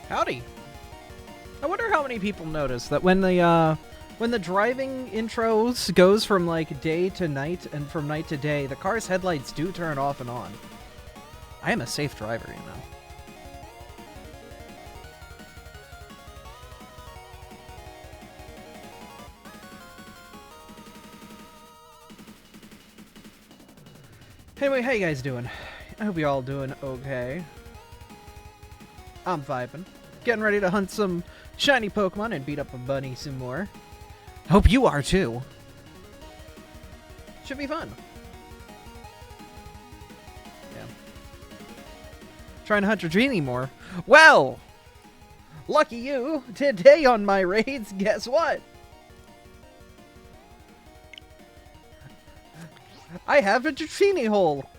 Howdy. I wonder how many people notice that when the driving intros goes from like day to night and from night to day, the car's headlights do turn off and on. I am a safe driver, you know. Anyway, how you guys doing? I hope you all doing okay. I'm vibing. Getting ready to hunt some shiny Pokemon and beat up a Bunny some more. Hope you are too. Should be fun. Yeah. Trying to hunt Dratini more. Well! Lucky you! Today on my raids, guess what? I have a Dratini hole.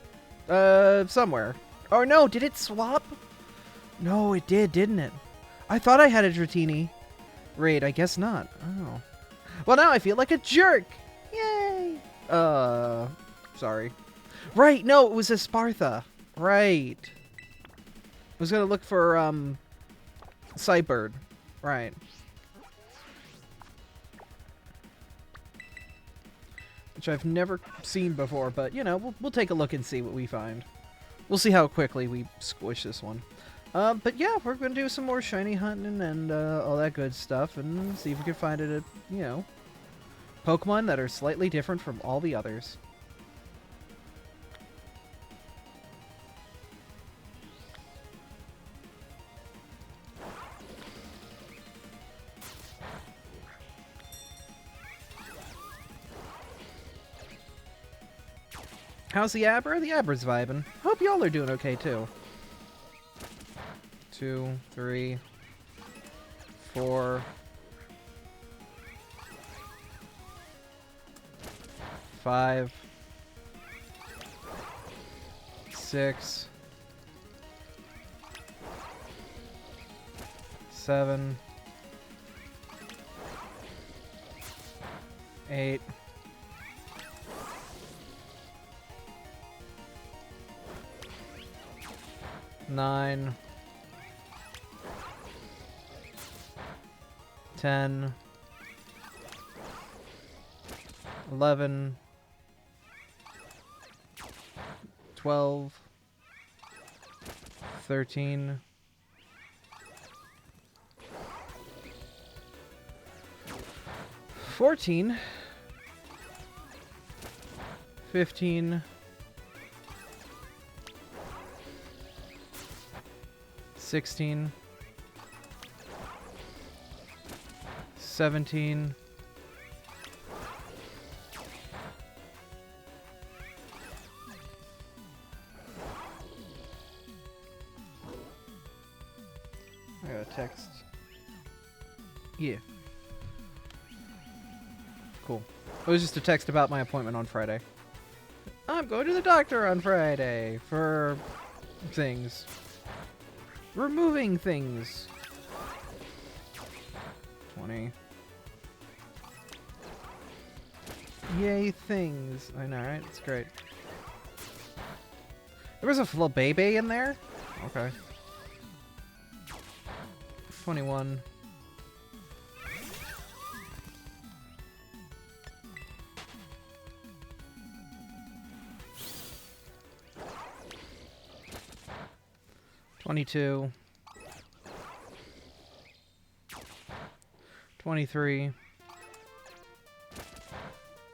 Somewhere. Or no, did it swap? No, it did, didn't it? I thought I had a Dratini raid. I guess not. Oh. Well, now I feel like a jerk. Yay. Sorry. Right, no, it was a Spartha. Right. I was gonna look for, Cyberd. Right. Which I've never seen before, but, you know, we'll take a look and see what we find. We'll see how quickly we squish this one. But yeah, we're going to do some more shiny hunting and all that good stuff and see if we can find it, you know, Pokemon that are slightly different from all the others. How's the Abra? The Abra's vibing. Hope y'all are doing okay too. 2, 3, 4, 5, 6, 7, 8, 9, 10, 11, 12, 13, 14, 15, 16, 17, 'I got a text. Yeah. Cool. It was just a text about my appointment on Friday. I'm going to the doctor on Friday for things. Removing things. 20. Yay, things. I know, right? It's great. There was a little baby in there? Okay. 21. $22. 23.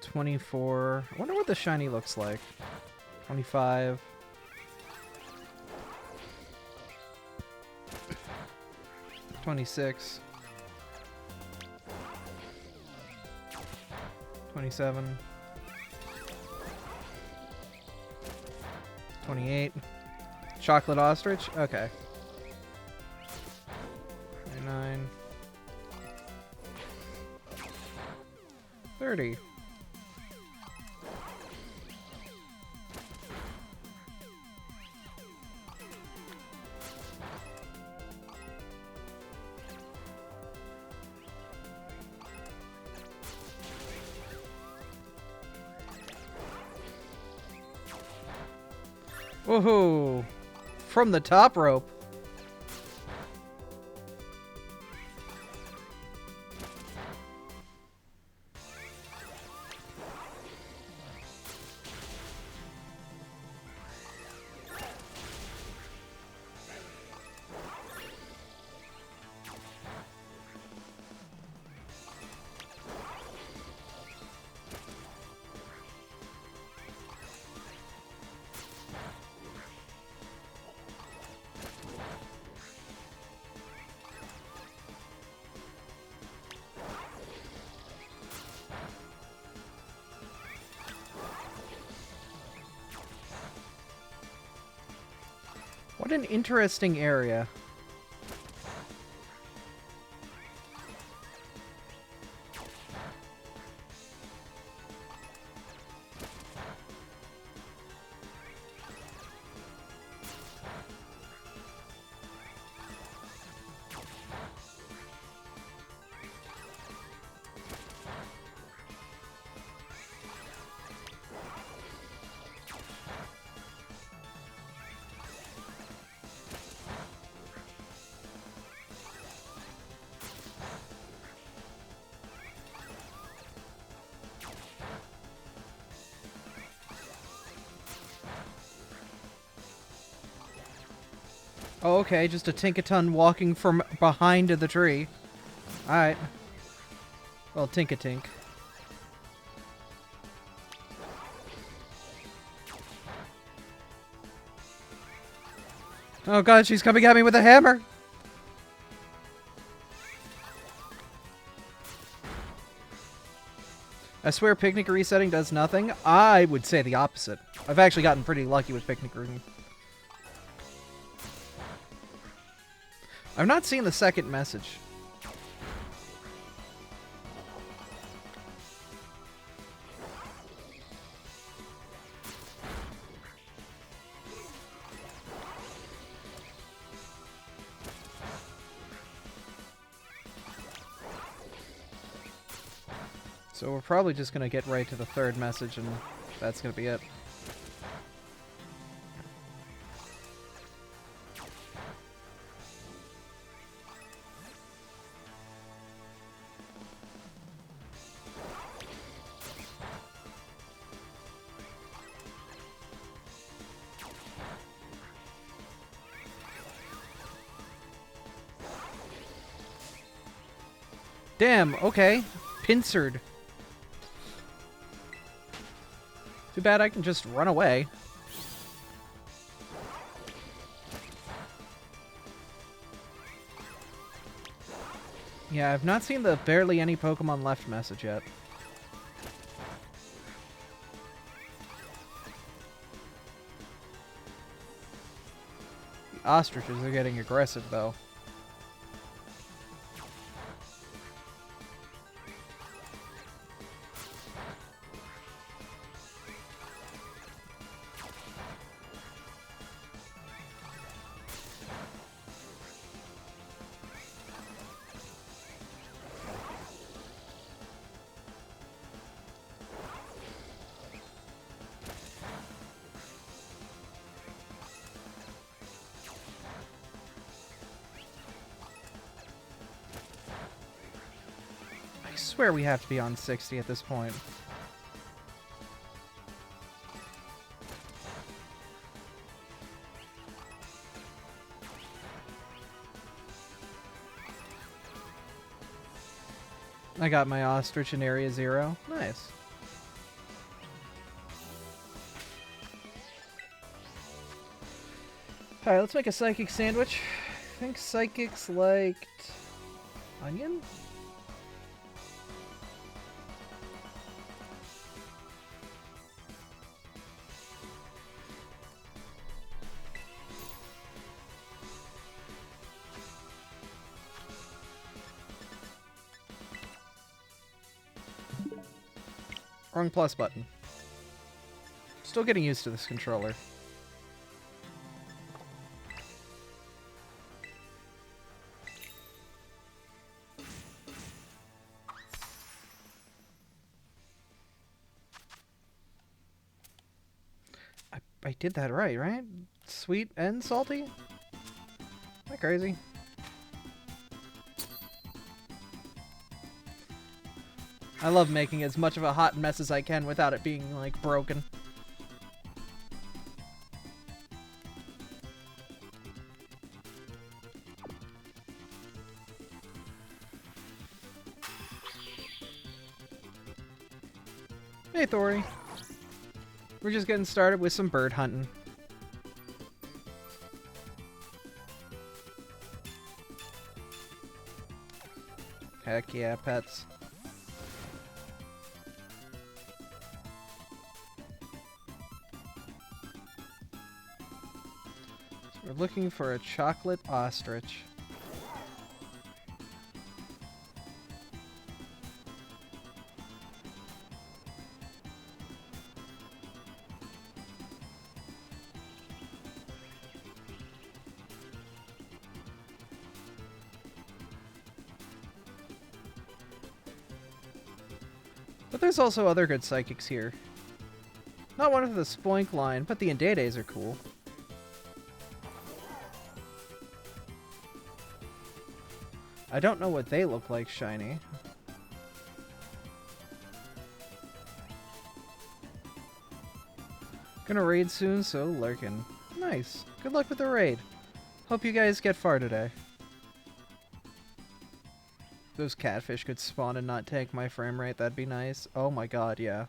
24. I wonder what the shiny looks like. 25. 26. 27. 28. Chocolate ostrich? Okay. 29. 30. Woohoo! From the top rope. What an interesting area. Oh, okay, just a Tinkaton walking from behind the tree. Alright. Well, Tinkatink. Oh god, she's coming at me with a hammer! I swear picnic resetting does nothing. I would say the opposite. I've actually gotten pretty lucky with picnic room. I've not seen the second message. So we're probably just gonna get right to the third message and that's gonna be it. Damn, okay. Pincered. Too bad I can just run away. Yeah, I've not seen the barely any Pokemon left message yet. The ostriches are getting aggressive, though. I swear we have to be on 60 at this point. I got my ostrich in area 0. Nice. Alright, let's make a psychic sandwich. I think psychics liked onion? Wrong plus button. Still getting used to this controller. I did that right? Sweet and salty? Am I crazy? I love making as much of a hot mess as I can without it being, like, broken. Hey, Thori. We're just getting started with some bird hunting. Heck yeah, pets. We're looking for a chocolate ostrich. But there's also other good psychics here. Not one of the Spoink line, but the Indedes are cool. I don't know what they look like, Shiny. Gonna raid soon, so lurking. Nice. Good luck with the raid. Hope you guys get far today. Those catfish could spawn and not tank my frame rate, that'd be nice. Oh my god, yeah.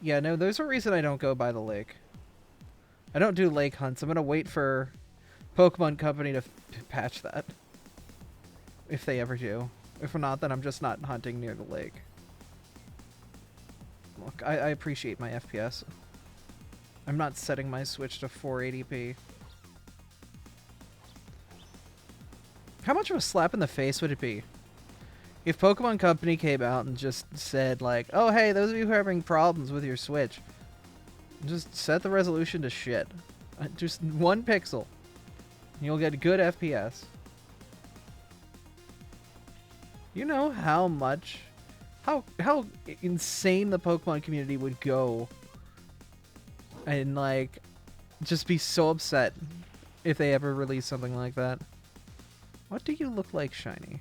Yeah, no, there's a reason I don't go by the lake. I don't do lake hunts. I'm gonna wait for Pokemon Company to patch that. If they ever do. If not, then I'm just not hunting near the lake. Look, I appreciate my FPS. I'm not setting my Switch to 480p. How much of a slap in the face would it be if Pokemon Company came out and just said, like, oh, hey, those of you who are having problems with your Switch, just set the resolution to shit. Just 1 pixel. You'll get good FPS. You know how much... How insane the Pokemon community would go and, like, just be so upset if they ever release something like that. What do you look like, Shiny?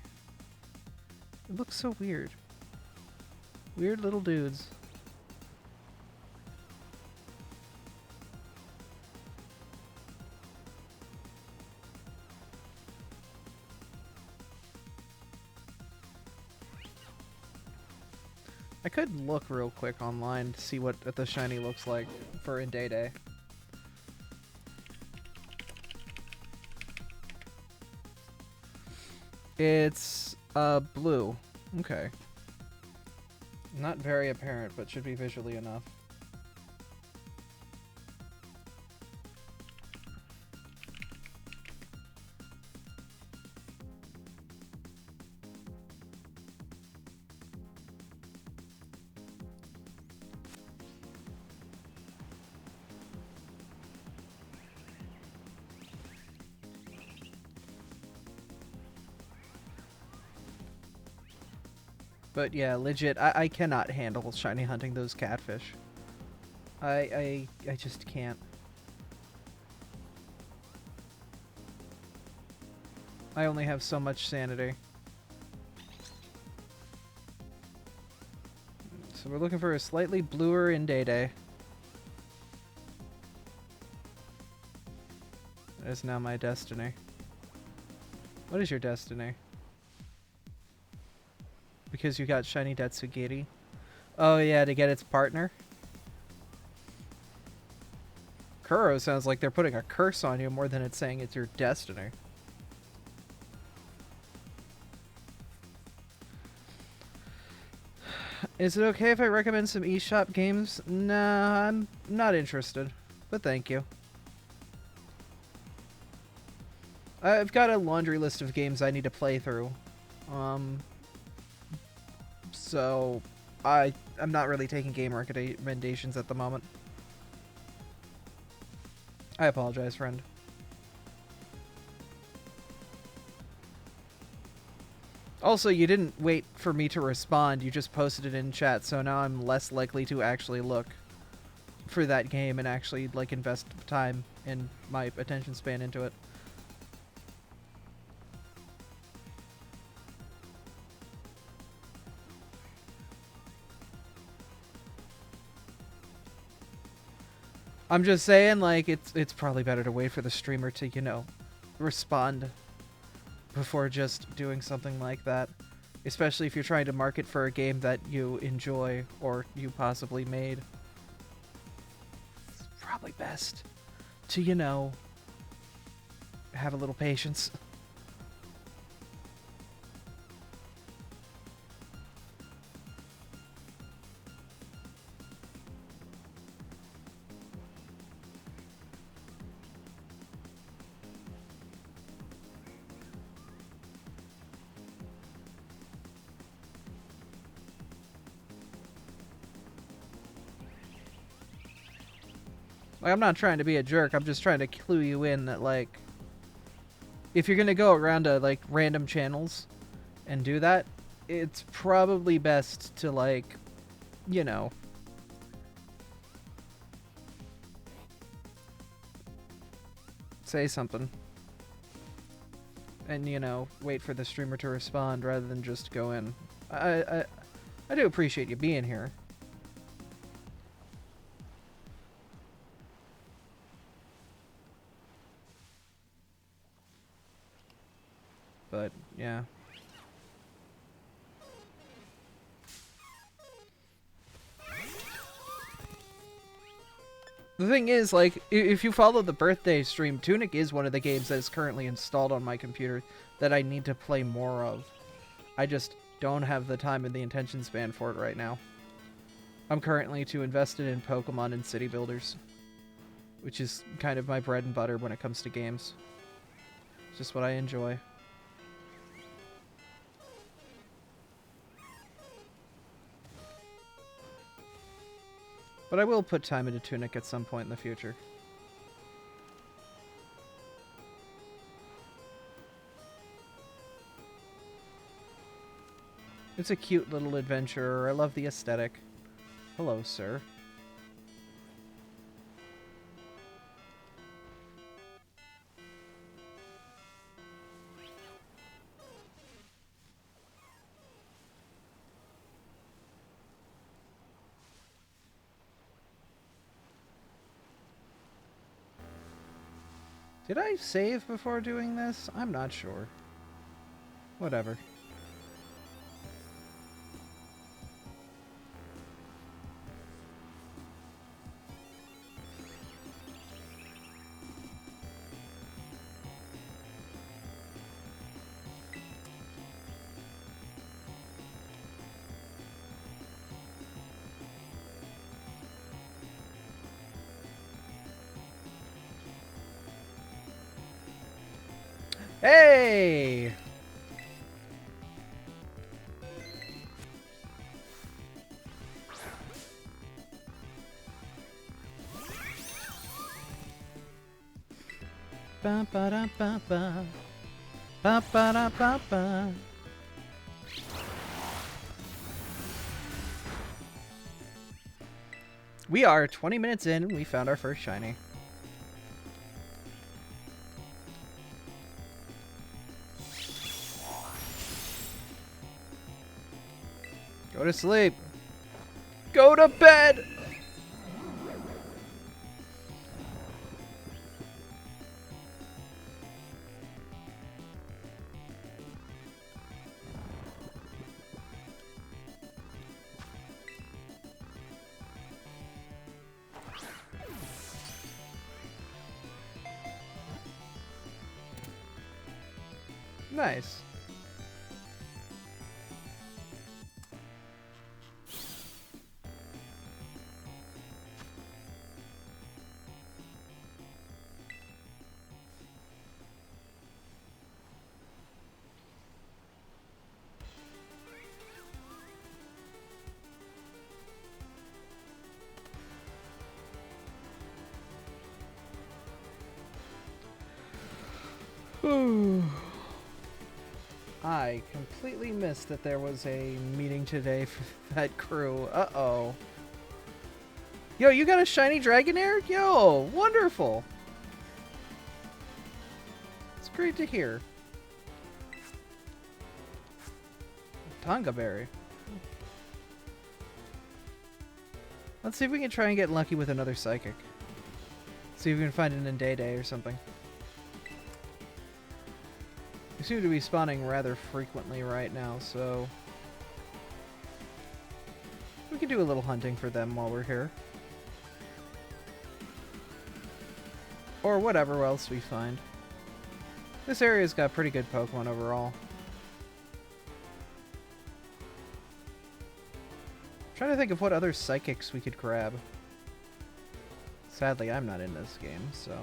It looks so weird. Weird little dudes. I could look real quick online to see what the Shiny looks like for Indayday. It's blue. Okay. Not very apparent, but should be visually enough. But yeah, legit, I cannot handle shiny hunting those catfish. I just can't. I only have so much sanity. So we're looking for a slightly bluer Indayday. That is now my destiny. What is your destiny? Because you got shiny Datsugiri. Oh yeah, to get its partner. Kuro sounds like they're putting a curse on you more than it's saying it's your destiny. Is it okay if I recommend some eShop games? Nah, I'm not interested. But thank you. I've got a laundry list of games I need to play through. So I'm not really taking game recommendations at the moment. I apologize, friend. Also, you didn't wait for me to respond, you just posted it in chat, so now I'm less likely to actually look for that game and actually, like, invest time and my attention span into it. I'm just saying, like, it's probably better to wait for the streamer to, you know, respond before just doing something like that. Especially if you're trying to market for a game that you enjoy or you possibly made. It's probably best to, you know, have a little patience. Like, I'm not trying to be a jerk. I'm just trying to clue you in that, like, if you're gonna go around to, like, random channels and do that, it's probably best to, like, you know, say something. And, you know, wait for the streamer to respond rather than just go in. I do appreciate you being here. But, yeah. The thing is, like, if you follow the birthday stream, Tunic is one of the games that is currently installed on my computer that I need to play more of. I just don't have the time and the attention span for it right now. I'm currently too invested in Pokemon and city builders, which is kind of my bread and butter when it comes to games. It's just what I enjoy. But I will put time into Tunic at some point in the future. It's a cute little adventure. I love the aesthetic. Hello, sir. Did I save before doing this? I'm not sure. Whatever. Hey! Ba ba da ba ba. Ba ba da ba ba. We are 20 minutes in and we found our first shiny. Go to sleep. Go to bed! Nice. I completely missed that there was a meeting today for that crew. Uh-oh. Yo, you got a shiny Dragonair? Yo, wonderful. It's great to hear. Tonga Berry. Let's see if we can try and get lucky with another Psychic. See if we can find an Ndede or something. They seem to be spawning rather frequently right now, so we can do a little hunting for them while we're here. Or whatever else we find. This area's got pretty good Pokemon overall. I'm trying to think of what other Psychics we could grab. Sadly, I'm not in this game, so...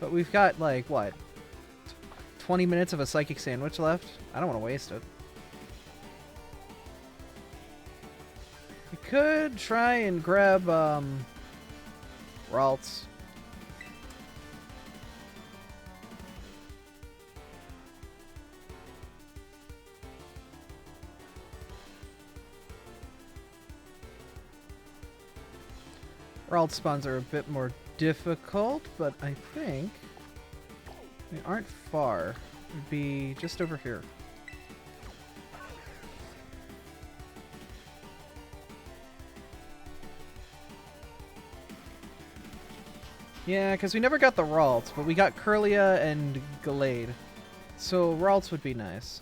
But we've got, like, what? 20 minutes of a Psychic Sandwich left? I don't want to waste it. We could try and grab, Ralts. Ralt spawns are a bit more difficult, but I think they aren't far. It'd be just over here. Yeah, because we never got the Ralts, but we got Curlia and Gallade. So Ralts would be nice.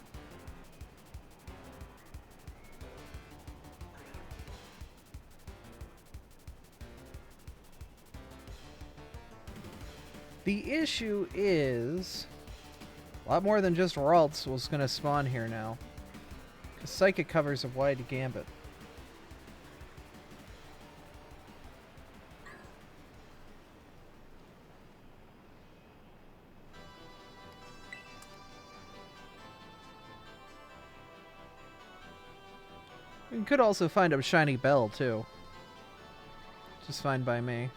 The issue is a lot more than just Ralts was going to spawn here now. Because Psychic covers a wide gambit. We could also find a shiny bell, too. Just fine by me.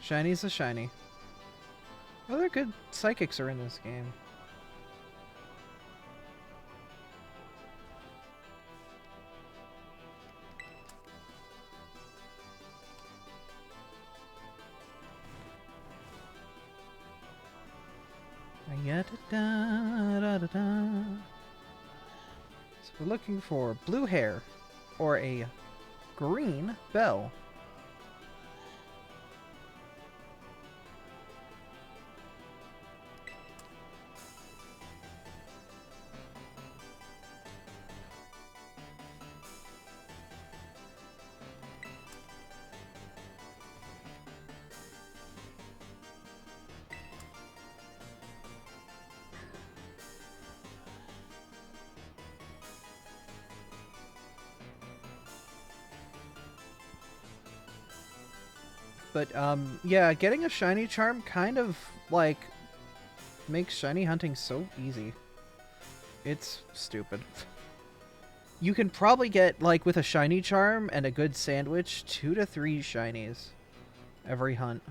Shiny's a shiny. Other good psychics are in this game. So we're looking for blue hair or a green bell. But, yeah, getting a shiny charm kind of, like, makes shiny hunting so easy. It's stupid. You can probably get, like, with a shiny charm and a good sandwich, 2 to 3 shinies every hunt.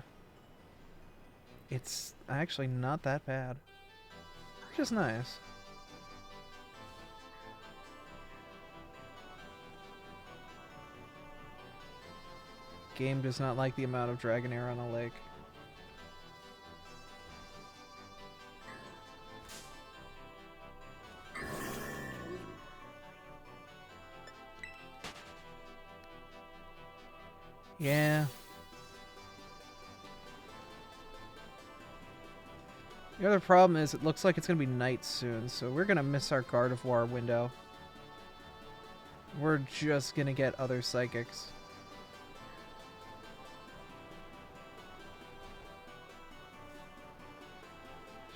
It's actually not that bad. Which is nice. Game does not like the amount of Dragonair on a lake. Yeah. The other problem is it looks like it's going to be night soon, so we're going to miss our Gardevoir window. We're just going to get other psychics.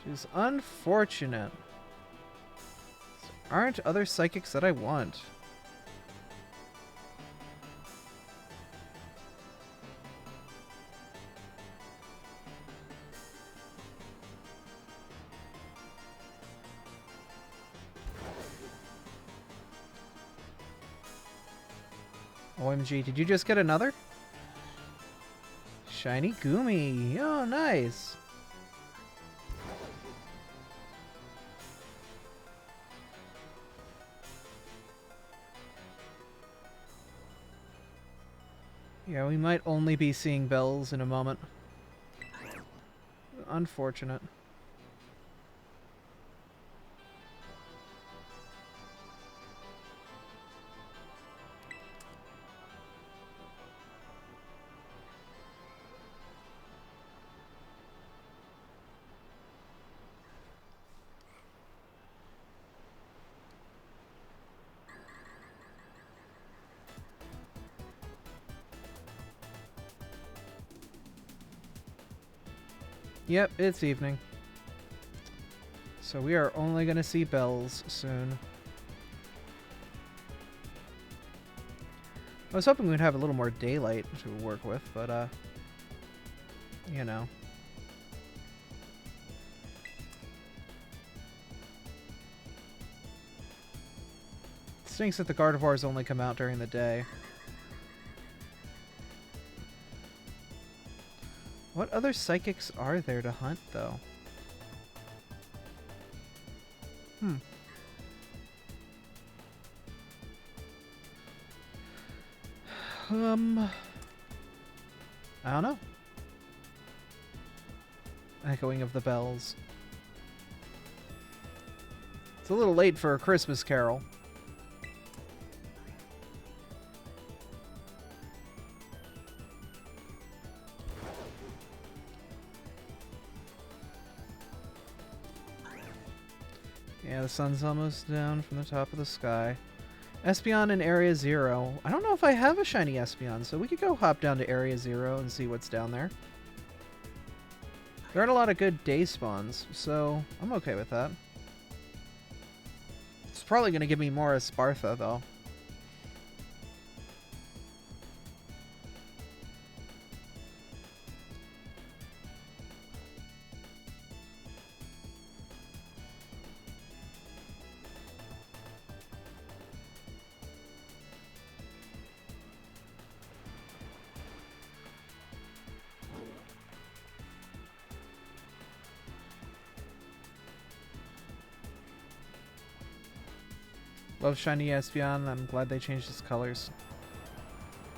Which is unfortunate. There aren't other psychics that I want. OMG, did you just get another? Shiny Goomy. Oh, nice. Yeah, we might only be seeing bells in a moment. Unfortunate. Yep, it's evening. So we are only going to see bells soon. I was hoping we'd have a little more daylight to work with, but, you know. Stinks that the Gardevoirs only come out during the day. What other psychics are there to hunt, though? I don't know. Echoing of the bells. It's a little late for a Christmas carol. Yeah, the sun's almost down from the top of the sky. Espeon in Area 0. I don't know if I have a shiny Espeon, so we could go hop down to Area 0 and see what's down there. There aren't a lot of good day spawns, so I'm okay with that. It's probably going to give me more Espartha, though. Love shiny Espeon. I'm glad they changed its colors.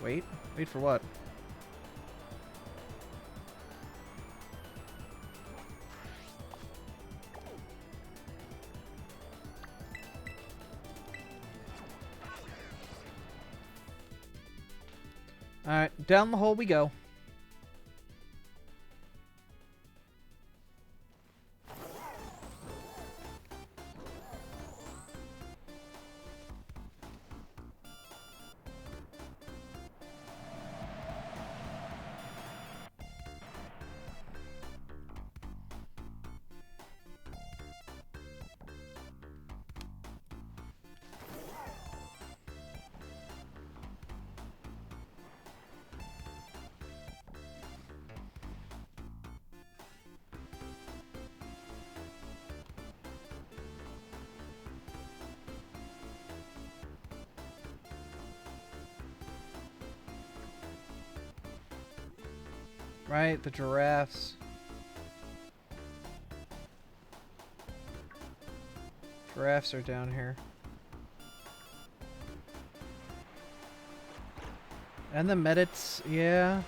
Wait? Wait for what? Alright, down the hole we go. Right, the giraffes. Giraffes are down here. And the medits, yeah.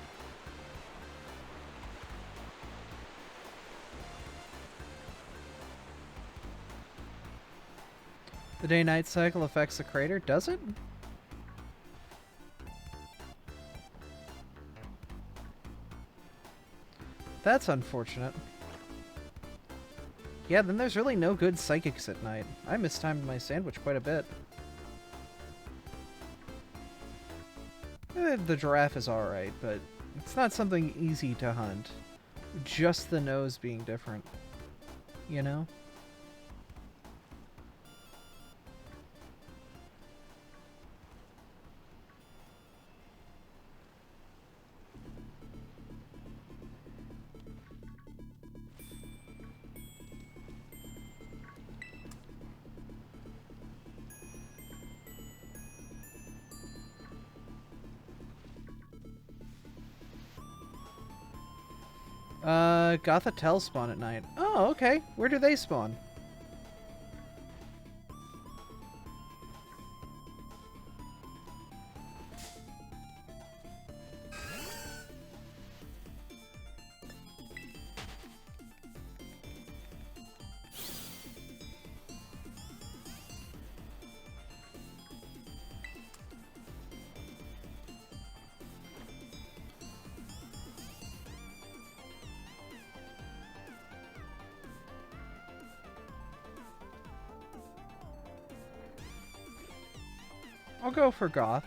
The day-night cycle affects the crater, does it? That's unfortunate. Yeah, then there's really no good psychics at night. I mistimed my sandwich quite a bit. The giraffe is alright, but it's not something easy to hunt. Just the nose being different. You know? Gothitelle spawn at night. Oh, okay. Where do they spawn? I'll go for Goth.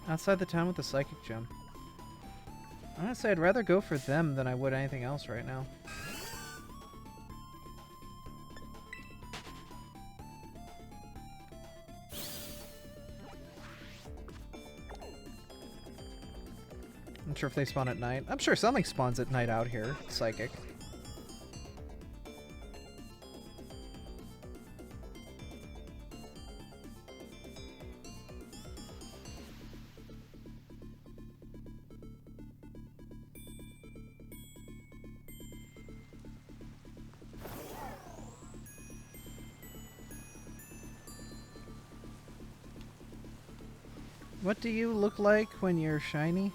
Outside the town with the Psychic Gem. I'm gonna say I'd rather go for them than I would anything else right now. Not sure if they spawn at night. I'm sure something spawns at night out here. Psychic. What do you look like when you're shiny?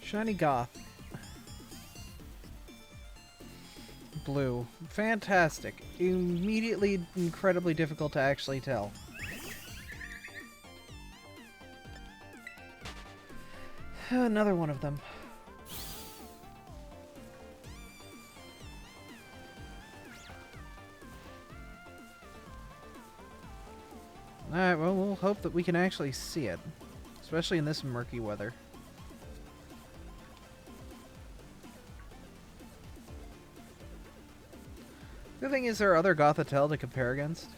Shiny goth. Blue. Fantastic. Immediately incredibly difficult to actually tell. Another one of them. Alright, well, we'll hope that we can actually see it. Especially in this murky weather. The thing is, there are other Gothitelle to compare against.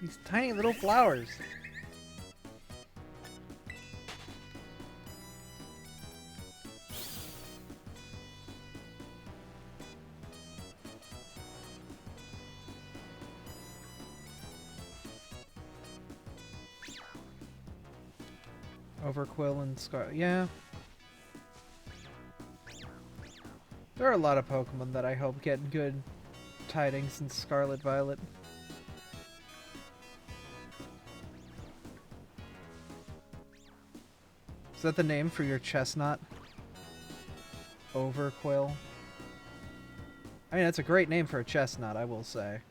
These tiny little flowers. Overquill and Scar. Yeah. There are a lot of Pokemon that I hope get good tidings in Scarlet Violet. Is that the name for your chestnut? Overquill? I mean, that's a great name for a chestnut, I will say.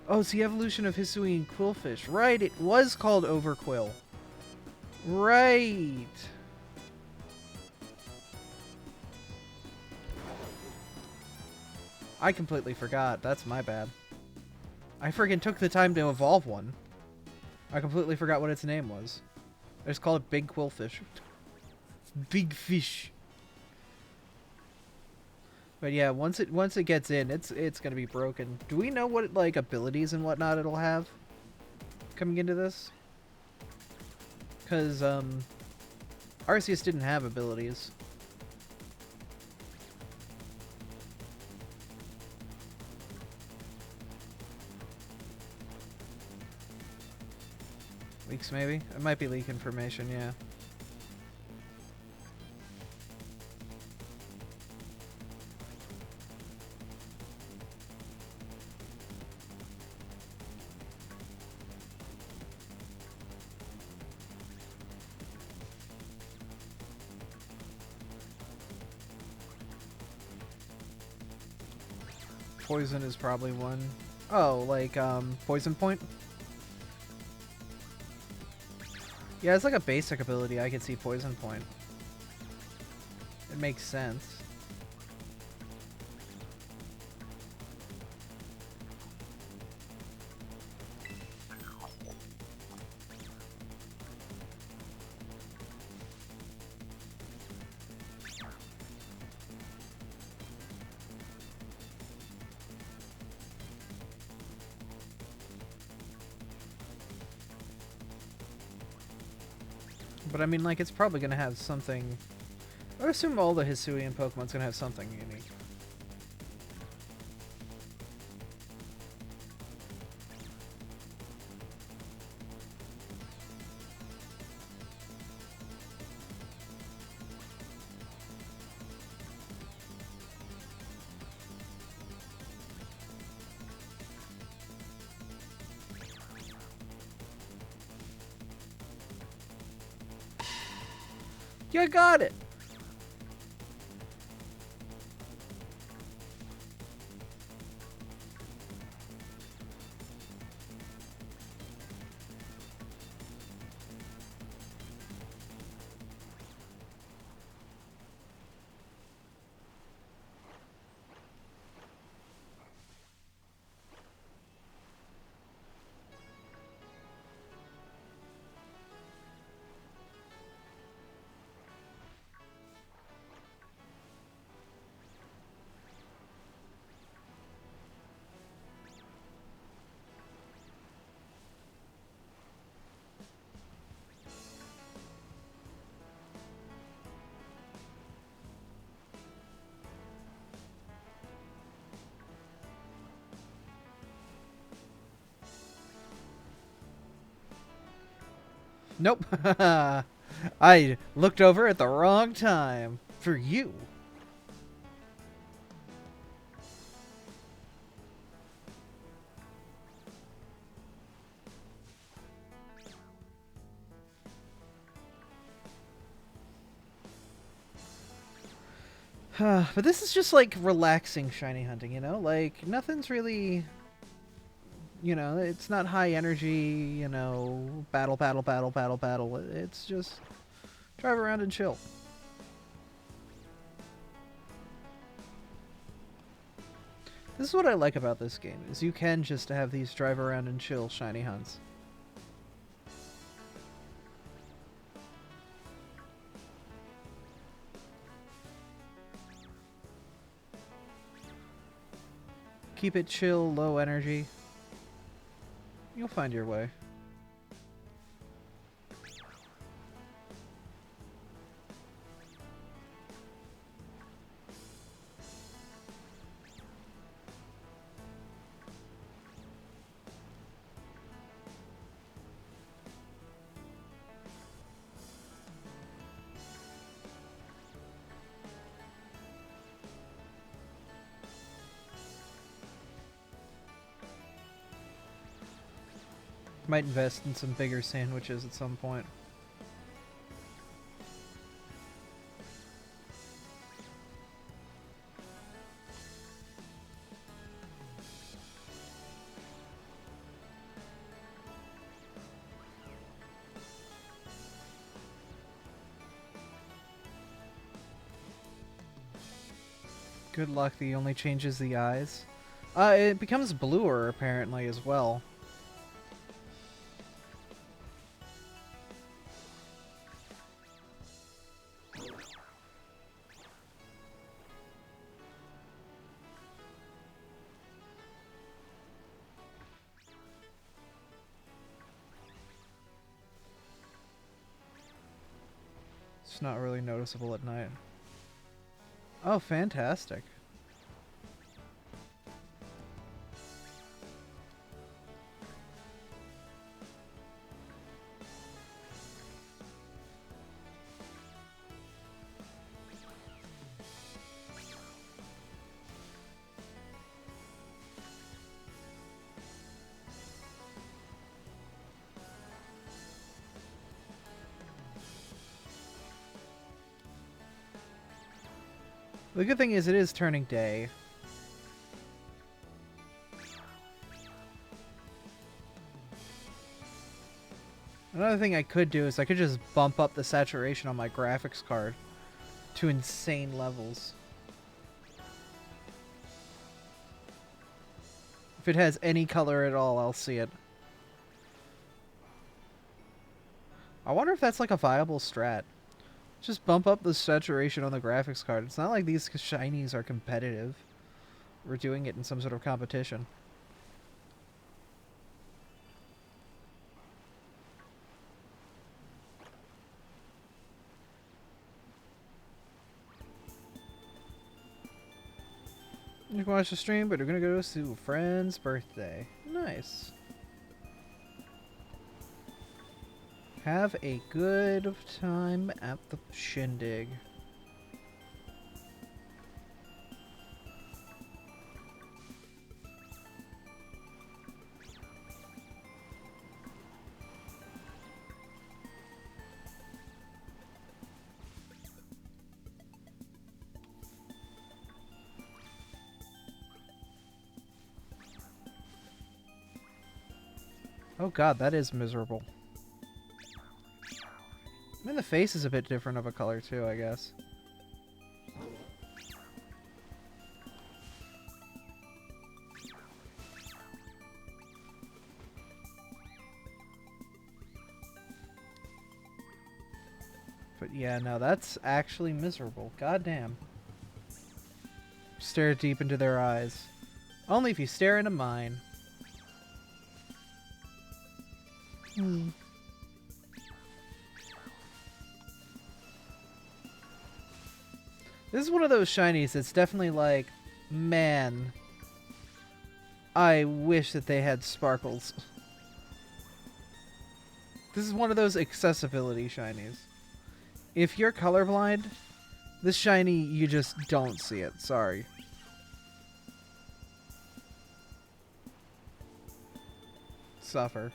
Oh, it's the evolution of Hisuian Quillfish. Right, it was called Overquill. Right. I completely forgot. That's my bad. I friggin' took the time to evolve one. I completely forgot what its name was. I just called it Big Quillfish. Big fish. But yeah, once it gets in, it's gonna be broken. Do we know what like abilities and whatnot it'll have coming into this? Because Arceus didn't have abilities. Leaks maybe? It might be leak information, yeah. Poison is probably one. Oh, like, Poison Point? Yeah, it's like a basic ability. I could see Poison Point. It makes sense. But I mean, like, it's probably gonna have something... I would assume all the Hisuian Pokemon's gonna have something unique. You got it! Nope. I looked over at the wrong time. For you. But this is just like relaxing shiny hunting, you know? Like, nothing's really... You know, it's not high energy, you know, battle, battle, battle, battle, battle. It's just drive around and chill. This is what I like about this game, is you can just have these drive around and chill shiny hunts. Keep it chill, low energy. You'll find your way. Might invest in some bigger sandwiches at some point. Good luck, the only changes the eyes. It becomes bluer, apparently, as well. It's not really noticeable at night. Oh, fantastic. The good thing is it is turning day. Another thing I could do is I could just bump up the saturation on my graphics card to insane levels. If it has any color at all, I'll see it. I wonder if that's like a viable strat. Just bump up the saturation on the graphics card. It's not like these shinies are competitive. We're doing it in some sort of competition. You can watch the stream, but we're gonna go to a friend's birthday. Nice. Have a good time at the shindig. Oh god, that is miserable. I mean, the face is a bit different of a color too, I guess. But yeah, no, that's actually miserable. God damn. Stare deep into their eyes. Only if you stare into mine. Hmm. This is one of those shinies that's definitely like, man, I wish that they had sparkles. This is one of those accessibility shinies. If you're colorblind, this shiny, you just don't see it. Sorry. Suffer.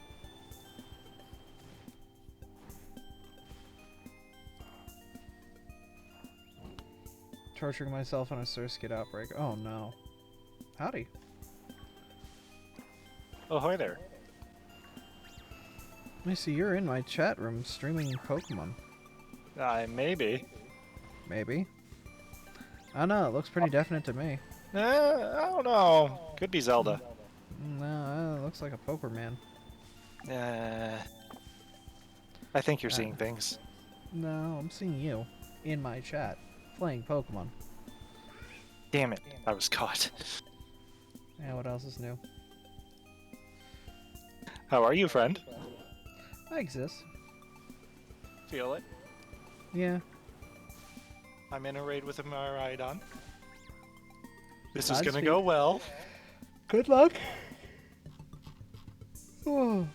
Torturing myself on a Surskit outbreak. Oh no. Howdy. Oh, hi there. I see you're in my chat room streaming Pokemon. Maybe. Maybe. I don't know, it looks pretty definite to me. I don't know. Could be Zelda. No, it looks like a Pokerman. I think you're seeing things. No, I'm seeing you in my chat playing Pokemon. Damn it, I was caught. Yeah, what else is new? How are you, friend? I exist. Feel it? Yeah. I'm in a raid with a Miraidon. This is Godspeed. gonna go well. Good luck. Oh.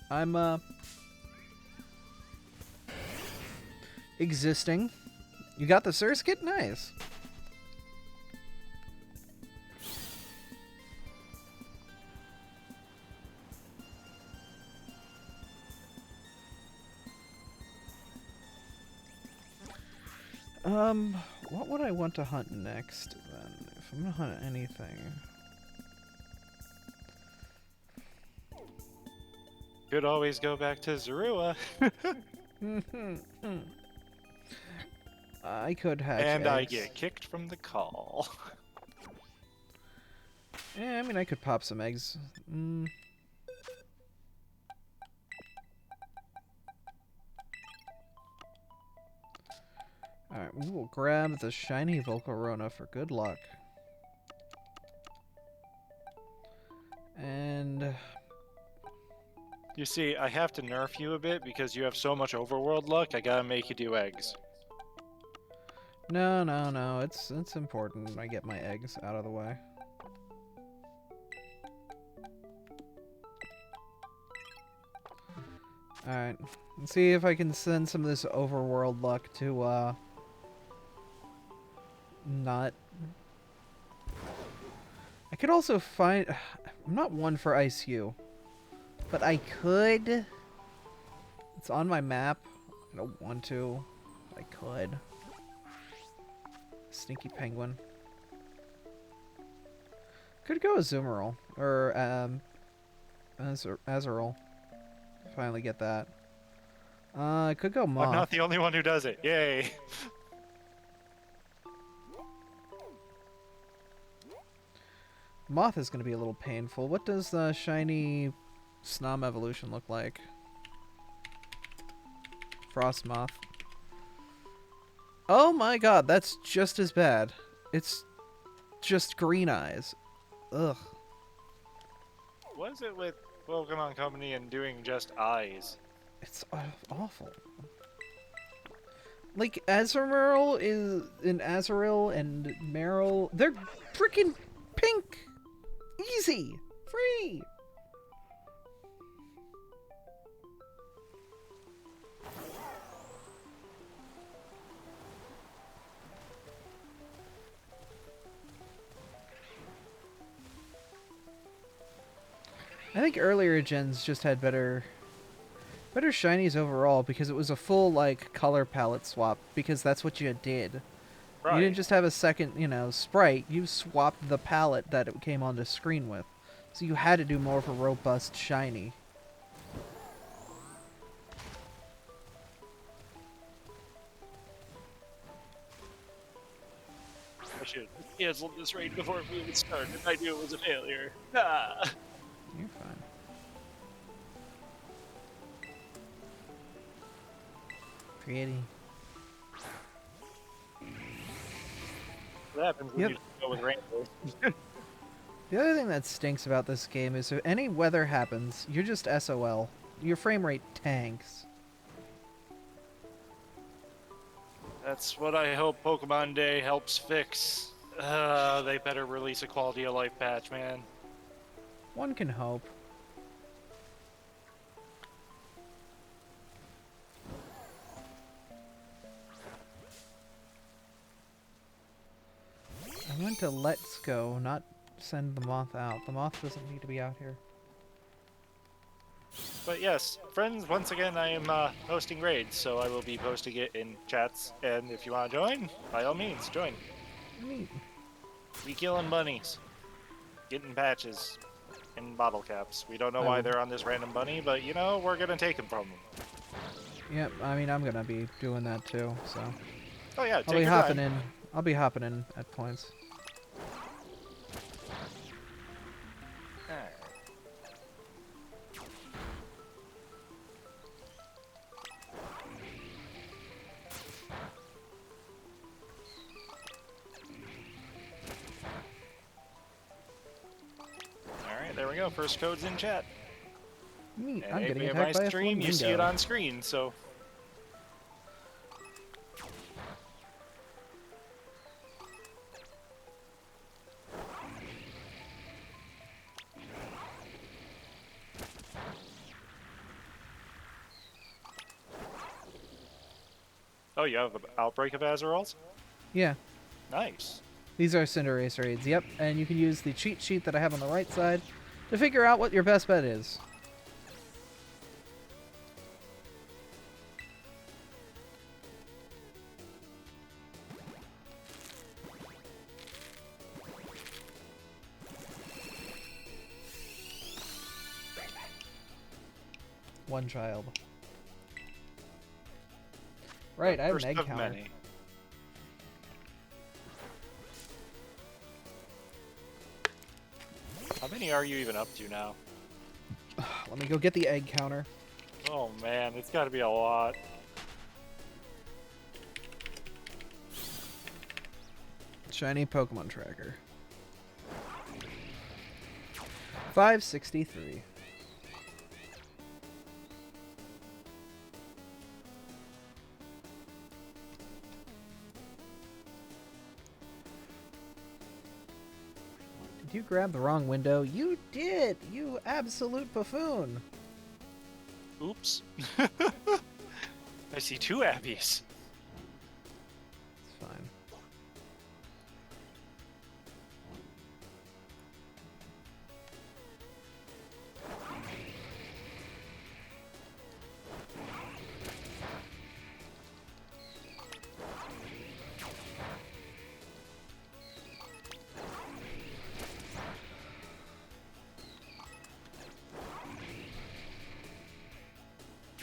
I'm existing. You got the Surskit? Nice. What would I want to hunt next, then? If I'm gonna hunt anything. Could always go back to Zorua. I could hatch and eggs. I get kicked from the call. Yeah, I mean, I could pop some eggs. Alright, we will grab the shiny Volcarona for good luck. And... You see, I have to nerf you a bit because you have so much overworld luck, I gotta make you do eggs. No, it's important I get my eggs out of the way. Alright, let's see if I can send some of this overworld luck to, not... I could also find... I'm not one for ICU, but I could... It's on my map. I don't want to, but I could. Sneaky penguin. Could go with Zoomerl, or, Azrael. Finally get that. I could go Moth. I'm not the only one who does it. Yay! Moth is going to be a little painful. What does the shiny Snom evolution look like? Frost Moth. Oh my god, that's just as bad. It's just green eyes. Ugh. What is it with Pokemon Company and doing just eyes? It's awful. Like, Azumarill and Azurill and Marill, they're freaking pink! Easy! Free! I think earlier gens just had better shinies overall because it was a full, like, color palette swap because that's what you did. Right. You didn't just have a second, you know, sprite. You swapped the palette that it came onto screen with. So you had to do more of a robust shiny. I should have canceled this raid before we even started. I knew it was a failure. Ah. You're fine. Pretty. What happens when you go with rainbows? The other thing that stinks about this game is if any weather happens, you're just SOL. Your frame rate tanks. That's what I hope Pokemon Day helps fix. They better release a quality of life patch, man. One can hope. I went to Let's Go, not send the moth out. The moth doesn't need to be out here. But yes, friends, once again I am hosting raids, so I will be posting it in chats, and if you want to join, by all means, join. Neat. We killing bunnies. Getting patches. And bottle caps. We don't know why they're on this random bunny, but you know, we're gonna take them from them. Yep, I mean, I'm gonna be doing that too, so. Oh yeah, I'll be hopping in. I'll be hopping in at points. Alright, there we go. First code's in chat. Neat. And I'm if getting you have attacked my by a stream, you see it flamingo. on screen, so... Oh, you have an outbreak of Azurals? Yeah. Nice. These are Cinderace raids, yep. And you can use the cheat sheet that I have on the right side to figure out what your best bet is. One child. Right, I have an egg counter. Many. How many are you even up to now? Let me go get the egg counter. Oh man, it's gotta be a lot. Shiny Pokemon tracker. 563. Did you grab the wrong window? You did! You absolute buffoon! Oops. I see two Abbies. It's fine.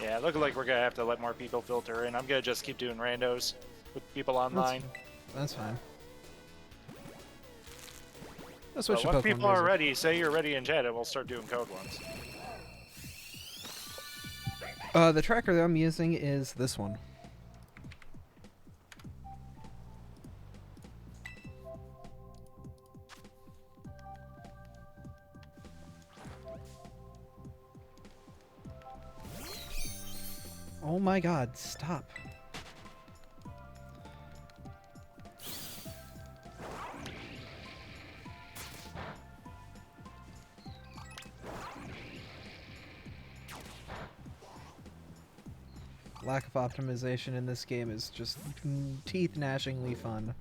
Yeah, looking like we're gonna have to let more people filter in. I'm gonna just keep doing randos with people online. That's fine. Let's But switch to once Pokemon people are music. ready, say you're ready in chat and we'll start doing code ones. The tracker that I'm using is this one. Oh my god, stop. lack of optimization in this game is just teeth-gnashingly fun.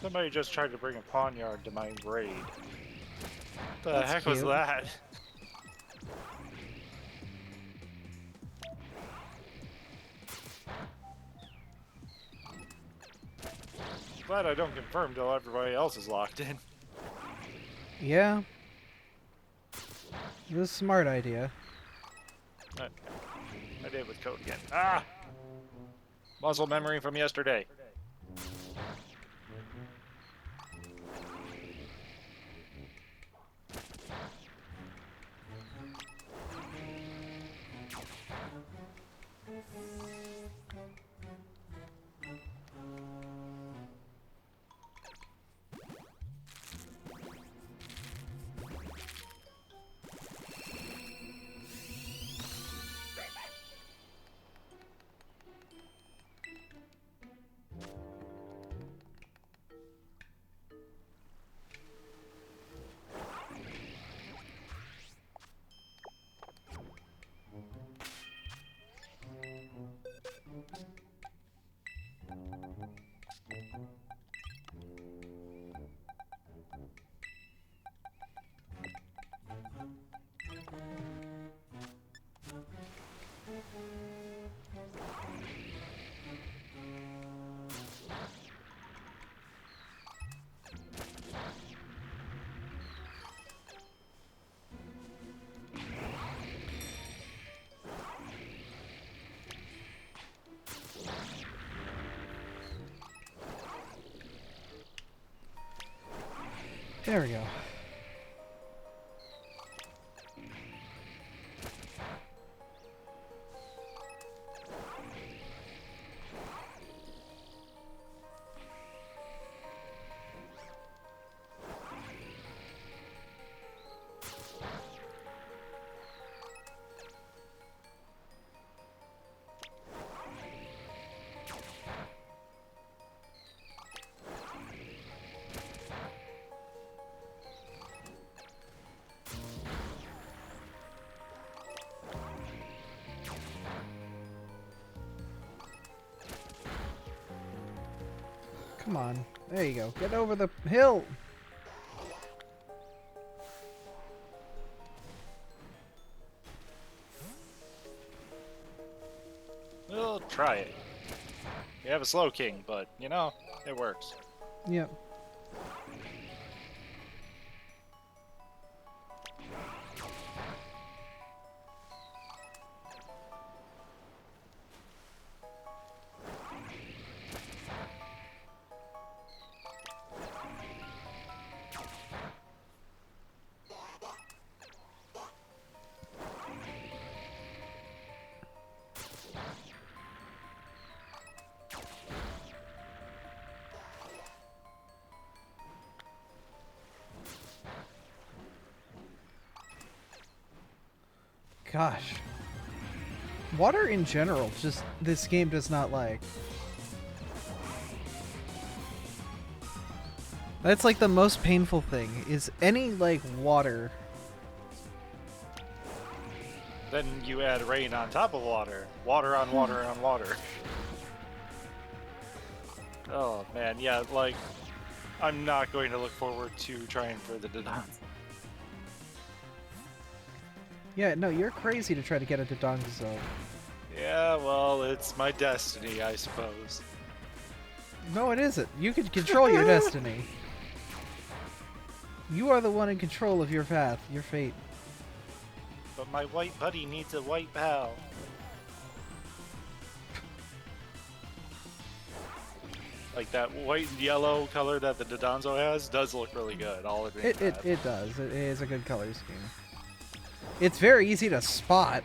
Somebody just tried to bring a pawnyard to my raid. The That's heck was cute. that? Glad I don't confirm till everybody else is locked in. Yeah. It was a smart idea. I did it with code again. Ah! Muscle memory from yesterday. There we go. Come on. There you go. Get over the hill! We'll try it. We have a slow king, but, you know, it works. Yep. Gosh. Water in general, just this game does not like. That's like the most painful thing, is any, like, water. Then you add rain on top of water. Water on water on water. Oh, man, yeah, like, I'm not going to look forward to trying for the Dodons. Yeah, no, you're crazy to try to get a Dodongo. Yeah, well, it's my destiny, I suppose. No, it isn't. You can control your destiny. You are the one in control of your path, your fate. But my white buddy needs a white pal. Like that white and yellow color that the Dodonzo has does look really good. I'll admit that. It does. It is a good color scheme. It's very easy to spot.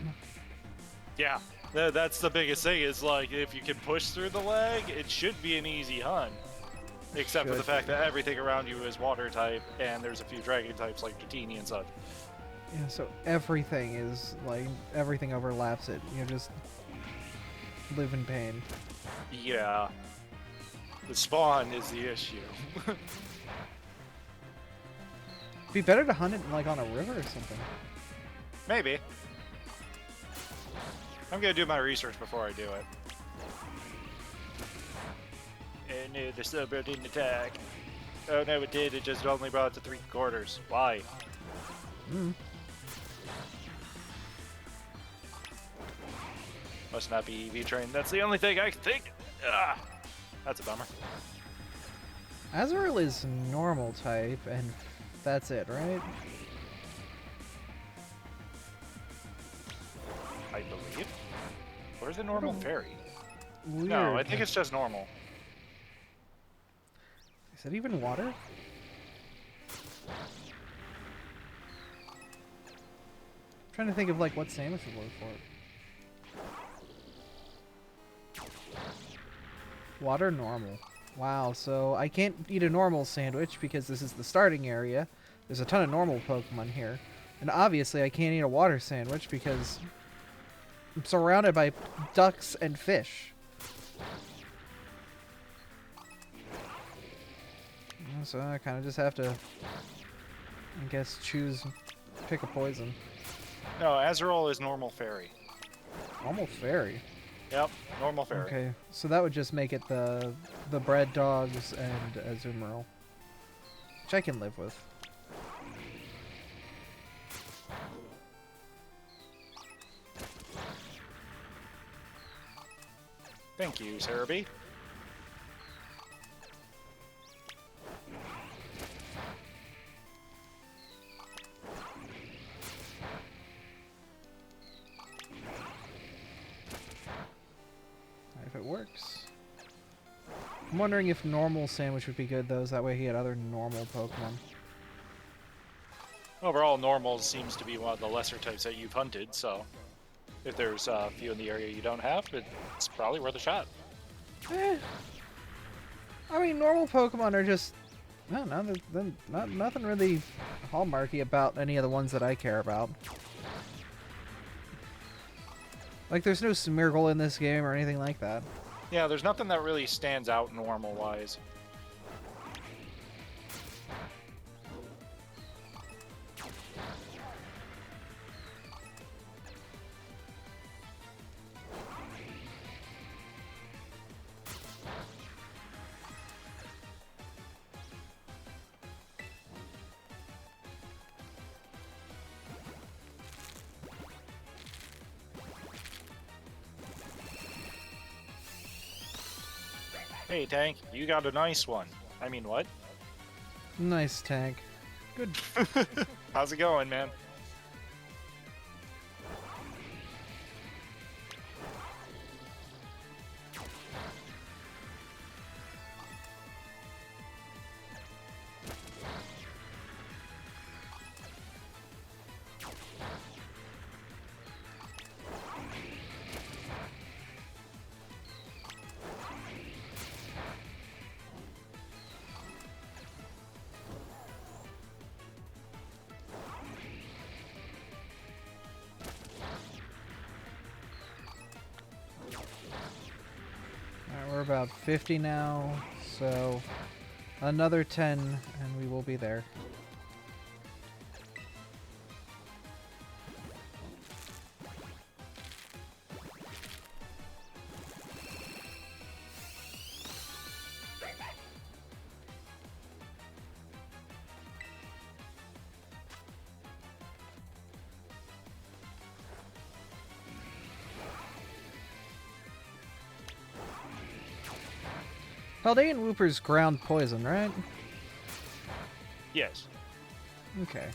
Yeah. That's the biggest thing, is like, if you can push through the lag, it should be an easy hunt. Except for the fact that everything around you is water type, and there's a few dragon types like Dratini and such. Yeah, so everything is, like, everything overlaps it. You just live in pain. Yeah. The spawn is the issue. It'd be better to hunt it, like, on a river or something. Maybe. I'm gonna do my research before I do it. And no, the silver didn't attack. Oh no, it did. It just only brought it to 3/4. Why? Must not be EV train. That's the only thing I can think. Ah, that's a bummer. Azrael is normal type, and that's it, right? I believe. Where's the normal fairy? Weird. No, I think it's just normal. Is it even water? I'm trying to think of, like, what sandwich would work for it. Water normal. Wow, so I can't eat a normal sandwich because this is the starting area. There's a ton of normal Pokemon here. And obviously I can't eat a water sandwich because I'm surrounded by ducks and fish. So I kind of just have to, I guess, pick a poison. No, Azrael is normal fairy. Normal fairy. Yep, normal fairy. Okay, so that would just make it the bread dogs and Azumarill, which I can live with. Thank you, Cerebi. If it works. I'm wondering if normal sandwich would be good though, so that way he had other normal Pokemon. Overall, normal seems to be one of the lesser types that you've hunted, so if there's a few in the area you don't have, it's probably worth a shot. I mean, normal Pokemon are just, I don't know, nothing really hallmarky about any of the ones that I care about. Like, there's no Smeargle in this game or anything like that. Yeah, there's nothing that really stands out normal-wise. Hey, Tank, you got a nice one. I mean, what? Nice tank. Good. How's it going, man? Alright, we're about 50 now, so another 10 and we will be there. Paldean Wooper's ground poison, right? Yes. Okay.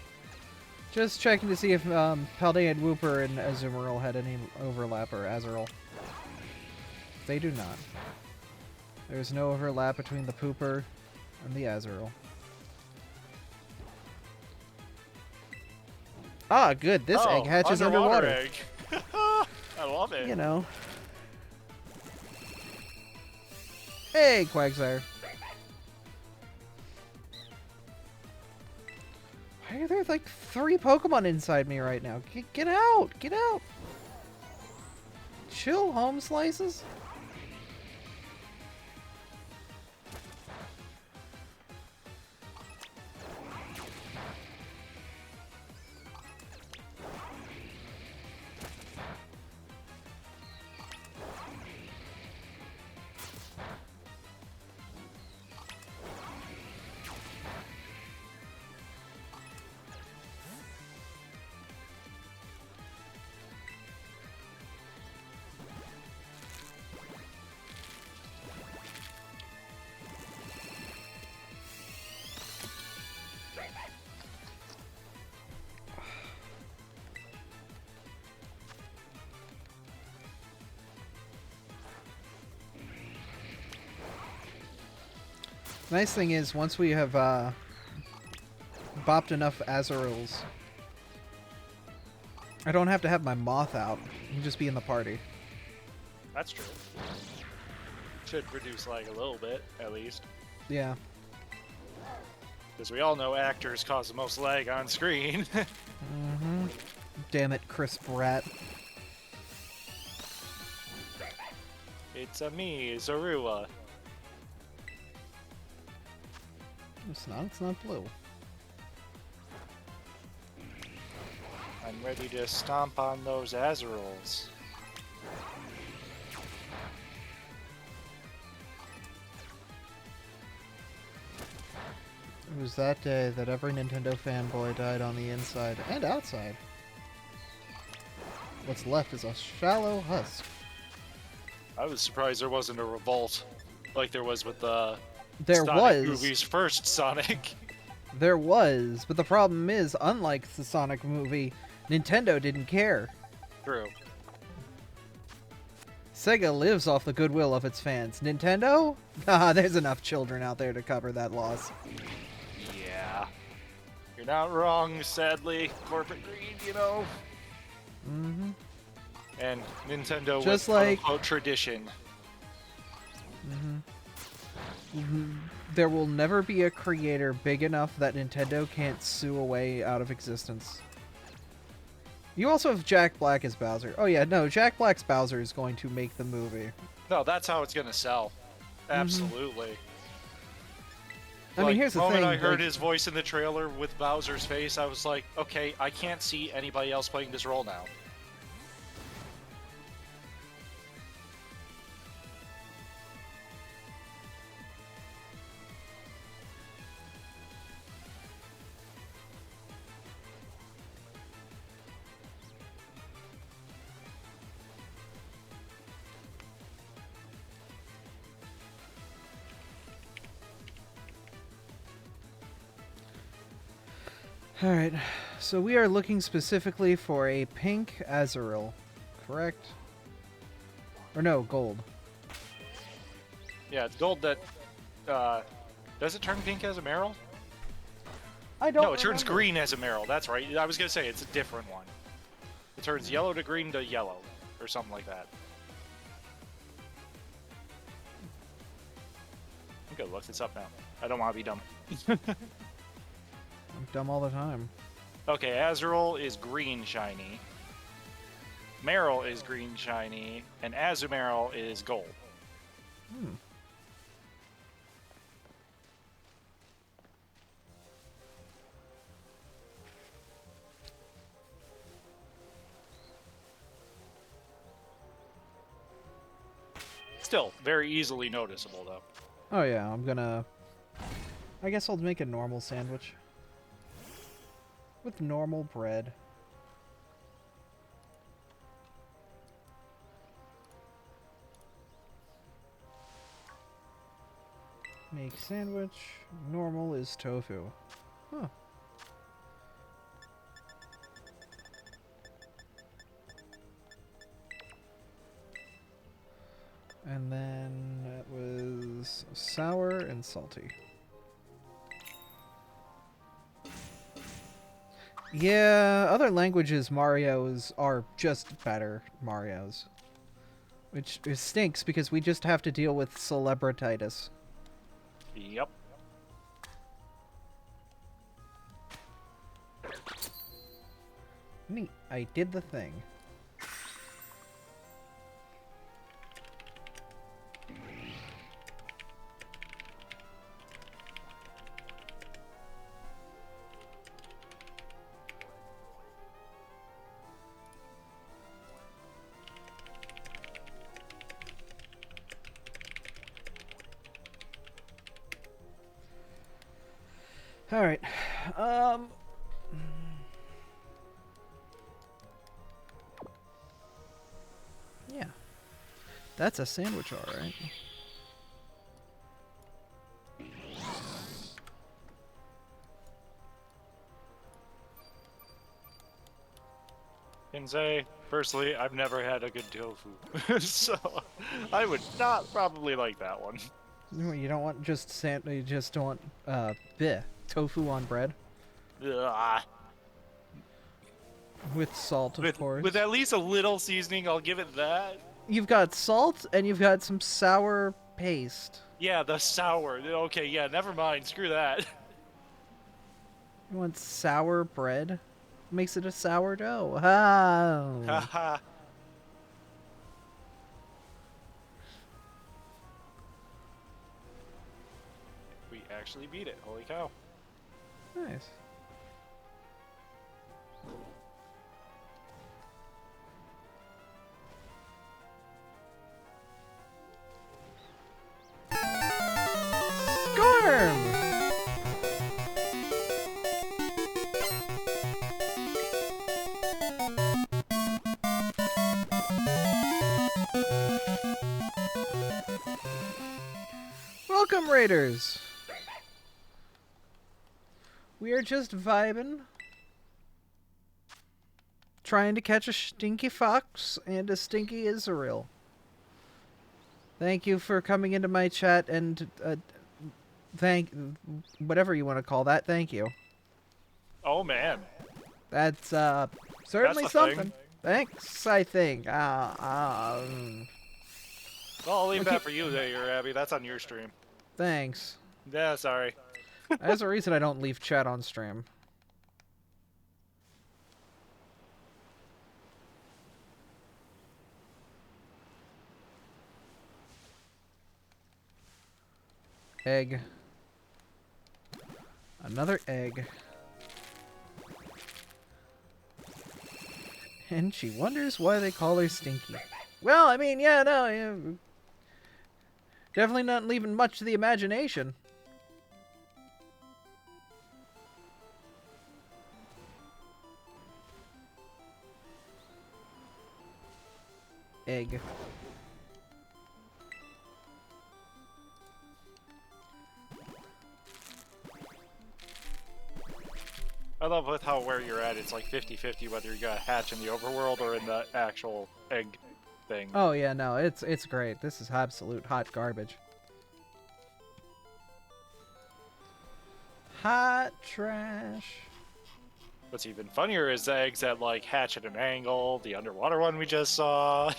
Just checking to see if Paldean Wooper and Azumarill had any overlap, or Azrael. They do not. There's no overlap between the Pooper and the Azrael. Ah, good. This egg hatches underwater. Egg. I love it. You know. Hey, Quagsire. Why are there like 3 Pokemon inside me right now? Get out! Get out! Chill, home slices. Nice thing is, once we have bopped enough Azurils, I don't have to have my moth out. You can just be in the party. That's true. Should reduce lag a little bit, at least. Yeah. Because we all know actors cause the most lag on screen. Mm-hmm. Damn it, Chris Pratt. It's a me, Zorua. It's not blue. I'm ready to stomp on those Azurils. It was that day that every Nintendo fanboy died on the inside and outside. What's left is a shallow husk. I was surprised there wasn't a revolt like there was with the There Sonic was. movie's first Sonic. There was, but the problem is, unlike the Sonic movie, Nintendo didn't care. True. Sega lives off the goodwill of its fans. Nintendo? Ah, there's enough children out there to cover that loss. Yeah. You're not wrong, sadly. Corporate greed, you know? Mm-hmm. And Nintendo Just with like quote-unquote tradition. There will never be a creator big enough that Nintendo can't sue away out of existence. You also have Jack Black as Bowser. Oh yeah, no, Jack Black's Bowser is going to make the movie. No, that's how it's gonna sell. Absolutely. I mean, here's the thing. The moment I heard like, his voice in the trailer with Bowser's face, I was like, okay, I can't see anybody else playing this role now. Alright, so we are looking specifically for a pink Azuril, correct? Or no, gold. Yeah, it's gold that, does it turn pink as a Meryl? I don't No, it turns remember. green as a Meryl, that's right. I was gonna say, it's a different one. It turns yellow to green to yellow, or something like that. I'm gonna look this up now. I don't want to be dumb. I'm dumb all the time. Okay, Azurill is green shiny. Meryl is green shiny, and Azumarill is gold. Hmm. Still, very easily noticeable, though. Oh yeah, I guess I'll make a normal sandwich. With normal bread. Make sandwich. Normal is tofu. Huh. And then it was sour and salty. Yeah, other languages Marios are just better Marios. Which stinks because we just have to deal with celebrititis. Yep. Neat. I did the thing. All right. Yeah. That's a sandwich, all right. Can say, personally, I've never had a good tofu. So, I would not probably like that one. You don't want just you just don't want bleh, tofu on bread Ugh. with salt, of course. With at least a little seasoning, I'll give it that. You've got salt and you've got some sour paste. Yeah, the sour. Okay, yeah, never mind. Screw that. You want sour bread? Makes it a sourdough. Oh. Haha. We actually beat it. Holy cow. Nice. Storm! Welcome, Raiders! We are just vibing. Trying to catch a stinky fox and a stinky Israel. Thank you for coming into my chat and whatever you want to call that. Thank you. Oh, man. That's certainly That's something. thing. Thanks, I think. Well, I'll leave that for you there, Abby. That's on your stream. Thanks. Yeah, sorry. There's a reason I don't leave chat on stream. Egg. Another egg. And she wonders why they call her Stinky. Well, I mean, yeah, no, yeah. Definitely not leaving much to the imagination. Egg. I love with how where you're at, it's like 50-50 whether you got hatch in the overworld or in the actual egg thing. Oh yeah, no, it's great. This is absolute hot garbage. Hot trash. What's even funnier is the eggs that like hatch at an angle, the underwater one we just saw.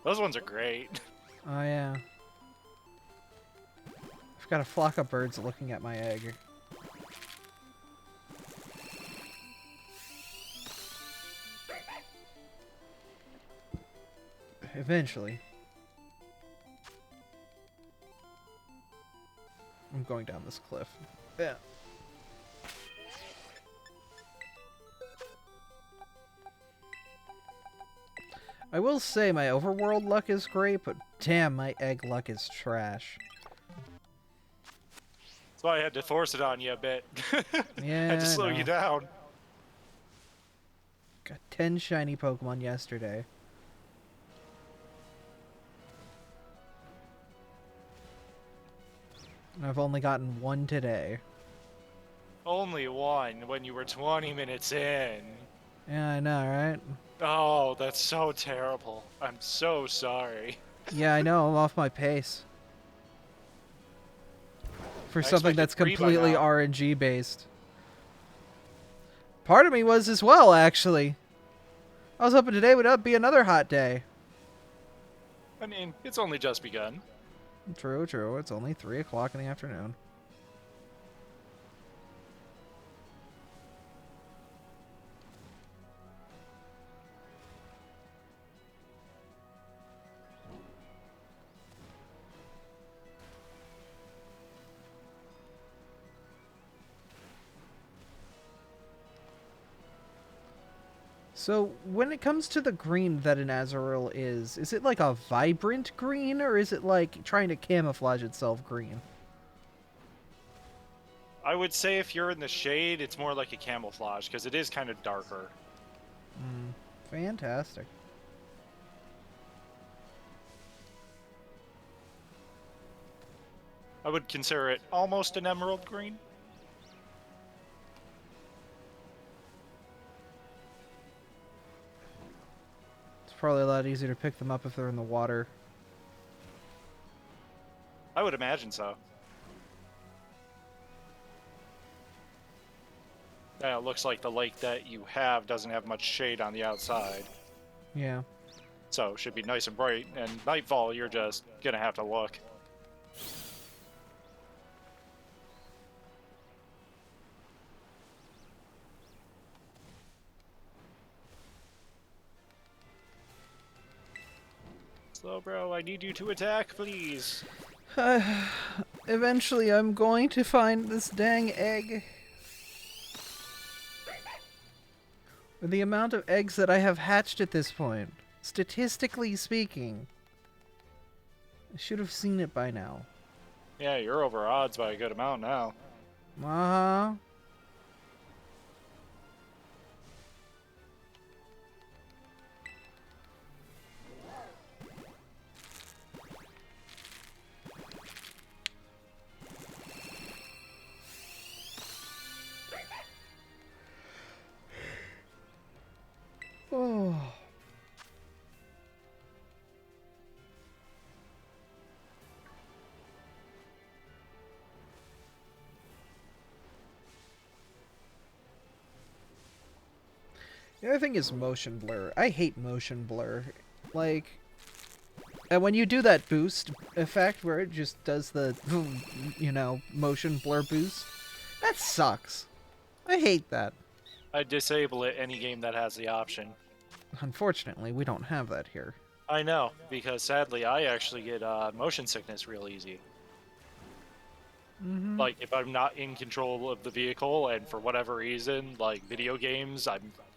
Those ones are great. Oh yeah. I've got a flock of birds looking at my egg. Eventually. I'm going down this cliff. Yeah. I will say my overworld luck is great, but damn, my egg luck is trash. That's why I had to force it on you a bit. Yeah, had to slow I know. you down. Got 10 shiny Pokemon yesterday. And I've only gotten one today. Only one when you were 20 minutes in. Yeah, I know, right? Oh, that's so terrible. I'm so sorry. Yeah, I know, I'm off my pace. For I something expected that's 3 by completely now. RNG based. Part of me was as well, actually. I was hoping today would be another hot day. I mean, it's only just begun. True, true. It's only 3 o'clock in the afternoon. So, when it comes to the green that an Azrael is it like a vibrant green, or is it like trying to camouflage itself green? I would say if you're in the shade, it's more like a camouflage, because it is kind of darker. Fantastic. I would consider it almost an emerald green. It's probably a lot easier to pick them up if they're in the water. I would imagine so. Yeah, it looks like the lake that you have doesn't have much shade on the outside. Yeah. So it should be nice and bright, and nightfall, you're just gonna have to look. So, bro, I need you to attack, please. Eventually, I'm going to find this dang egg. With the amount of eggs that I have hatched at this point, statistically speaking, I should have seen it by now. Yeah, you're over odds by a good amount now. Uh-huh. Oh. The other thing is motion blur. I hate motion blur. Like, and when you do that boost effect where it just does the, you know, motion blur boost, that sucks. I hate that. I disable it any game that has the option. Unfortunately, we don't have that here. I know, because sadly I actually get motion sickness real easy. Mm-hmm. Like, if I'm not in control of the vehicle, and for whatever reason, like video games,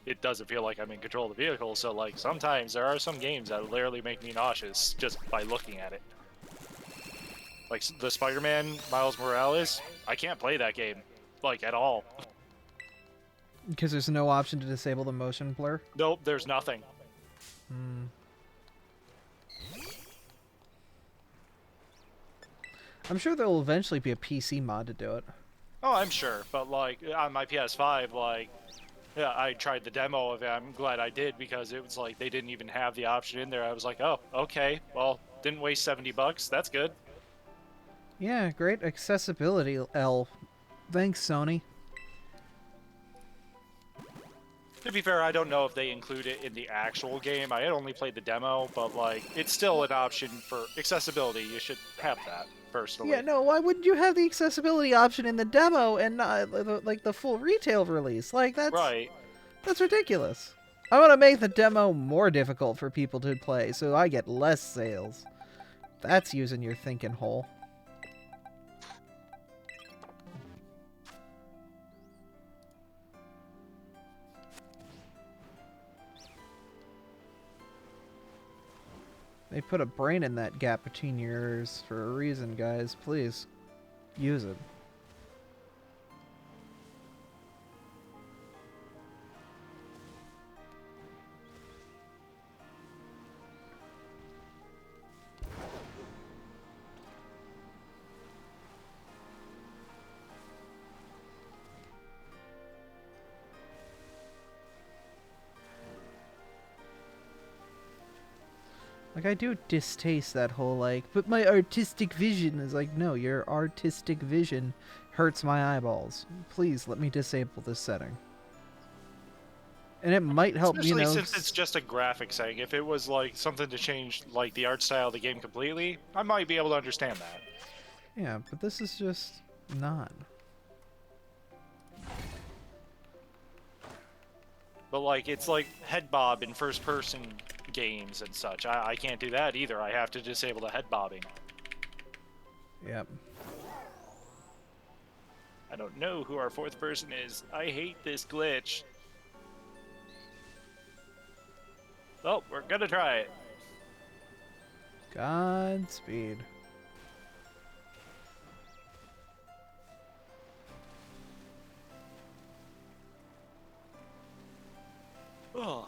it doesn't feel like I'm in control of the vehicle, so like sometimes there are some games that literally make me nauseous just by looking at it. Like the Spider-Man Miles Morales, I can't play that game, like, at all. Because there's no option to disable the motion blur? Nope, there's nothing. Hmm. I'm sure there will eventually be a PC mod to do it. Oh, I'm sure, but like on my PS5, like, yeah, I tried the demo of it. I'm glad I did, because it was like they didn't even have the option in there. I was like, oh, okay, well, didn't waste $70. That's good. Yeah, great accessibility, L. Thanks, Sony. To be fair, I don't know if they include it in the actual game. I had only played the demo, but like, it's still an option for accessibility. You should have that, personally. Yeah, no, why wouldn't you have the accessibility option in the demo and not like the full retail release? Like, that's Right. That's ridiculous. I want to make the demo more difficult for people to play so I get less sales. That's using your thinking hole. They put a brain in that gap between your ears for a reason, guys. Please, use it. Like, I do distaste that whole, like, but my artistic vision is like, no, your artistic vision hurts my eyeballs. Please, let me disable this setting. And it might help, you Especially know. since it's just a graphics thing. If it was like something to change like the art style of the game completely, I might be able to understand that. Yeah, but this is just not. But like it's like head bob in first person games and such. I can't do that either. I have to disable the head bobbing. Yep. I don't know who our fourth person is. I hate this glitch. Oh, we're gonna try it. Godspeed. Oh.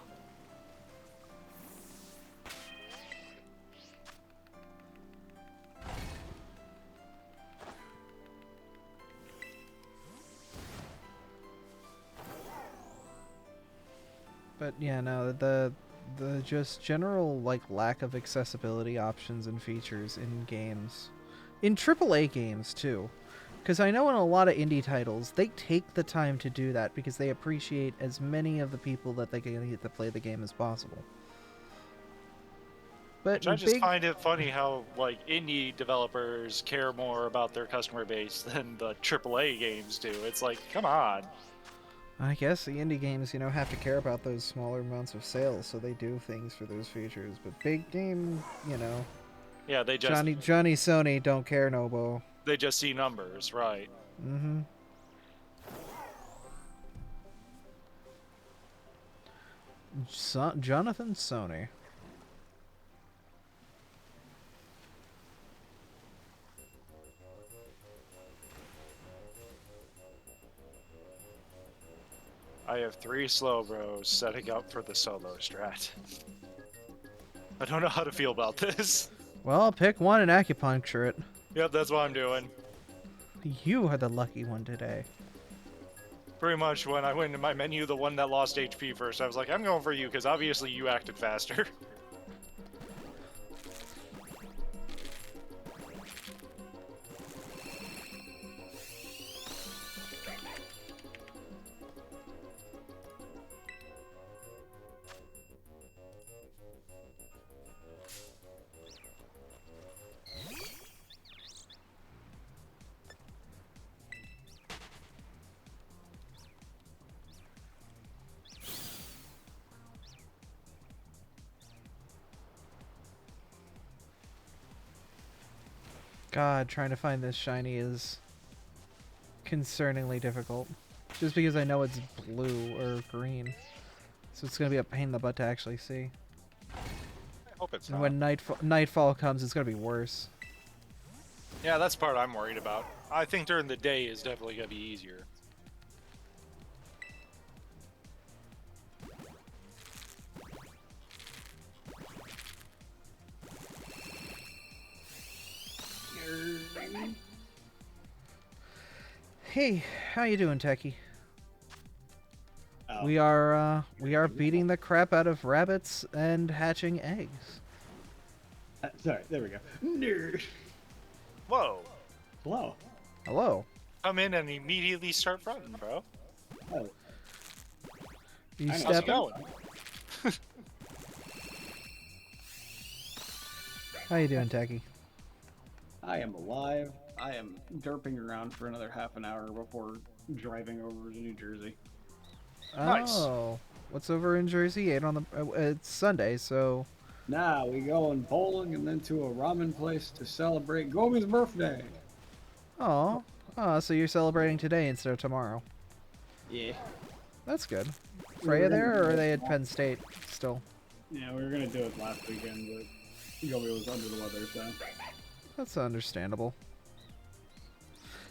But yeah, no, the just general like lack of accessibility options and features in games, in AAA games too, because I know in a lot of indie titles they take the time to do that because they appreciate as many of the people that they can get to play the game as possible. But Which I just find it funny how like indie developers care more about their customer base than the AAA games do. It's like, come on. I guess the indie games, you know, have to care about those smaller amounts of sales, so they do things for those features. But big game, you know, Yeah, they just Johnny Sony don't care no more. they just see numbers, right? Mm-hmm. Jonathan Sony. I have 3 slow bros setting up for the solo strat. I don't know how to feel about this. Well, pick one and acupuncture it. Yep, that's what I'm doing. You are the lucky one today. Pretty much when I went to my menu, the one that lost HP first, I was like, I'm going for you, because obviously you acted faster. God, trying to find this shiny is concerningly difficult. Just because I know it's blue or green. So it's going to be a pain in the butt to actually see. I hope it's And not. when nightfall comes, it's going to be worse. Yeah, that's the part I'm worried about. I think during the day is definitely going to be easier. Hey, how you doing, Techie? Oh. We are beating the crap out of rabbits and hatching eggs. Sorry, there we go. Nerd. Whoa. Hello. Hello. Come in and immediately start fronting, bro. Oh, You I know. How's step it going? How you doing, Techie? I am alive. I am derping around for another half an hour before driving over to New Jersey. Nice. Oh, what's over in Jersey? Ate on the it's Sunday, so Now we going bowling and then to a ramen place to celebrate Gomi's birthday. oh, so you're celebrating today instead of tomorrow. Yeah. That's good. We Freya were there, gonna or do are it they at last- Penn State still? Yeah, we were gonna do it last weekend, but Gomi was under the weather, so. That's understandable.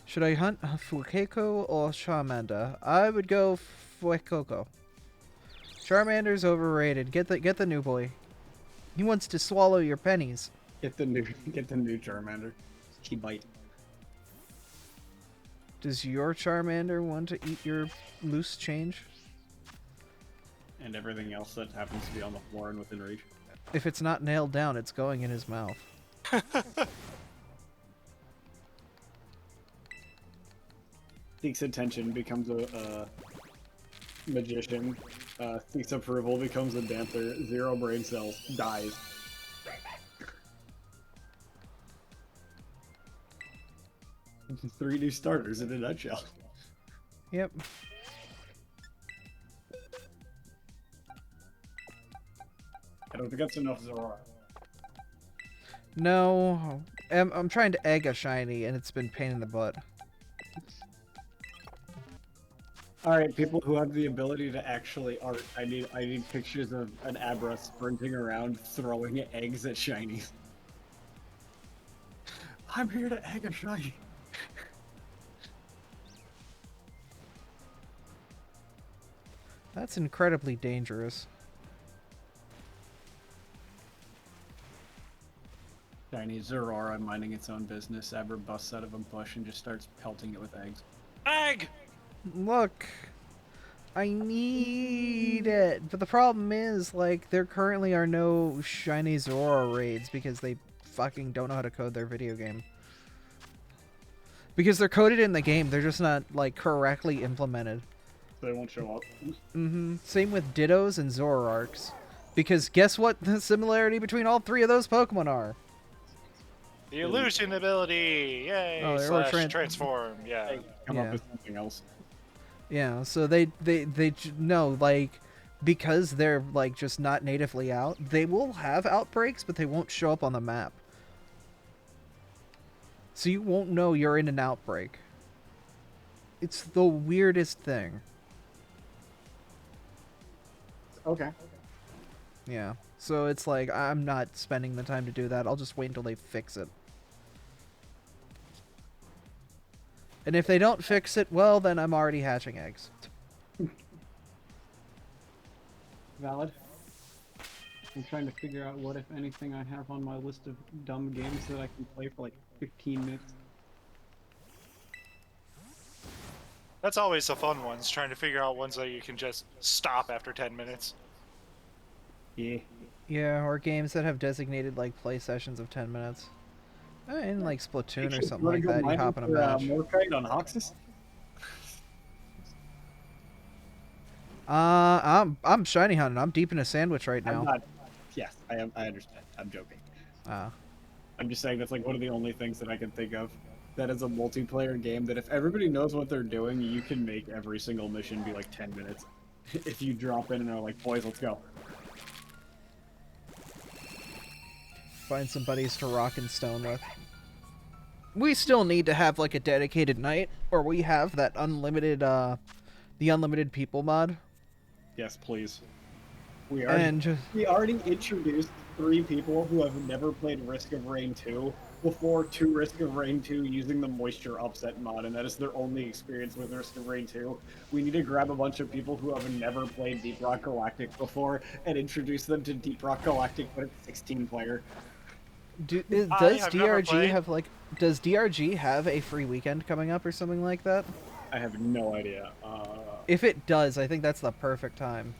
Should I hunt Fuecoco or Charmander? I would go Fuecoco. Charmander's overrated. Get the new boy. He wants to swallow your pennies. Get the new Charmander. He bite. Does your Charmander want to eat your loose change? And everything else that happens to be on the floor and within reach. If it's not nailed down, it's going in his mouth. Seeks Attention, becomes a magician, Seeks approval, becomes a dancer, 0 brain cells, dies. Three new starters in a nutshell. Yep. I don't think that's enough Zora. No, I'm trying to egg a shiny, and it's been pain in the butt. All right, people who have the ability to actually art, I need pictures of an Abra sprinting around throwing eggs at shinies. I'm here to egg a shiny. That's incredibly dangerous. Shiny Zeraora minding its own business. Abra busts out of a bush and just starts pelting it with eggs. Egg! Look, I need it, but the problem is, like, there currently are no shiny Zora raids because they fucking don't know how to code their video game. Because they're coded in the game, they're just not, like, correctly implemented. So they won't show up. Mm-hmm. Same with Dittos and Zoroarks. Because guess what the similarity between all three of those Pokemon are? The illusion ability! Yay! Oh, Slash or transform, yeah. Come Yeah. up with something else. Yeah, so they no, like, because they're, like, just not natively out, they will have outbreaks, but they won't show up on the map. So you won't know you're in an outbreak. It's the weirdest thing. Okay. Yeah. So it's like, I'm not spending the time to do that. I'll just wait until they fix it. And if they don't fix it, well, then I'm already hatching eggs. Valid. I'm trying to figure out what, if anything, I have on my list of dumb games that I can play for like 15 minutes. That's always the fun ones, trying to figure out ones that you can just stop after 10 minutes. Yeah. Yeah, or games that have designated, like, play sessions of 10 minutes. In, like, Splatoon or something like that, you hop in a match. Morkite on Hoxus? I'm shiny hunting. I'm deep in a sandwich right I'm now. not. Yes, I am. I understand. I'm joking. I'm just saying that's like one of the only things that I can think of that is a multiplayer game that if everybody knows what they're doing, you can make every single mission be like 10 minutes. If you drop in and are like, boys, let's go. Find some buddies to rock and stone with. We still need to have, like, a dedicated night, or we have that unlimited, the unlimited people mod. Yes, please. We already introduced 3 people who have never played Risk of Rain 2 before to Risk of Rain 2 using the Moisture Upset mod, and that is their only experience with Risk of Rain 2. We need to grab a bunch of people who have never played Deep Rock Galactic before and introduce them to Deep Rock Galactic, but it's 16 player. Does have never DRG played. have, like, does DRG have a free weekend coming up or something like that? I have no idea. If it does, I think that's the perfect time.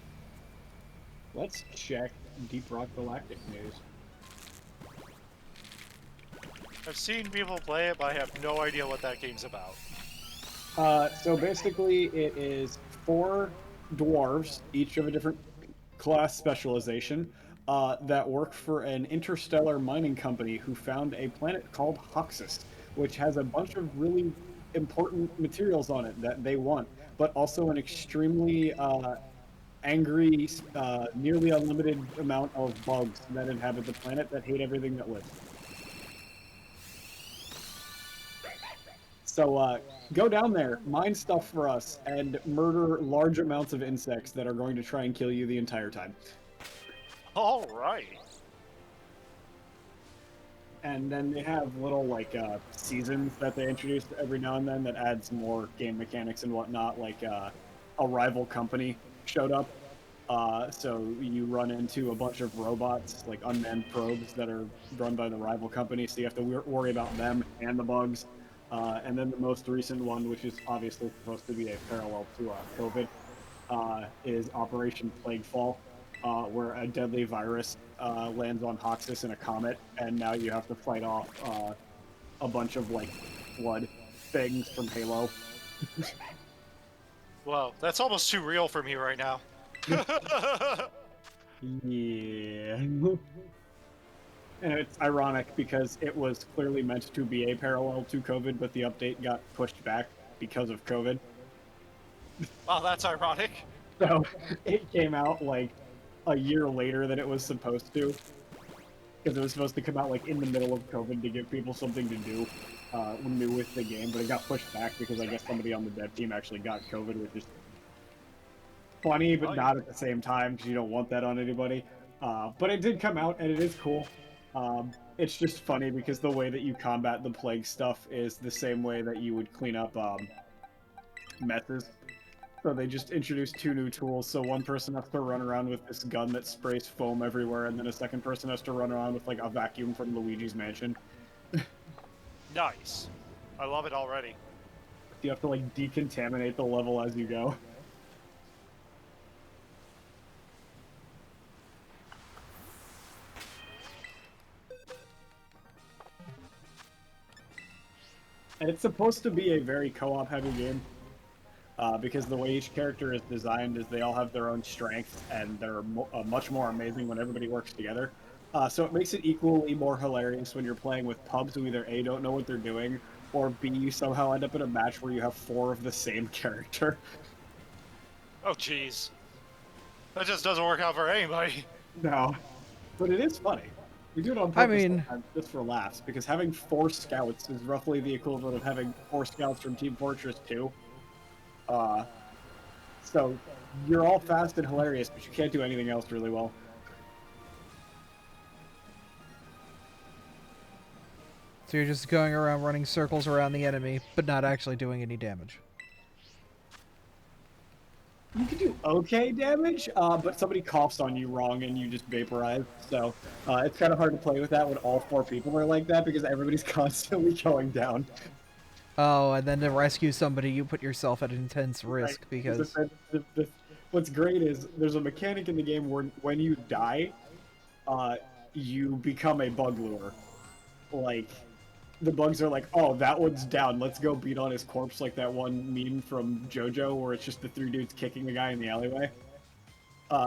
Let's check Deep Rock Galactic news. I've seen people play it, but I have no idea what that game's about. So basically, it is 4 dwarves, each of a different class specialization, that work for an interstellar mining company who found a planet called Hoxus, which has a bunch of really important materials on it that they want, but also an extremely angry, nearly unlimited amount of bugs that inhabit the planet that hate everything that lives. So go down there, mine stuff for us, and murder large amounts of insects that are going to try and kill you the entire time. All right. And then they have little, like, seasons that they introduce every now and then that adds more game mechanics and whatnot, like a rival company showed up. So you run into a bunch of robots, like unmanned probes that are run by the rival company, so you have to worry about them and the bugs. And then the most recent one, which is obviously supposed to be a parallel to COVID, is Operation Plaguefall, where a deadly virus lands on Hoxus in a comet, and now you have to fight off a bunch of, like, blood things from Halo. Well, that's almost too real for me right now. Yeah. And it's ironic because it was clearly meant to be a parallel to COVID, but the update got pushed back because of COVID. Wow, that's ironic. So it came out like a year later than it was supposed to. Because it was supposed to come out like in the middle of COVID to give people something to do when they with the game, but it got pushed back because I guess somebody on the dev team actually got COVID, which is funny, but not at the same time because you don't want that on anybody. But it did come out and it is cool. It's just funny because the way that you combat the plague stuff is the same way that you would clean up messes. So they just introduced 2 new tools. So one person has to run around with this gun that sprays foam everywhere, and then a second person has to run around with like a vacuum from Luigi's Mansion. Nice. I love it already. You have to like decontaminate the level as you go. And it's supposed to be a very co-op heavy game. Because the way each character is designed is they all have their own strengths, and they're much more amazing when everybody works together. So it makes it equally more hilarious when you're playing with pubs who either A, don't know what they're doing, or B, you somehow end up in a match where you have 4 of the same character. Oh, jeez. That just doesn't work out for anybody. No. But it is funny. We do it on purpose sometimes just for laughs, because having 4 scouts is roughly the equivalent of having 4 scouts from Team Fortress 2. So you're all fast and hilarious, but you can't do anything else really well. So you're just going around running circles around the enemy, but not actually doing any damage. You can do okay damage, but somebody coughs on you wrong and you just vaporize. So it's kind of hard to play with that when all 4 people are like that because everybody's constantly going down. Oh, and then to rescue somebody, you put yourself at intense risk Right. because... What's great is there's a mechanic in the game where when you die, you become a bug lure. Like, the bugs are like, oh, that one's down, let's go beat on his corpse, like that one meme from JoJo where it's just the 3 dudes kicking the guy in the alleyway.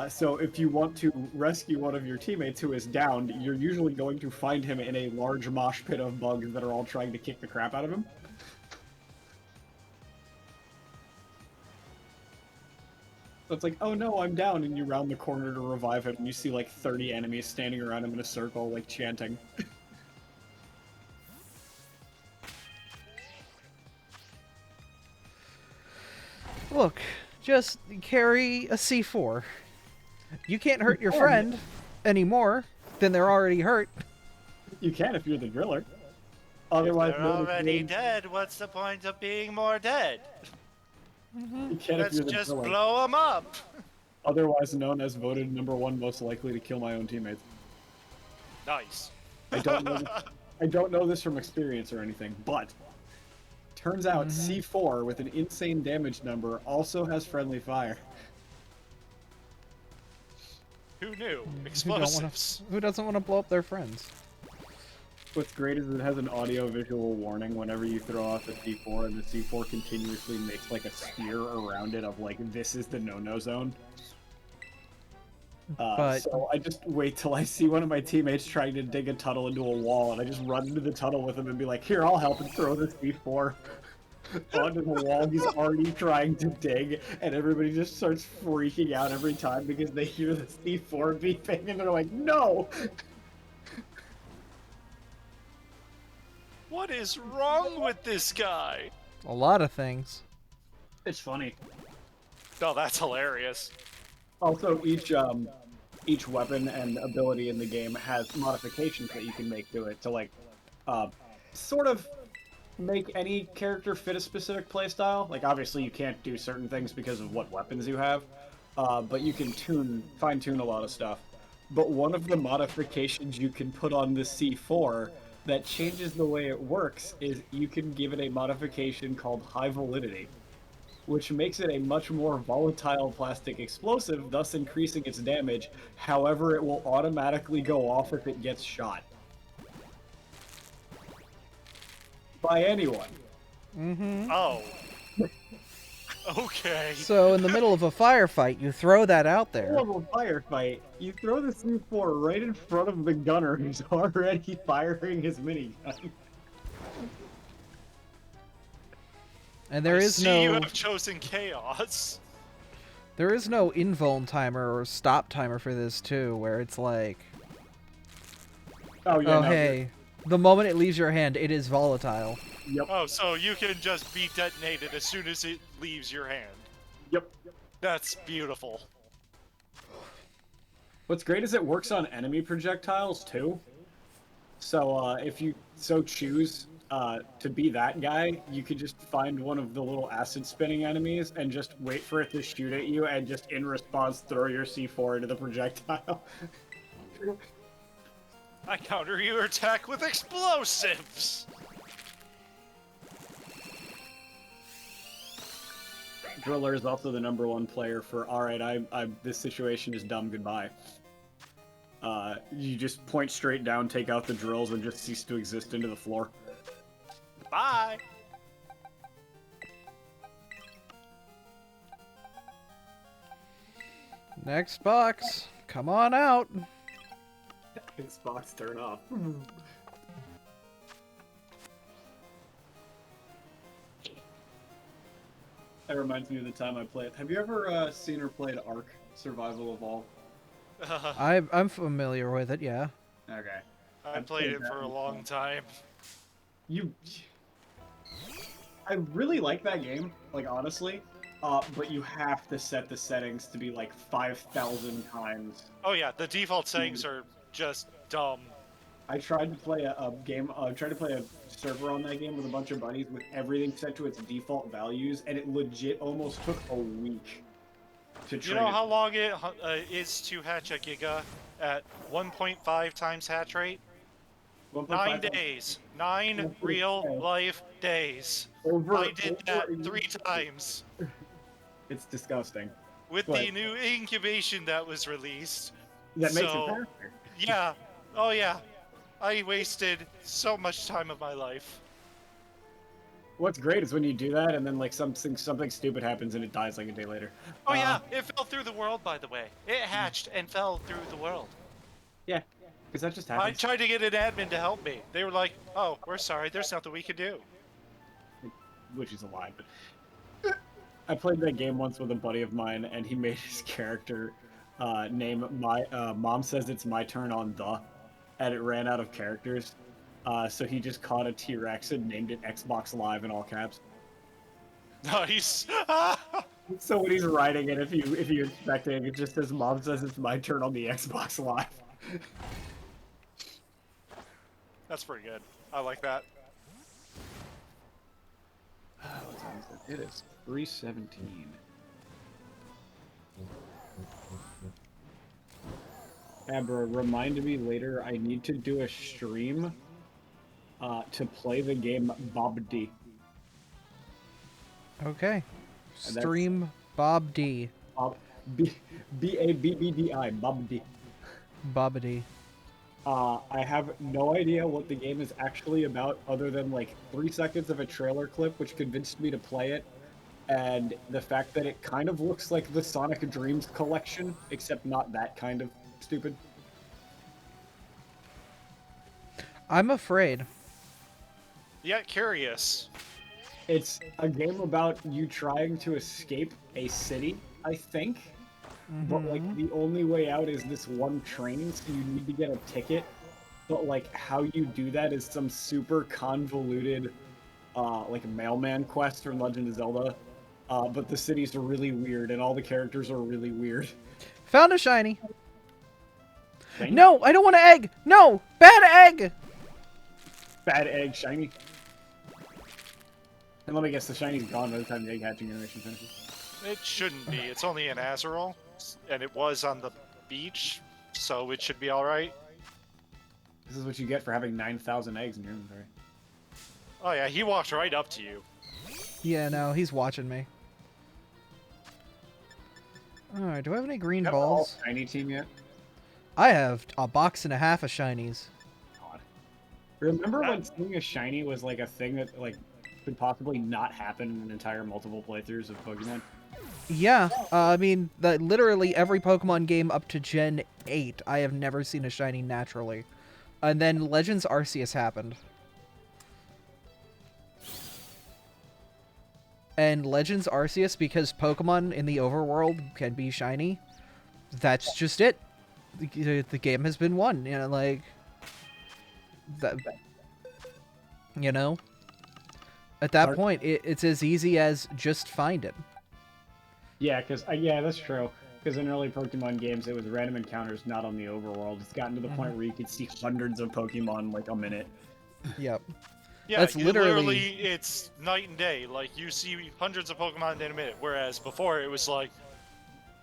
So if you want to rescue one of your teammates who is downed, you're usually going to find him in a large mosh pit of bugs that are all trying to kick the crap out of him. So it's like, oh no, I'm down, and you round the corner to revive him, and you see like 30 enemies standing around him in a circle, like chanting. Look, just carry a C4. You can't hurt your friend any more than they're already hurt. You can if you're the driller. Otherwise, if they're already dead, what's the point of being more dead? You can Let's if you're the just driller. blow them up. Otherwise known as voted #1 most likely to kill my own teammates. Nice. I don't know this from experience or anything, but turns out C4 with an insane damage number also has friendly fire. Who knew? Explosives. Who doesn't want to blow up their friends? What's great is it has an audio-visual warning whenever you throw out the C4, and the C4 continuously makes like a sphere around it of like, this is the no-no zone. So I just wait till I see one of my teammates trying to dig a tunnel into a wall, and I just run into the tunnel with him and be like, here, I'll help, and throw the C4 onto the wall he's already trying to dig, and everybody just starts freaking out every time because they hear the C4 beeping, and they're like, no! What is wrong with this guy? A lot of things. It's funny. Oh, that's hilarious. Also, each weapon and ability in the game has modifications that you can make to it to, like, sort of make any character fit a specific playstyle. Like, obviously you can't do certain things because of what weapons you have, but you can fine-tune a lot of stuff. But one of the modifications you can put on the C4 that changes the way it works is you can give it a modification called High Validity, which makes it a much more volatile plastic explosive, thus increasing its damage. However, it will automatically go off if it gets shot. By anyone. Mm-hmm. Oh. Okay. So in the middle of a firefight, you throw that out there. Middle of a firefight, you throw the C4 right in front of the gunner who's already firing his minigun. And there I is see you no have chosen chaos. invuln timer or stop timer for this too, where it's like, Oh yeah. oh no, hey, the moment it leaves your hand, it is volatile. Yep. Oh, so you can just be detonated as soon as it leaves your hand. Yep. That's beautiful. What's great is it works on enemy projectiles too. So if you so choose to be that guy, you could just find one of the little acid spinning enemies and just wait for it to shoot at you, and just in response throw your C4 into the projectile. I counter your attack with explosives. Driller is also the #1 player for alright, this situation is dumb, goodbye. You just point straight down, take out the drills, and just cease to exist into the floor. Bye. Next box, come on out. Xbox turn off. That reminds me of the time I played. Have you ever seen or played Ark Survival Evolved? I'm familiar with it, yeah. Okay. I played it for a long time. I really like that game, like honestly, but you have to set the settings to be like 5,000 times. Oh yeah, the default settings are just dumb. I tried to play a game, tried to play a server on that game with a bunch of buddies with everything set to its default values, and it legit almost took a week to train. You know how long it is to hatch a Giga at 1.5 times hatch rate? 9 days. 9 real life days. I did that 3 times. It's disgusting. With the new incubation that was released. That makes it faster. Yeah. Oh yeah. I wasted so much time of my life. What's great is when you do that and then like something stupid happens and it dies like a day later. Oh yeah, it fell through the world, by the way. It hatched and fell through the world. Yeah, because that just happens. I tried to get an admin to help me. They were like, "Oh, we're sorry. There's nothing we can do." Which is a lie, but I played that game once with a buddy of mine, and he made his character name Mom Says It's My Turn on the, and it ran out of characters. So he just caught a T-Rex and named it Xbox Live in all caps. Nice. So when he's writing it, if you expect it, it just says Mom Says It's My Turn on the Xbox Live. That's pretty good. I like that. What time is it? It is 3:17. Abra, remind me later. I need to do a stream to play the game Bob D. Okay. Stream Bob D. B-A-B-B-D-I, Bob D. Bobbity. I have no idea what the game is actually about other than like 3 seconds of a trailer clip which convinced me to play it, and the fact that it kind of looks like the Sonic Dreams collection, except not that kind of stupid. I'm afraid. Yeah, curious. It's a game about you trying to escape a city, I think. But like the only way out is this one train, so you need to get a ticket. But like how you do that is some super convoluted like mailman quest from Legend of Zelda. But the cities are really weird and all the characters are really weird. Found a shiny. Thing? No, I don't want an egg. No, bad egg. Bad egg, shiny. And let me guess, the shiny's gone by the time the egg hatching animation finishes. It shouldn't be. It's only an Azerol, and it was on the beach, so it should be alright. This is what you get for having 9,000 eggs in your inventory. Oh yeah, he walked right up to you. Yeah, no, he's watching me. Alright, do I have any green You have balls? a shiny team yet? I have a box and a half of shinies. God. Remember when seeing a shiny was like a thing that like could possibly not happen in an entire multiple playthroughs of Pokemon? Yeah, I mean, literally every Pokemon game up to Gen 8, I have never seen a shiny naturally. And then Legends Arceus happened. And Legends Arceus, because Pokemon in the overworld can be shiny, that's just it. The game has been won, you know, like... That, you know? At that point, it's as easy as just find it. Yeah, yeah, that's true. Because in early Pokemon games, it was random encounters, not on the overworld. It's gotten to the point where you could see hundreds of Pokemon like a minute. Yep. Yeah, That's literally it's night and day. Like you see hundreds of Pokemon in a minute, whereas before it was like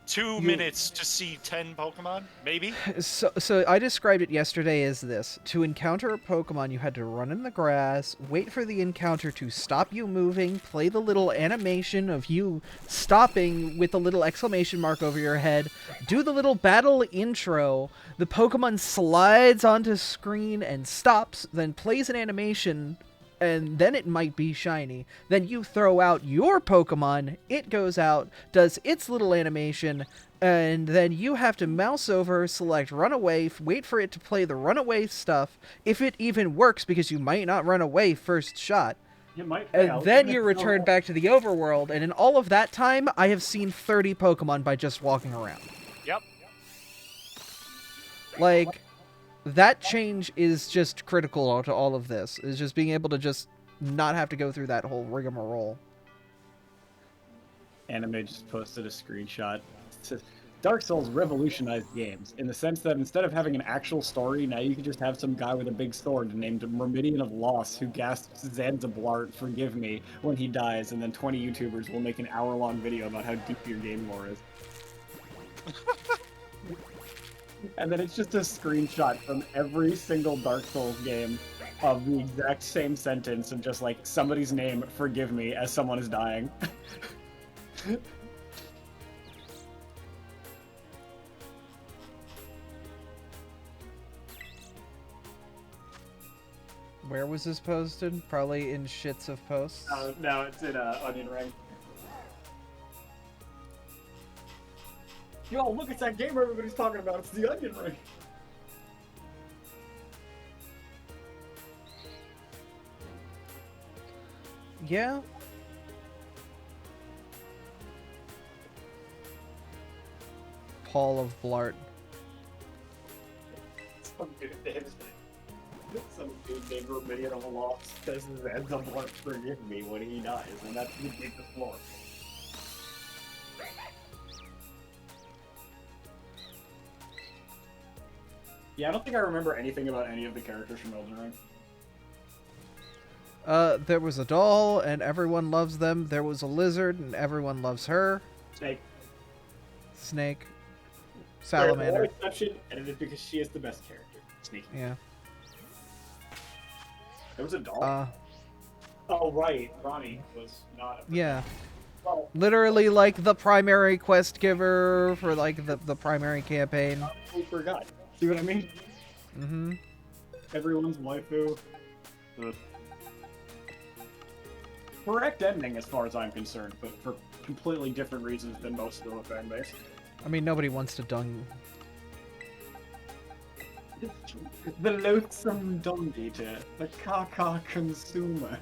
2 minutes to see 10 Pokemon, maybe. So I described it yesterday as this: to encounter a Pokemon, you had to run in the grass, wait for the encounter to stop you moving, play the little animation of you stopping with a little exclamation mark over your head, do the little battle intro. The Pokemon slides onto screen and stops, then plays an animation. And then it might be shiny. Then you throw out your Pokemon, it goes out, does its little animation, and then you have to mouse over, select run away, wait for it to play the runaway stuff, if it even works, because you might not run away first shot. It might fail. And then you return back to the overworld, and in all of that time, I have seen 30 Pokemon by just walking around. Yep. Like... that change is just critical to all of this, is just being able to just not have to go through that whole rigmarole. Anime just posted a screenshot. It says, Dark Souls revolutionized games, in the sense that instead of having an actual story, now you can just have some guy with a big sword named Myrmidian of Loss who gasps Zanziblart, forgive me, when he dies, and then 20 YouTubers will make an hour-long video about how deep your game lore is. And then it's just a screenshot from every single Dark Souls game of the exact same sentence and just like somebody's name, forgive me, as someone is dying. Where was this posted? Probably in shits of posts. No, it's in Onion Ring. Yo, look, it's that game everybody's talking about. It's the Onion Ring. Yeah. Paul of Blart. Some dude named Myrmidian of Loss says Zanziblart, forgive me, when he dies, and that's the deepest lore. Yeah, I don't think I remember anything about any of the characters from Elden Ring. There was a doll, and everyone loves them. There was a lizard, and everyone loves her. Snake. Snake. Salamander. One exception, and it is because she is the best character. Sneaky. Yeah. There was a doll? Oh, right. Ronnie was not a Yeah. Well, Literally, like, the primary quest giver for, like, the primary campaign. I forgot. See what I mean? Mm-hmm. Everyone's waifu. The correct ending as far as I'm concerned, but for completely different reasons than most of the fan base. I mean, nobody wants to dung. The loathsome dung eater, the caca consumer.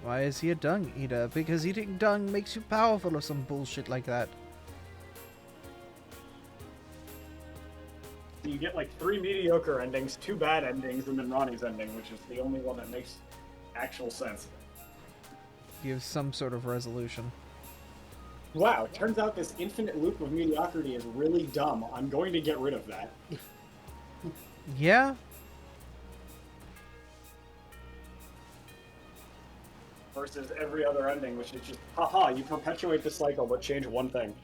Why is he a dung eater? Because eating dung makes you powerful or some bullshit like that. You get like 3 mediocre endings, 2 bad endings, and then Ronnie's ending, which is the only one that makes actual sense. Gives some sort of resolution. Wow, turns out this infinite loop of mediocrity is really dumb. I'm going to get rid of that. Yeah? Versus every other ending, which is just, haha, you perpetuate the cycle, but change one thing.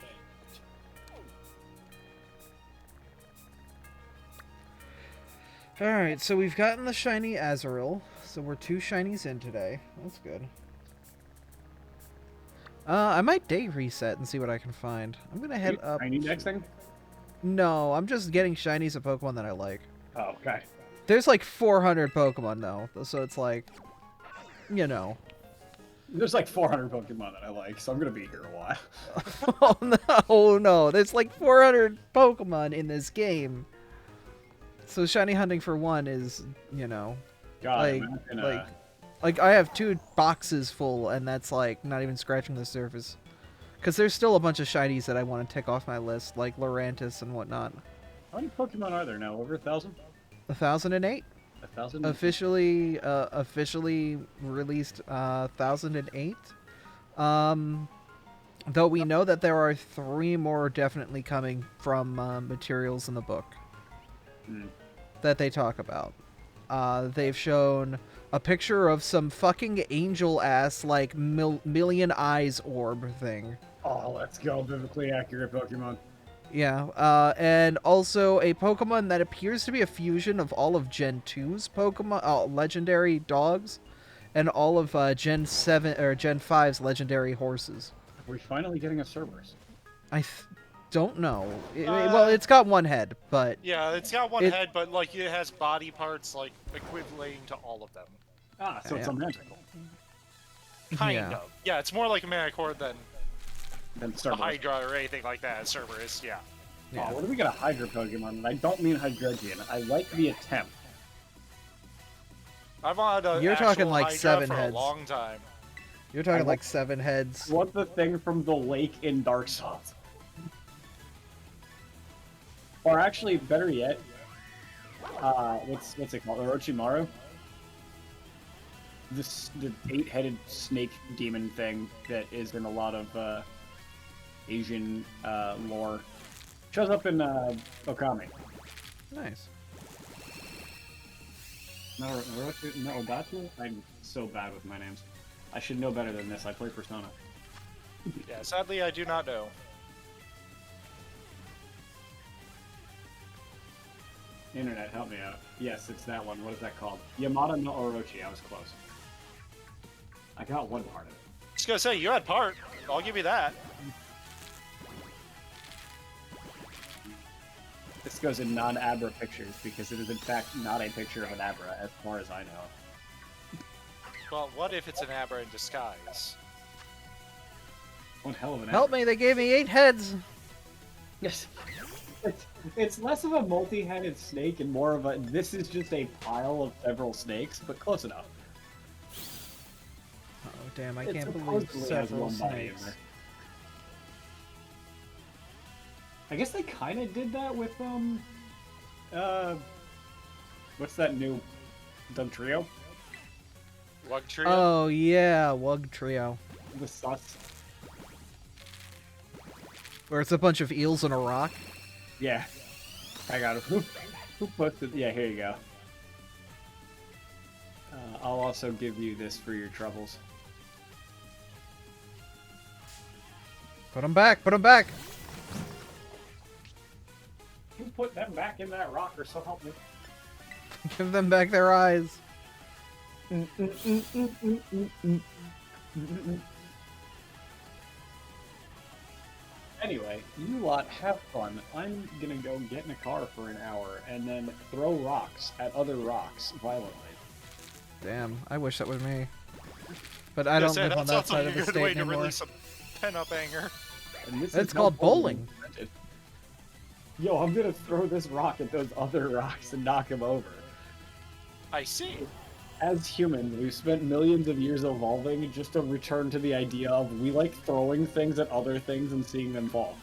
Alright, so we've gotten the shiny Azurill. So we're 2 shinies in today. That's good. I might day reset and see what I can find. I'm gonna head up. Shiny next thing? No, I'm just getting shinies of Pokemon that I like. Oh, okay. There's like 400 Pokemon though, so it's like, you know. There's like 400 Pokemon that I like, so I'm gonna be here a while. Oh no, oh no, there's like 400 Pokemon in this game. So shiny hunting for one is, you know, God, like, imagine, like I have 2 boxes full, and that's like not even scratching the surface. Because there's still a bunch of shinies that I want to tick off my list, like Lurantis and whatnot. how many Pokemon are there now? Over 1,000? 1008? 1,000? Officially released 1008. Though we know that there are 3 more definitely coming from materials in the book that they talk about. They've shown a picture of some fucking angel ass like million eyes orb thing. Oh, let's go. Biblically accurate Pokemon. Yeah, and also a Pokemon that appears to be a fusion of all of Gen 2's Pokemon, legendary dogs, and all of Gen 7 or Gen 5's legendary horses. Are we finally getting a Cerberus? I don't know. Well, it's got 1 head, but Yeah, it's got one head, but like it has body parts like equivalent to all of them. Ah, so it's a magical. Kind of. Yeah, it's more like a Manicore than Then a Cerberus. Hydra or anything like that. Cerberus, yeah. Oh, what do we got a Hydra Pokemon? And I don't mean Hydreigon. I like the attempt. I've wanted a You're talking actual like Hydra 7 for heads. a long time. You're talking like 7 heads. What the thing from the lake in Dark Souls? Or actually, better yet, what's it called? Orochimaru? The 8-headed snake demon thing that is in a lot of Asian lore. Shows up in Okami. Nice. No, Ogatu? I'm so bad with my names. I should know better than this. I play Persona. Yeah, sadly I do not know. Internet, help me out. Yes, it's that one. What is that called? Yamada no Orochi. I was close. I got one part of it. Just gonna say, you had part. I'll give you that. This goes in non-Abra pictures because it is in fact not a picture of an Abra, as far as I know. Well, what if it's an Abra in disguise? One hell of an Help Abra. me, they gave me 8 heads. Yes. It's less of a multi-headed snake and more of a, this is just a pile of several snakes, but close enough. Oh damn, I It can't believe supposedly has several one body in snakes. there. I guess they kind of did that with, what's that new Dugtrio? Wugtrio? Oh yeah, Wug Trio. The sus. Where it's a bunch of eels on a rock. Yeah. I got it. Who posted? Yeah, here you go. I'll also give you this for your troubles. Put them back, put them back. You put them back in that rock, or so help me. Give them back their eyes. Anyway, you lot have fun. I'm gonna go get in a car for an hour and then throw rocks at other rocks violently. Damn, I wish that was me. But I don't live on that side of the That's a good state way to anymore. release some pent-up anger. And this It's is called how bowling. invented. Yo, I'm gonna throw this rock at those other rocks and knock them over. I see. As humans, we've spent millions of years evolving just to return to the idea of we like throwing things at other things and seeing them fall.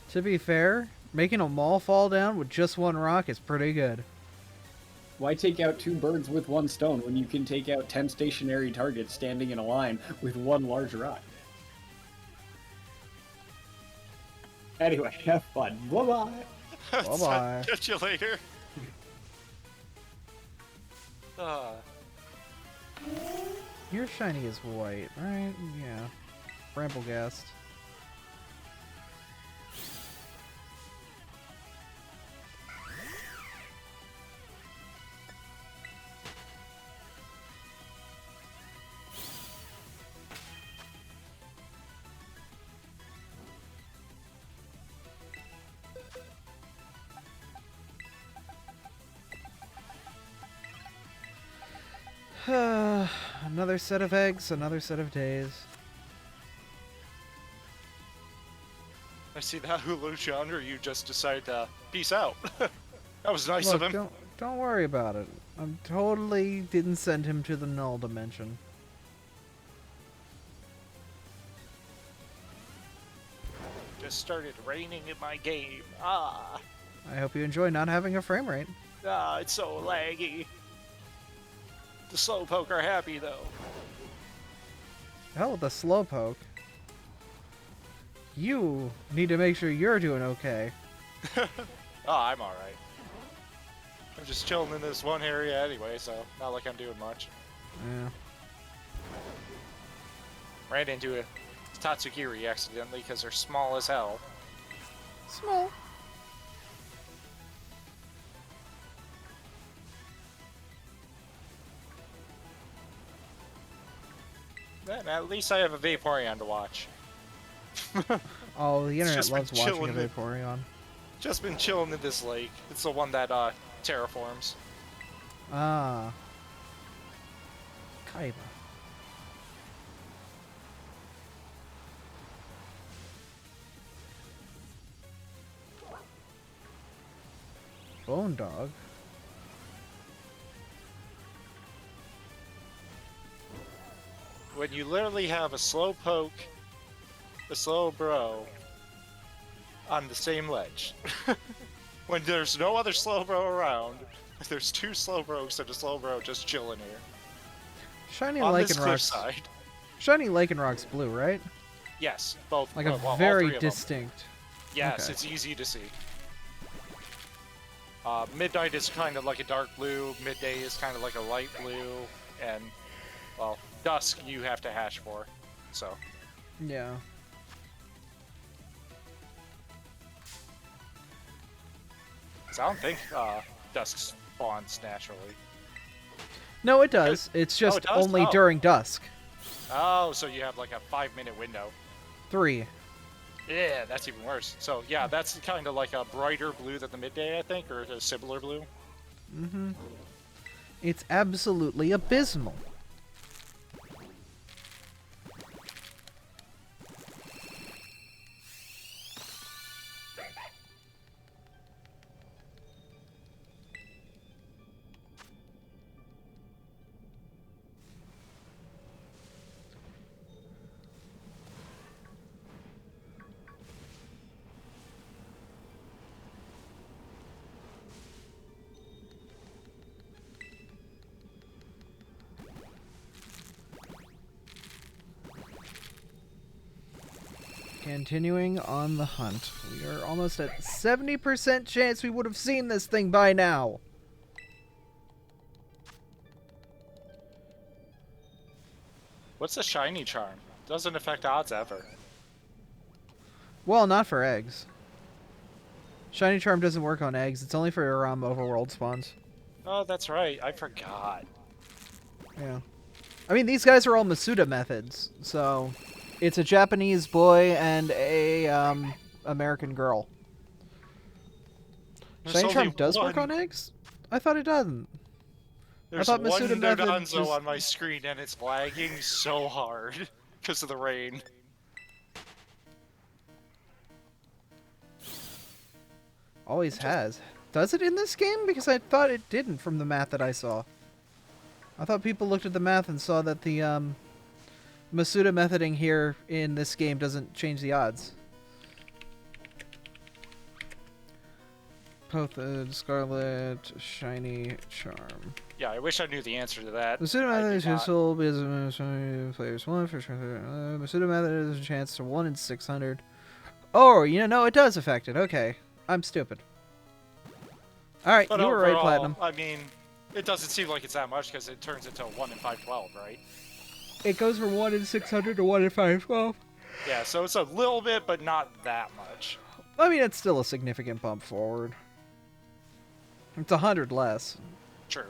To be fair, making a mall fall down with just one rock is pretty good. Why take out 2 birds with 1 stone when you can take out 10 stationary targets standing in a line with 1 large rock? Anyway, have fun. Bye-bye. Bye-bye. Catch you later. Your shiny is white, right? Yeah. Bramblegast. Another set of eggs, another set of days. I see that, Hulu John, or you just decided to peace out. That was nice Look, of him. don't worry about it. I totally didn't send him to the null dimension. Just started raining in my game. Ah, I hope you enjoy not having a frame rate. it's so laggy. The Slowpoke are happy though. Hell with the slowpoke. You need to make sure you're doing okay. I'm alright. I'm just chilling in this one area anyway, so not like I'm doing much. Yeah. Ran into a Tatsugiri accidentally because they're small as hell. Small. Man, at least I have a Vaporeon to watch. Oh, the internet just been loves watching a chilling in- Vaporeon. Just been chilling in this lake. It's the one that terraforms. Ah. Kaiba. Bone Dog. When you literally have a Slowpoke, a Slowbro on the same ledge. When there's no other Slowbro around, there's two Slowbros and a Slowbro just chilling here. Shiny On this Lycanroc's cliffside. Shiny Lycanroc's blue, right? Yes, both. Like a well, all very three of them. distinct. Yes, Okay. it's easy to see. Midnight is kind of like a dark blue, midday is kind of like a light blue, and, well, dusk you have to hash for, so. Yeah. 'Cause I don't think dusk spawns naturally. No, it does. It's just it does? only Oh. during dusk. Oh, so you have like a 5-minute window. 3. Yeah, that's even worse. So yeah, that's kind of like a brighter blue than the midday, I think, or a similar blue. Mm-hmm. It's absolutely abysmal. Continuing on the hunt. We are almost at 70% chance we would have seen this thing by now. What's the shiny charm? Doesn't affect odds ever. Well, not for eggs. Shiny Charm doesn't work on eggs. It's only for overworld spawns. Oh, that's right. I forgot. Yeah. I mean, these guys are all Masuda methods, so it's a Japanese boy and a American girl. There's Shiny only Charm does work one. on eggs? I thought it doesn't. There's thought one Masuda method Gonzo just- on my screen and it's lagging so hard because of the rain. Always has. Does it in this game? Because I thought it didn't from the math that I saw. I thought people looked at the math and saw that the Masuda methoding here in this game doesn't change the odds. Both Scarlet, Shiny Charm. Yeah, I wish I knew the answer to that. Masuda I method do is not. useful because players 1 for sure. Masuda method is a chance to 1 in 600. Oh, no, it does affect it. Okay. I'm stupid. Alright, But you were right, overall, Platinum. I mean, it doesn't seem like it's that much because it turns into a 1 in 512, right? It goes from 1 in 600 to 1 in 512. Yeah, so it's a little bit, but not that much. I mean, it's still a significant bump forward. It's 100 less. True.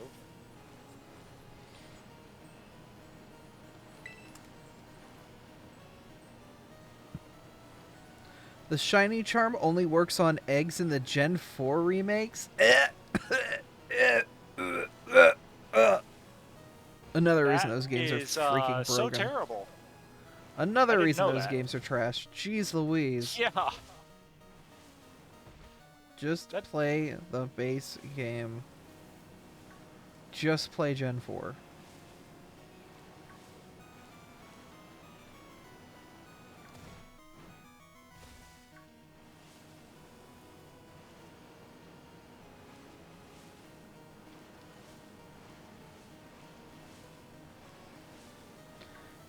The Shiny Charm only works on eggs in the Gen 4 remakes? Another reason That those games are is freaking so broken. terrible. Another I didn't reason know those that. games are trash. Jeez Louise. Yeah. Just That- play the base game. Just play Gen 4.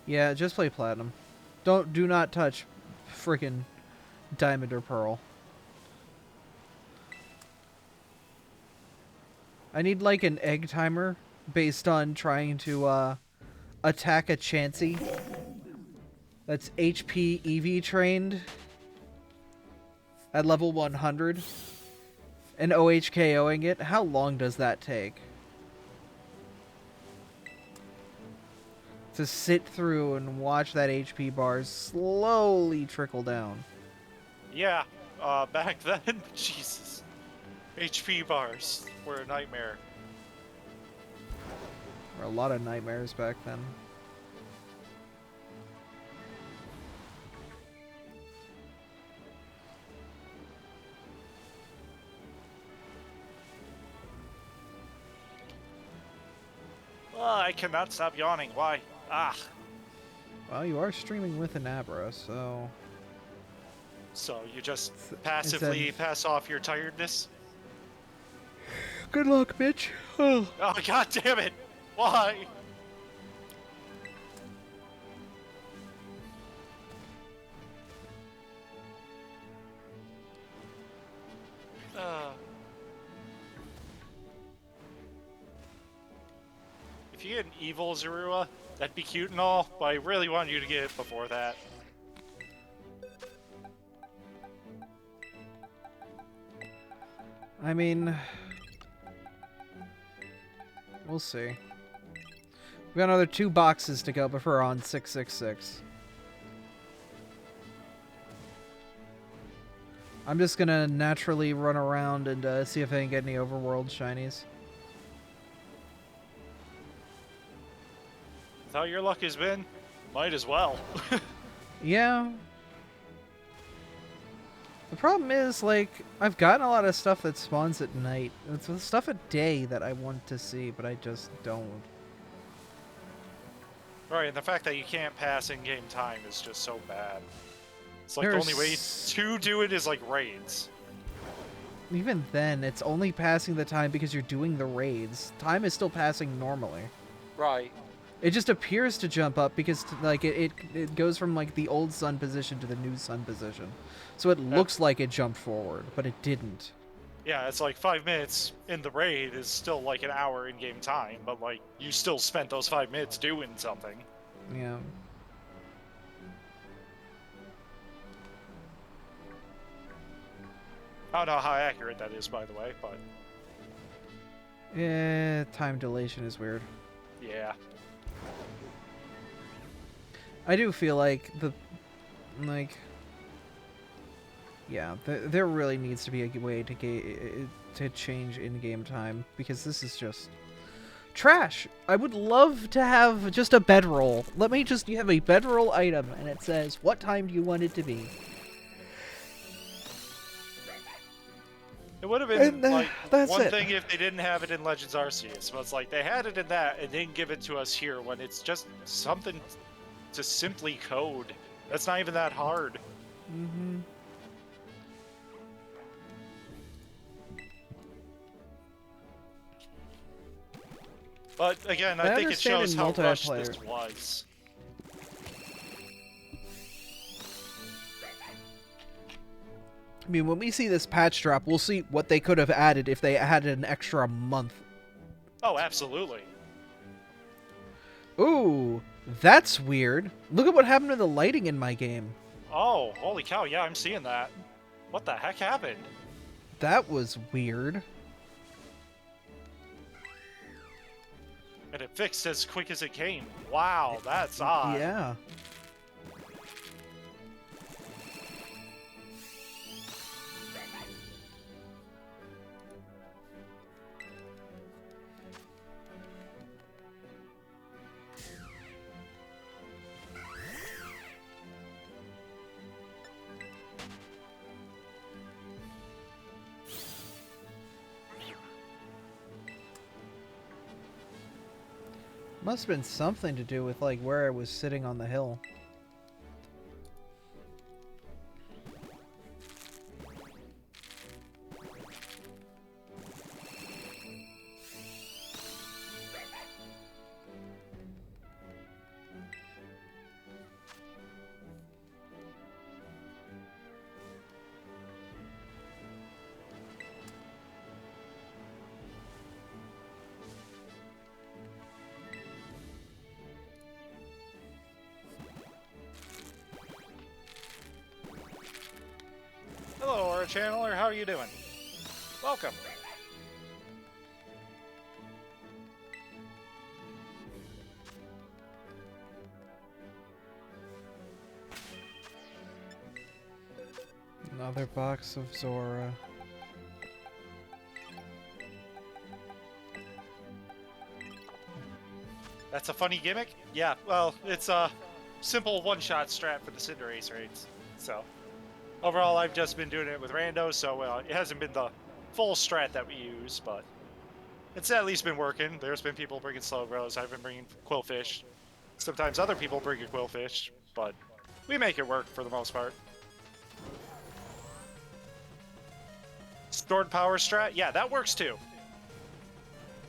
Yeah, just play Platinum. Do not touch freaking Diamond or Pearl. I need like an egg timer based on trying to attack a Chansey that's HP EV trained at level 100 and OHKOing it. How long does that take? To sit through and watch that HP bar slowly trickle down. Yeah. Back then, Jesus. HP bars were a nightmare. There were a lot of nightmares back then. Oh, I cannot stop yawning. Why? Ah. Well, you are streaming with an Abra, so... So you just It's passively a- pass off your tiredness? Good luck, bitch. Oh. Oh, god damn it! Why? If you get an evil Zorua, that'd be cute and all, but I really want you to get it before that. I mean... We'll see. We got another 2 boxes to go before we're on 666. I'm just gonna naturally run around and see if I can get any overworld shinies. That's how your luck has been. Might as well. Yeah. The problem is, like, I've gotten a lot of stuff that spawns at night. It's the stuff at day that I want to see, but I just don't. Right, and the fact that you can't pass in-game time is just so bad. It's like the There's- only way to do it is like raids. Even then, it's only passing the time because you're doing the raids. Time is still passing normally. Right. It just appears to jump up because like it goes from like the old sun position to the new sun position. So it looks like it jumped forward, but it didn't. Yeah, it's like 5 minutes in the raid is still like an hour in-game time, but like you still spent those 5 minutes doing something. Yeah. I don't know how accurate that is, by the way, but Yeah, time dilation is weird. yeah. I do feel like yeah, there really needs to be a way to change in-game time because this is just trash. I would love to have just a bedroll. Let me just you have a bedroll item and it says what time do you want it to be. It would have been And, like that's one it. thing if they didn't have it in Legends Arceus, but it's like they had it in that and didn't give it to us here when it's just something to simply code. That's not even that hard. Mm-hmm. But again, I think it understand shows in how rushed multiplayer. this was. I mean, when we see this patch drop, we'll see what they could have added if they added an extra month. Oh, absolutely. Ooh, that's weird. Look at what happened to the lighting in my game. Oh, holy cow, yeah, I'm seeing that. What the heck happened? That was weird. And it fixed as quick as it came. Wow, that's odd. Yeah. Must have been something to do with like where I was sitting on the hill. Hello, Aura Channeler. How are you doing? Welcome. Another box of Zora. That's a funny gimmick? Yeah, well, it's a simple one-shot strat for the Cinderace raids. So, overall, I've just been doing it with randos, so it hasn't been the full strat that we use, but it's at least been working. There's been people bringing Slowbros, I've been bringing Quillfish. Sometimes other people bring a Quillfish, but we make it work for the most part. Stored power strat? Yeah, that works too.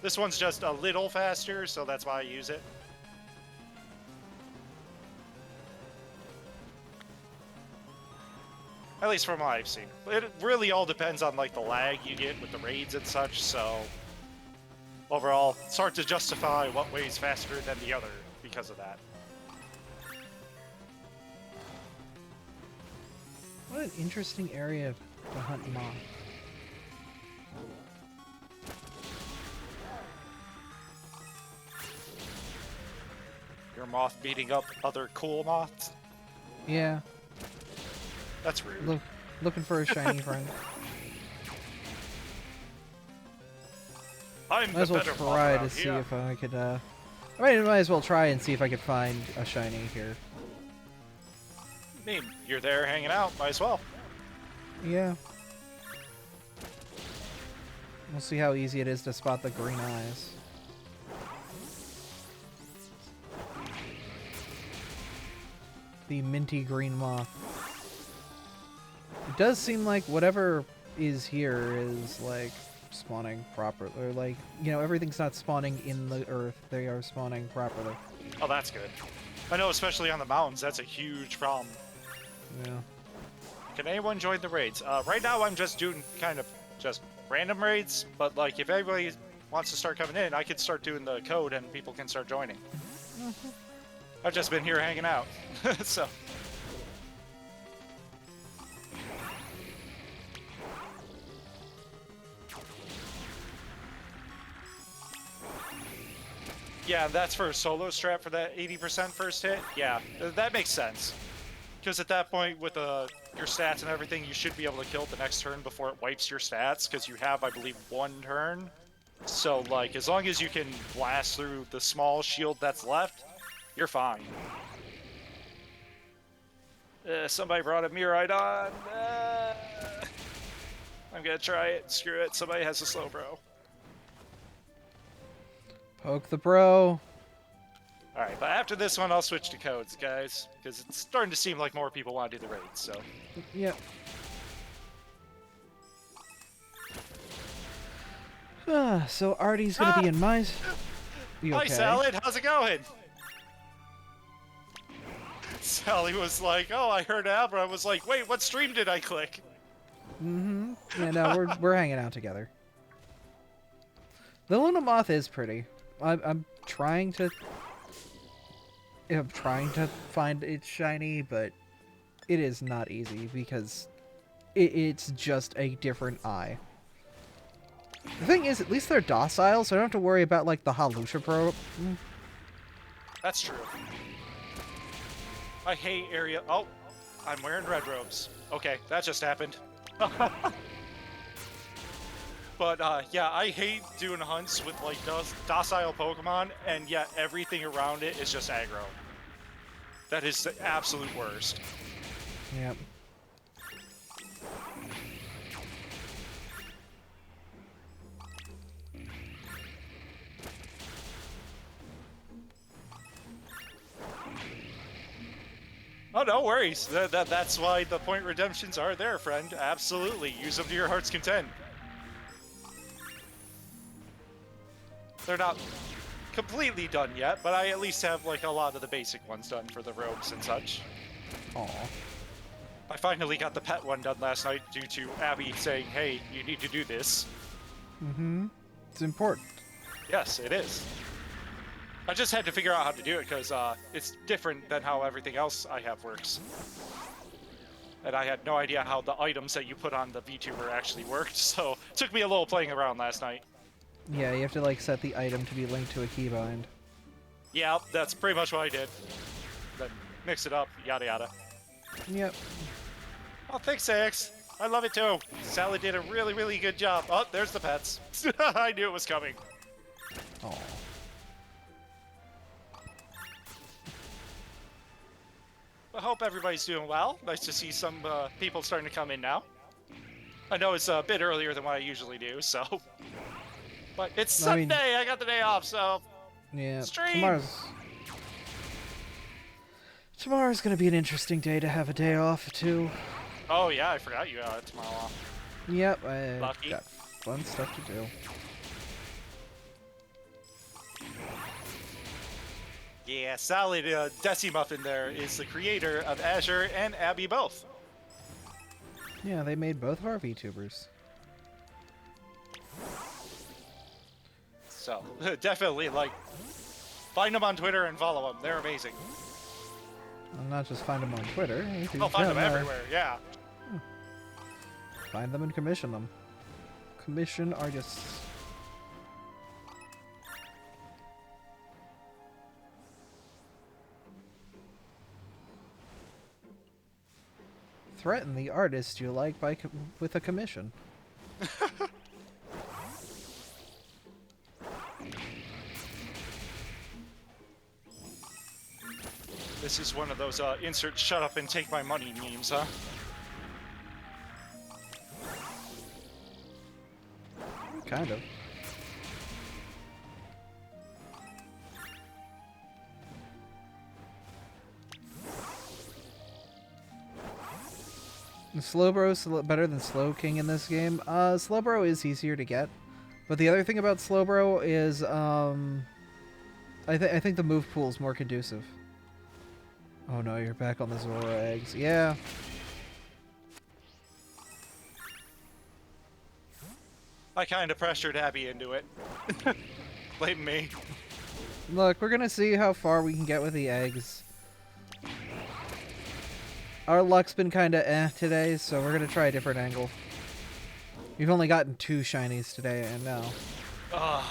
This one's just a little faster, so that's why I use it. At least from what I've seen. It really all depends on like the lag you get with the raids and such, so overall, it's hard to justify what way's faster than the other because of that. What an interesting area to hunt moth. Your moth beating up other cool moths? Yeah. That's rude. Looking for a shiny friend. I'm Might as well the better try moth to around see here. if I could, I might as well try and see if I could find a shiny here. I mean, you're there hanging out, might as well. Yeah. We'll see how easy it is to spot the green eyes. The minty green moth. It does seem like whatever is here is like spawning properly, or like, you know, everything's not spawning in the earth, they are spawning properly. Oh, that's good. I know, especially on the mountains, that's a huge problem. Yeah. Can anyone join the raids? Right now, I'm just doing kind of just random raids, but like if everybody wants to start coming in, I could start doing the code and people can start joining. I've just been here hanging out, so. Yeah, that's for a solo strat for that 80% first hit. Yeah, that makes sense. Because at that point, with your stats and everything, you should be able to kill it the next turn before it wipes your stats, because you have, I believe, one turn. So, like, as long as you can blast through the small shield that's left, you're fine. Somebody brought a Mirai on. I'm gonna try it. Screw it. Somebody has a slow bro. Poke the bro. Alright, but after this one, I'll switch to codes, guys. Because it's starting to seem like more people want to do the raids, so. Yep. So Artie's gonna be in my... You Hi, okay? Salad. How's it going? Sally was like, "Oh, I heard Albert." I was like, "Wait, what stream did I click?" Mm-hmm. Yeah, no, we're hanging out together. The Luna Moth is pretty. I'm trying to find it shiny, but it is not easy because it's just a different eye. The thing is, at least they're docile, so I don't have to worry about like the Halusha probe. That's true. I hate area. Oh, I'm wearing red robes. Okay, that just happened. But yeah, I hate doing hunts with like docile Pokemon, and yet everything around it is just aggro. That is the absolute worst. Yep. no worries. That's why the point redemptions are there, friend. Absolutely. Use them to your heart's content. They're not completely done yet, but I at least have like a lot of the basic ones done for the robes and such. Aw. I finally got the pet one done last night due to Abby saying, hey, you need to do this. Mm-hmm. It's important. Yes, it is. I just had to figure out how to do it because it's different than how everything else I have works. And I had no idea how the items that you put on the VTuber actually worked, so it took me a little playing around last night. Yeah, you have to like set the item to be linked to a keybind. Yeah, that's pretty much what I did. Then mix it up, yada yada. Yep. Oh, thanks, X. I love it too. Sally did a really, really good job. Oh, there's the pets. I knew it was coming. Aw. I hope everybody's doing well. Nice to see some people starting to come in now. I know it's a bit earlier than what I usually do, so... But it's I mean- Sunday! I got the day off, so... Yeah. Stream! Tomorrow's gonna be an interesting day to have a day off too. Oh yeah, I forgot you got tomorrow off. Yep, I Lucky. got fun stuff to do. Yeah, Sally, Desi Muffin there, is the creator of Azure and Abby both. Yeah, they made both of our VTubers. So, definitely, like, find them on Twitter and follow them. They're amazing. I'll not just find them on Twitter. I'll find them everywhere, yeah. Find them and commission them. Commission artists. Threaten the artist you like by with a commission. This is one of those insert shut up and take my money memes, huh? Kind of. Slowbro's better than Slow King in this game. Slowbro is easier to get, but the other thing about Slowbro is I think the move pool is more conducive. Oh no, you're back on the Zora eggs. Yeah. I kind of pressured Abby into it. Blame me. Look, we're gonna see how far we can get with the eggs. Our luck's been kinda today, so we're gonna try a different angle. We've only gotten 2 shinies today, and now. Ugh.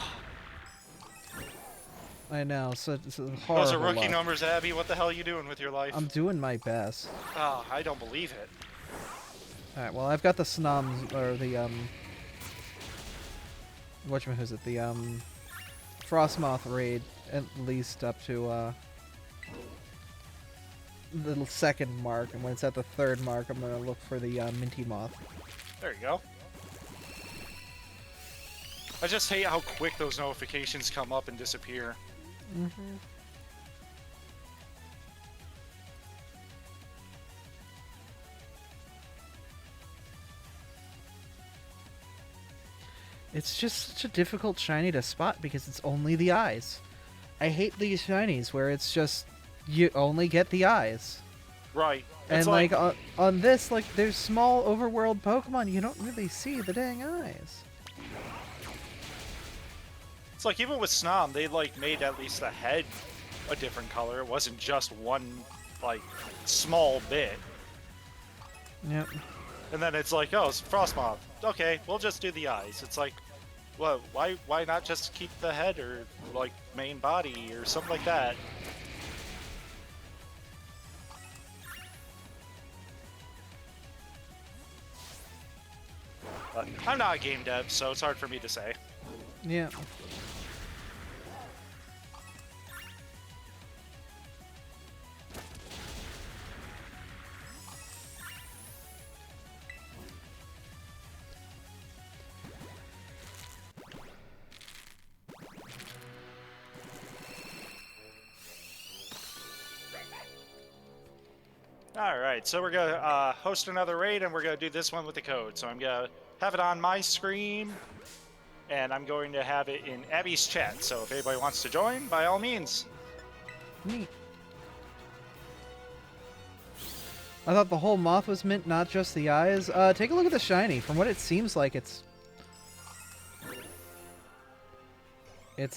I know, so it's a horrible Those are rookie luck. numbers, Abby. What the hell are you doing with your life? I'm doing my best. Oh, I don't believe it. Alright, well, I've got the Snoms, or the, whatchamacallit, the, Frostmoth raid, at least up to, the second mark, and when it's at the third mark, I'm gonna look for the, Minty Moth. There you go. I just hate how quick those notifications come up and disappear. Mm-hmm. It's just such a difficult shiny to spot because it's only the eyes. I hate these shinies where it's just you only get the eyes. Right. And It's like on this, like there's small overworld Pokemon, you don't really see the dang eyes. It's like even with Snom, they like made at least the head a different color. It wasn't just one like small bit. Yep. And then it's like, oh, it's Frostmoth. Okay, we'll just do the eyes. It's like, well, why not just keep the head or like main body or something like that? But I'm not a game dev, so it's hard for me to say. Yeah. All right, so we're gonna host another raid, and we're gonna do this one with the code. So I'm gonna have it on my screen, and I'm going to have it in Abby's chat. So if anybody wants to join, by all means. Neat. I thought the whole moth was mint, not just the eyes. Take a look at the shiny. From what it seems like, it's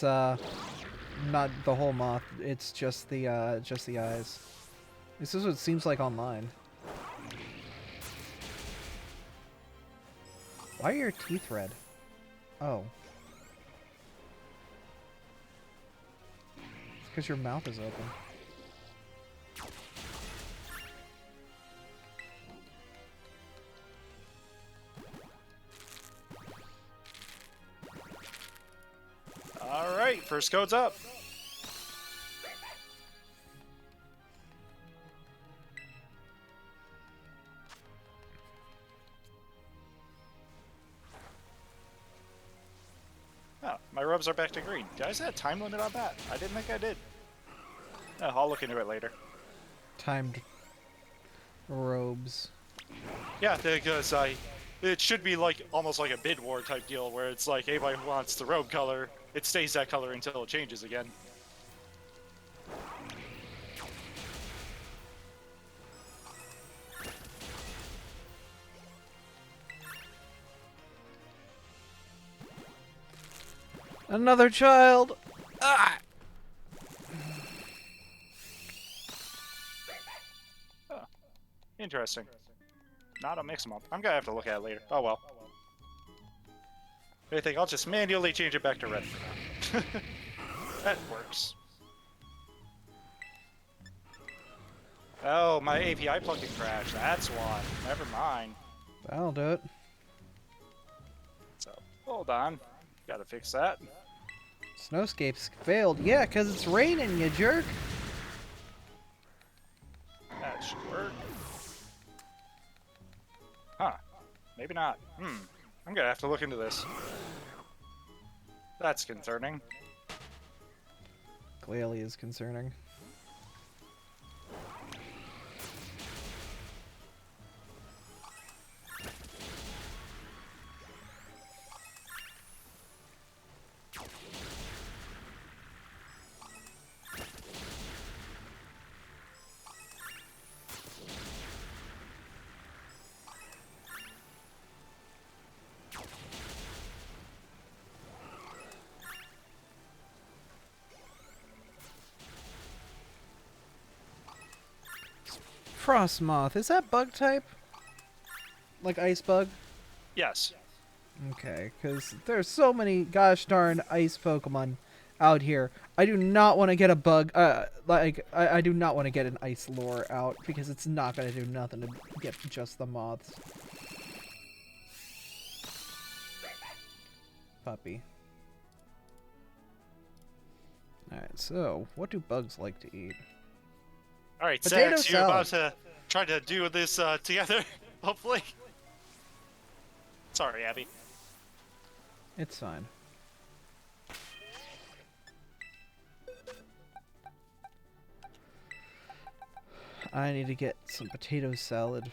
not the whole moth. It's just the eyes. This is what it seems like online. Why are your teeth red? Oh. It's because your mouth is open. All right, first code's up. Oh, my robes are back to green. Did I set a time limit on that? I didn't think I did. Oh, I'll look into it later. Timed robes. Yeah, because it should be like almost like a bid war type deal where it's like anybody who wants the robe color, it stays that color until it changes again. Another child! Ah! Oh, interesting. Not a mix month. I'm gonna have to look at it later. Oh well. I think I'll just manually change it back to red for now. That works. Oh, my API plugin crashed. That's why. Never mind. That'll do it. So, hold on. Gotta fix that. Snowscapes failed. Yeah, 'cause it's raining, you jerk. That should work. Huh. Maybe not. I'm gonna have to look into this. That's concerning. Clearly is concerning. Frost moth. Is that bug type? Like ice bug? Yes. Okay, because there's so many gosh darn ice Pokemon out here. I do not want to get a bug, I do not want to get an ice lure out, because it's not going to do nothing to get just the moths. Puppy. Alright, so, what do bugs like to eat? Alright, Potato Sax, you're about salad. to try to do this together, hopefully. Sorry, Abby. It's fine. I need to get some potato salad.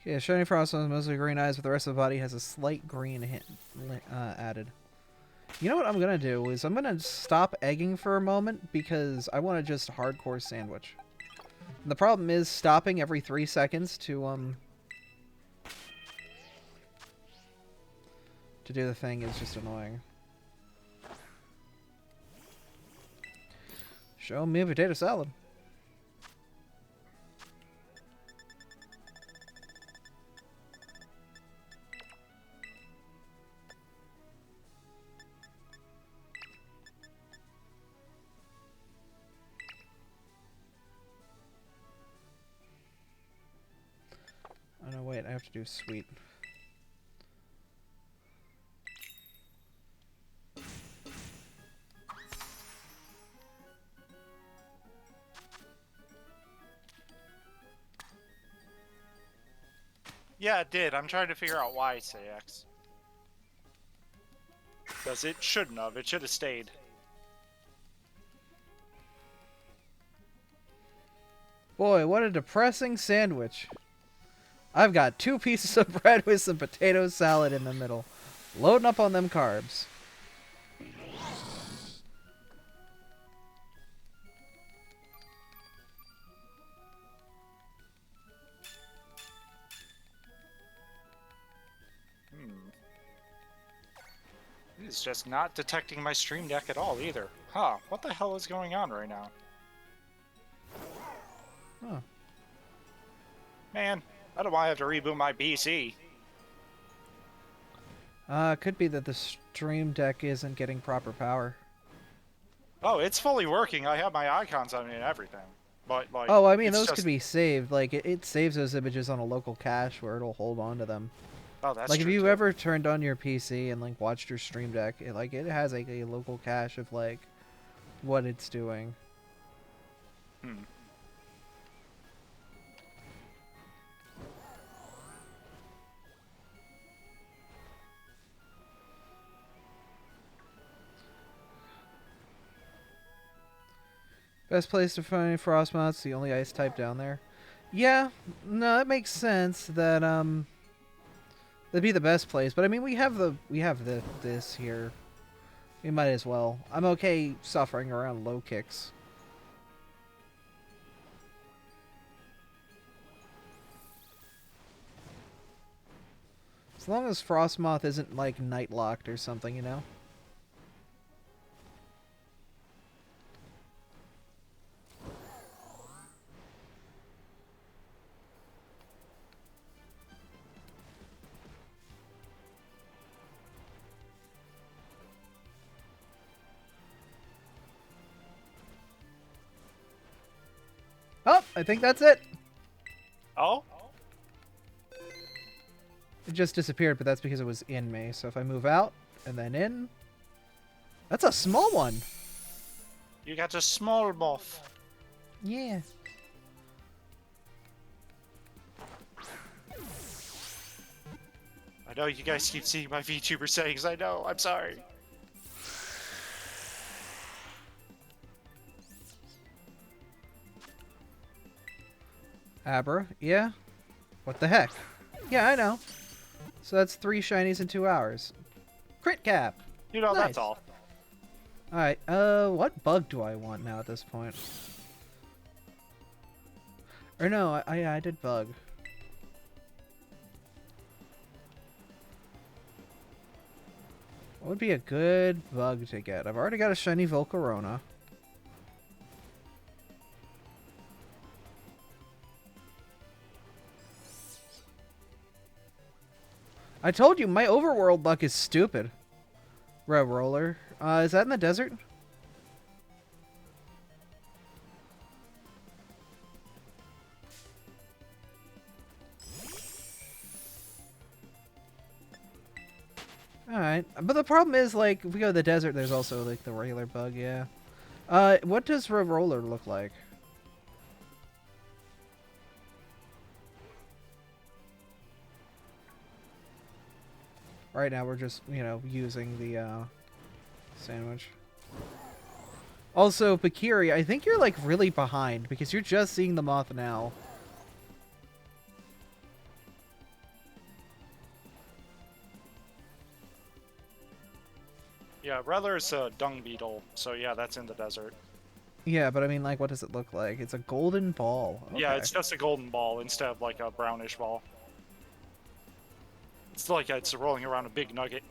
Okay, shiny frost has mostly green eyes, but the rest of the body has a slight green hint added. You know what I'm gonna do is I'm gonna stop egging for a moment because I want to just hardcore sandwich. And the problem is stopping every 3 seconds to do the thing is just annoying. Show me a potato salad. Oh no, wait, I have to do sweet. Yeah, it did. I'm trying to figure out why, Sax. Because it shouldn't have. It should have stayed. Boy, what a depressing sandwich. I've got 2 pieces of bread with some potato salad in the middle. Loading up on them carbs. It's just not detecting my stream deck at all either. Huh, what the hell is going on right now? Huh. Man, I don't want to have to reboot my PC. Could be that the stream deck isn't getting proper power. Oh, it's fully working. I have my icons on it and everything. But, like... Oh, I mean, it's those just... could be saved. Like, it saves those images on a local cache where it'll hold on to them. Oh, that's like, true, if you too. ever turned on your PC and, like, watched your stream deck, it has, like, a local cache of, like, what it's doing. Best place to find frost moths, the only ice type down there. Yeah, no, that makes sense. That that'd be the best place. But I mean, we have this here. We might as well. I'm okay suffering around low kicks. As long as Frostmoth isn't like night locked or something, you know. Oh, I think that's it. Oh? It just disappeared, but that's because it was in me. So if I move out and then in, that's a small one. You got a small moth. Yeah. I know you guys keep seeing my VTuber settings. I know. I'm sorry. Abra, yeah. What the heck? Yeah, I know. So that's 3 shinies in 2 hours. Crit cap. You know, Nice. that's all. Alright, what bug do I want now at this point? Or no, I did bug. What would be a good bug to get? I've already got a shiny Volcarona. I told you, my overworld luck is stupid. Red Roller. Is that in the desert? Alright. But the problem is, like, if we go to the desert, there's also, like, the regular bug, yeah. What does Red Roller look like? Right now we're just, you know, using the sandwich. Also, Bakiri, I think you're like really behind because you're just seeing the moth now. Yeah, Reller's a dung beetle, so yeah, that's in the desert. Yeah, but I mean, like, what does it look like? It's a golden ball. Okay. Yeah, it's just a golden ball instead of like a brownish ball. It's like it's rolling around a big nugget.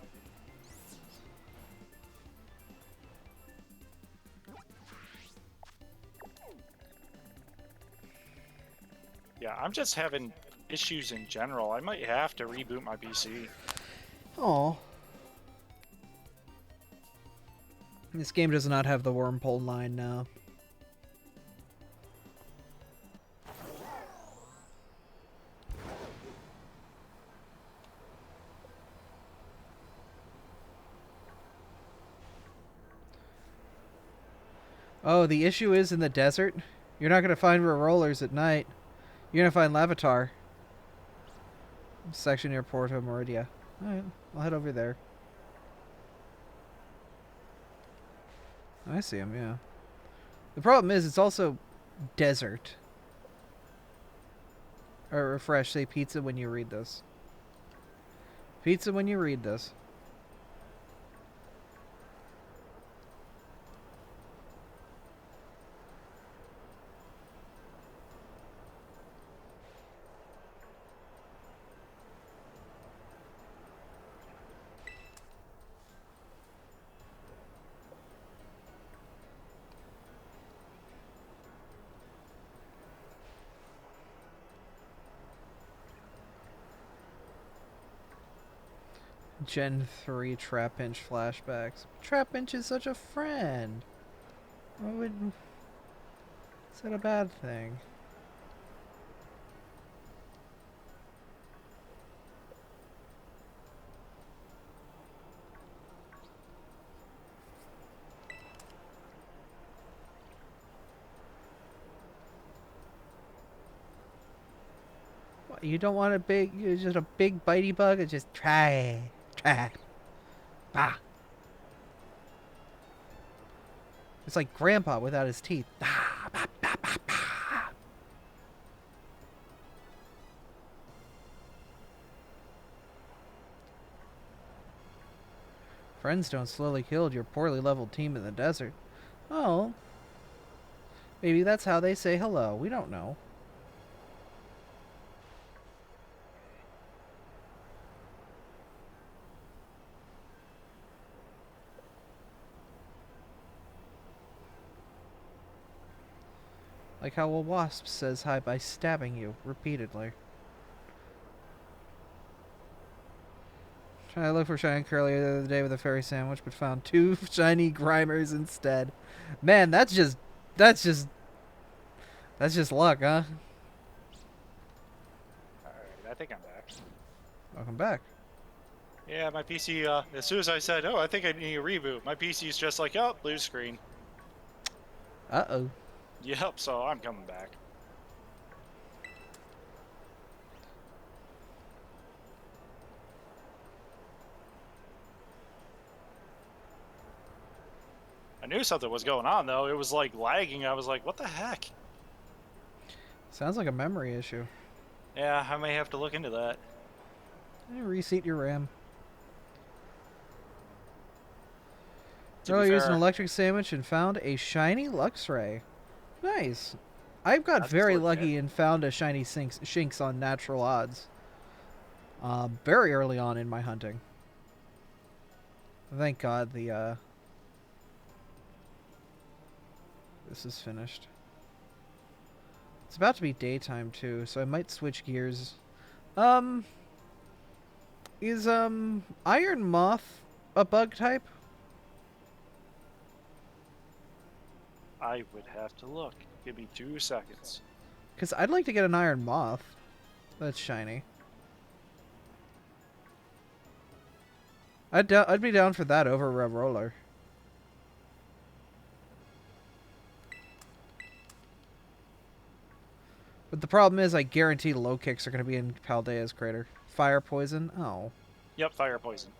Yeah, I'm just having issues in general. I might have to reboot my PC. Oh. This game does not have the wormpole line now. Oh, the issue is in the desert. You're not going to find rollers at night. You're going to find Lavatar. Section near Porto Meridia. Alright, I'll head over there. I see him, yeah. The problem is it's also desert. Or refresh, say pizza when you read this. Pizza when you read this. Gen 3 Trapinch flashbacks. Trapinch is such a friend. Why would... Is that a bad thing? What, you don't want a big... You're just a big bitey bug? It's just try. Bah. It's like Grandpa without his teeth. Ah, bah, bah, bah, bah. Friends don't slowly kill your poorly leveled team in the desert. Oh. Maybe that's how they say hello. We don't know. Like how a wasp says hi by stabbing you repeatedly. Trying to look for shiny curly the other day with a fairy sandwich, but found 2 shiny grimers instead. Man, that's just luck, huh? Alright, I think I'm back. Welcome back. Yeah, my PC, as soon as I said, oh, I think I need a reboot, my PC's just like, oh, blue screen. Uh-oh. Yep, so I'm coming back. I knew something was going on, though. It was, like, lagging. I was like, what the heck? Sounds like a memory issue. Yeah, I may have to look into that. Reseat your RAM. To Oh, be I used an fair, electric sandwich and found a shiny Luxray. Nice. I've got That's very legit. lucky and found a shiny Shinx on natural odds. Very early on in my hunting. Thank God the this is finished. It's about to be daytime too, so I might switch gears. Is Iron Moth a bug type? I would have to look. Give me 2 seconds. Because I'd like to get an Iron Moth. That's shiny. I'd be down for that over Rev Roller. But the problem is I guarantee low kicks are going to be in Paldea's crater. Fire poison? Oh. Yep, fire poison.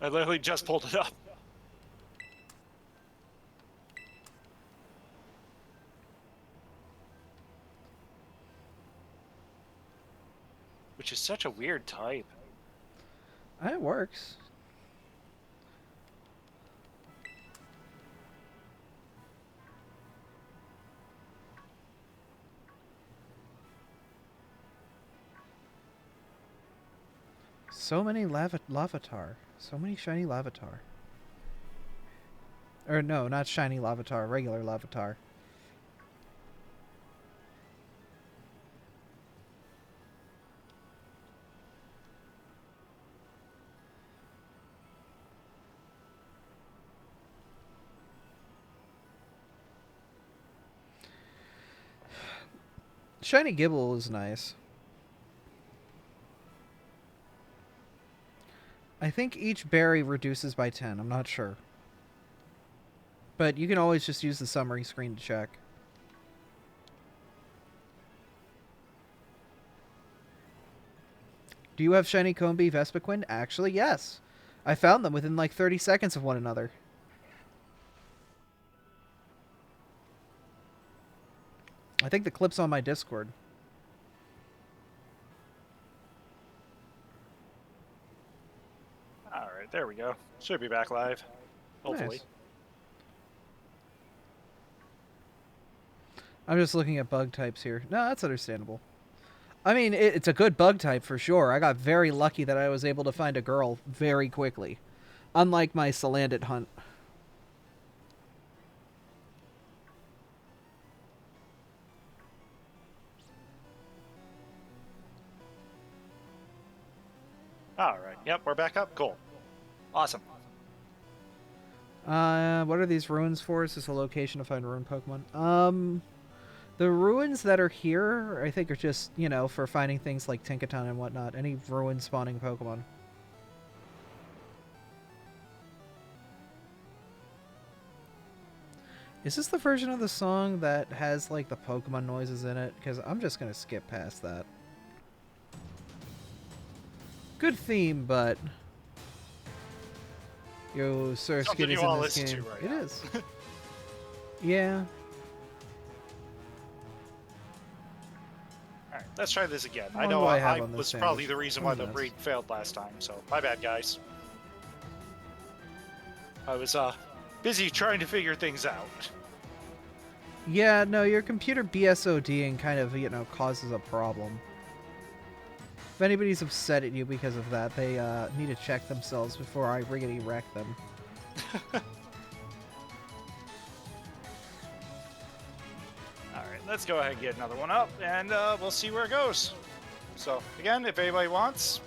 I literally just pulled it up. Which is such a weird type. It works. So many Lavatar. So many shiny Lavatar. Or no, not shiny Lavatar, regular Lavatar. Shiny Gibble is nice. I think each berry reduces by 10. I'm not sure. But you can always just use the summary screen to check. Do you have shiny Combi Vespiquen? Actually, yes. I found them within like 30 seconds of one another. I think the clip's on my Discord. Alright, there we go. Should be back live. Hopefully. Nice. I'm just looking at bug types here. No, that's understandable. I mean, it's a good bug type for sure. I got very lucky that I was able to find a girl very quickly. Unlike my Salandit hunt. Alright, yep, we're back up. Cool. Awesome. What are these ruins for? Is this a location to find ruin Pokemon? The ruins that are here, I think, are just, you know, for finding things like Tinkaton and whatnot. Any ruin spawning Pokemon. Is this the version of the song that has, like, the Pokemon noises in it? Because I'm just going to skip past that. Good theme, but... Yo, Sir Something Skid is you all in this listen game. to right It now. is. Yeah. Alright, let's try this again. How I long know do I I have on this was sandwich? probably the reason why the Yes. breed failed last time, so my bad, guys. I was busy trying to figure things out. Yeah, no, your computer BSODing kind of, you know, causes a problem. If anybody's upset at you because of that, they need to check themselves before I riggedy wreck them. Alright, let's go ahead and get another one up, and we'll see where it goes. So, again, if anybody wants,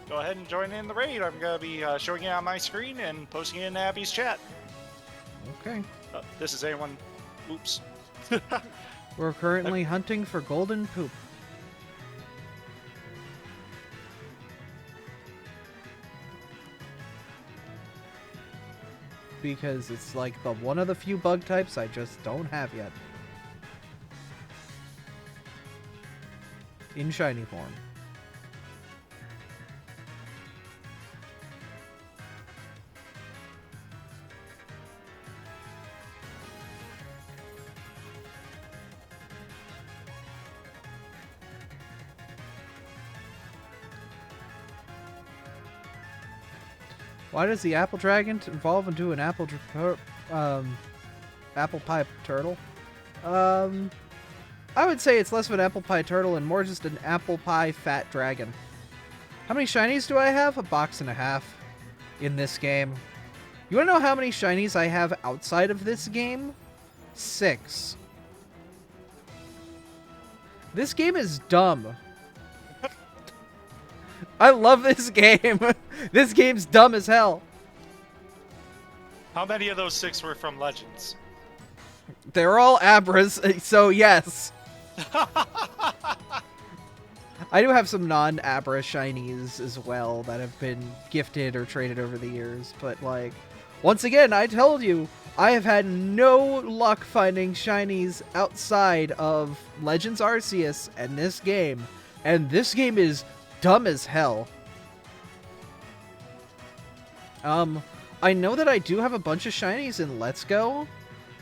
go ahead and join in the raid. I'm going to be showing it on my screen and posting it in Abby's chat. Okay. This is anyone... Oops. We're currently hunting for golden poop. Because it's like the one of the few bug types I just don't have yet. In shiny form. Why does the apple dragon evolve into an apple pie turtle? I would say it's less of an apple pie turtle and more just an apple pie fat dragon. How many shinies do I have? 1.5 boxes in this game. You wanna know how many shinies I have outside of this game? 6. This game is dumb. I love this game. This game's dumb as hell. How many of those 6 were from Legends? They're all Abras, so yes. I do have some non-Abra shinies as well that have been gifted or traded over the years, but like, once again, I told you, I have had no luck finding shinies outside of Legends Arceus and this game is dumb as hell. I know that I do have a bunch of shinies in Let's Go.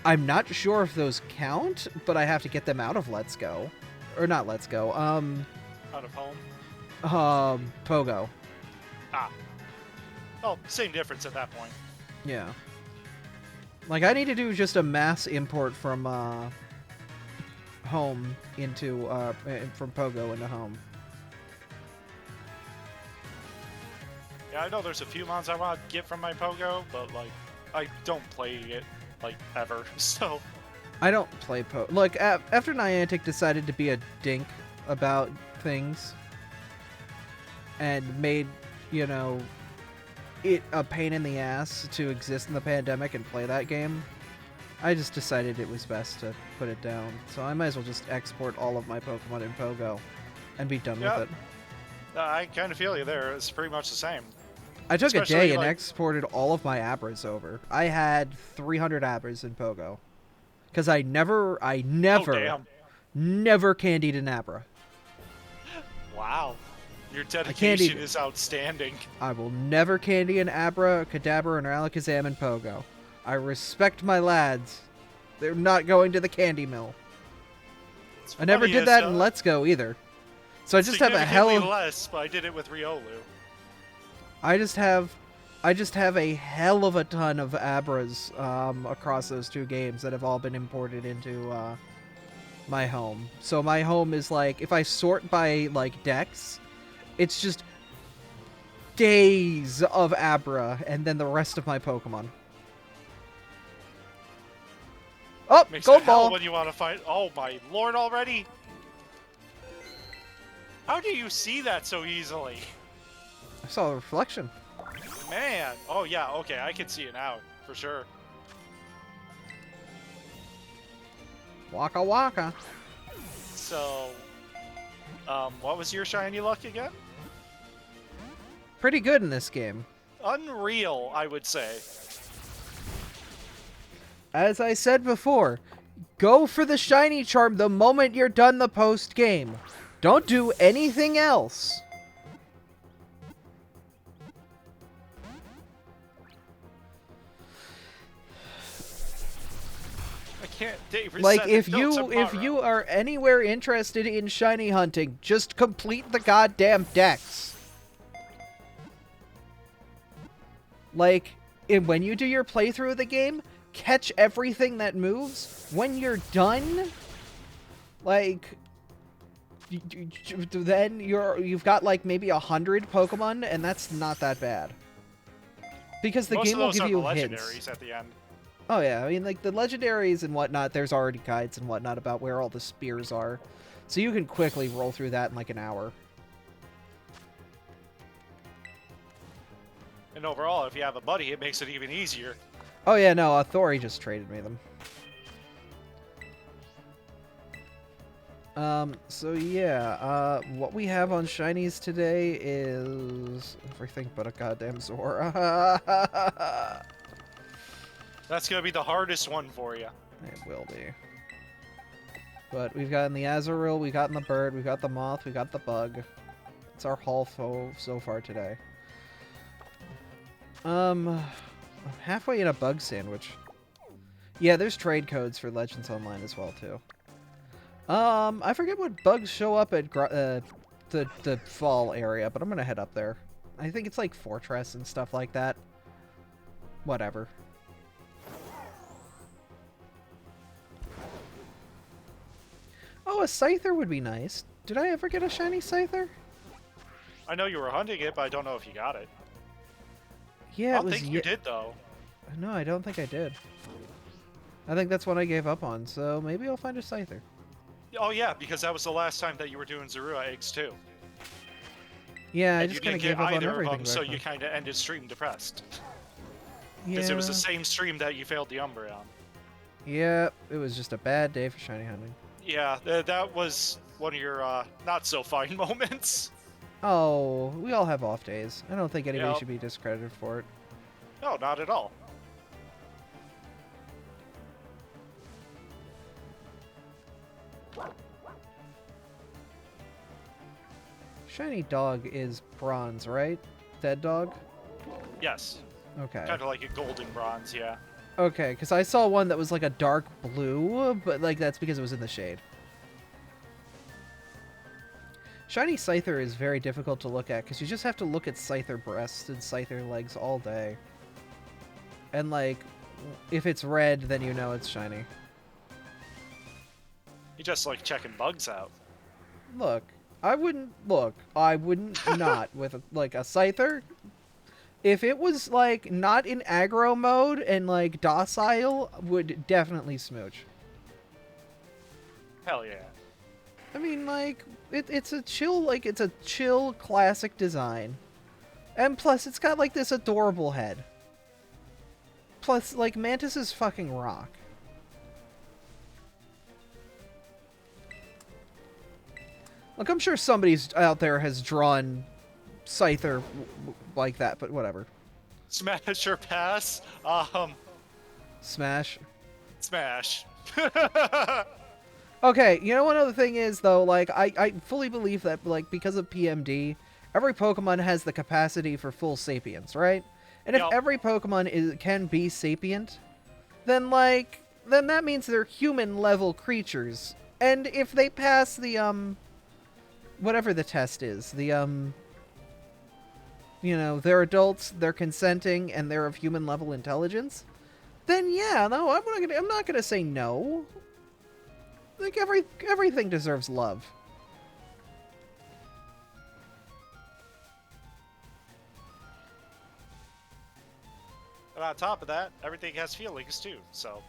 I'm not sure if those count, but I have to get them out of Let's Go. Or not Let's Go, Out of home? Pogo. Ah. Oh, same difference at that point. Yeah. Like, I need to do just a mass import from, home into, from Pogo into home. Yeah, I know there's a few mons I want to get from my Pogo, but, like, I don't play it, like, ever, so... I don't play Look, after Niantic decided to be a dink about things and made, you know, it a pain in the ass to exist in the pandemic and play that game, I just decided it was best to put it down. So I might as well just export all of my Pokemon in Pogo and be done with it. I kind of feel you there. It's pretty much the same. I took a Especially, day and like- exported all of my Abras over. I had 300 Abras in Pogo. Because I never Oh, damn. never candied an Abra. Wow. Your can't dedication even- is outstanding. I will never candy an Abra, a Kadabra, and an Alakazam in Pogo. I respect my lads. They're not going to the candy mill. I never funny did as, that in Let's Go either. So I just have a hell significantly of... less, but I did it with Riolu. I just have a hell of a ton of Abras across those two games that have all been imported into my home. So my home is like, if I sort by like decks, it's just days of Abra and then the rest of my Pokemon. Oh, Makes gold it hell ball. when you want to fight. Oh my lord, already! How do you see that so easily? I saw a reflection. Man! Oh yeah, okay, I can see it now, for sure. Waka waka. So, what was your shiny luck again? Pretty good in this game. Unreal, I would say. As I said before, go for the shiny charm the moment you're done the post game. Don't do anything else. I can't Like if tomorrow. you are anywhere interested in shiny hunting, just complete the goddamn decks. Like when you do your playthrough of the game, catch everything that moves. When you're done, like then you've got like maybe 100 Pokemon, and that's not that bad. Because the Most game of will those give are you the hints. legendaries at the end. Oh yeah, I mean like the legendaries and whatnot, there's already guides and whatnot about where all the spears are. So you can quickly roll through that in like an hour. And overall, if you have a buddy, it makes it even easier. Oh yeah, no, Thori just traded me them. So yeah, what we have on shinies today is everything but a goddamn Zora. That's gonna be the hardest one for you. It will be. But we've gotten the Azurill, we've gotten the bird, we've got the moth, we got the bug. It's our haul so far today. I'm halfway in a bug sandwich. Yeah, there's trade codes for Legends Online as well too. I forget what bugs show up at the fall area, but I'm gonna head up there. I think it's like Fortress and stuff like that. Whatever. Oh, a Scyther would be nice. Did I ever get a shiny Scyther? I know you were hunting it, but I don't know if you got it. Yeah, I it don't was. think you did, though. No, I don't think I did. I think that's one I gave up on, so maybe I'll find a Scyther. Oh yeah, because that was the last time that you were doing Zorua eggs too. Yeah, I And just you kind didn't of get gave up on either of everything. them, so back you then. kind of ended stream depressed. Yeah. Because it was the same stream that you failed the Umbreon. Yeah, it was just a bad day for shiny hunting. Yeah, that was one of your not so fine moments. Oh, we all have off days. I don't think anybody Yep. should be discredited for it. No, not at all. Shiny dog is bronze, right? Dead dog? Yes, Okay. kind of like a golden bronze, yeah. Okay, because I saw one that was like a dark blue, but like that's because it was in the shade. Shiny Scyther is very difficult to look at because you just have to look at Scyther breasts and Scyther legs all day. And like, if it's red, then you know it's shiny. You just like checking bugs out. Look, I wouldn't not with like a Scyther. If it was like not in aggro mode and like docile, would definitely smooch. Hell yeah. I mean, like it's a chill classic design, and plus it's got like this adorable head. Plus, like Mantises fucking rock. Look, I'm sure somebody's out there has drawn Scyther like that, but whatever. Smash or pass? Smash. Smash. Okay, you know one other thing is though, like I fully believe that like because of PMD, every Pokemon has the capacity for full sapience, right? And if Yup. every Pokemon can be sapient, then that means they're human level creatures And if they pass the, whatever the test is, the, you know, they're adults, they're consenting, and they're of human level intelligence, then yeah, no, I'm not gonna say no. Like, everything deserves love. And on top of that, everything has feelings too, so.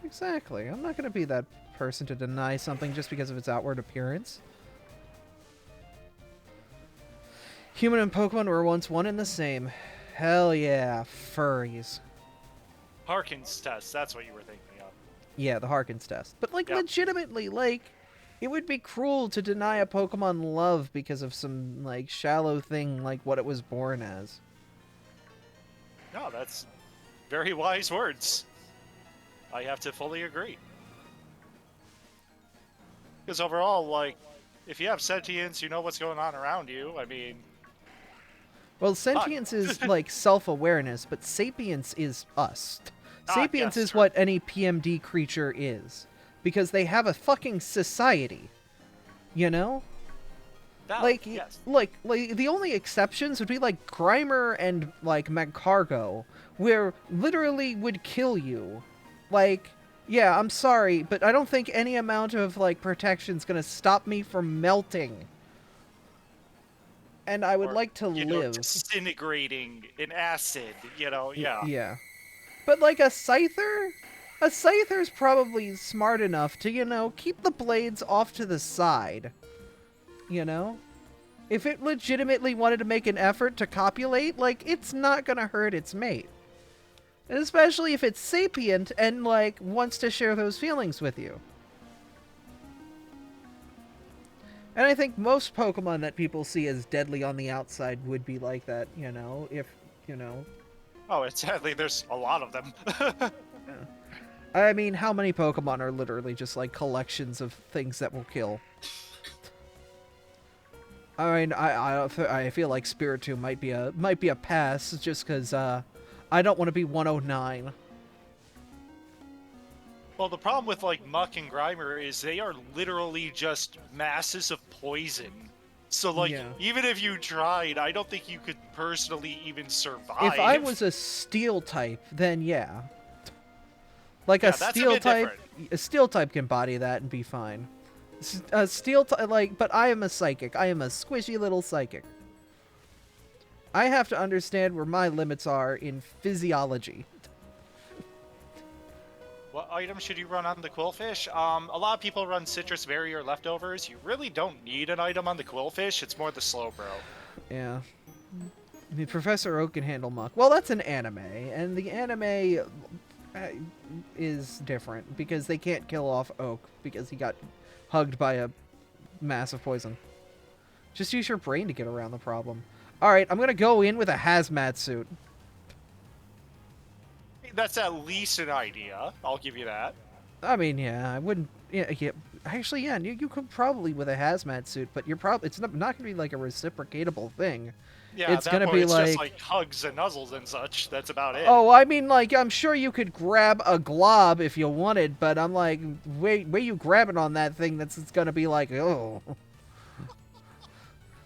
Exactly. I'm not gonna be that person to deny something just because of its outward appearance. Human and Pokemon were once one and the same. Hell yeah, furries. Harkins test, that's what you were thinking of. Yeah, the Harkins test. But, like, Yep. legitimately, like, it would be cruel to deny a Pokemon love because of some, like, shallow thing like what it was born as. No, that's very wise words. I have to fully agree. Because overall, like, if you have sentience, you know what's going on around you. I mean, Well, sentience is, like, self-awareness, but sapience is us. Sapience yes, is sure. what any PMD creature is. Because they have a fucking society. You know? Like, yes. like, the only exceptions would be, like, Grimer and, like, Magcargo, where literally would kill you. Like, yeah, I'm sorry, but I don't think any amount of, like, protection's gonna stop me from melting. And I would Or, like to you know, live. disintegrating in acid, you know, yeah. Yeah. But, like, a Scyther? A Scyther's probably smart enough to, you know, keep the blades off to the side. You know? If it legitimately wanted to make an effort to copulate, like, it's not gonna hurt its mate. And especially if it's sapient and, like, wants to share those feelings with you. And I think most Pokemon that people see as deadly on the outside would be like that, you know, if, you know... Oh, it's sadly, there's a lot of them. Yeah. I mean, how many Pokemon are literally just, like, collections of things that will kill? I mean, I feel like Spiritomb might be a pass just because I don't want to be 109. Well, the problem with, like, Muck and Grimer is they are literally just masses of poison. So, like, Yeah. even if you tried, I don't think you could personally even survive. If I was a Steel type, then yeah. Like, Yeah, a that's a Steel bit type, different. a Steel type can body that and be fine. A Steel type, like, but I am a Psychic. I am a squishy little Psychic. I have to understand where my limits are in physiology. What item should you run on the Quillfish? A lot of people run Citrus Berry or Leftovers. You really don't need an item on the Quillfish. It's more the Slowbro. Yeah. I mean, Professor Oak can handle Muck. Well, that's an anime, and the anime is different because they can't kill off Oak because he got hugged by a massive poison. Just use your brain to get around the problem. Alright, I'm gonna go in with a hazmat suit. That's at least an idea. I'll give you that. I mean, yeah, I wouldn't... Yeah, actually, yeah, you could probably with a hazmat suit, but you're probably... It's not gonna be like a reciprocatable thing. Yeah, It's at that gonna point, be it's like... just like hugs and nuzzles and such. That's about it. Oh, I mean, like, I'm sure you could grab a glob if you wanted, but I'm like, where you grabbing on that thing that's it's gonna be like, oh.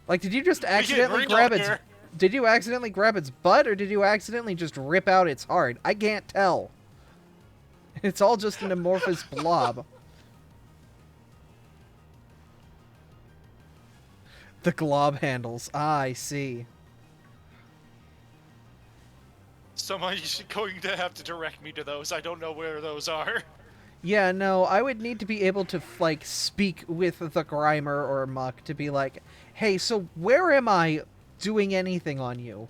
Like, did you just accidentally grab its... Here. Did you accidentally grab its butt, or did you accidentally just rip out its heart? I can't tell. It's all just an amorphous blob. The glob handles. Ah, I see. Somebody's going to have to direct me to those. I don't know where those are. Yeah, no, I would need to be able to, like, speak with the Grimer or Muck to be like, hey, so where am I doing anything on you?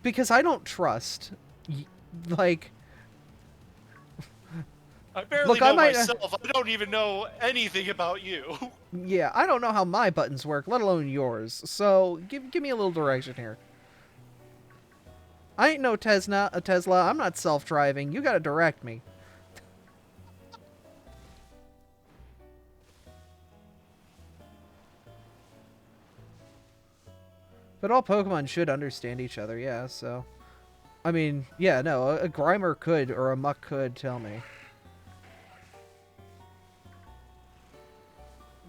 Because I don't trust. Like... I barely Look, know I might, myself. I don't even know anything about you. Yeah, I don't know how my buttons work, let alone yours. So, give me a little direction here. I ain't no Tesla. I'm not self-driving. You gotta direct me. But all Pokemon should understand each other, yeah, so... I mean, yeah, no, a Grimer could, or a Muck could, tell me.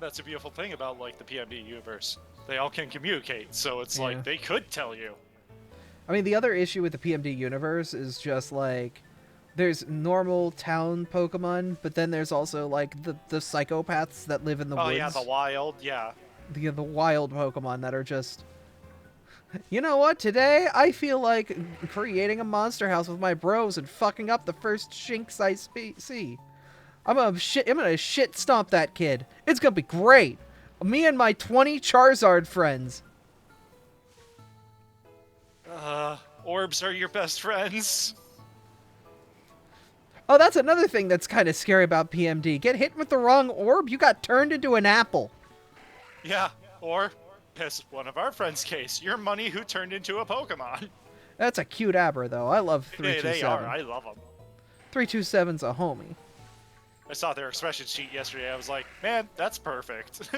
That's a beautiful thing about like the PMD universe. They all can communicate, so it's Yeah. like they could tell you. I mean, the other issue with the PMD universe is just like there's normal town Pokemon, but then there's also like the psychopaths that live in the Oh woods. yeah, the wild, yeah. The wild Pokemon that are just. You know what? Today I feel like creating a monster house with my bros and fucking up the first Shinx I see. I'm gonna shit stomp that kid. It's gonna be great. Me and my 20 Charizard friends. Orbs are your best friends. Oh, that's another thing that's kind of scary about PMD. Get hit with the wrong orb, you got turned into an apple. Yeah, or, as one of our friends' case, your money who turned into a Pokemon. That's a cute Abra, though. I love 327. They are, I love them. 327's a homie. I saw their expression sheet yesterday, I was like, man, that's perfect.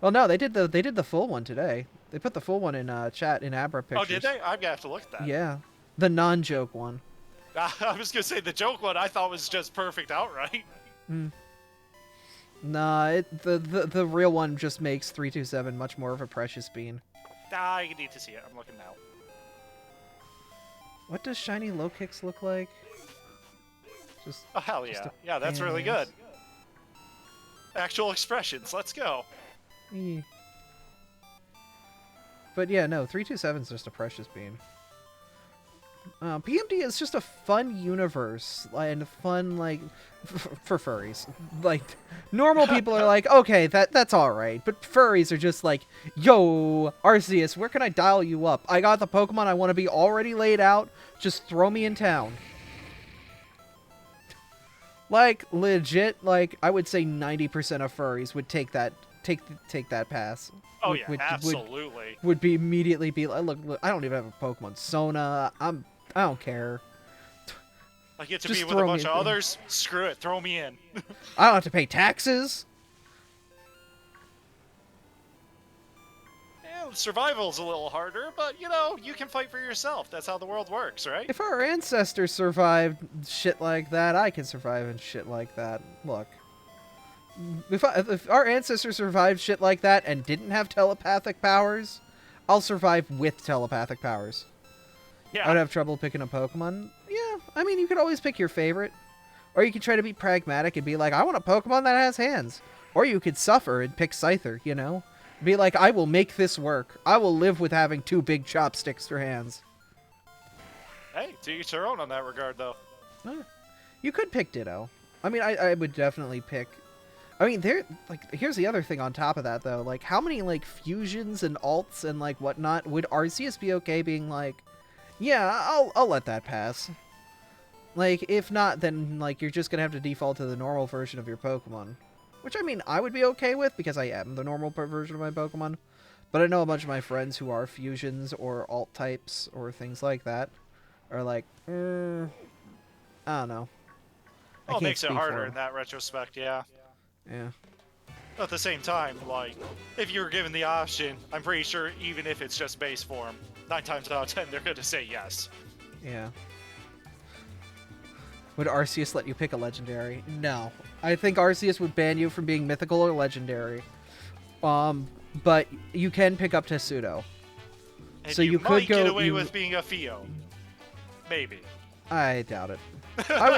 Well, no, they did the full one today. They put the full one in chat in Abra pictures. Oh, did they? I'm gonna have to look at that. Yeah. The non-joke one. I was gonna say the joke one I thought was just perfect outright. Nah, the real one just makes 327 much more of a precious bean. I need to see it. I'm looking now. What does shiny low kicks look like? Just Oh, hell just yeah. a Yeah, that's really pain in good. Actual expressions. Let's go. the ass. Eh. But yeah, no, 327's just a precious bean. PMD is just a fun universe and fun like for furries. Like normal people are like, okay, that's all right, but furries are just like, yo, Arceus, where can I dial you up? I got the Pokemon I want to be already laid out. Just throw me in town. Like legit, like I would say 90% of furries would take that pass. Oh Would- yeah, would- absolutely. Would be immediately be like, look, I don't even have a Pokemon Sona. I don't care. I get to just be with a throw bunch me of in. others. Screw it, throw me in. I don't have to pay taxes. Yeah, survival's a little harder, but you know, you can fight for yourself. That's how the world works, right? If our ancestors survived shit like that, I can survive in shit like that. Look. If our ancestors survived shit like that and didn't have telepathic powers, I'll survive with telepathic powers. Yeah. I would have trouble picking a Pokemon. Yeah, I mean, you could always pick your favorite. Or you could try to be pragmatic and be like, I want a Pokemon that has hands. Or you could suffer and pick Scyther, you know? Be like, I will make this work. I will live with having 2 big chopsticks for hands. Hey, to each their own on that regard, though. You could pick Ditto. I mean, I would definitely pick... I mean, here's the other thing on top of that, though. Like, how many, like, fusions and alts and, like, whatnot would Arceus be okay being like, yeah, I'll let that pass. Like, if not, then, like, you're just gonna have to default to the normal version of your Pokemon. Which, I mean, I would be okay with, because I am the normal version of my Pokemon. But I know a bunch of my friends who are fusions or alt types or things like that are like, I don't know. I Well, it can't makes it speak for harder 'em. in that retrospect, yeah. Yeah. At the same time, like, if you were given the option, I'm pretty sure even if it's just base form, 9 times out of 10, they're gonna say yes. Yeah. Would Arceus let you pick a legendary? No. I think Arceus would ban you from being mythical or legendary. But you can pick up Tesudo. And So you could might get go- away you- with being a Fio. Maybe. I doubt it. I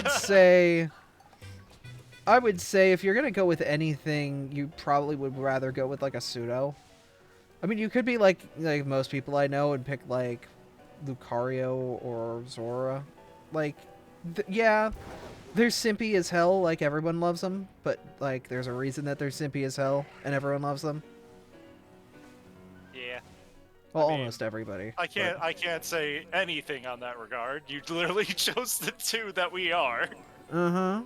would say if you're gonna go with anything, you probably would rather go with like a pseudo. I mean, you could be like most people I know and pick like Lucario or Zora. Like, yeah, they're simpy as hell. Like everyone loves them, but like there's a reason that they're simpy as hell and everyone loves them. Yeah. Well, I mean, almost everybody. I can't say anything on that regard. You literally chose the 2 that we are. Uh huh.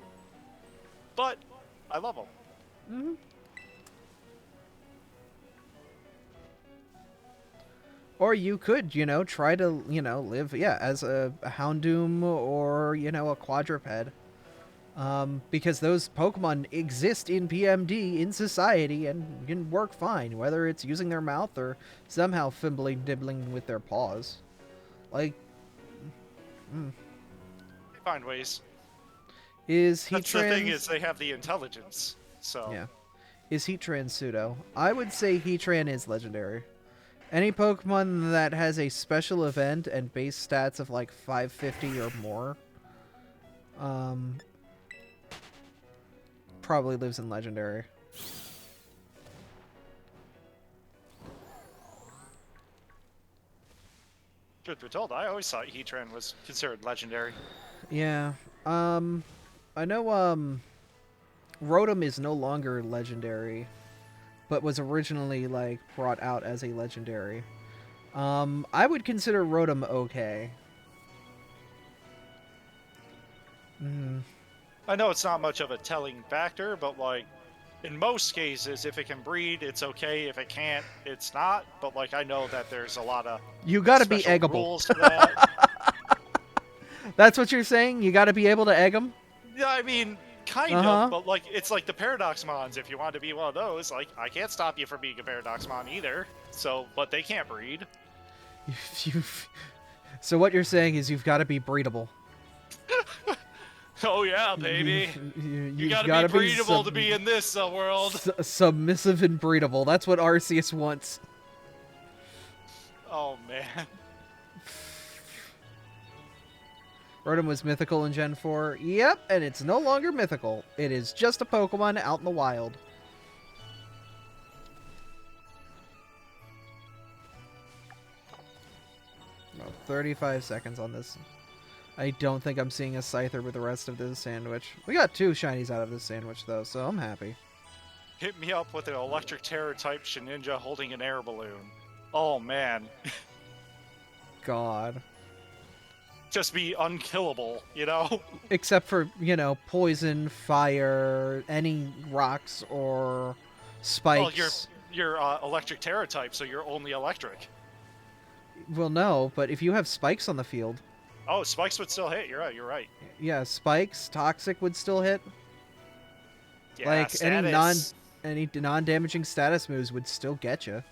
But I love them. Mm-hmm. Or you could, try to, live, as a Houndoom or, a quadruped. Because those Pokemon exist in PMD, in society, and can work fine, whether it's using their mouth or somehow dibbling with their paws. Like, They find ways. is That's the thing Heatran's... is they have the intelligence. So Yeah. Is Heatran pseudo? I would say Heatran is legendary. Any Pokemon that has a special event and base stats of like 550 or more, probably lives in legendary. Truth be told, I always thought Heatran was considered legendary. Yeah. I know Rotom is no longer legendary, but was originally like brought out as a legendary. I would consider Rotom okay. I know it's not much of a telling factor, but like in most cases, if it can breed, it's okay. If it can't, it's not. But like I know that there's a lot of You gotta be special eggable. rules for that. That's what you're saying? You gotta be able to egg them? Yeah, I mean, kind of, but like it's like the Paradox Mons. If you want to be one of those, like I can't stop you from being a Paradox Mon either. So, but they can't breed. So what you're saying is you've got to be breedable. Oh yeah, baby. You gotta be breedable to be in this world. Submissive and breedable. That's what Arceus wants. Oh man. Rotom was mythical in Gen 4. Yep, and it's no longer mythical. It is just a Pokemon out in the wild. About 35 seconds on this. I don't think I'm seeing a Scyther with the rest of this sandwich. We got 2 shinies out of this sandwich, though, so I'm happy. Hit me up with an Electric Terror type Shninja holding an air balloon. Oh man. God. Just be unkillable, you know? Except for, you know, poison, fire, any rocks or spikes. Well, you're Electric Terror type, so you're only electric. Well, no, but if you have spikes on the field... Oh, spikes would still hit. You're right. Yeah, spikes, toxic would still hit. Yeah, Like, status. any non-damaging status moves would still get you.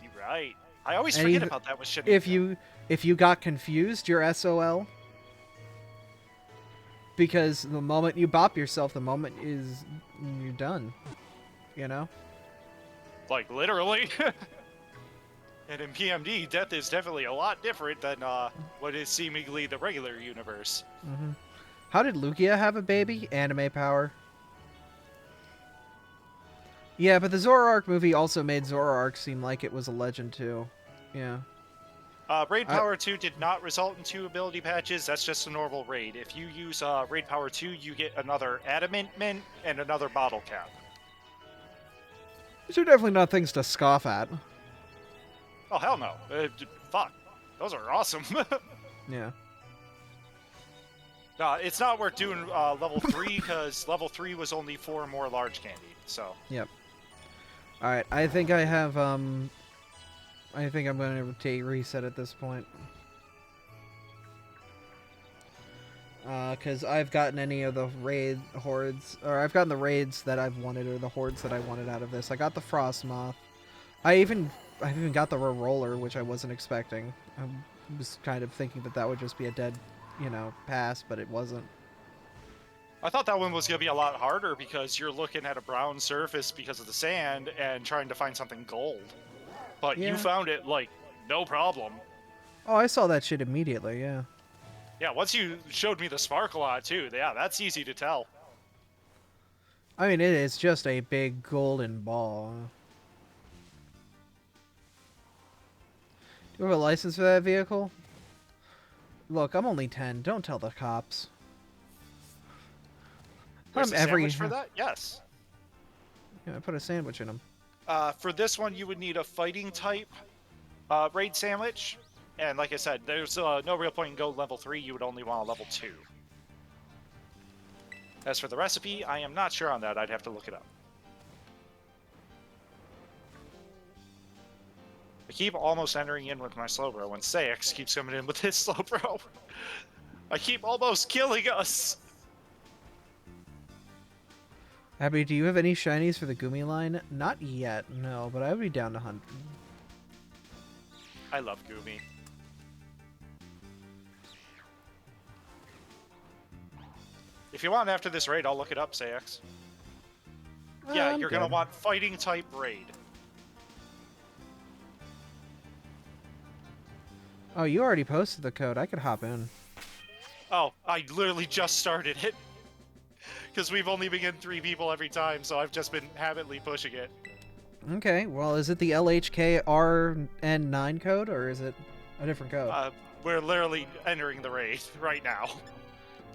You're right. I always forget about that with shit. If you got confused, you're SOL. Because the moment you bop yourself, the moment is you're done. You know? Like, literally. And in PMD, death is definitely a lot different than what is seemingly the regular universe. Mm-hmm. How did Lugia have a baby? Anime power. Yeah, but the Zoroark movie also made Zoroark seem like it was a legend too. Yeah. Raid Power 2 did not result in 2 ability patches. That's just a normal raid. If you use Raid Power 2, you get another Adamant Mint and another Bottle Cap. These are definitely not things to scoff at. Oh, hell no. Fuck. Those are awesome. Yeah. It's not worth doing level 3, because level 3 was only 4 more large candy, so... Yep. Alright, I think I have, I think I'm going to take reset at this point. Because I've gotten any of the raid hordes, or I've gotten the raids that I've wanted, or the hordes that I wanted out of this. I got the Frostmoth. I've even got the Roller, which I wasn't expecting. I was kind of thinking that would just be a dead, you know, pass, but it wasn't. I thought that one was going to be a lot harder because you're looking at a brown surface because of the sand and trying to find something gold. But Yeah. you found it, like, no problem. Oh, I saw that shit immediately, yeah. Yeah, once you showed me the sparkle on it, too, yeah, that's easy to tell. I mean, it is just a big golden ball. Do you have a license for that vehicle? Look, I'm only 10. Don't tell the cops. There's a sandwich for that? Yes. Yeah, I put a sandwich in them. For this one, you would need a fighting type raid sandwich. And like I said, there's no real point in go level 3. You would only want a level 2. As for the recipe, I am not sure on that. I'd have to look it up. I keep almost entering in with my Slowbro when Saix keeps coming in with his Slowbro. I keep almost killing us. Abby, do you have any shinies for the Gumi line? Not yet, no, but I would be down to hunt. I love Gumi. If you want after this raid, I'll look it up, Saix. Yeah, I'm you're gonna good. want fighting type raid. Oh, you already posted the code. I could hop in. Oh, I literally just started it. Because we've only been getting 3 people every time, so I've just been habitually pushing it. Okay, well, is it the LHKRN9 code, or is it a different code? We're literally entering the raid right now.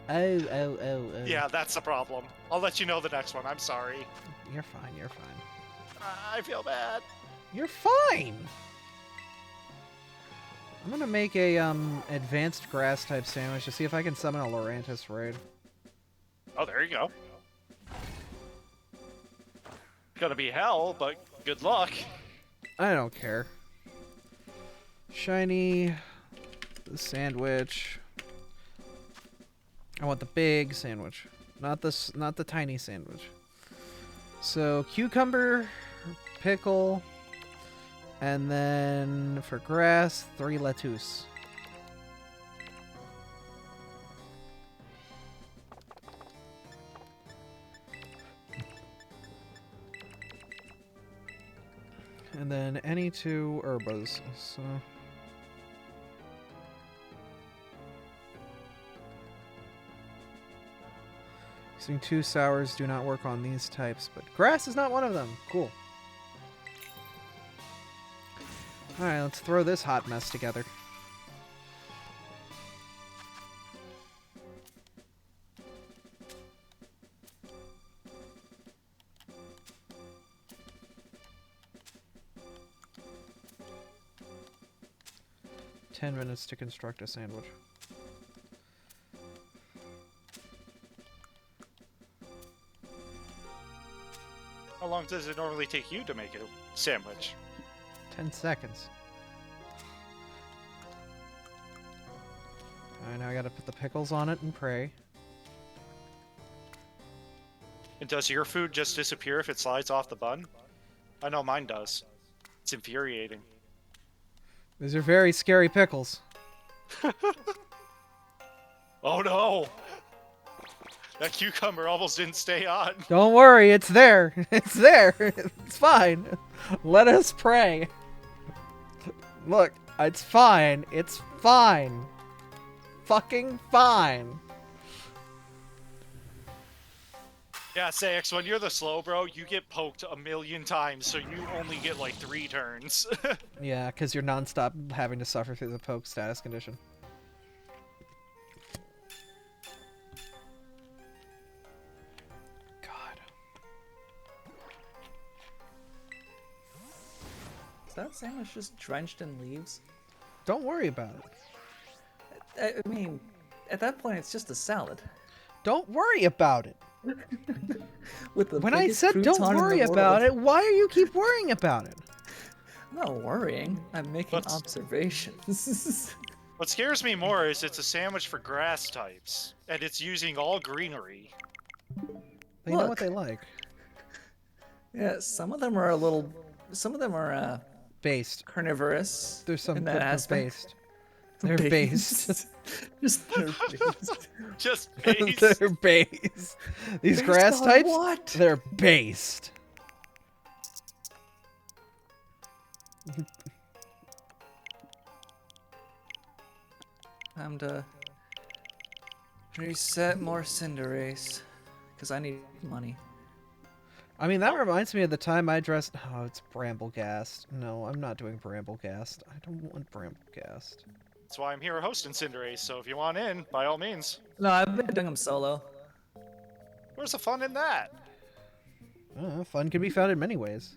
Oh. Yeah, that's the problem. I'll let you know the next one. I'm sorry. You're fine, you're fine. I feel bad. You're fine! I'm gonna make a, advanced grass type sandwich to see if I can summon a Lorantis raid. Oh, there you go. Gonna be hell, but good luck. I don't care. Shiny, the sandwich. I want the big sandwich, not the tiny sandwich. So cucumber, pickle, and then for grass, 3 lettuce. And then any 2 herbas. So using 2 sours do not work on these types, but grass is not one of them. Cool. Alright, let's throw this hot mess together. $10 to construct a sandwich. How long does it normally take you to make a sandwich? 10 seconds. Alright, now I gotta put the pickles on it and pray. And does your food just disappear if it slides off the bun? I know mine does. It's infuriating. These are very scary pickles. Oh no! That cucumber almost didn't stay on. Don't worry, it's there. It's there. It's fine. Let us pray. Look, it's fine. It's fine. Fucking fine. Yeah, Sax, when you're the slow bro, you get poked a million times, so you only get like 3 turns. Yeah, because you're nonstop having to suffer through the poke status condition. God. Is that sandwich just drenched in leaves? Don't worry about it. I mean, at that point, it's just a salad. Don't worry about it. With the When I biggest said don't crouton in the worry world. about it, why do you keep worrying about it? I'm not worrying. I'm making Let's- observations. What scares me more is it's a sandwich for grass types, and it's using all greenery. They know what Look. they like. Yeah, some of them are a little. Some of them are Based. carnivorous. There's some in that that are aspect. based. They're based. Just they're based. Just base. They're based. These Based grass on types, what? they're based. Time to reset more Cinderace, because I need money. I mean, that reminds me of the time I dressed... Oh, it's Bramblegast. No, I'm not doing Bramblegast. I don't want Bramblegast. That's why I'm here hosting Cinderace, so if you want in, by all means. No, I've been doing them solo. Where's the fun in that? Fun can be found in many ways.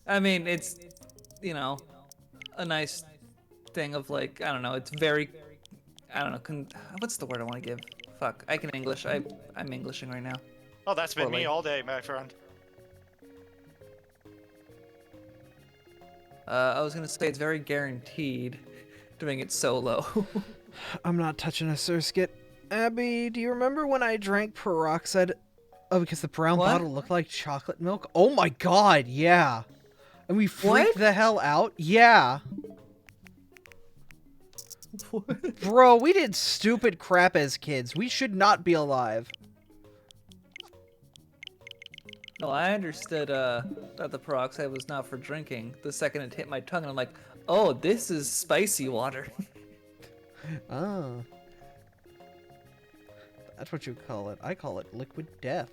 I mean, it's, you know, a nice thing of like, I don't know, it's very, I don't know, what's the word I want to give? Fuck, I can English. I'm Englishing right now. Oh, that's been Poorly. me all day, my friend. I was gonna say it's very guaranteed doing it solo. I'm not touching a Surskit. Abby, do you remember when I drank peroxide? Oh, because the brown What? bottle looked like chocolate milk? Oh my god, yeah. And we freaked What? the hell out? Yeah. What? Bro, we did stupid crap as kids. We should not be alive. No, I understood that the peroxide was not for drinking. The second it hit my tongue, I'm like, oh, this is spicy water. Oh. That's what you call it. I call it liquid death.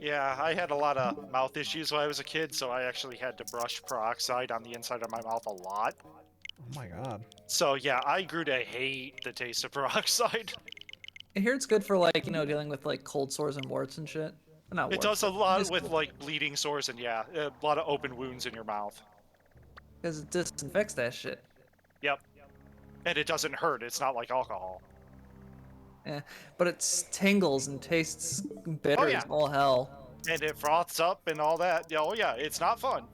Yeah, I had a lot of mouth issues when I was a kid, so I actually had to brush peroxide on the inside of my mouth a lot. Oh my god. So yeah, I grew to hate the taste of peroxide. I hear it's good for like, dealing with like cold sores and warts and shit. Not It warts. does a lot just with like bleeding sores and yeah, a lot of open wounds in your mouth. because it disinfects that shit. Yep. And it doesn't hurt, it's not like alcohol. Yeah, but it tingles and tastes bitter yeah. as all hell. And it froths up and all that. Oh yeah, it's not fun.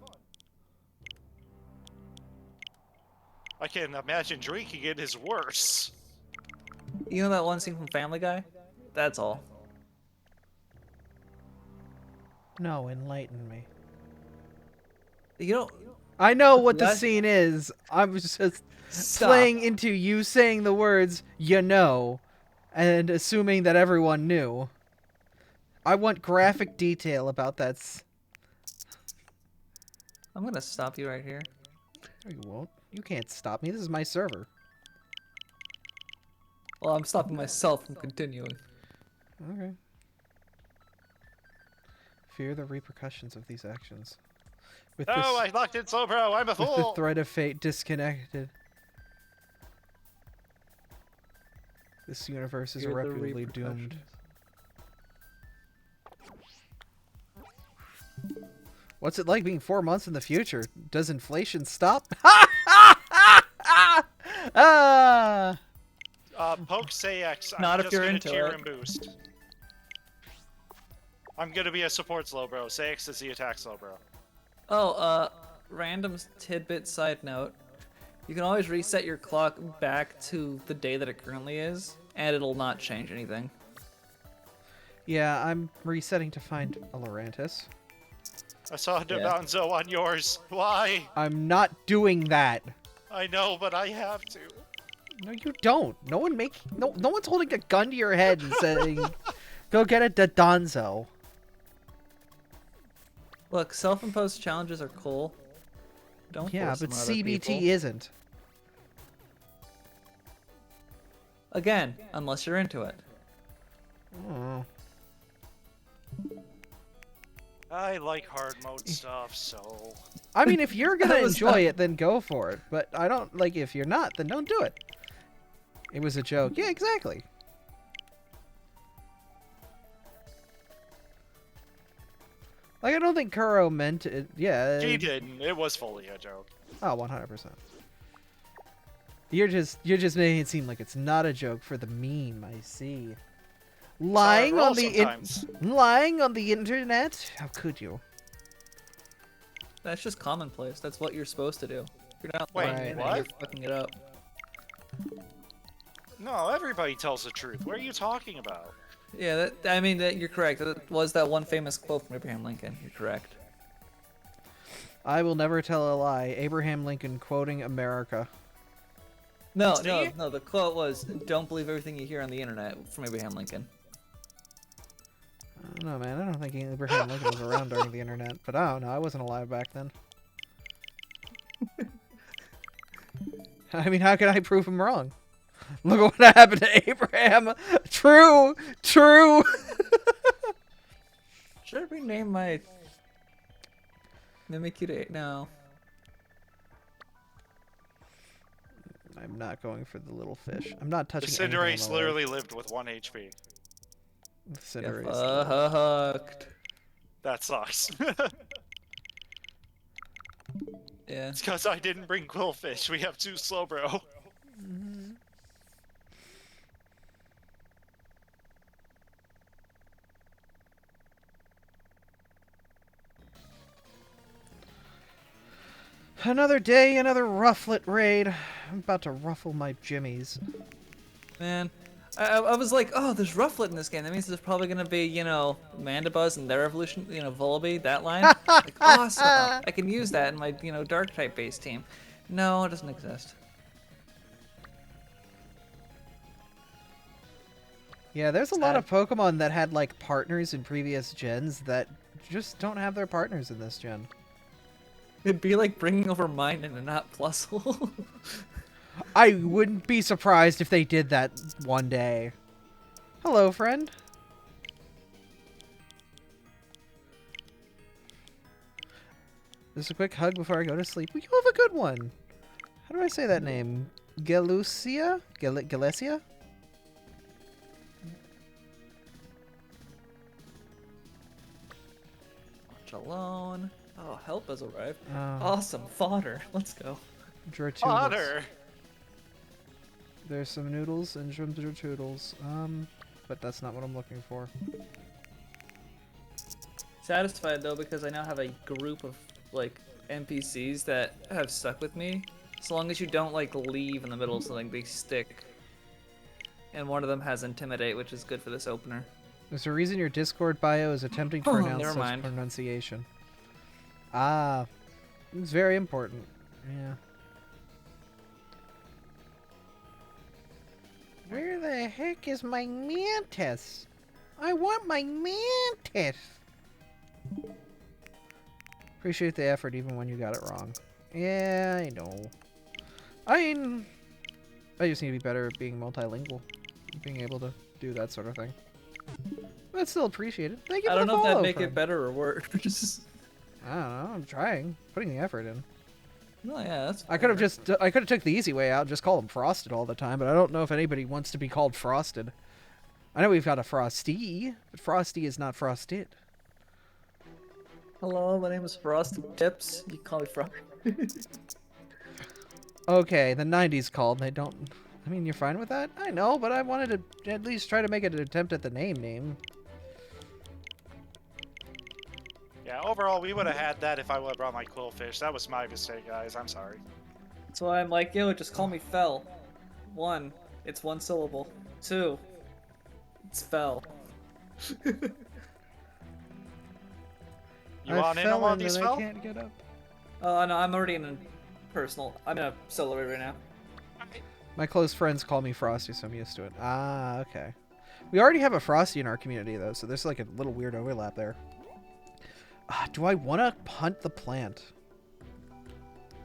I can imagine drinking it is worse. You know that one scene from Family Guy? That's all. No, enlighten me. You don't I know what the That- scene is. I was just stop. playing into you saying the words, you know, and assuming that everyone knew. I want graphic detail about that. I'm gonna stop you right here. No, you won't. You can't stop me. This is my server. Well, I'm stopping myself from continuing. Okay. Fear the repercussions of these actions. With Oh, I locked it so bro, I'm a with the fool! threat of fate disconnected. This universe is Fear the irreparably doomed. repercussions. What's it like being 4 months in the future? Does inflation stop? Ah! Poke say X. I'm Not if just you're gonna into cheer it. and boost. I'm gonna be a support slow bro. Say X is the attack slow bro. Oh, random tidbit side note. You can always reset your clock back to the day that it currently is, and it'll not change anything. Yeah, I'm resetting to find a Lorantis. I saw a Yeah. Devanzo on yours. Why? I'm not doing that. I know, but I have to. No, you don't. No one's holding a gun to your head and saying, "Go get a Donzo." Look, self-imposed challenges are cool. Don't Yeah, force but them on other CBT people. isn't. Again, unless you're into it. Oh. I like hard mode stuff, so... I mean, if you're gonna That was enjoy not- it, then go for it. But I don't like. If you're not, then don't do it. It was a joke. Yeah, exactly. Like, I don't think Kuro meant it. Yeah. He didn't. It was fully a joke. Oh, 100%. You're just making it seem like it's not a joke for the meme. I see. Lying on the lying on the internet? How could you? That's just commonplace. That's what you're supposed to do. You're not Wait, lying in it, what? you're fucking it up. No, everybody tells the truth. What are you talking about? Yeah, I mean, you're correct. That was that one famous quote from Abraham Lincoln. You're correct. I will never tell a lie. Abraham Lincoln quoting America. No, See? no. The quote was, "Don't believe everything you hear on the internet," from Abraham Lincoln. I don't know, man. I don't think Abraham Lincoln was around during the internet, but I don't know. I wasn't alive back then. I mean, how could I prove him wrong? Look at what happened to Abraham. True. Should I rename my Mimikyu? No. I'm not going for the little fish. I'm not The touching anything Cinderace on the literally lived with 1 HP. lake. Get Cinderace. fucked. That sucks. Yeah. It's because I didn't bring Quillfish. We have 2 Slowbro. Another day, another Rufflet raid. I'm about to ruffle my jimmies. Man, I was like, oh, there's Rufflet in this game. That means there's probably gonna be, Mandibuzz and their evolution, Volibee, that line. Like, awesome. I can use that in my, Dark type base team. No, it doesn't exist. Yeah, there's a lot Sad. of Pokemon that had like partners in previous gens that just don't have their partners in this gen. It'd be like bringing over mine and not Plusle. I wouldn't be surprised if they did that one day. Hello, friend. Just a quick hug before I go to sleep. You have a good one. How do I say that name? Galucia? Galecia? Watch alone. Oh, help has arrived. Oh. Awesome fodder. Let's go. Dratoodles. Otter. There's some noodles and some Dratoodles. But that's not what I'm looking for. Satisfied though because I now have a group of like NPCs that have stuck with me. So long as you don't like leave in the middle of something, they stick. And one of them has Intimidate, which is good for this opener. There's a reason your Discord bio is attempting to Oh, pronounce never such mind. pronunciation. Ah, it's very important. Yeah. Where the heck is my mantis? I want my mantis. Appreciate the effort even when you got it wrong. Yeah, I know. I mean, I just need to be better at being multilingual. Being able to do that sort of thing. But still appreciated. Thank you I for don't the know if follow, that'd make friend. it better or worse. I don't know. I'm trying. Putting the effort in. No, yeah, that's I could have fair. I could have took the easy way out and just call him Frosted all the time, but I don't know if anybody wants to be called Frosted. I know we've got a Frosty, but Frosty is not Frosted. Hello, my name is Frosted Tips. You can call me Frog. Okay, the 90s called, and they don't... I mean, you're fine with that? I know, but I wanted to at least try to make an attempt at the name. Yeah, overall, we would have had that if I would have brought my Quillfish. That was my mistake, guys. I'm sorry. That's why I'm like, yo, just call me Fell. 1, it's 1 syllable. 2, it's Fell. You I want in fell on one of and these, then Phil? I can't get up. Oh, no, I'm already in a personal. I'm in a solo raid right now. My close friends call me Frosty, so I'm used to it. Ah, okay. We already have a Frosty in our community, though, so there's like a little weird overlap there. Do I want to hunt the plant?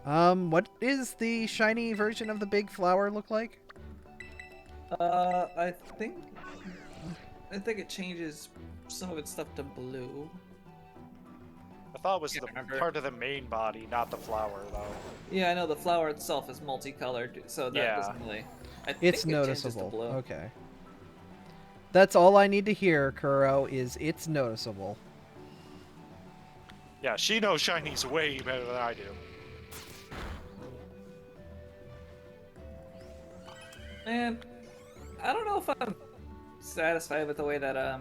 What is the shiny version of the big flower look like? I think it changes some of its stuff to blue. I thought it was Can't the remember. part of the main body, not the flower, though. Yeah, I know the flower itself is multicolored, so that Yeah. doesn't really. I think It's it changes to noticeable. blue. Okay. That's all I need to hear, Kuro, is it's noticeable. Yeah, she knows shinies way better than I do. Man, I don't know if I'm satisfied with the way that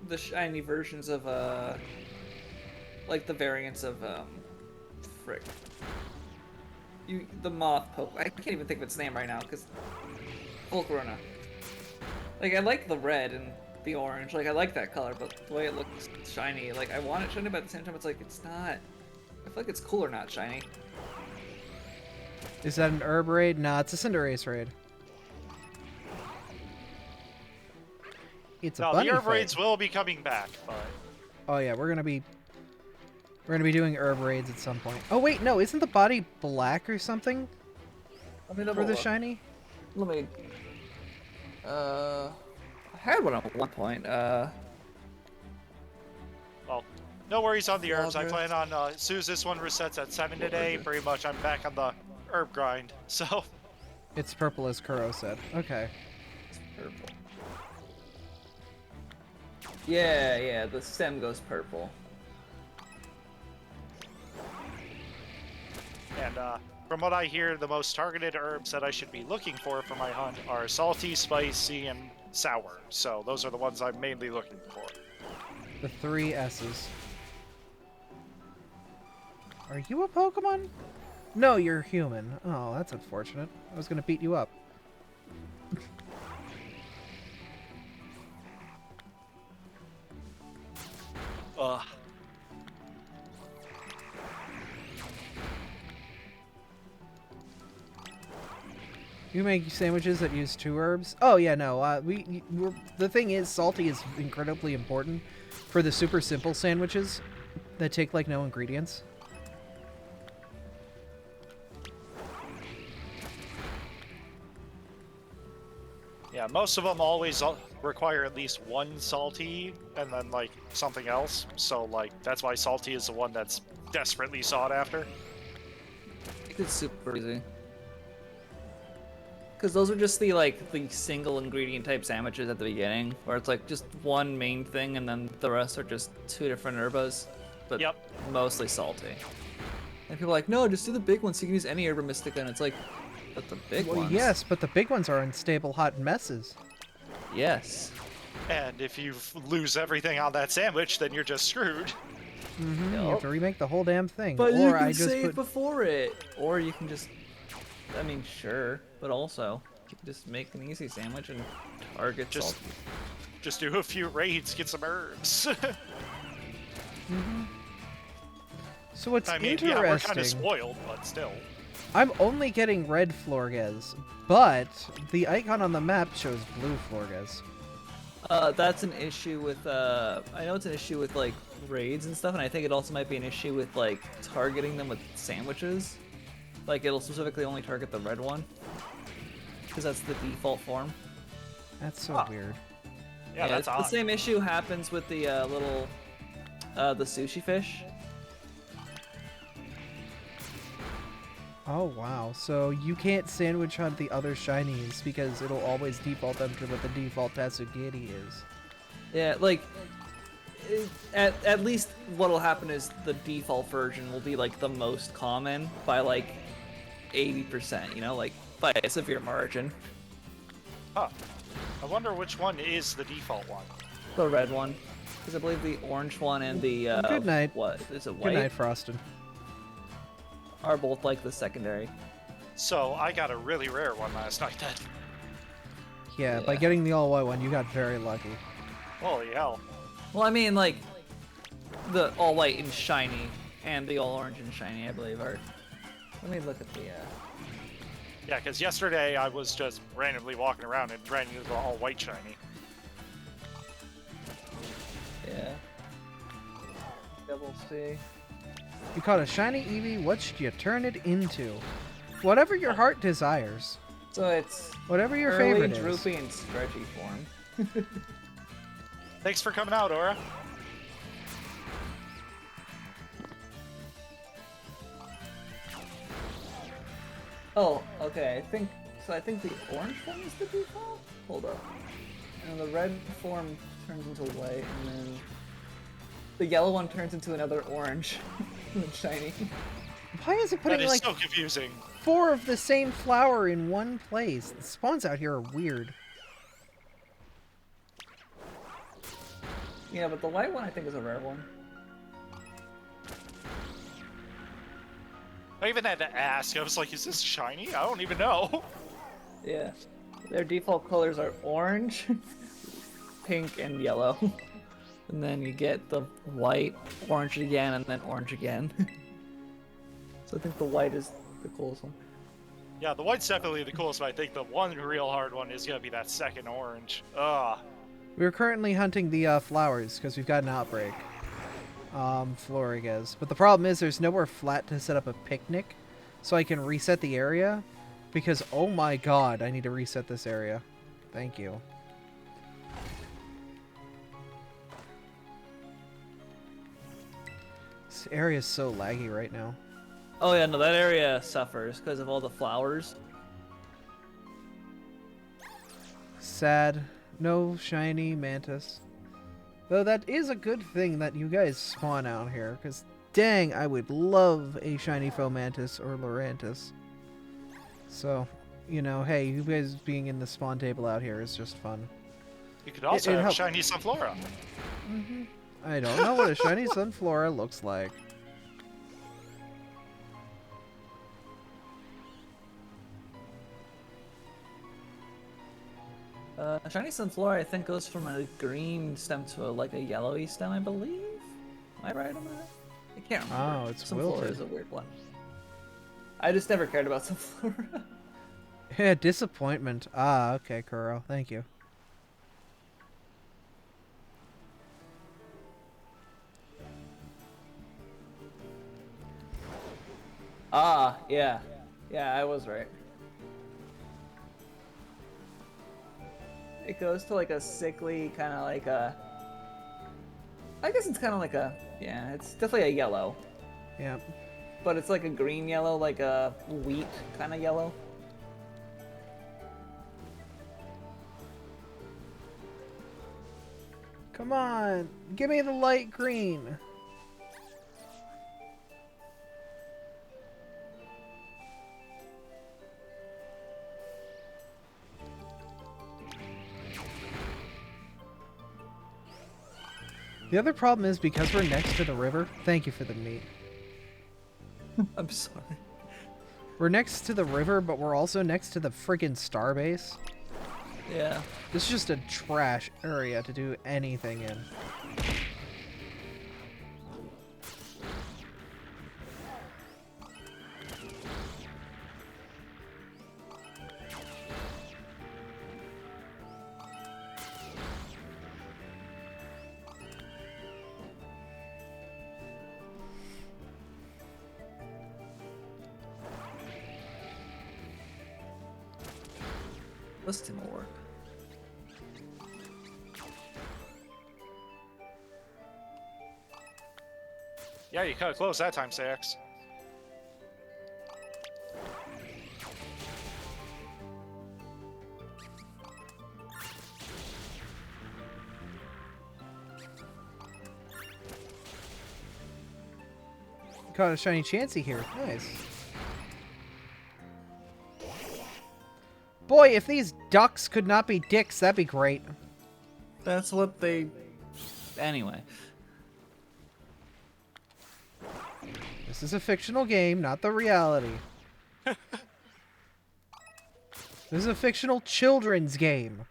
the shiny versions of like the variants of frick. The moth poke. I can't even think of its name right now because Volcarona. Like I like the red and the orange. Like I like that color, but the way it looks shiny, like I want it shiny, but at the same time it's like it's not. I feel like it's cooler not shiny. Is that an herb raid? Nah, it's a Cinderace raid. It's a No, bunny the herb fight. raids will be coming back, but Oh yeah, we're gonna be doing herb raids at some point. Oh wait, no, isn't the body black or something Let me for double the look. shiny? Let me. I had one at one point. well, no worries on the herbs. I Progress. plan on as soon as this one resets at 7 today, pretty much I'm back on the herb grind. So It's purple, as Kuro said. Okay. Purple. Yeah, the stem goes purple. And from what I hear, the most targeted herbs that I should be looking for my hunt are salty, spicy, and sour. So those are the ones I'm mainly looking for. The 3 S's. Are you a Pokemon? No, you're human. Oh, that's unfortunate. I was gonna beat you up. Ugh. You make sandwiches that use 2 herbs? Oh yeah, no. The thing is, salty is incredibly important for the super simple sandwiches that take like no ingredients. Yeah, most of them always require at least one salty and then like something else. So like that's why salty is the one that's desperately sought after. It's super easy. Because those are just the single ingredient type sandwiches at the beginning, where it's like just one main thing and then the rest are just 2 different herbas, but Yep. mostly salty. And people are like, no, just do the big ones so you can use any herba mystica, and it's like, but the big Well, ones. yes, but the big ones are unstable hot messes. Yes. And if you lose everything on that sandwich, then you're just screwed. Mm-hmm. You have Yup. to remake the whole damn thing. But or you can I just save put before it, or you can just, I mean, sure, but also you can just make an easy sandwich and target Just- salty. Just do a few raids, get some herbs. So what's I mean, interesting? yeah, we're kind of spoiled, but still. I'm only getting red Florges, but the icon on the map shows blue Florges. That's an issue with, I know it's an issue with, like, raids and stuff, and I think it also might be an issue with, like, targeting them with sandwiches. Like, it'll specifically only target the red one, because that's the default form. That's so Huh. weird. Yeah, that's the odd. same issue happens with the, the sushi fish. Oh wow, so you can't sandwich hunt the other shinies because it'll always default them to what the default Tatsugiri is. Yeah, like, at least what'll happen is the default version will be, like, the most common by, like, 80%, you know, like, by a severe margin. Huh. I wonder which one is the default one. The red one. Because I believe the orange one and the, Good night. what, is it white? Good night, Frosted. Are both, like, the secondary. So I got a really rare one last night then. Yeah, by Yeah. getting the all-white one, you got very lucky. Holy hell. Well, I mean, like, the all white and shiny and the all orange and shiny, I believe, are... Let me look at the, Yeah, because yesterday I was just randomly walking around and ran into the all white shiny. yeah. Double C. You caught a shiny Eevee, what should you turn it into? Whatever your heart desires. So it's Whatever your early, favorite is. droopy, and stretchy form. Thanks for coming out, Aura. Oh, okay. I think the orange form is the default. Hold up. And the red form turns into white, and then the yellow one turns into another orange, and then shiny. Why is it That putting is like so confusing. 4 of the same flower in one place? The spawns out here are weird. Yeah, but the white one I think is a rare one. I even had to ask. I was like, is this shiny? I don't even know. Yeah. Their default colors are orange, pink, and yellow. And then you get the white, orange again, and then orange again. So I think the white is the coolest one. Yeah, the white's definitely the coolest, but I think the one real hard one is going to be that second orange. Ugh. We're currently hunting the flowers because we've got an outbreak. Floriges. But the problem is there's nowhere flat to set up a picnic so I can reset the area because, oh my god, I need to reset this area. Thank you. This area is so laggy right now. Oh yeah, no, that area suffers because of all the flowers. Sad. No shiny mantis. Though that is a good thing that you guys spawn out here, because dang, I would love a shiny Fomantis or Lurantis. So, you know, hey, you guys being in the spawn table out here is just fun. You could also it have helped. shiny Sunflora. I don't know what a shiny Sunflora looks like. Shiny Sunflora I think goes from a green stem to a yellowy stem, I believe. Am I right on that? I can't remember. Oh, it's Sunflora wilted. is a weird one. I just never cared about Sunflora. Yeah, disappointment. Ah, okay, Kuro. Thank you. Ah, yeah. Yeah, I was right. It goes to like a sickly, kind of like a... I guess it's kind of like a... Yeah, it's definitely a yellow. Yeah. But it's like a green yellow, like a wheat kind of yellow. Come on. Give me the light green. The other problem is because we're next to the river. Thank you for the meat. I'm sorry. We're next to the river, but we're also next to the friggin' starbase. Yeah. This is just a trash area to do anything in. This team will work. Yeah, you cut it close that time, Sax. Caught a shiny Chansey here. Nice. Boy, if these ducks could not be dicks, that'd be great. That's what they... Anyway. This is a fictional game, not the reality. This is a fictional children's game.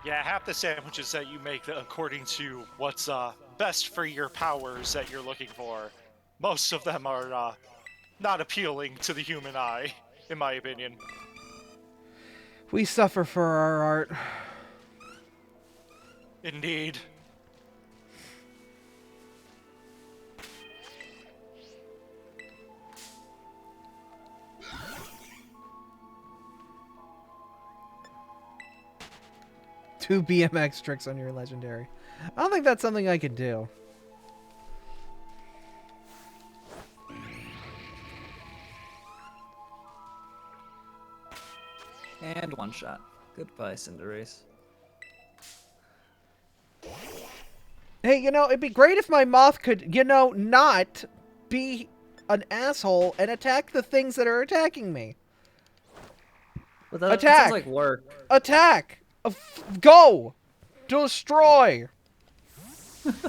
Yeah, half the sandwiches that you make according to what's best for your powers that you're looking for, most of them are not appealing to the human eye, in my opinion. We suffer for our art. Indeed. Two BMX tricks on your legendary. I don't think that's something I could do. And one shot. Goodbye, Cinderace. Hey, you know, it'd be great if my moth could, you know, not be an asshole and attack the things that are attacking me. But that Attack! sounds like work. Attack! Go! Destroy!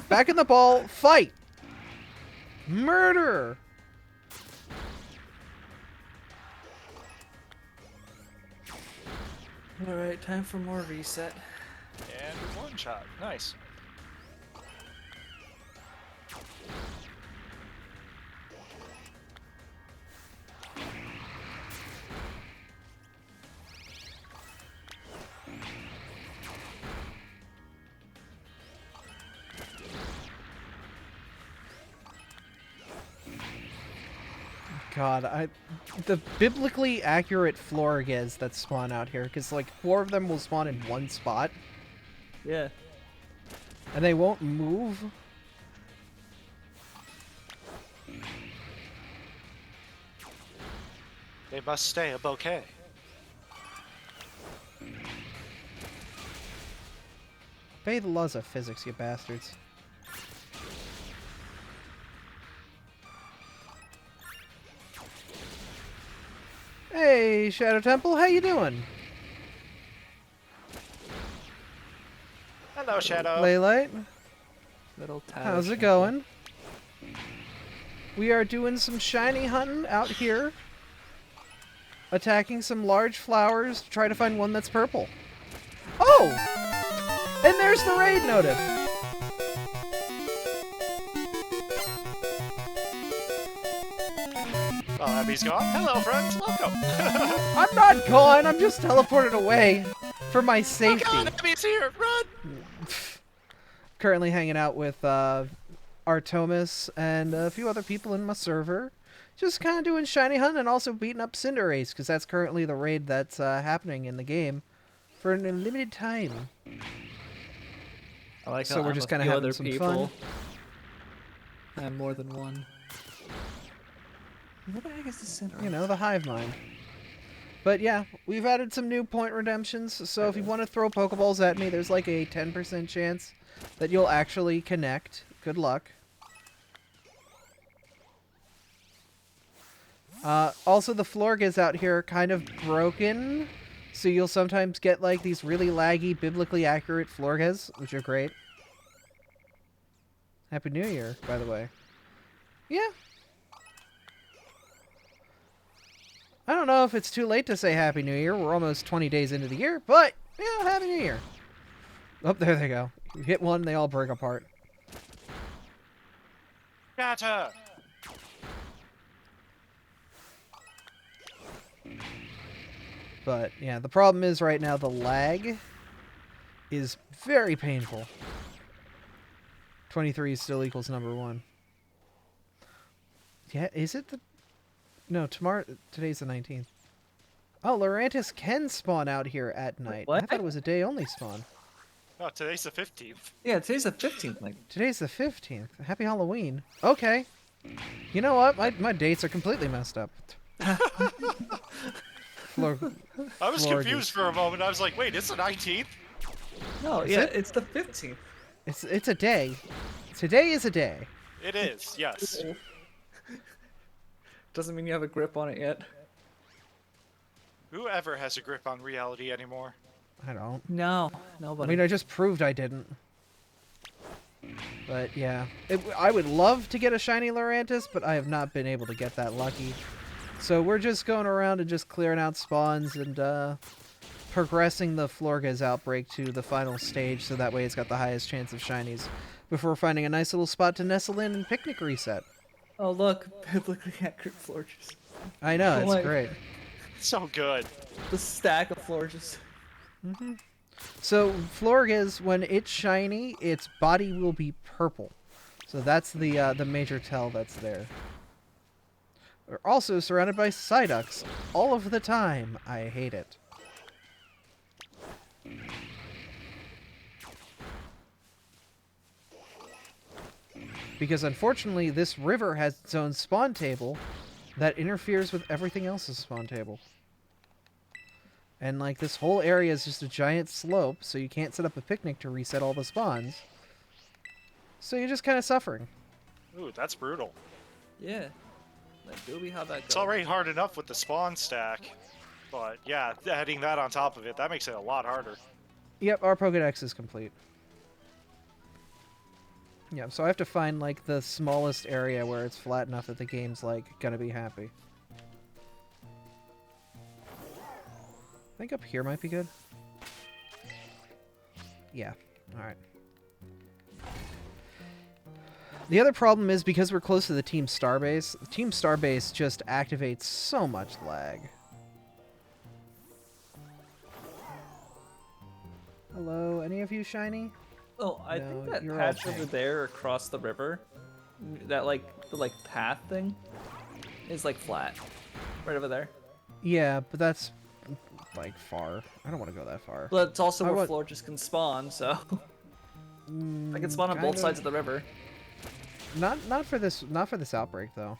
Back in the ball, fight! Murder! Alright, time for more reset. And one shot. Nice. God, the biblically accurate Floriges that spawn out here, because like 4 of them will spawn in one spot, Yeah. and they won't move. They must stay a bouquet. Obey the laws of physics, you bastards. Hey, Shadow Temple, how you doing? Hello, Shadow. Laylight, Little how's it going? We are doing some shiny hunting out here. Attacking some large flowers to try to find one that's purple. Oh! And there's the raid notice. Oh, Abby's gone. Hello, friends. Welcome. I'm not gone, I'm just teleported away for my Oh safety. God, Abby's here. Run. Currently hanging out with Artomis and a few other people in my server. Just kind of doing shiny hunt and also beating up Cinderace, because that's currently the raid that's happening in the game for an unlimited time. I like So how we're I'm just a kinda few having other some people. fun. I have more than one. What the heck is this center? You know, the hive mind. But yeah, we've added some new point redemptions, so if you want to throw Pokeballs at me, there's like a 10% chance that you'll actually connect. Good luck. Also, the Florges out here are kind of broken, so you'll sometimes get like these really laggy, biblically accurate Florges, which are great. Happy New Year, by the way. Yeah. I don't know if it's too late to say Happy New Year. We're almost 20 days into the year, but, yeah, Happy New Year. Oh, there they go. You hit one, they all break apart. Gotcha. But, yeah, the problem is right now the lag is very painful. 23 still equals number 1. Yeah, is it the... No, today's the 19th. Oh, Lurantis can spawn out here at night. I What? thought it was a day-only spawn. Oh, today's the 15th. Yeah, today's the 15th. Like, Today's the 15th. Happy Halloween. Okay. You know what? My dates are completely messed up. I was Florges. confused for a moment. I was like, wait, it's the 19th? no, Is yeah, it? it's the 15th. It's a day. Today is a day. It is, yes. Doesn't mean you have a grip on it yet. Whoever has a grip on reality anymore? I don't. No, I nobody. mean, I just proved I didn't. But yeah, I would love to get a shiny Lurantis, but I have not been able to get that lucky. So we're just going around and just clearing out spawns and progressing the Florges outbreak to the final stage, so that way it's got the highest chance of shinies before finding a nice little spot to nestle in and picnic reset. Oh look, biblically accurate Florges. I know, it's like- great. So good. The stack of Florges. So Florges, when it's shiny, its body will be purple. So that's the major tell that's there. We're also surrounded by Psyducks all of the time. I hate it. Because unfortunately, this river has its own spawn table that interferes with everything else's spawn table. And like this whole area is just a giant slope, so you can't set up a picnic to reset all the spawns. So you're just kind of suffering. Ooh, that's brutal. Yeah. Like, Doobie, how'd that go? It's already hard enough with the spawn stack. But yeah, adding that on top of it, that makes it a lot harder. Yep, our Pokedex is complete. Yeah, so I have to find like the smallest area where it's flat enough that the game's like gonna be happy. I think up here might be good. Yeah, alright. The other problem is because we're close to the Team Starbase, Team Starbase just activates so much lag. Hello, any of you shiny? Oh, I No, think that you're all patch over pink. there across the river, that like the path thing, is like flat, right over there. Yeah, but that's like far. I don't want to go that far. But it's also I where want- Florges can spawn, so I can spawn on both sides of the river. Not for this outbreak though.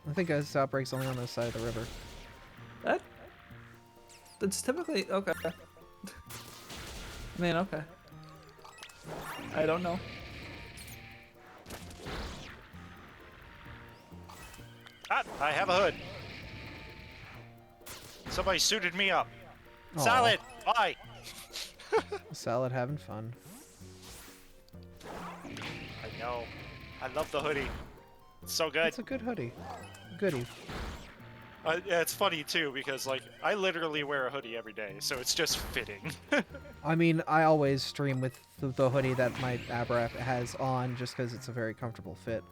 I think this outbreak's only on this side of the river. That's typically okay. I mean, okay. I don't know. Ah, I have a hood. Somebody suited me up. Aw. Salad, bye. Salad having fun. I know. I love the hoodie. It's so good. It's a good hoodie. Goodie. Yeah, it's funny too because like I literally wear a hoodie every day, so it's just fitting. I mean, I always stream with the hoodie that my Aberap has on just because it's a very comfortable fit.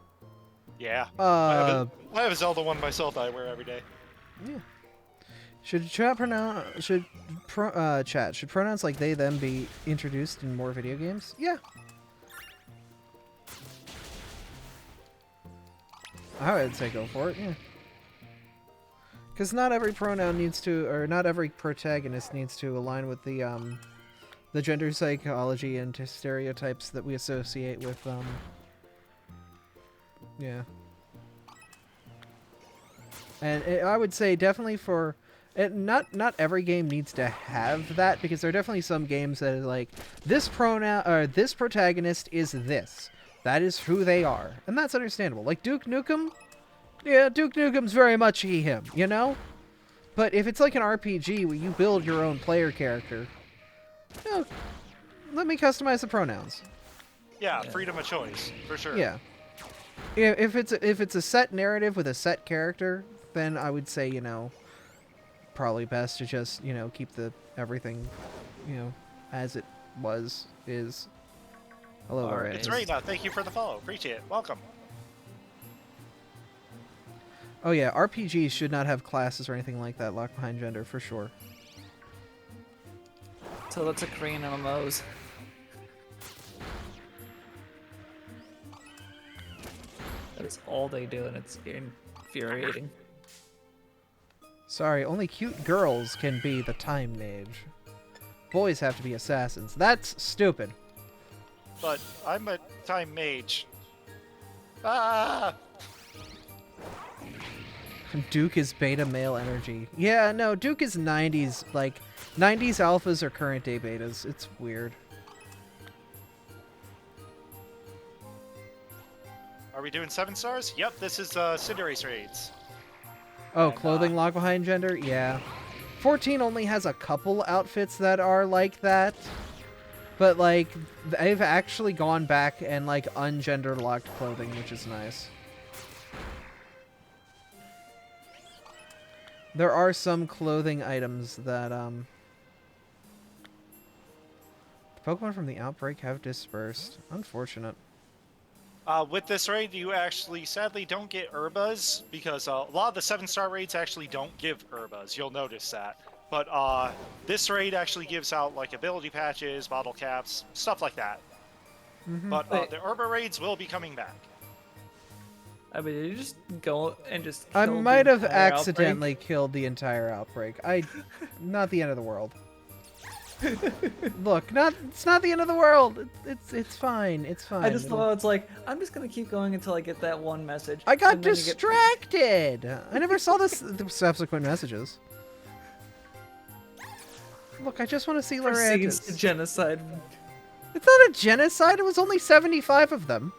Yeah. I have a Zelda one myself that I wear every day. Yeah. Should pronouns like they them be introduced in more video games? Yeah. I would say go for it, yeah. Because not every pronoun needs to, or not every protagonist needs to align with the gender psychology and stereotypes that we associate with, yeah. And I would say definitely for, not every game needs to have that, because there are definitely some games that are like, this pronoun, or this protagonist is this. That is who they are. And that's understandable. Like Duke Nukem, yeah, Duke Nukem's very much he, him, you know? But if it's like an RPG where you build your own player character, you know, let me customize the pronouns. Yeah, freedom of choice, for sure. Yeah. If it's a set narrative with a set character, then I would say, you know, probably best to just, you know, keep everything, you know, as it is. Hello, Alright. It's Reina. Thank you for the follow. Appreciate it. Welcome. Oh yeah, RPGs should not have classes or anything like that locked behind gender, for sure. So that's a Korean MMOs. That's all they do, and it's infuriating. Sorry, only cute girls can be the time mage. Boys have to be assassins. That's stupid. But I'm a time mage. Ah! Duke is beta male energy. Yeah, no, Duke is 90s, like, 90s alphas or current day betas. It's weird. Are we doing 7 stars? Yep, this is Cinderace raids. Oh, And, clothing lock behind gender? Yeah. 14 only has a couple outfits that are like that. But, like, they've actually gone back and, like, ungender locked clothing, which is nice. There are some clothing items that, the Pokemon from the outbreak have dispersed. Unfortunate. With this raid, you actually sadly don't get Urbas because a lot of the 7-star raids actually don't give Urbas. You'll notice that. But this raid actually gives out like ability patches, bottle caps, stuff like that. Mm-hmm. But the Urba raids will be coming back. I mean, did you just go and just I kill the might have entire accidentally killed the entire outbreak. Not the end of the world. Look, it's not the end of the world. It's fine. It's fine. I just thought it's like, I'm just gonna keep going until I get that one message. I got and then you get- distracted. I never saw the subsequent messages. Look, I just want to see Proceeds to Lorantis. genocide. It's not a genocide. It was only 75 of them.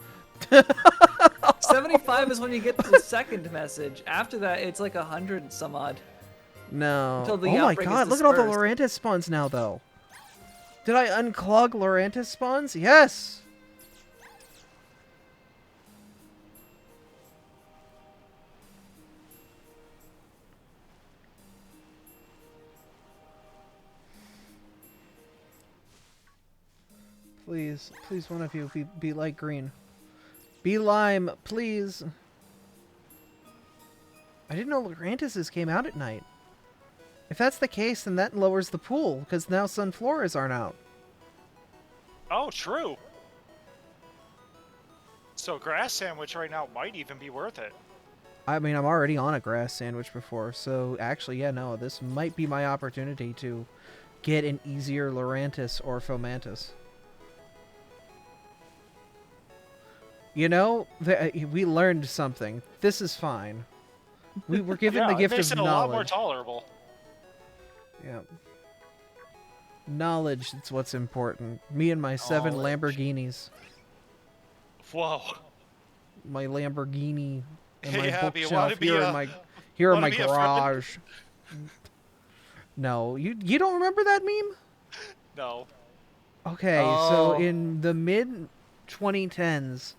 75 is when you get the second message. After that, it's like 100 and some odd. No. Until the Oh my outbreak is god, look at all the dispersed. Lorantis spawns now, though. Did I unclog Lorantis spawns? Yes! Please, please, one of you, be light green. Be lime, please. I didn't know Lorantises came out at night. If that's the case, then that lowers the pool, because now Sunfloras aren't out. Oh, true. So grass sandwich right now might even be worth it. I mean, I'm already on a grass sandwich before, so actually, yeah, no, this might be my opportunity to get an easier Lorantis or Fomantis. You know, we learned something. This is fine. We were given the gift it makes of it a lot more knowledge. tolerable. Yeah. Knowledge, it's what's important. Me and my 7 Knowledge. Lamborghinis. Whoa. My Lamborghini and my Yeah, but you bookshelf wanna be here a- in my here in wanna my be a friend? garage. No, you don't remember that meme? No. Okay, so Oh. in the mid 2010s,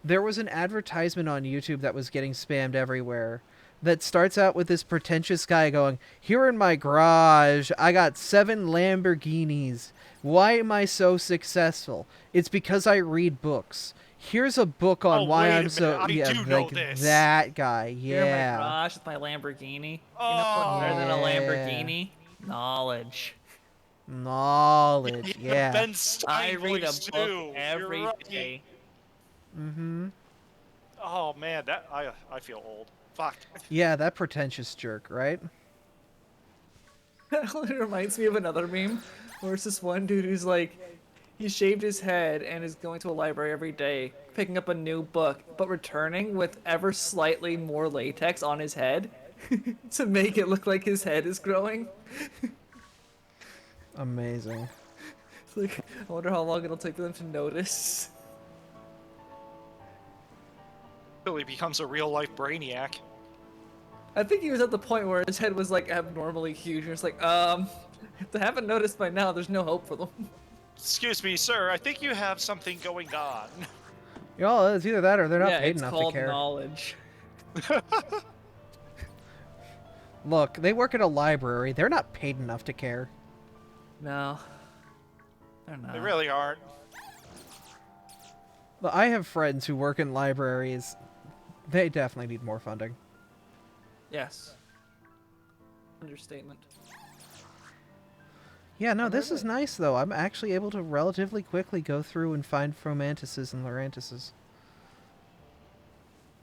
there was an advertisement on YouTube that was getting spammed everywhere that starts out with this pretentious guy going, "Here in my garage, I got 7 Lamborghinis. Why am I so successful? It's because I read books. Here's a book on Oh, why wait a I'm minute, so..." I Yeah, do know like this. that guy. Here in my Yeah. garage with my Lamborghini. You know what's better than a Yeah. Lamborghini? Knowledge. Knowledge. The Yeah. Ben I Stein read a voice book too. every You're right. day. Mm-hmm. Oh man, that I feel old. Fuck. Yeah, that pretentious jerk, right? It reminds me of another meme where it's this one dude who's like, he shaved his head and is going to a library every day, picking up a new book, but returning with ever slightly more latex on his head to make it look like his head is growing. Amazing. It's like, I wonder how long it'll take for them to notice. Till he becomes a real life brainiac. I think he was at the point where his head was like abnormally huge, and it's like, if they haven't noticed by now, there's no hope for them. Excuse me, sir. I think you have something going on. Y'all, it's either that or they're not Yeah, paid it's enough to called care. knowledge. Look, they work at a library. They're not paid enough to care. No. They're not. They really aren't. But I have friends who work in libraries. They definitely need more funding. Yes. Understatement. Yeah, no, this is nice, though. I'm actually able to relatively quickly go through and find Fromantises and Lorantises.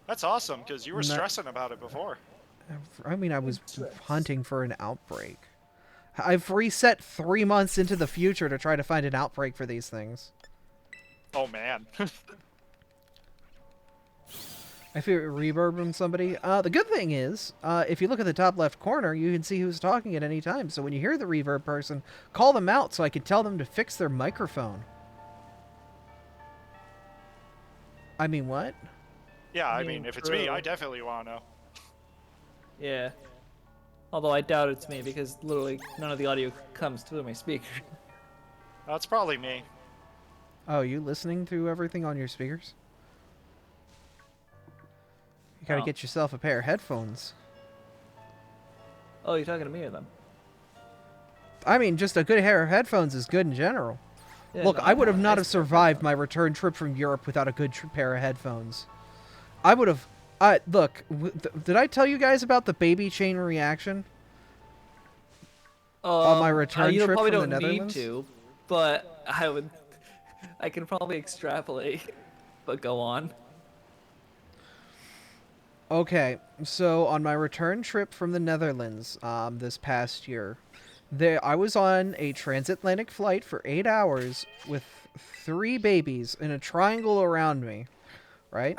That's awesome, because you were No- stressing about it before. I mean, I was hunting for an outbreak. I've reset 3 months into the future to try to find an outbreak for these things. Oh man. I feel reverb from somebody. The good thing is, if you look at the top left corner, you can see who's talking at any time. So when you hear the reverb person, call them out so I can tell them to fix their microphone. I mean, what? Yeah, I mean, if it's me, I definitely want to know. Yeah. Although I doubt it's me because literally none of the audio comes through my speaker. That's probably me. Oh, you listening to everything on your speakers? You gotta Oh. get yourself a pair of headphones. Oh, you're talking to me or them? I mean, just a good pair of headphones is good in general. Yeah, Look, no, I would have a not nice have survived my return trip from Europe without a good pair of headphones. I would have... look, did I tell you guys about the baby chain reaction? On my return you trip probably from the don't Netherlands? need to, but I can probably extrapolate. But go on. Okay, so on my return trip from the Netherlands this past year, I was on a transatlantic flight for 8 hours with 3 babies in a triangle around me, right?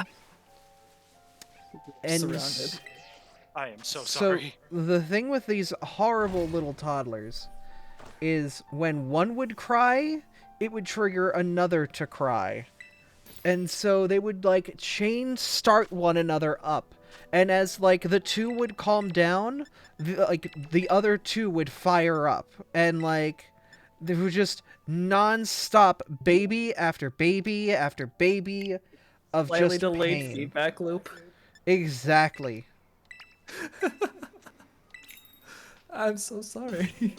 And Surrounded. I am so so sorry. the thing with these horrible little toddlers is when one would cry, it would trigger another to cry. And so they would like chain start one another up. And as like the two would calm down, the other two would fire up. And like there was just non-stop baby after baby after baby of Slightly just delayed pain. feedback loop. Exactly. I'm so sorry.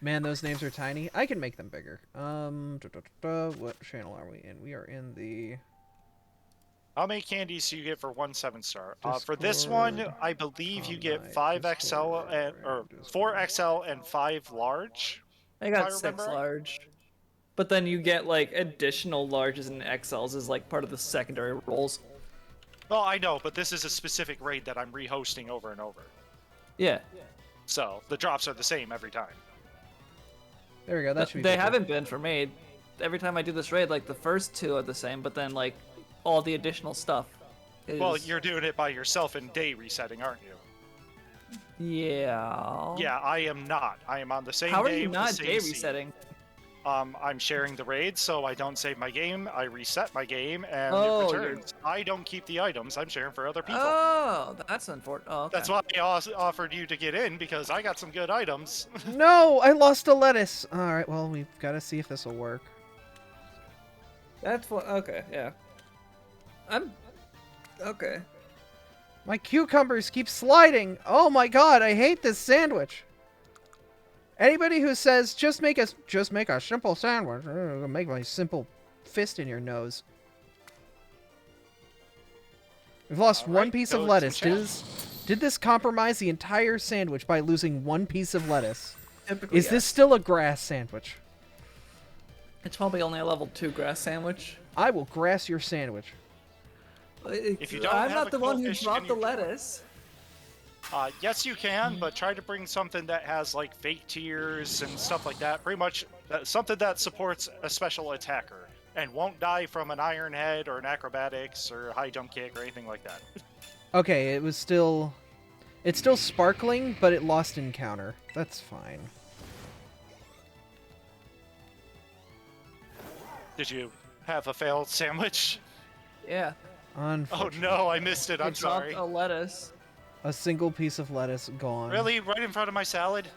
Man, those names are tiny. I can make them bigger. What channel are we in? We are in the... How many candies do you get for 1 7-star? For this one, Discord. I believe you get Online 5 XL Discord. and or 4 XL and 5 large. I If got I 6 remember. large. But then you get like additional larges and XLs as like part of the secondary rolls. Well, I know, but this is a specific raid that I'm rehosting over and over. Yeah. So the drops are the same every time. There we go. That should be They better. haven't been for me. Every time I do this raid, like the first 2 are the same, but then like all the additional stuff is... Well, you're doing it by yourself and day resetting, aren't you? Yeah. Yeah, I am not. I am on the same How are day you with the not same day seed. resetting? I'm sharing the raid, so I don't save my game. I reset my game, and Oh, it returns. I don't keep the items. I'm sharing for other people. Oh, that's unfortunate. Oh, okay. That's why I offered you to get in, because I got some good items. No, I lost a lettuce. All right, well, we've got to see if this will work. That's what. Okay, yeah. I'm. Okay. My cucumbers keep sliding. Oh my god, I hate this sandwich. Anybody who says just make a simple sandwich, I'll make my simple fist in your nose. We've lost one piece of lettuce. Did this compromise the entire sandwich by losing one piece of lettuce? Typically, Is this still a grass sandwich? It's probably only a level 2 grass sandwich. I will grass your sandwich. If you don't I'm have not a the one who goldfish in dropped the your- lettuce. Yes, you can, but try to bring something that has like fake tears and stuff like that. Pretty much something that supports a special attacker and won't die from an iron head or an acrobatics or a high jump kick or anything like that. Okay, it's still sparkling, but it lost encounter. That's fine. Did you have a failed sandwich? Yeah. Oh Unfortunately. no, I missed it. I I'm sorry. dropped a lettuce. A single piece of lettuce gone. Really? Right in front of my salad?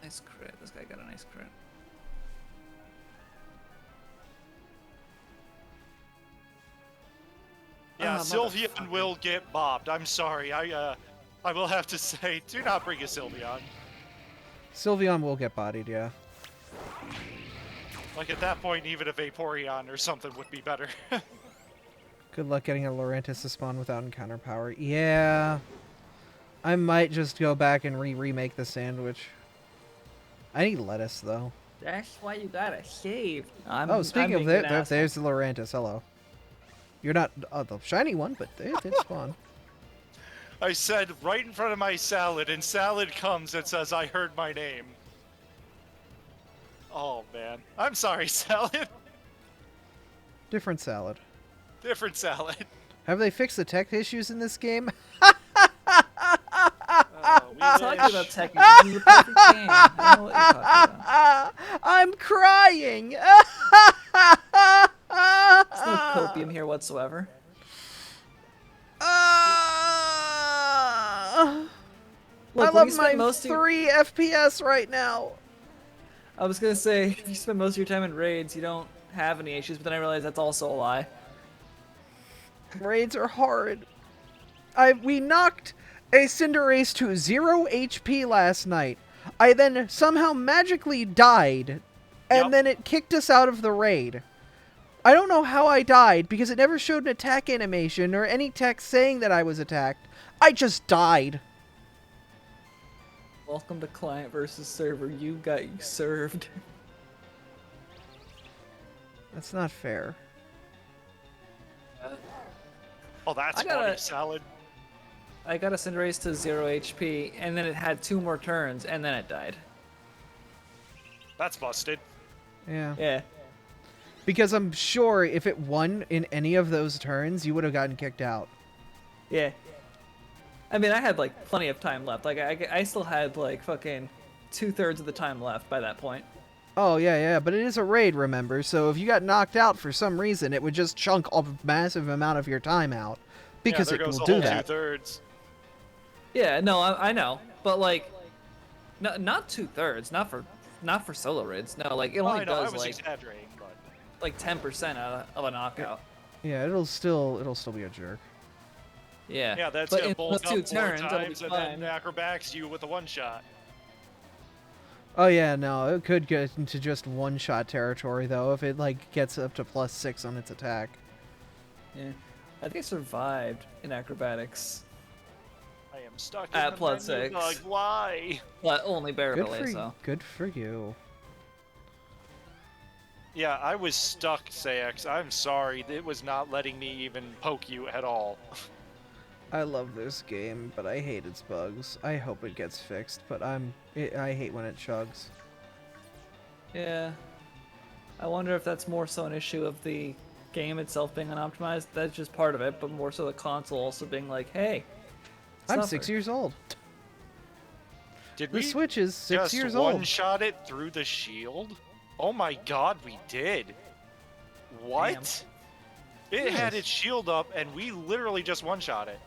Nice crit. This guy got a nice crit. Yeah, Ah, Sylveon motherfucker. will get bobbed. I'm sorry. I will have to say, do not bring a Sylveon. Sylveon will get bodied, yeah. Like at that point, even a Vaporeon or something would be better. Good luck getting a Lurantis to spawn without encounter power. Yeah. I might just go back and remake the sandwich. I need lettuce, though. That's why you gotta save. Speaking of that, there's the Lurantis. Hello. You're not the shiny one, but it did spawn. I said right in front of my salad, and salad comes and says, I heard my name. Oh, man. I'm sorry, salad. Different salad. Different salad. Have they fixed the tech issues in this game? We Talking wish. about tech issues, this is a perfect game. I don't know what you're talking about. I'm crying. There's no copium here whatsoever. Look, I when love you spend my most of your- 3 FPS right now. I was gonna say, if you spend most of your time in raids, you don't have any issues, but then I realized that's also a lie. Raids are hard. We knocked a Cinderace to 0 HP last night. I then somehow magically died, and Yep. then it kicked us out of the raid. I don't know how I died, because it never showed an attack animation or any text saying that I was attacked. I just died. Welcome to client versus server. You got served. That's not fair. Oh, that's I gotta- funny, salad. I got a Cinderace to 0 HP, and then it had 2 more turns, and then it died. That's busted. Yeah. Yeah. Because I'm sure if it won in any of those turns, you would have gotten kicked out. Yeah. I mean, I had, like, plenty of time left. Like, I still had, like, fucking 2/3 of the time left by that point. Oh, yeah, but it is a raid, remember? So if you got knocked out for some reason, it would just chunk a massive amount of your time out. Because yeah, it there goes will the do whole that. 2/3. Yeah, no, I know. But, like, not 2/3. Not for solo raids. No, like, it Oh, only I know, I does, was like, exaggerating, but 10% of a knockout. Yeah, it'll still be a jerk. Yeah. yeah, that's but gonna in bulk those up 2 4 turns, it'll be times, and fine. then acrobatics you with a one-shot. Oh yeah, no, it could get into just one-shot territory though if it like gets up to +6 on its attack. Yeah. I think I survived in acrobatics. I am stuck At in the plus menu 6. bug. Why? But only barely, so. Good for you. Yeah, I was stuck, Sax. I'm sorry. It was not letting me even poke you at all. I love this game, but I hate its bugs. I hope it gets fixed, but I hate when it chugs. Yeah. I wonder if that's more so an issue of the game itself being unoptimized. That's just part of it, but more so the console also being like, hey, I'm suffer. 6 years old. Did The we Switch is 6 just years old. one-shot it through the shield? Oh my god, we did. What? It had Nice. its shield up, and we literally just one-shot it.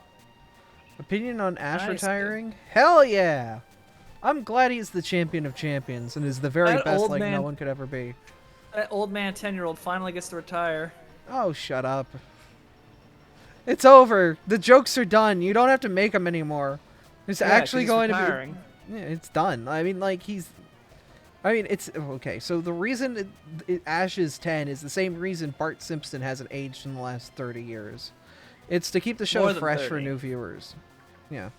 Opinion on Ash Nice, retiring? Hell yeah! I'm glad he's the champion of champions and is the very That best old like no man- one could ever be. That old man 10-year-old finally gets to retire. Oh, shut up. It's over. The jokes are done. You don't have to make them anymore. It's Yeah, 'cause actually he's going retiring. to be... Yeah, it's done. I mean, like, he's... I mean, it's... Okay, so the reason Ash is 10 is the same reason Bart Simpson hasn't aged in the last 30 years. It's to keep the show More than fresh for 30. new viewers. Yeah.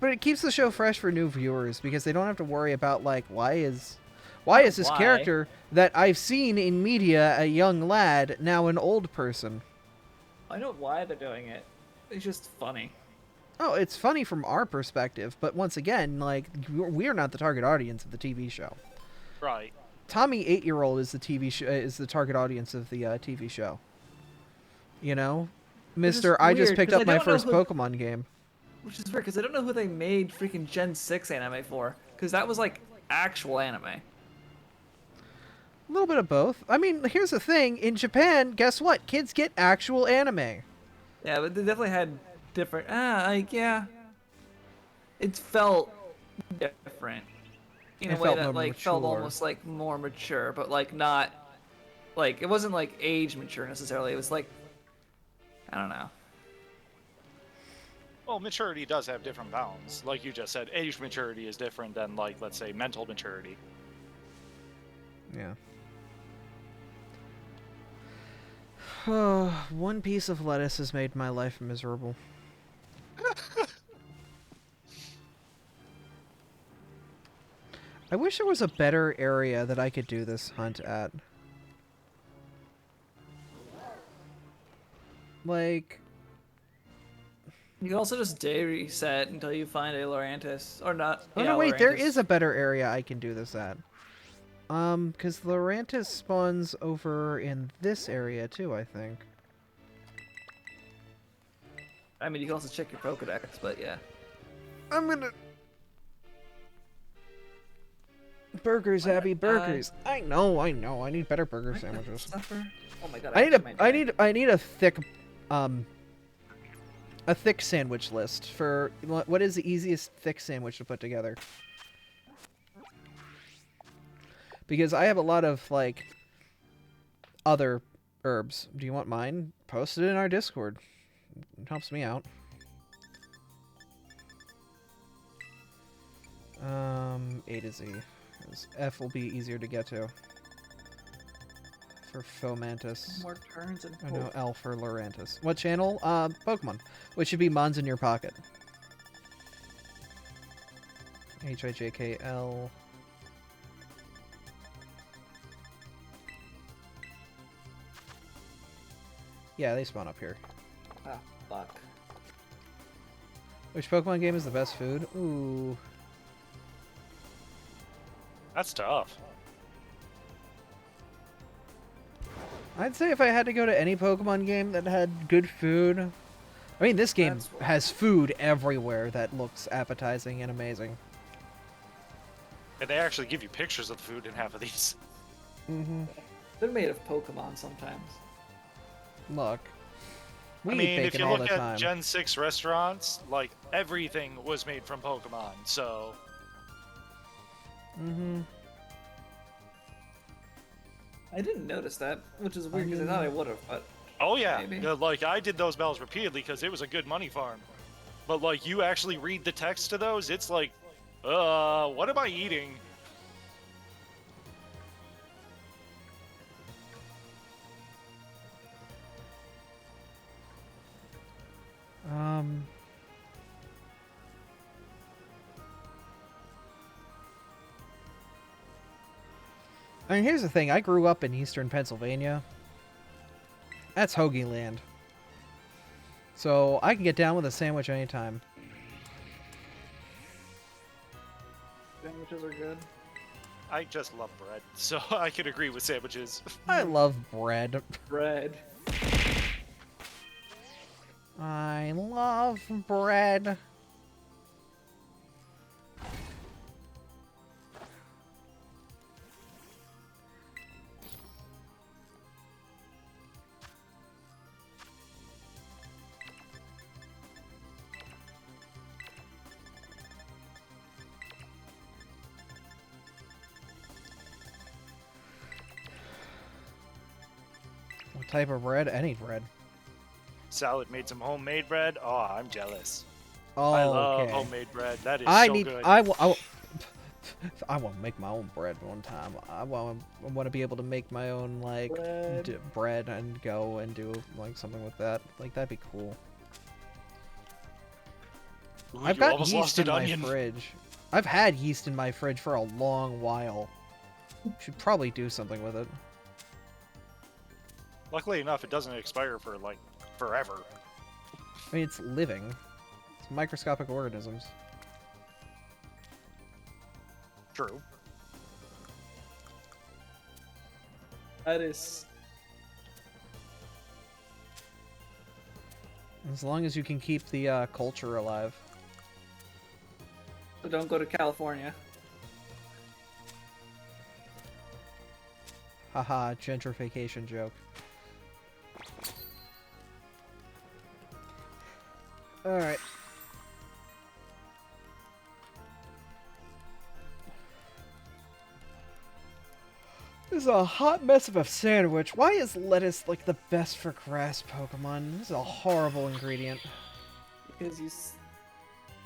But it keeps the show fresh for new viewers because they don't have to worry about, like, why is this Why? character that I've seen in media a young lad now an old person? I know why they're doing it. It's just funny. Oh, it's funny from our perspective, but once again, like, we're not the target audience of the TV show. Right. Tommy 8-year-old is the is the target audience of the TV show. You know, Which is Mr. I just weird, picked 'cause up I my don't know first who- Pokemon game. Which is weird, because I don't know who they made freaking Gen 6 anime for. Because that was, like, actual anime. A little bit of both. I mean, here's the thing. In Japan, guess what? Kids get actual anime. Yeah, but they definitely had different... yeah. It felt different. In It a way felt that, more like, felt mature. almost, like, more mature. But, like, not... Like, it wasn't, like, age mature, necessarily. It was, like... I don't know. Well, maturity does have different bounds. Like you just said, age maturity is different than, like, let's say, mental maturity. Yeah. One piece of lettuce has made my life miserable. I wish there was a better area that I could do this hunt at. Like... You can also just day reset until you find a Lorantis. Or not. Oh yeah, no, wait, there Lorantis. is a better area I can do this at. Because Lorantis spawns over in this area too, I think. I mean, you can also check your Pokedex, but yeah. I'm gonna... Burgers, Why Abby, not? burgers. I know. I need better burger Might not sandwiches. suffer. Oh my god! I actually might die. need a thick sandwich list for what is the easiest thick sandwich to put together. Because I have a lot of like other herbs. Do you want mine? Post it in our Discord. It helps me out. A to Z. 'Cause F will be easier to get to. For Fomantis. More turns and I know L for Lorantis. What channel? Pokemon. Which should be Mons in your pocket. HIJKL. Yeah, they spawn up here. Ah, fuck. Which Pokemon game is the best food? Ooh. That's tough. I'd say if I had to go to any Pokemon game that had good food... I mean, this game That's- has food everywhere that looks appetizing and amazing. And they actually give you pictures of the food in half of these. Mm-hmm. They're made of Pokemon sometimes. Look. We I eat mean, if bacon you all look the at time. Gen 6 restaurants, like, everything was made from Pokemon, so... Mm-hmm. I didn't notice that, which is weird because I thought I would have, but Oh yeah, Maybe. yeah, like, I did those bells repeatedly because it was a good money farm. But, like, you actually read the text to those, it's like, what am I eating? I mean, here's the thing. I grew up in eastern Pennsylvania. That's Hoagie land. So I can get down with a sandwich anytime. sandwiches are good. I just love bread, so I can agree with sandwiches. I love bread. Bread. I love bread. type of bread? Any bread. Salad made some homemade bread. Oh, I'm jealous. Oh, I love okay. homemade bread. That is I so need. good. I want to make my own bread one time. I want to be able to make my own like bread and go and do like something with that. Like that'd be cool. Ooh, I've you got almost yeast lost in an my onion. fridge. I've had yeast in my fridge for a long while. Should probably do something with it. Luckily enough, it doesn't expire for like forever. I mean, it's living. It's microscopic organisms. True. That is. As long as you can keep the culture alive. So don't go to California. Haha, gentrification joke. Alright. This is a hot mess of a sandwich. Why is lettuce like the best for grass Pokemon? This is a horrible ingredient. Because you.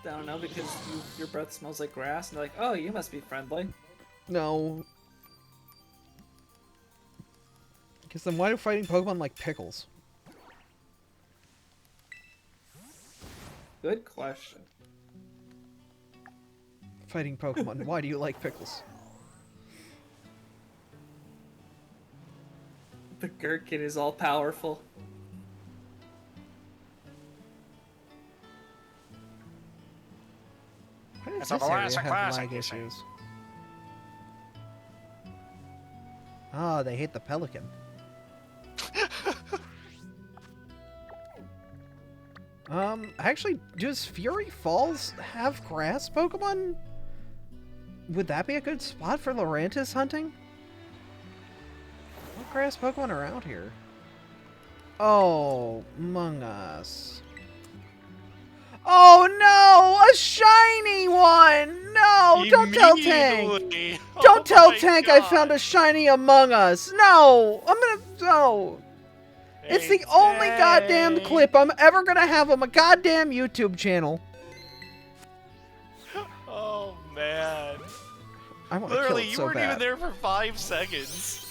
I don't know, because your breath smells like grass, and they're like, oh, you must be friendly. No. Because then why do fighting Pokemon like pickles? Good question. Fighting Pokemon, why do you like pickles? The gherkin is all powerful. Why does It's this a area classic have classic, lag you see. issues? Ah, they hate the pelican. Actually, does Fury Falls have grass Pokemon? Would that be a good spot for Lurantis hunting? What grass Pokemon are out here? Oh, Among Us. Oh no! A shiny one! No! Don't tell Tank! Immediately. Don't Oh tell my Tank I God. found a shiny Among Us! No! I'm gonna... No! It's the Hey, only goddamn Tank. clip I'm ever gonna have on my goddamn YouTube channel. Oh man. I want to kill Literally, it you so weren't even bad. there for 5 seconds.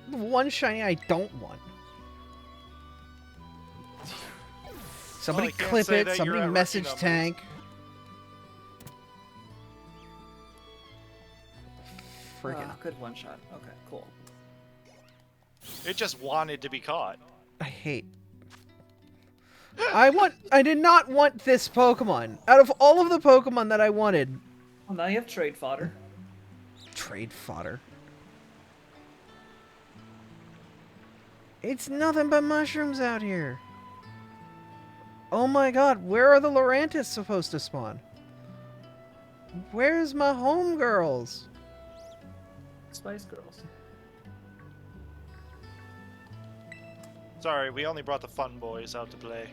The one shiny I don't want. Somebody I can't clip say it, that somebody you're at message rookie Tank. Friggin'. Oh, good one shot. Okay, cool. It just wanted to be caught. I hate. I did not want this Pokemon. Out of all of the Pokemon that I wanted. Well, now you have trade fodder. Trade fodder. It's nothing but mushrooms out here. Oh my god, where are the Lurantis supposed to spawn? Where's my homegirls? Spice Girls. Sorry, we only brought the fun boys out to play.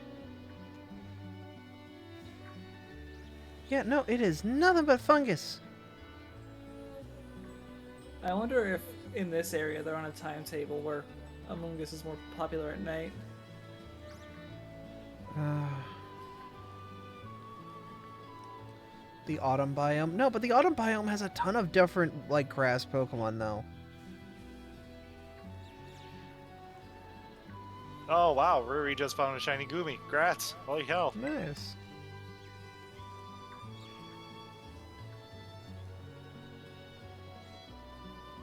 Yeah, no, it is nothing but fungus. I wonder if in this area they're on a timetable where Among Us is more popular at night. The autumn biome? No, but the autumn biome has a ton of different, like, grass Pokemon, though. Oh wow, Ruri just found a shiny Goomy. Grats. Holy hell. Nice.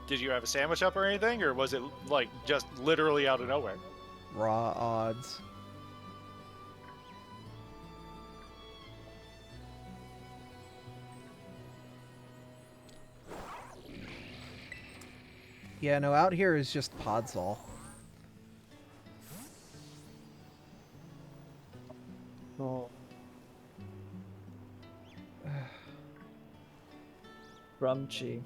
Did you have a sandwich up or anything, or was it like just literally out of nowhere? Raw odds. Yeah, no, out here is just Podzol. Oh. Rumchi.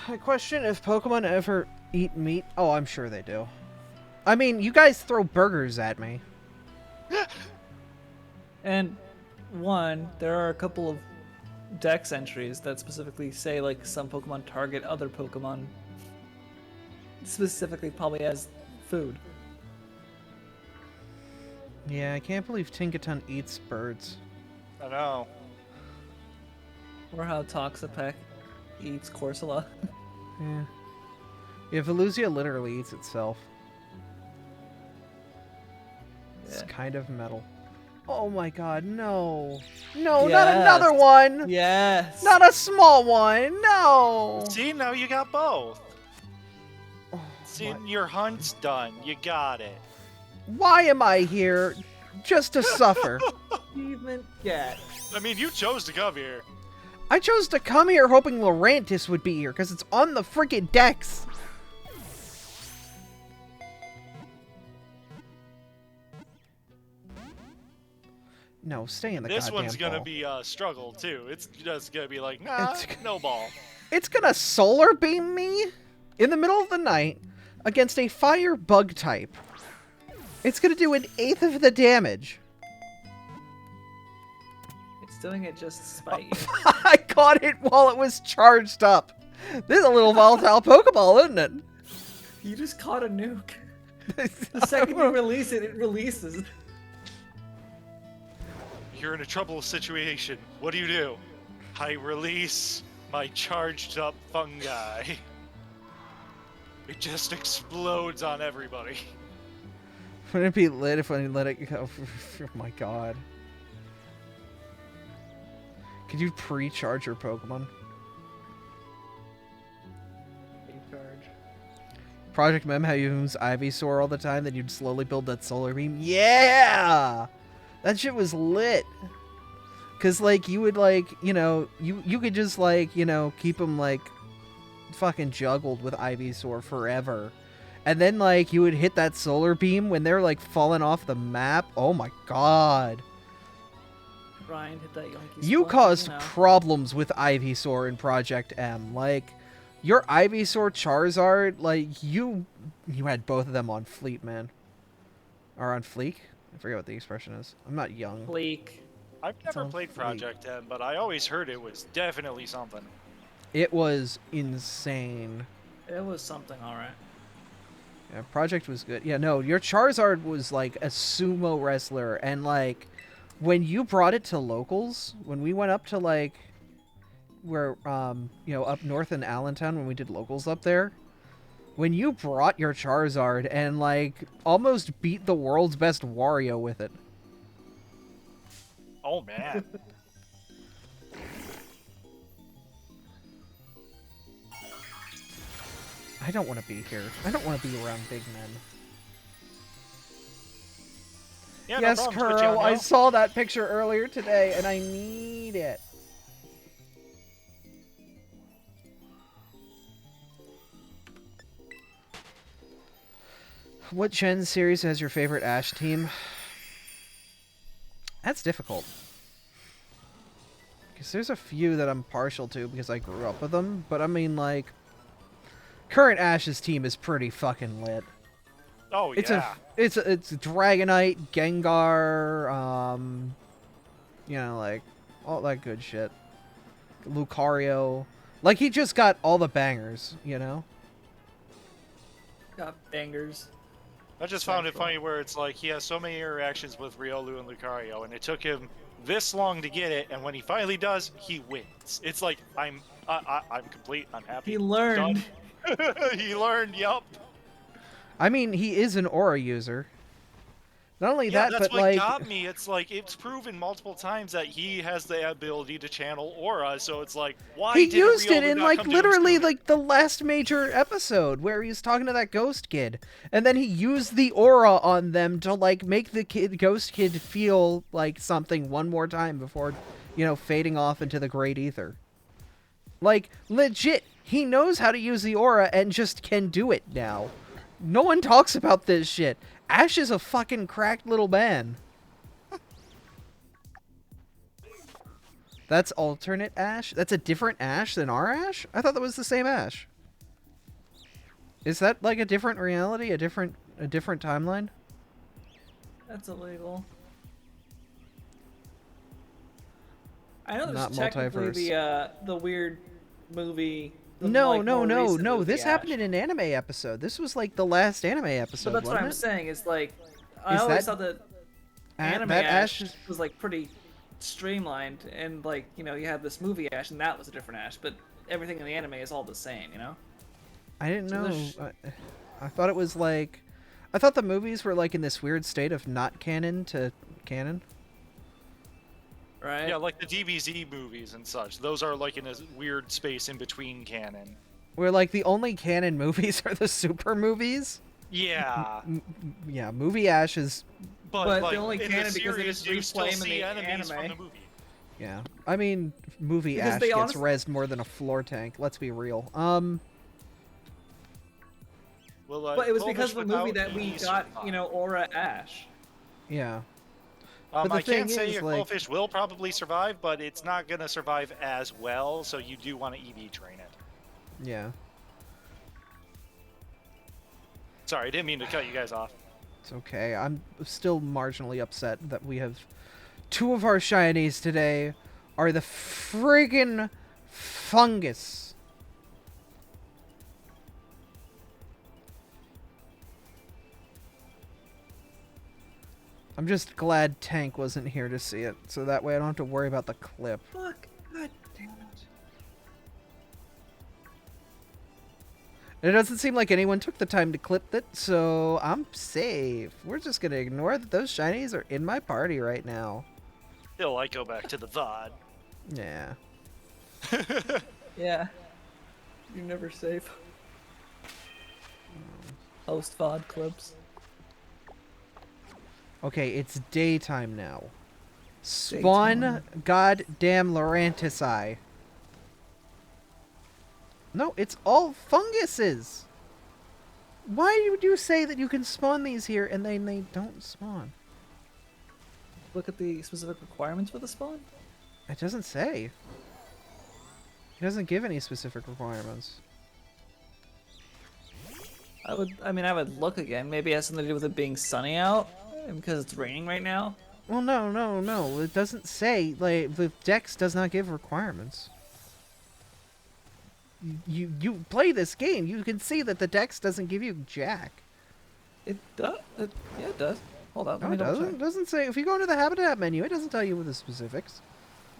I question if Pokemon ever eat meat. Oh, I'm sure they do. I mean, you guys throw burgers at me. And one, there are a couple of dex entries that specifically say like some Pokemon target other Pokemon, specifically probably as food. Yeah, I can't believe Tinkaton eats birds. I know. Or how Toxapex eats Corsola. Yeah. Yeah, Velusia literally eats itself. It's Yeah. kind of metal. Oh my god, no. No, not Yes. another one! Yes. Not a small one, no! See, now you got both. Oh, See, my- your hunt's done. You got it. Why am I here? Just to suffer. Achievement get. I mean, you chose to come here. I chose to come here hoping Lurantis would be here, because it's on the freaking decks. No, stay in the This goddamn one's gonna ball. be a struggle too. It's just gonna be like, nah, It's- no ball. It's gonna solar beam me in the middle of the night against a fire bug type. It's gonna do 1/8 of the damage. It's doing it just to spite you. I caught it while it was charged up. This is a little volatile Pokeball, isn't it? You just caught a nuke. The second you release it, it releases. You're in a trouble situation. What do? I release my charged up fungi. It just explodes on everybody. Wouldn't it be lit if I let it go? Oh my god. Could you pre-charge your Pokemon? Recharge. Project Mem, how you use Ivysaur all the time, then you'd slowly build that solar beam. Yeah! That shit was lit. Cause like you would like, you know, you could just like, you know, keep them like fucking juggled with Ivysaur forever. And then like you would hit that solar beam when they're like falling off the map. Oh my god. Ryan hit that Yankee You spot, caused know. problems with Ivysaur in Project M. Like, your Ivysaur Charizard, like, you had both of them on fleek, man. Or on fleek? I forget what the expression is. I'm not young. Bleak. I've never on played fleek. Project M, but I always heard it was definitely something. It was insane. It was something, alright. Yeah, Project was good. Yeah, no, your Charizard was like a sumo wrestler, and like, when you brought it to locals, when we went up to like, where, you know, up north in Allentown when we did locals up there, when you brought your Charizard and like, almost beat the world's best Wario with it. Oh man. I don't want to be here. I don't want to be around big men. Yeah, Yes, no problem, Twitchy, Kuro, I know. saw that picture earlier today, and I need it. What Gen series has your favorite Ash team? That's difficult. Because there's a few that I'm partial to because I grew up with them, but I mean, like, current Ash's team is pretty fucking lit. Oh It's yeah. it's Dragonite, Gengar, you know, like all that good shit. Lucario, like he just got all the bangers, you know. Got bangers. I just found it funny where it's like he has so many interactions with Riolu and Lucario, and it took him this long to get it, and when he finally does, he wins. It's like I'm complete. I'm happy. He learned. Done. He learned. Yup. I mean, he is an aura user. Not only Yeah, that, that's but what like got me. It's like it's proven multiple times that he has the ability to channel aura. So it's like, why he did used it Riolu in not like come to him literally sooner? like the last major episode where he's talking to that ghost kid, and then he used the aura on them to like make the ghost kid feel like something one more time before, you know, fading off into the great ether. Like legit, he knows how to use the aura and just can do it now. No one talks about this shit. Ash is a fucking cracked little man. That's alternate Ash? That's a different Ash than our Ash? I thought that was the same Ash. Is that like a different reality? A different timeline? That's illegal. I know not there's technically multiverse. the weird movie. The, No, like, no, more no, recent no. movie This happened Ash. in an anime episode. This was like the last anime But episode, that's what wasn't I'm it? saying. It's like I Is always that thought that anime that Ash Ash? was like pretty streamlined, and like you have this movie Ash, and that was a different Ash. But everything in the anime is all the same, you know. I didn't So know. there's- I thought it was like, I thought the movies were like in this weird state of not canon to canon. Right? Yeah, like the DBZ movies and such. Those are like in a weird space in between canon. Where like the only canon movies are the super movies. Yeah, Yeah, movie Ash is. But like, the only in canon the because they series, just you still replay 'em in see the enemies anime. from the movie. Yeah, I mean, movie Because Ash they gets honest- rezzed more than a floor tank. Let's be real. Well, But it was Polish because of the movie without that we any got, survive. Aura Ash. Yeah. But the I thing can't say is, if like- Goldfish will probably survive, but it's not gonna survive as well. So you do want to EV train it. Yeah. Sorry, I didn't mean to cut you guys off. It's okay. I'm still marginally upset that we have two of our shinies today are the friggin' fungus. I'm just glad Tank wasn't here to see it, so that way I don't have to worry about the clip. Fuck. God damn it. It doesn't seem like anyone took the time to clip it, so I'm safe. We're just gonna ignore that those shinies are in my party right now. Still, I go back to the VOD. Yeah. Yeah. You're never safe. Host VOD clips. Okay, it's daytime now. Spawn goddamn Laurentici. No, it's all funguses. Why would you say that you can spawn these here and then they don't spawn? Look at the specific requirements for the spawn. It doesn't say. It doesn't give any specific requirements. I would look again. Maybe it has something to do with it being sunny out, and because it's raining right now. Well, no. It doesn't say. Like, the Dex does not give requirements. You play this game, you can see that the Dex doesn't give you jack. It does. Yeah, it does. Hold on. No, Let me it double doesn't. check. It doesn't say. If you go into the habitat menu, it doesn't tell you the specifics.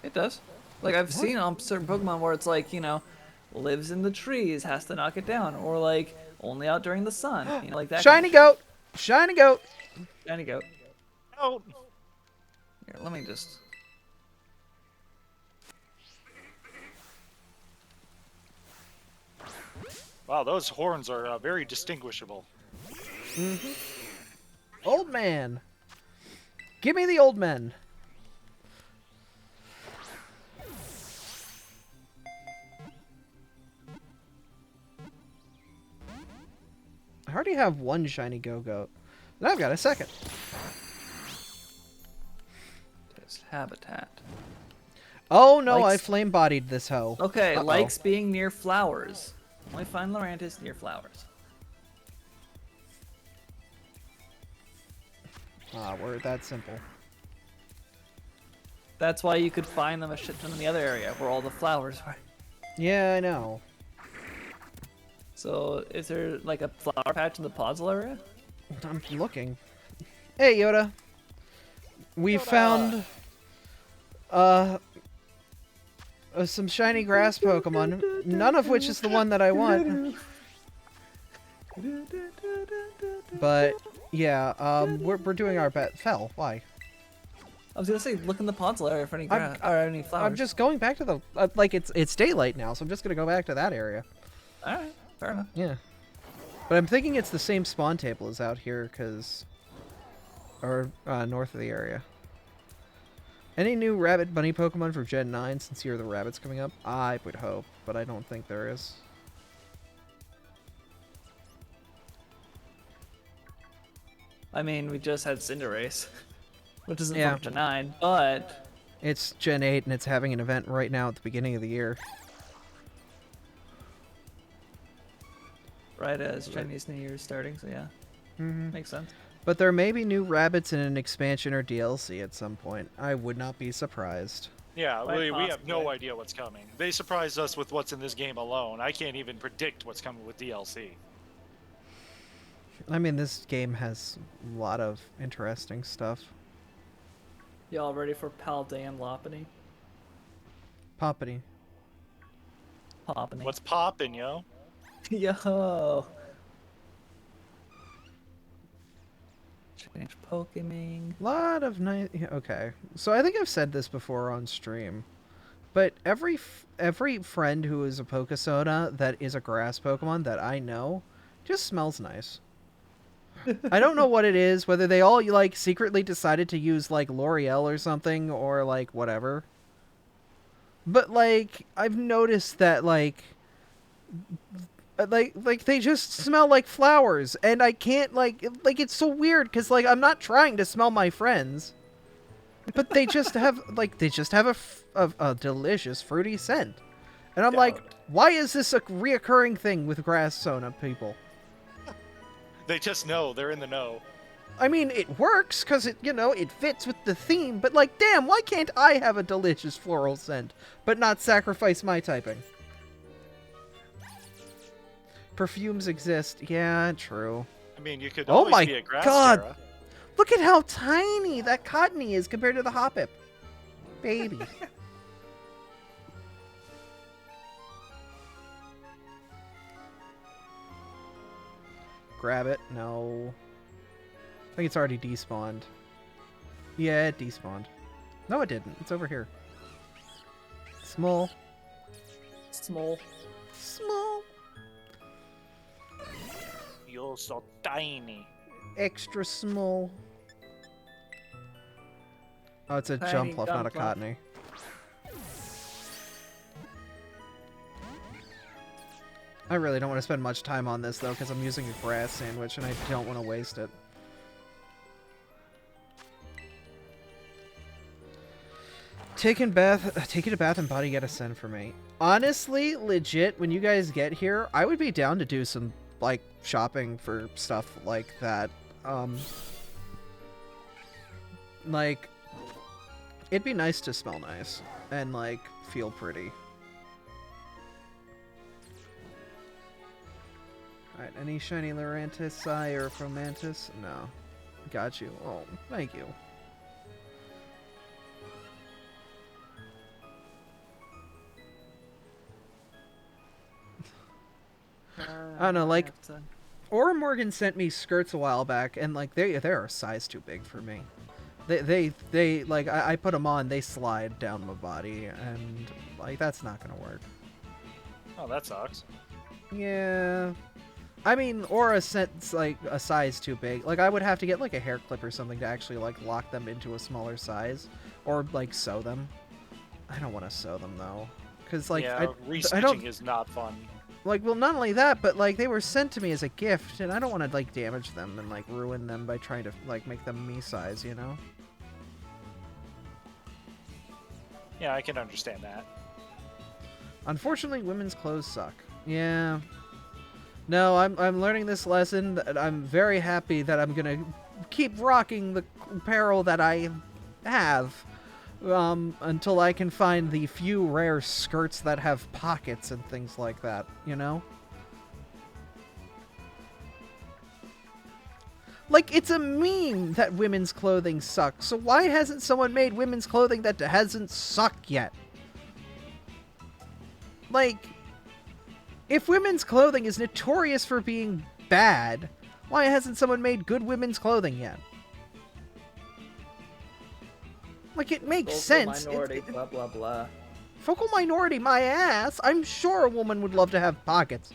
It does. Like I've seen on certain Pokemon where it's like lives in the trees, has to knock it down, or like only out during the sun. Like that. Shiny goat! Shiny goat! Shiny goat. Oh, Here, let me just. wow, those horns are very distinguishable. Old man! Give me the old men! I already have one shiny go-goat. Now I've got a second. Test habitat. Oh no, Likes- I flame-bodied this hoe. Okay, Uh-oh. likes being near flowers. Only find Lurantis near flowers. Ah, we're that simple. That's why you could find them a shit ton in the other area where all the flowers are. Yeah, I know. So, is there like a flower patch in the Podzol area? I'm looking. Hey, Yoda. We found some shiny grass Pokemon, none of which is the one that I want. But yeah, we're doing our bet. Fell. Why? I was gonna say, look in the Podzol area for any grass or any flowers. I'm just going back to the like it's daylight now, so I'm just gonna go back to that area. All right, fair enough. Yeah. But I'm thinking it's the same spawn table as out here, or north of the area. Any new rabbit bunny Pokemon for Gen 9 since Year of the Rabbit's coming up? I would hope, but I don't think there is. I mean, we just had Cinderace, which isn't Yeah. from Gen 9, but It's Gen 8 and it's having an event right now at the beginning of the year. right as Chinese New Year is starting, so yeah, makes sense. But there may be new rabbits in an expansion or DLC at some point. I would not be surprised. Yeah, Quite we have no possibly. idea what's coming. They surprised us with what's in this game alone. I can't even predict what's coming with DLC. I mean, this game has a lot of interesting stuff. Y'all ready for Paldean Loppany? Poppity. Poppany. What's poppin', yo? Yo! Change Pokemon. Lot of nice. Okay, so I think I've said this before on stream, but every friend who is a Pokesona that is a grass Pokemon that I know just smells nice. I don't know what it is, whether they all like secretly decided to use like L'Oreal or something or like whatever. But like I've noticed that like they just smell like flowers, and I can't like it's so weird because like I'm not trying to smell my friends, but they just have a delicious fruity scent, and I'm like, why is this a reoccurring thing with grass Sona people? They just know. They're in the know. I mean, it works because it fits with the theme, but like, damn, why can't I have a delicious floral scent but not sacrifice my typing? Perfumes exist. Yeah, true. I mean, you could Oh always my be a grass God. Terra. Look at how tiny that Cottony is compared to the Hoppip. Baby. Grab it. No. I think it's already despawned. Yeah, it despawned. No, it didn't. It's over here. Small. Small. Small. You're so tiny. Extra small. Oh, it's a Tiny Jumpluff, not a Jumpluff. Cottony. I really don't want to spend much time on this, though, because I'm using a grass sandwich, and I don't want to waste it. Taking a bath and body get a send for me. Honestly, legit, when you guys get here, I would be down to do some, like, shopping for stuff like that. Like, it'd be nice to smell nice and, like, feel pretty. Alright, any shiny Lurantis, or Fomantis? No. Got you. Oh, thank you. I don't know, like, Aura Morgan sent me skirts a while back, and, like, they're a size too big for me. They like, I put them on, they slide down my body, and, like, that's not gonna work. Oh, that sucks. Yeah. I mean, Aura sent, like, a size too big. Like, I would have to get, like, a hair clip or something to actually, like, lock them into a smaller size. Or, like, sew them. I don't want to sew them, though. Because, like, yeah, I restitching don't... is not fun. Like, well, not only that, but, like, they were sent to me as a gift, and I don't want to, like, damage them and, like, ruin them by trying to, like, make them me size, you know? Yeah, I can understand that. Unfortunately, women's clothes suck. Yeah. No, I'm learning this lesson, and I'm very happy that I'm gonna keep rocking the apparel that I have, until I can find the few rare skirts that have pockets and things like that, you know? Like, it's a meme that women's clothing sucks, so why hasn't someone made women's clothing that hasn't sucked yet? Like, if women's clothing is notorious for being bad, why hasn't someone made good women's clothing yet? Like, it makes sense. Minority, blah blah blah. Focal minority, my ass. I'm sure a woman would love to have pockets.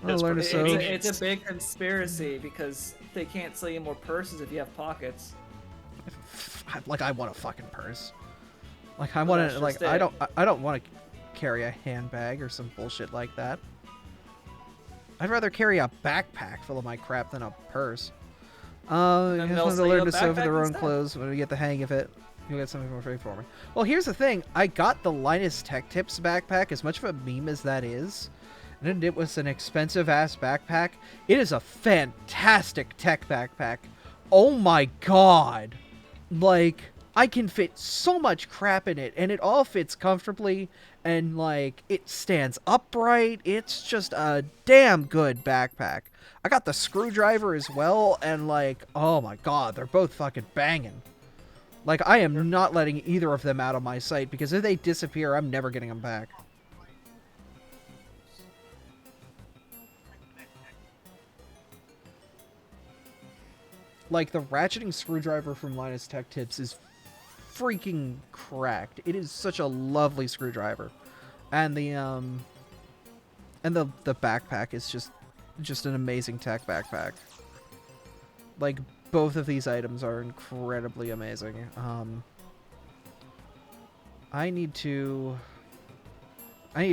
I'll That's learn to pretty sew. amazing. It's a big conspiracy because they can't sell you more purses if you have pockets. Like, I want a fucking purse. Like, I Well, want that's to, like, just I it. don't want to carry a handbag or some bullshit like that. I'd rather carry a backpack full of my crap than a purse. You And just they'll want to sell you learn a to sew for backpack their own instead. clothes. When we get the hang of it, you'll get something more free for me. Well, here's the thing. I got the Linus Tech Tips backpack, as much of a meme as that is. And it was an expensive-ass backpack. It is a fantastic tech backpack. Oh my god. Like, I can fit so much crap in it, and it all fits comfortably, and, like, it stands upright. It's just a damn good backpack. I got the screwdriver as well, and, like, oh my god, they're both fucking banging. Like, I am not letting either of them out of my sight, because if they disappear, I'm never getting them back. Like, the ratcheting screwdriver from Linus Tech Tips is freaking cracked. It is such a lovely screwdriver. And the backpack is just an amazing tech backpack. Like, both of these items are incredibly amazing. I need to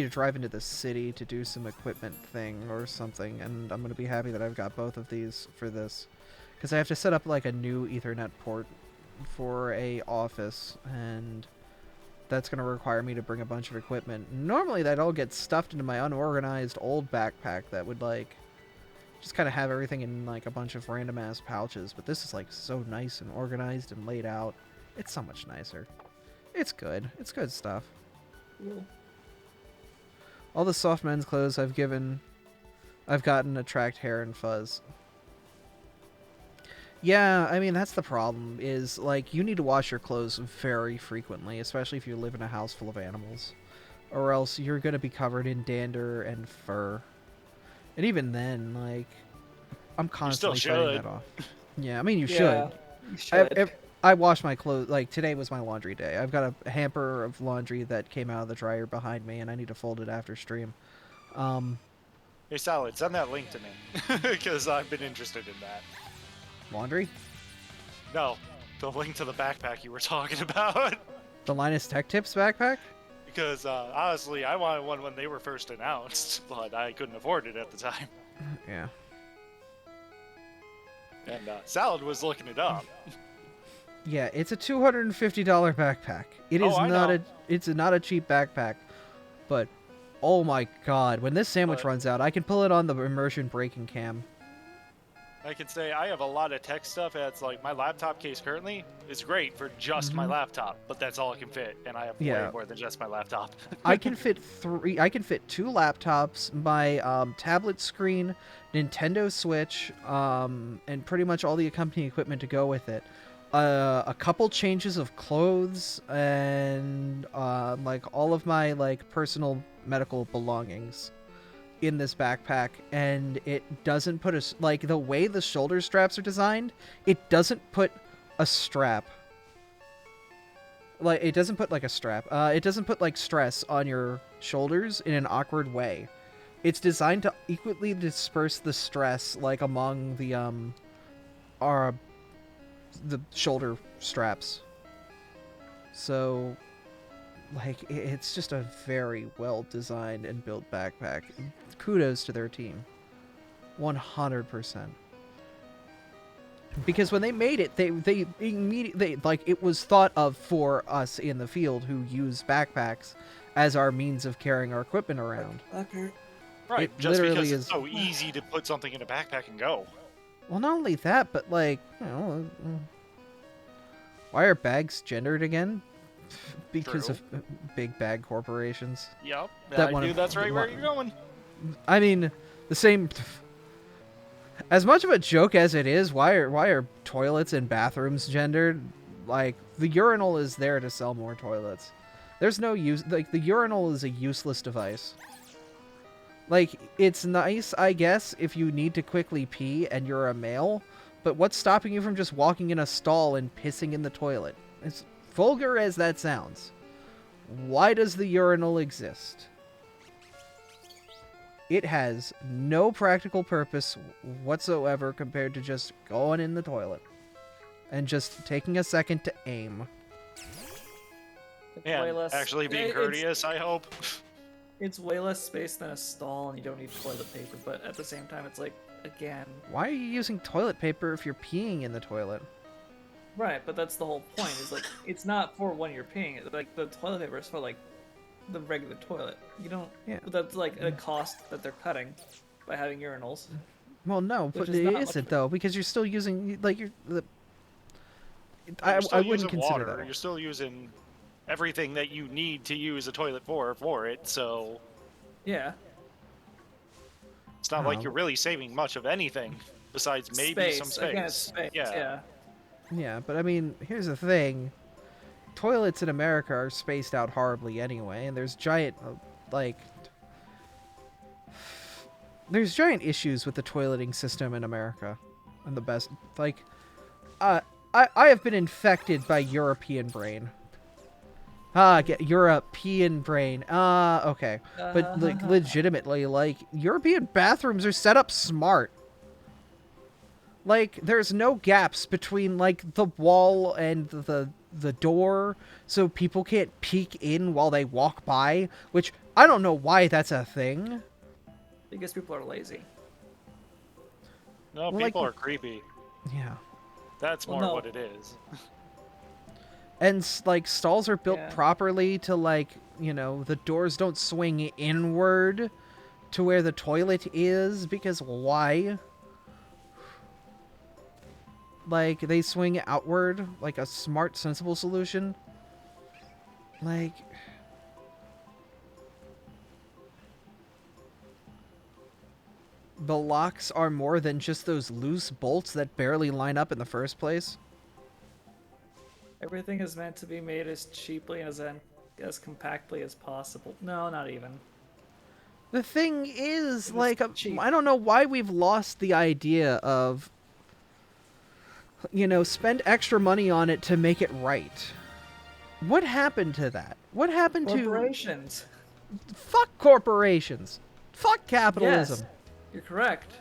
drive into the city to do some equipment thing or something, and I'm gonna be happy that I've got both of these for this. Because I have to set up, like, a new Ethernet port for a office, and that's going to require me to bring a bunch of equipment. Normally, that all gets stuffed into my unorganized old backpack that would, like, just kind of have everything in, like, a bunch of random-ass pouches. But this is, like, so nice and organized and laid out. It's so much nicer. It's good. It's good stuff. Cool. All the soft men's clothes I've gotten attract hair and fuzz. Yeah, I mean, that's the problem, is, like, you need to wash your clothes very frequently, especially if you live in a house full of animals. Or else you're going to be covered in dander and fur. And even then, like, I'm constantly fighting that off. Yeah, I mean, you should. You should. I wash my clothes, like, today was my laundry day. I've got a hamper of laundry that came out of the dryer behind me, and I need to fold it after stream. Hey, Salad, send that link to me, because I've been interested in that. Laundry? No, the link to the backpack you were talking about. The Linus Tech Tips backpack? Because, honestly, I wanted one when they were first announced, but I couldn't afford it at the time. Yeah. And, Salad was looking it up. Yeah, it's a $250 backpack. It is it's not a cheap backpack, but oh my god, when this sandwich runs out, I can pull it on the immersion braking cam. I can say I have a lot of tech stuff. That's like my laptop case currently is great for just my laptop, but that's all it can fit, and I have way more than just my laptop. I can fit two laptops, my tablet screen, Nintendo Switch, and pretty much all the accompanying equipment to go with it. A couple changes of clothes, and like all of my like personal medical belongings in this backpack. And it doesn't put like the way the shoulder straps are designed, it doesn't put a strap, like it doesn't put like a strap, it doesn't put like stress on your shoulders in an awkward way. It's designed to equally disperse the stress, like among the shoulder straps. So like it's just a very well designed and built backpack. Kudos to their team. 100%. Because when they made it, they immediately, like, it was thought of for us in the field who use backpacks as our means of carrying our equipment around. Right, It just literally because it's is- so easy to put something in a backpack and go. Well, not only that, but, like, you know, why are bags gendered again? Because True. of big bag corporations. Yep, That I one knew of- that's right where one- you're going. I mean, the same. As much of a joke as it is, why are toilets and bathrooms gendered? Like, the urinal is there to sell more toilets. There's no use. Like, the urinal is a useless device. Like, it's nice, I guess, if you need to quickly pee and you're a male, but what's stopping you from just walking in a stall and pissing in the toilet? As vulgar as that sounds, why does the urinal exist? It has no practical purpose whatsoever compared to just going in the toilet and just taking a second to aim. It's way And less, actually being courteous, I hope. It's way less space than a stall, and you don't need toilet paper. But at the same time, it's like, again, Why are you using toilet paper if you're peeing in the toilet? right? But that's the whole point. Is like, it's not for when you're peeing. Like the toilet paper is for like the regular toilet. You don't. Yeah. That's like a cost that they're cutting by having urinals. Well, no, Which but is it not much isn't of it. though, because you're still using, like, You're still I wouldn't using consider water. that. You're still using everything that you need to use a toilet for it. So Yeah. it's not like Oh. you're really saving much of anything besides maybe some Space. Again, it's space. space. Yeah. Yeah, but I mean, here's the thing. Toilets in America are spaced out horribly anyway, and there's giant, like... There's giant issues with the toileting system in America. And the best... Like, I have been infected by European brain. Get European brain. Okay. But, like, legitimately, like, European bathrooms are set up smart. Like, there's no gaps between, like, the wall and the door, so people can't peek in while they walk by, which I don't know why that's a thing. Because people are lazy. No, Well, people like- are creepy. Yeah. That's Well, more no. what it is. And, like, stalls are built Yeah. properly to, like, you know, the doors don't swing inward to where the toilet is, because why? Like, they swing outward, like a smart, sensible solution. Like... The locks are more than just those loose bolts that barely line up in the first place. Everything is meant to be made as cheaply and as compactly as possible. No, not even. The thing is, It like, is cheap. I don't know why we've lost the idea of, you know, spend extra money on it to make it right. What happened to that? What happened Corporations. to... Fuck corporations. Fuck capitalism. Yes, you're correct.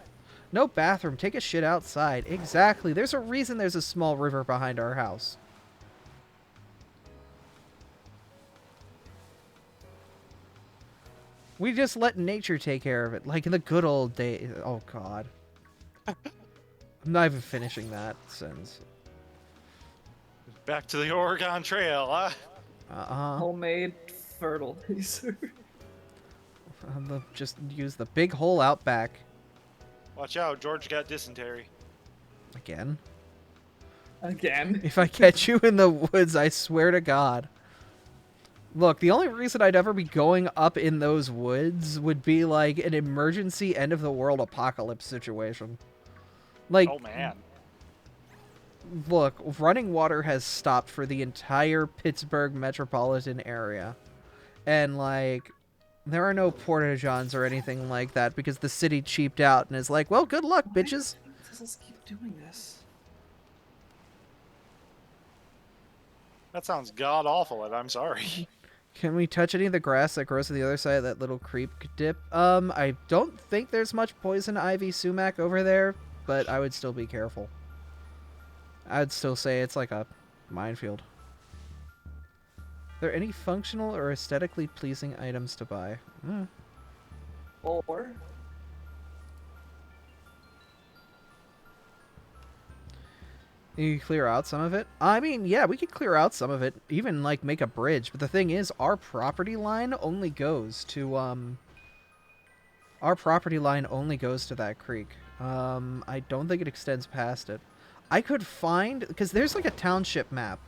No bathroom. Take a shit outside. Exactly. There's a reason there's a small river behind our house. We just let nature take care of it, like in the good old days. Oh, God. I'm not even finishing that sentence. Back to the Oregon Trail, huh? Homemade fertilizer. Just use the big hole out back. Watch out, George got dysentery. Again. Again. If I catch you in the woods, I swear to God. Look, the only reason I'd ever be going up in those woods would be like an emergency end of the world apocalypse situation. Like, Oh man. look, running water has stopped for the entire Pittsburgh metropolitan area. And, like, there are no porta-johns or anything like that because the city cheaped out and is like, well, good luck, bitches. Let's keep doing this. That sounds god awful, and I'm sorry. Can we touch any of the grass that grows to the other side of that little creek dip? I don't think there's much poison ivy sumac over there, but I would still be careful. I'd still say it's like a minefield. Are there any functional or aesthetically pleasing items to buy? Or You can clear out some of it? I mean, yeah, we could clear out some of it. Even, like, make a bridge. But the thing is, our property line only goes to, Our property line only goes to that creek. I don't think it extends past it. I could find... Because there's, like, a township map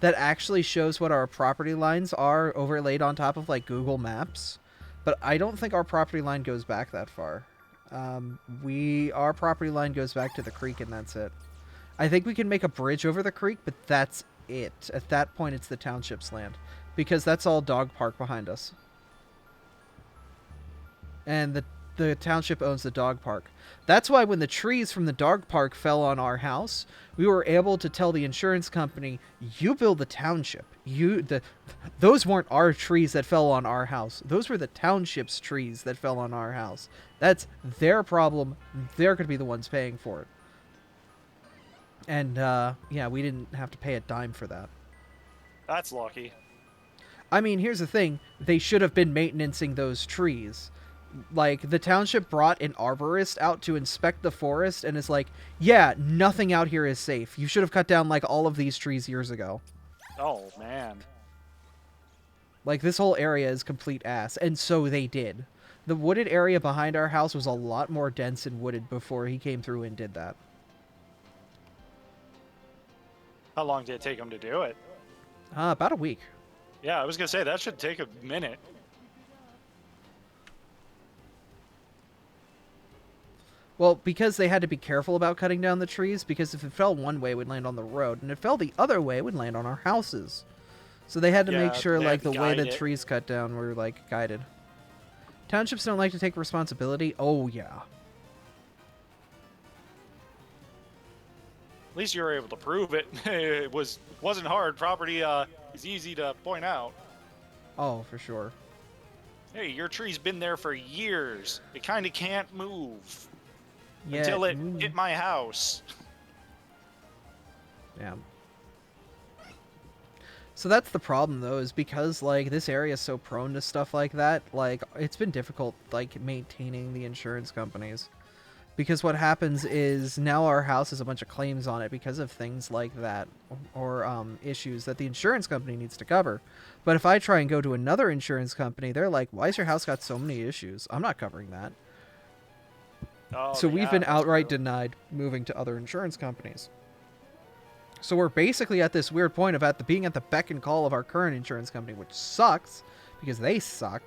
that actually shows what our property lines are overlaid on top of, like, Google Maps. But I don't think our property line goes back that far. Our property line goes back to the creek, and that's it. I think we can make a bridge over the creek, but that's it. At that point, it's the township's land. Because that's all dog park behind us. And the township owns the dog park. That's why when the trees from the dog park fell on our house, we were able to tell the insurance company, you build the township. Those weren't our trees that fell on our house. Those were the township's trees that fell on our house. That's their problem. They're going to be the ones paying for it. And, yeah, we didn't have to pay a dime for that. That's lucky. I mean, here's the thing. They should have been maintaining those trees. Like, the township brought an arborist out to inspect the forest and is like, yeah, nothing out here is safe. You should have cut down, like, all of these trees years ago. Oh, man. Like, this whole area is complete ass. And so they did. The wooded area behind our house was a lot more dense and wooded before he came through and did that. How long did it take them to do it? About a week. Yeah, I was gonna say that should take a minute. Well, because they had to be careful about cutting down the trees, because if it fell one way, it would land on the road, and if it fell the other way, it would land on our houses. So they had to make Yeah, sure, they like, had the to way guide the it. trees cut down were, like, guided. Townships don't like to take responsibility? Oh, yeah. At least you were able to prove it. It wasn't hard. Property is easy to point out. Oh, for sure. Hey, your tree's been there for years. It kind of can't move Yeah, until it hit my house. Yeah. So that's the problem, though, is because, like, this area is so prone to stuff like that, like, it's been difficult, like, maintaining the insurance companies. Because what happens is now our house has a bunch of claims on it because of things like that, or issues that the insurance company needs to cover. But if I try and go to another insurance company, they're like, why has your house got so many issues? I'm not covering that. Oh, So we've been that's outright true. denied moving to other insurance companies. So we're basically at this weird point of being at the beck and call of our current insurance company, which sucks because they suck.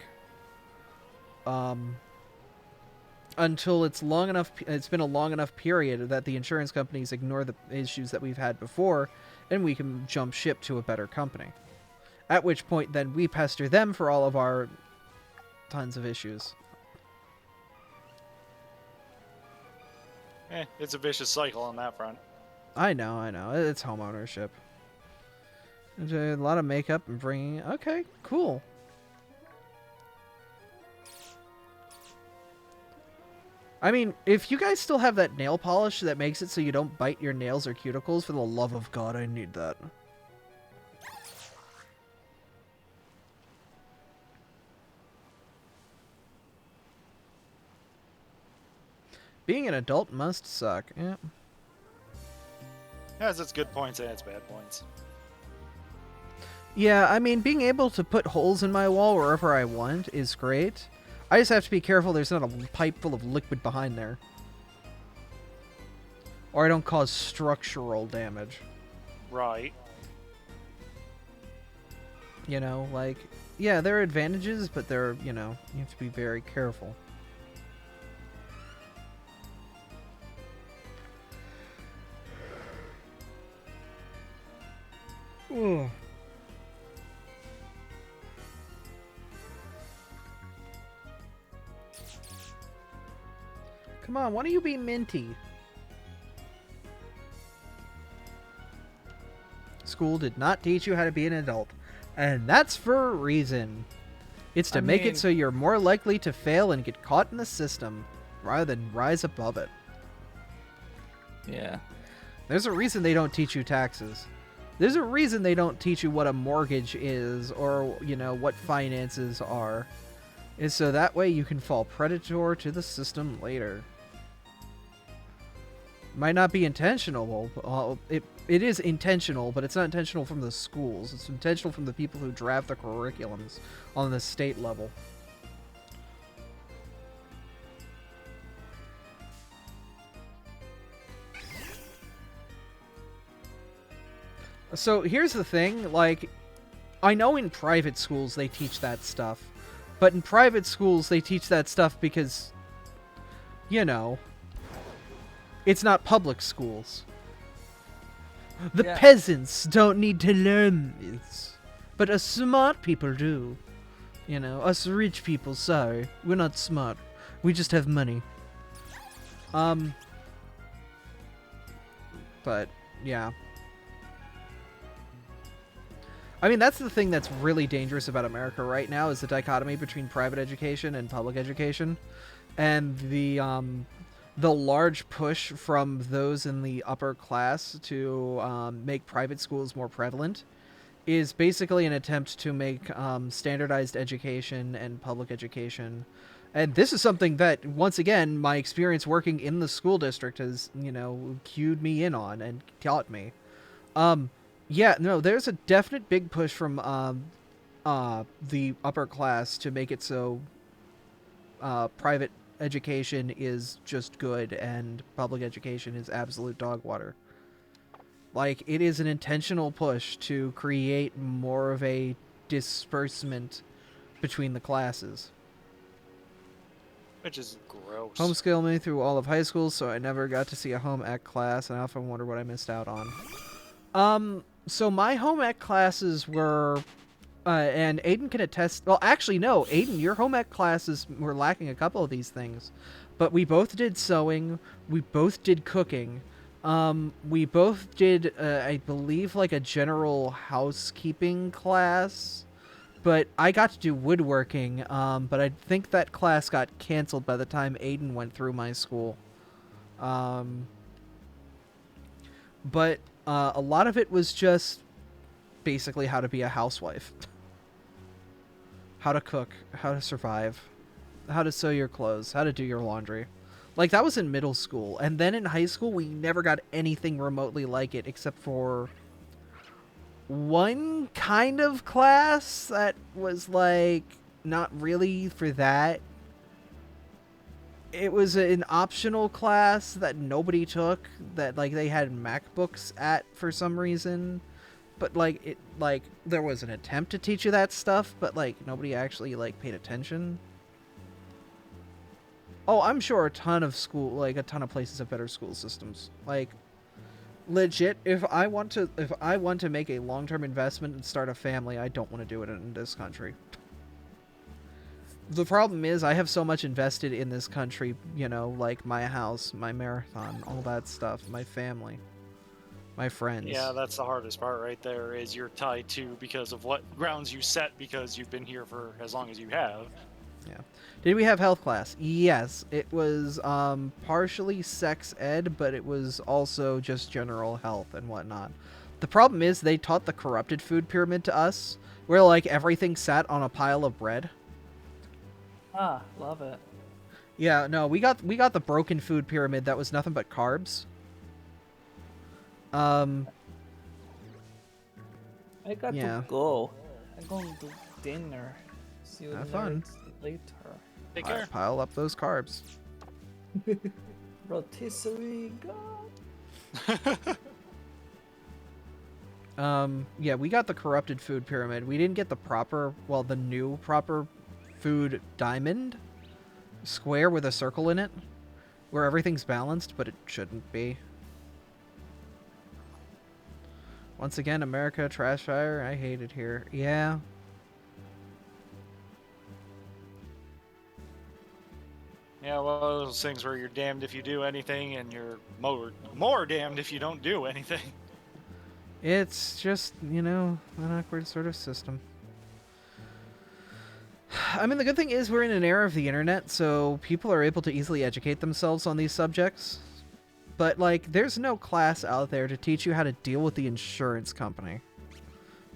Until it's long enough, it's been a long enough period that the insurance companies ignore the issues that we've had before, and we can jump ship to a better company. At which point, then we pester them for all of our tons of issues. It's a vicious cycle on that front. I know. It's home ownership. There's a lot of makeup and bringing. Okay, cool. I mean, if you guys still have that nail polish that makes it so you don't bite your nails or cuticles, for the love of God, I need that. Being an adult must suck. Yeah. It has its good points and its bad points. Yeah, I mean, being able to put holes in my wall wherever I want is great. I just have to be careful there's not a pipe full of liquid behind there. Or I don't cause structural damage. Right. You know, like, yeah, there are advantages, but there, you know, you have to be very careful. Ugh. Come on, why don't you be minty? School did not teach you how to be an adult. And that's for a reason. It's to make it so you're more likely to fail and get caught in the system, rather than rise above it. Yeah. There's a reason they don't teach you taxes. There's a reason they don't teach you what a mortgage is, or, you know, what finances are. Is so that way you can fall predator to the system later. Might not be intentional. It is intentional, but it's not intentional from the schools. It's intentional from the people who draft the curriculums on the state level. So here's the thing, like, I know in private schools they teach that stuff, but in private schools they teach that stuff because, you know, it's not public schools. The peasants don't need to learn this, but us smart people do. You know, us rich people, sorry, we're not smart. We just have money. But, yeah. I mean, that's the thing that's really dangerous about America right now, is the dichotomy between private education and public education. And the large push from those in the upper class to make private schools more prevalent is basically an attempt to make standardized education and public education. And this is something that, once again, my experience working in the school district has, you know, cued me in on and taught me. Yeah, no, there's a definite big push from the upper class to make it so private education is just good and public education is absolute dog water. Like, it is an intentional push to create more of a disbursement between the classes. Which is gross. Homeschooled me through all of high school, so I never got to see a home ec class, and I often wonder what I missed out on. So my home ec classes were, and Aiden can attest, well, actually, no, Aiden, your home ec classes were lacking a couple of these things, but we both did sewing, we both did cooking, we both did, I believe, like a general housekeeping class, but I got to do woodworking, but I think that class got canceled by the time Aiden went through my school. But a lot of it was just basically how to be a housewife. How to cook, how to survive, how to sew your clothes, how to do your laundry. Like, that was in middle school. And then in high school, we never got anything remotely like it except for one kind of class that was, like, not really for that. It was an optional class that nobody took, that, like, they had MacBooks at for some reason. But, like, there was an attempt to teach you that stuff, but, like, nobody actually, like, paid attention. Oh, I'm sure a ton of places have better school systems. Like, legit, if I want to make a long-term investment and start a family, I don't want to do it in this country. The problem is I have so much invested in this country, you know, like my house, my marathon, all that stuff, my family, my friends. Yeah, that's the hardest part right there, is you're tied to because of what grounds you set because you've been here for as long as you have. Yeah. Did we have health class? Yes. It was partially sex ed, but it was also just general health and whatnot. The problem is they taught the corrupted food pyramid to us, where, like, everything sat on a pile of bread. Ah, love it. Yeah, no, we got the broken food pyramid that was nothing but carbs. I got Yeah. to go. I'm going to dinner. See you Have fun. later. Take care. Pile up those carbs. Rotisserie, go. Yeah, we got the corrupted food pyramid. We didn't get the new proper food diamond square with a circle in it, where everything's balanced, but it shouldn't be. Once again, America, trash fire. I hate it here. Yeah. Yeah, well, those things where you're damned if you do anything and you're more damned if you don't do anything. It's just, you know, an awkward sort of system. I mean, the good thing is we're in an era of the internet, so people are able to easily educate themselves on these subjects. But, like, there's no class out there to teach you how to deal with the insurance company.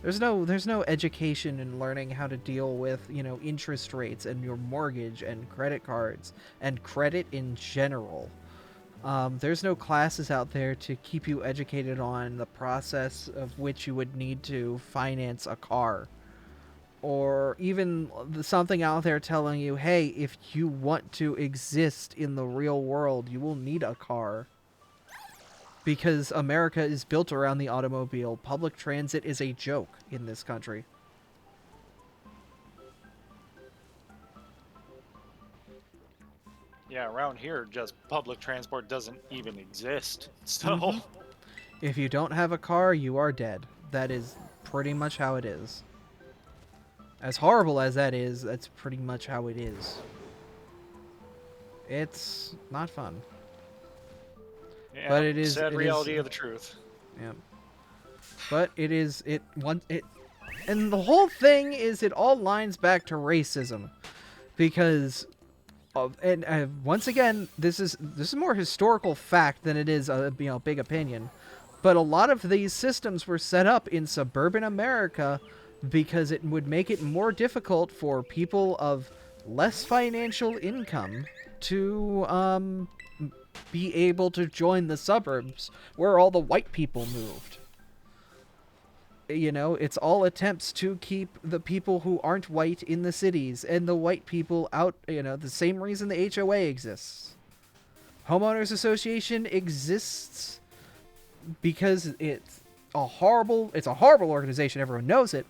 There's no education in learning how to deal with, you know, interest rates and your mortgage and credit cards and credit in general. There's no classes out there to keep you educated on the process of which you would need to finance a car. Or even something out there telling you, hey, if you want to exist in the real world, you will need a car. Because America is built around the automobile. Public transit is a joke in this country. Yeah, around here, just public transport doesn't even exist. So, If you don't have a car, you are dead. That is pretty much how it is. As horrible as that is, that's pretty much how it is. It's not fun. yeah, But it is- sad it reality is- of the truth. Yeah. But and the whole thing is it all lines back to racism. Because once again, this is more historical fact than it is a big opinion. But a lot of these systems were set up in suburban America because it would make it more difficult for people of less financial income to be able to join the suburbs where all the white people moved. You know, it's all attempts to keep the people who aren't white in the cities and the white people out, you know, the same reason the HOA exists. Homeowners Association exists because it's a horrible organization. Everyone knows it.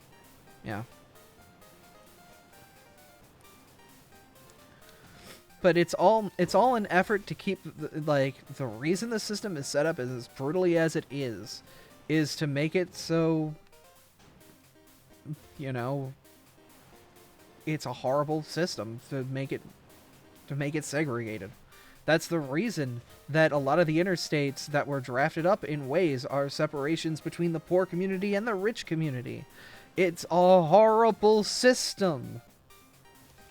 Yeah. But it's all an effort to keep the reason the system is set up as brutally as it is to make it so, you know, it's a horrible system to make it segregated. That's the reason that a lot of the interstates that were drafted up in ways are separations between the poor community and the rich community. It's a horrible system.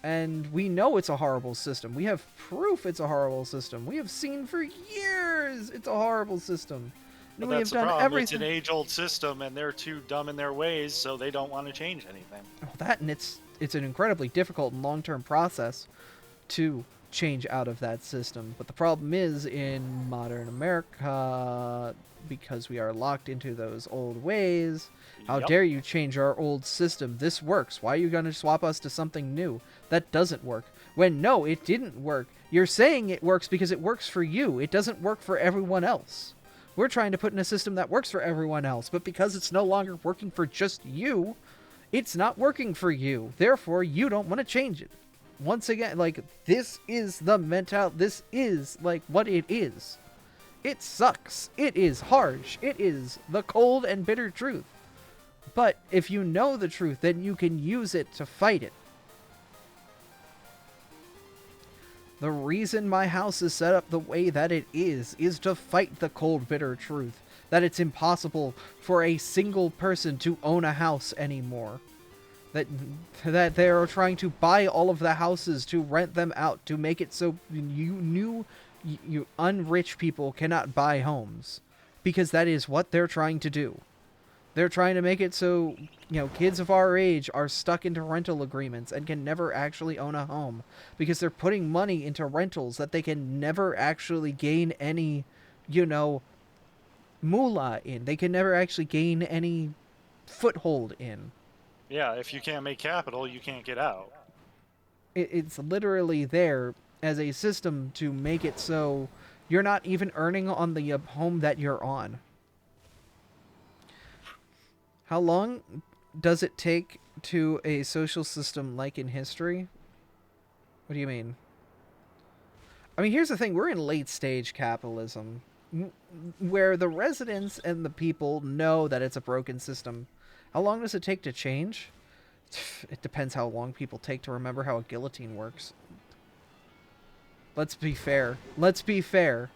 And we know it's a horrible system. We have proof it's a horrible system. We have seen for years it's a horrible system. But we that's have the done problem. everything. It's an age-old system, and they're too dumb in their ways, so they don't want to change anything. Well, that, and it's an incredibly difficult and long-term process to change out of that system. But the problem is, in modern America, because we are locked into those old ways, how Yep. dare you change our old system? This works. Why are you going to swap us to something new? That doesn't work. When no, it didn't work. You're saying it works because it works for you. It doesn't work for everyone else. We're trying to put in a system that works for everyone else, but because it's no longer working for just you, it's not working for you. Therefore, you don't want to change it. Once again, this is the this is, what it is. It sucks. It is harsh. It is the cold and bitter truth. But if you know the truth, then you can use it to fight it. The reason my house is set up the way that it is to fight the cold, bitter truth that it's impossible for a single person to own a house anymore. That they are trying to buy all of the houses to rent them out to make it so you unrich people cannot buy homes, because that is what they're trying to do. They're trying to make it so, kids of our age are stuck into rental agreements and can never actually own a home because they're putting money into rentals that they can never actually gain any, moolah in. They can never actually gain any foothold in. Yeah, if you can't make capital, you can't get out. It's literally there as a system to make it so you're not even earning on the home that you're on. How long does it take to a social system like in history? What do you mean? I mean, here's the thing. We're in late stage capitalism, where the residents and the people know that it's a broken system. How long does it take to change? It depends how long people take to remember how a guillotine works. Let's be fair. Let's be fair.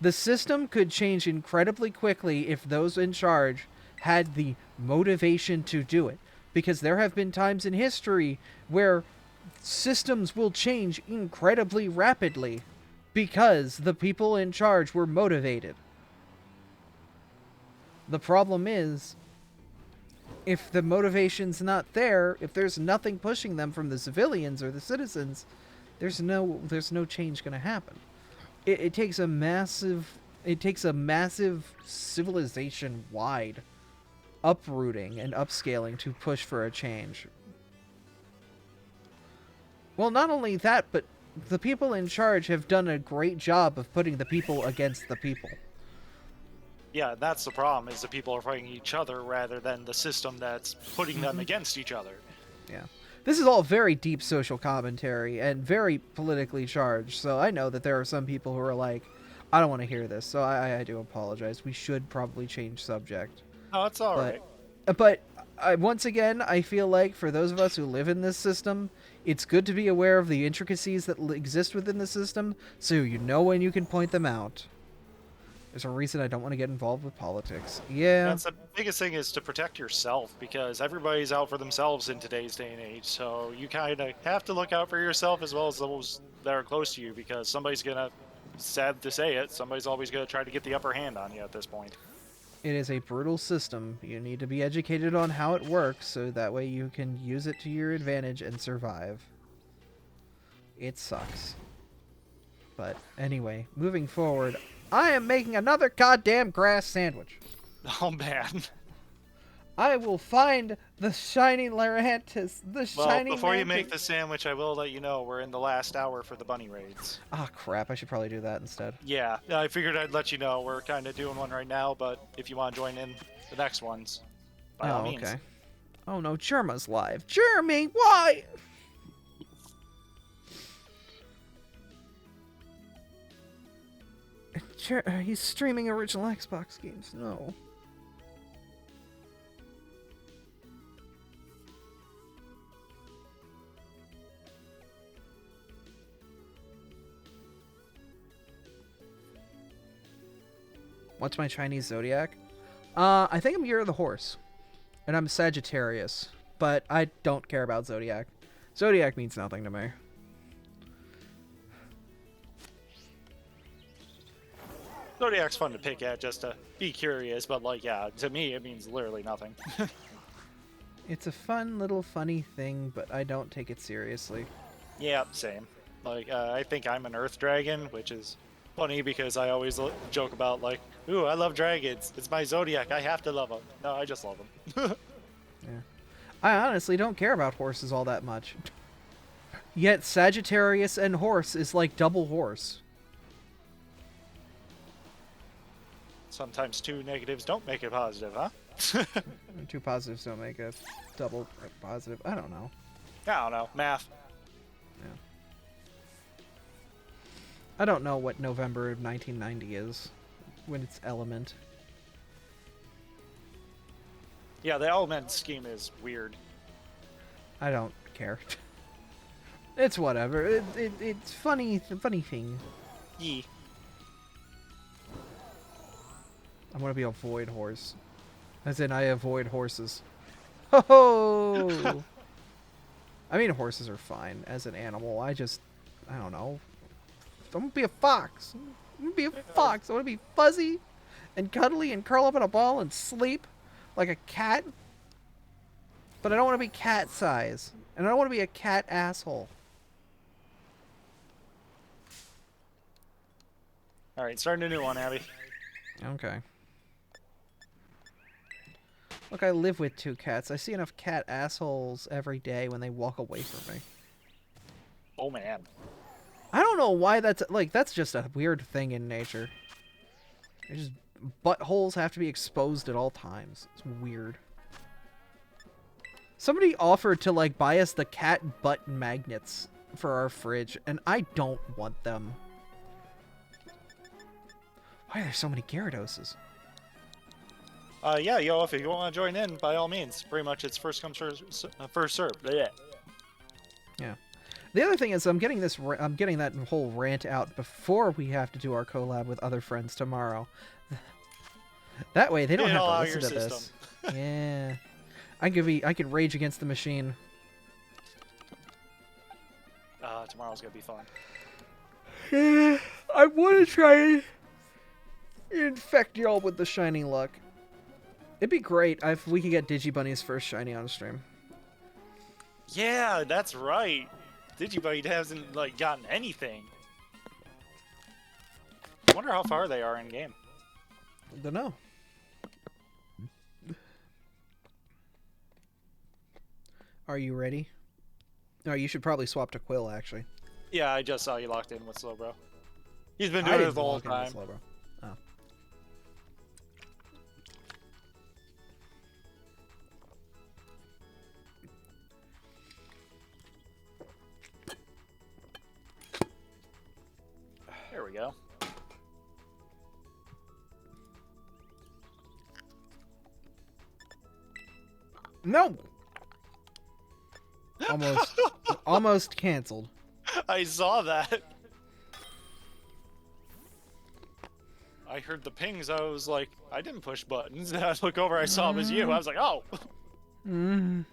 The system could change incredibly quickly if those in charge had the motivation to do it. Because there have been times in history where systems will change incredibly rapidly because the people in charge were motivated. The problem is, if the motivation's not there, if there's nothing pushing them from the civilians or the citizens, there's no change going to happen. It takes a massive civilization-wide uprooting and upscaling to push for a change. Well, not only that, but the people in charge have done a great job of putting the people against the people. Yeah, that's the problem, is the people are fighting each other rather than the system that's putting them against each other. Yeah. This is all very deep social commentary and very politically charged, so I know that there are some people who are like, I don't want to hear this, so I do apologize. We should probably change subject. No, it's alright. But once again, I feel like for those of us who live in this system, it's good to be aware of the intricacies that exist within the system, so you know when you can point them out. There's a reason I don't want to get involved with politics. Yeah. That's the biggest thing, is to protect yourself, because everybody's out for themselves in today's day and age. So you kind of have to look out for yourself as well as those that are close to you, because somebody's going to, sad to say it, somebody's always going to try to get the upper hand on you at this point. It is a brutal system. You need to be educated on how it works so that way you can use it to your advantage and survive. It sucks. But anyway, moving forward, I am making another goddamn grass sandwich. Oh, man. I will find the shining Larantis. The Well, shining before you mantis. make the sandwich, I will let you know we're in the last hour for the bunny raids. Ah, crap. I should probably do that instead. Yeah, I figured I'd let you know. We're kind of doing one right now, but if you want to join in the next ones, by all means. Okay. Oh no, Jerma's live. Jeremy, why? He's streaming original Xbox games. No. What's my Chinese zodiac? I think I'm Year of the Horse. And I'm Sagittarius. But I don't care about zodiac. Zodiac means nothing to me. Zodiac's fun to pick at just to be curious, but like, yeah, to me it means literally nothing. It's a fun little funny thing, but I don't take it seriously. Yeah, same. Like, I think I'm an Earth Dragon, which is funny because I always joke about like, ooh, I love dragons. It's my zodiac. I have to love them. No, I just love them. Yeah. I honestly don't care about horses all that much. Yet Sagittarius and horse is like double horse. Sometimes two negatives don't make it positive, huh? Two positives don't make a double positive. I don't know. I don't know. Math. Yeah. I don't know what November of 1990 is when it's element. Yeah, the element scheme is weird. I don't care. It's whatever. It's funny. It's a funny thing. Yee. I want to be a void horse. As in, I avoid horses. Ho ho! I mean, horses are fine as an animal. I don't know. I want to be a fox. I want to be a fox. I want to be fuzzy and cuddly and curl up in a ball and sleep like a cat. But I don't want to be cat size. And I don't want to be a cat asshole. Alright, starting a new one, Abby. Okay. Look, I live with two cats. I see enough cat assholes every day when they walk away from me. Oh, man. I don't know why that's just a weird thing in nature. It's just buttholes have to be exposed at all times. It's weird. Somebody offered to like buy us the cat butt magnets for our fridge, and I don't want them. Why are there so many Gyarados? Yeah, yo, if you want to join in, by all means. Pretty much it's first come, first serve. Yeah. Yeah. The other thing is, I'm getting that whole rant out before we have to do our collab with other friends tomorrow. That way, they don't Get it all have out to of listen your to system. this. Yeah, I could rage against the machine. Tomorrow's gonna be fun. Yeah, I want to try and infect y'all with the shining luck. It'd be great if we could get Digibunny's first shiny on stream. Yeah, that's right. Digibite hasn't like gotten anything. I wonder how far they are in game. Don't know. Are you ready? No, you should probably swap to Quill, actually. Yeah, I just saw you locked in with Slowbro. He's been I doing it didn't the whole log in with time. Slowbro. Oh. There we go. No! Almost canceled. I saw that. I heard the pings. I was like, I didn't push buttons. And I look over, I saw it was you. I was like, oh. Mm.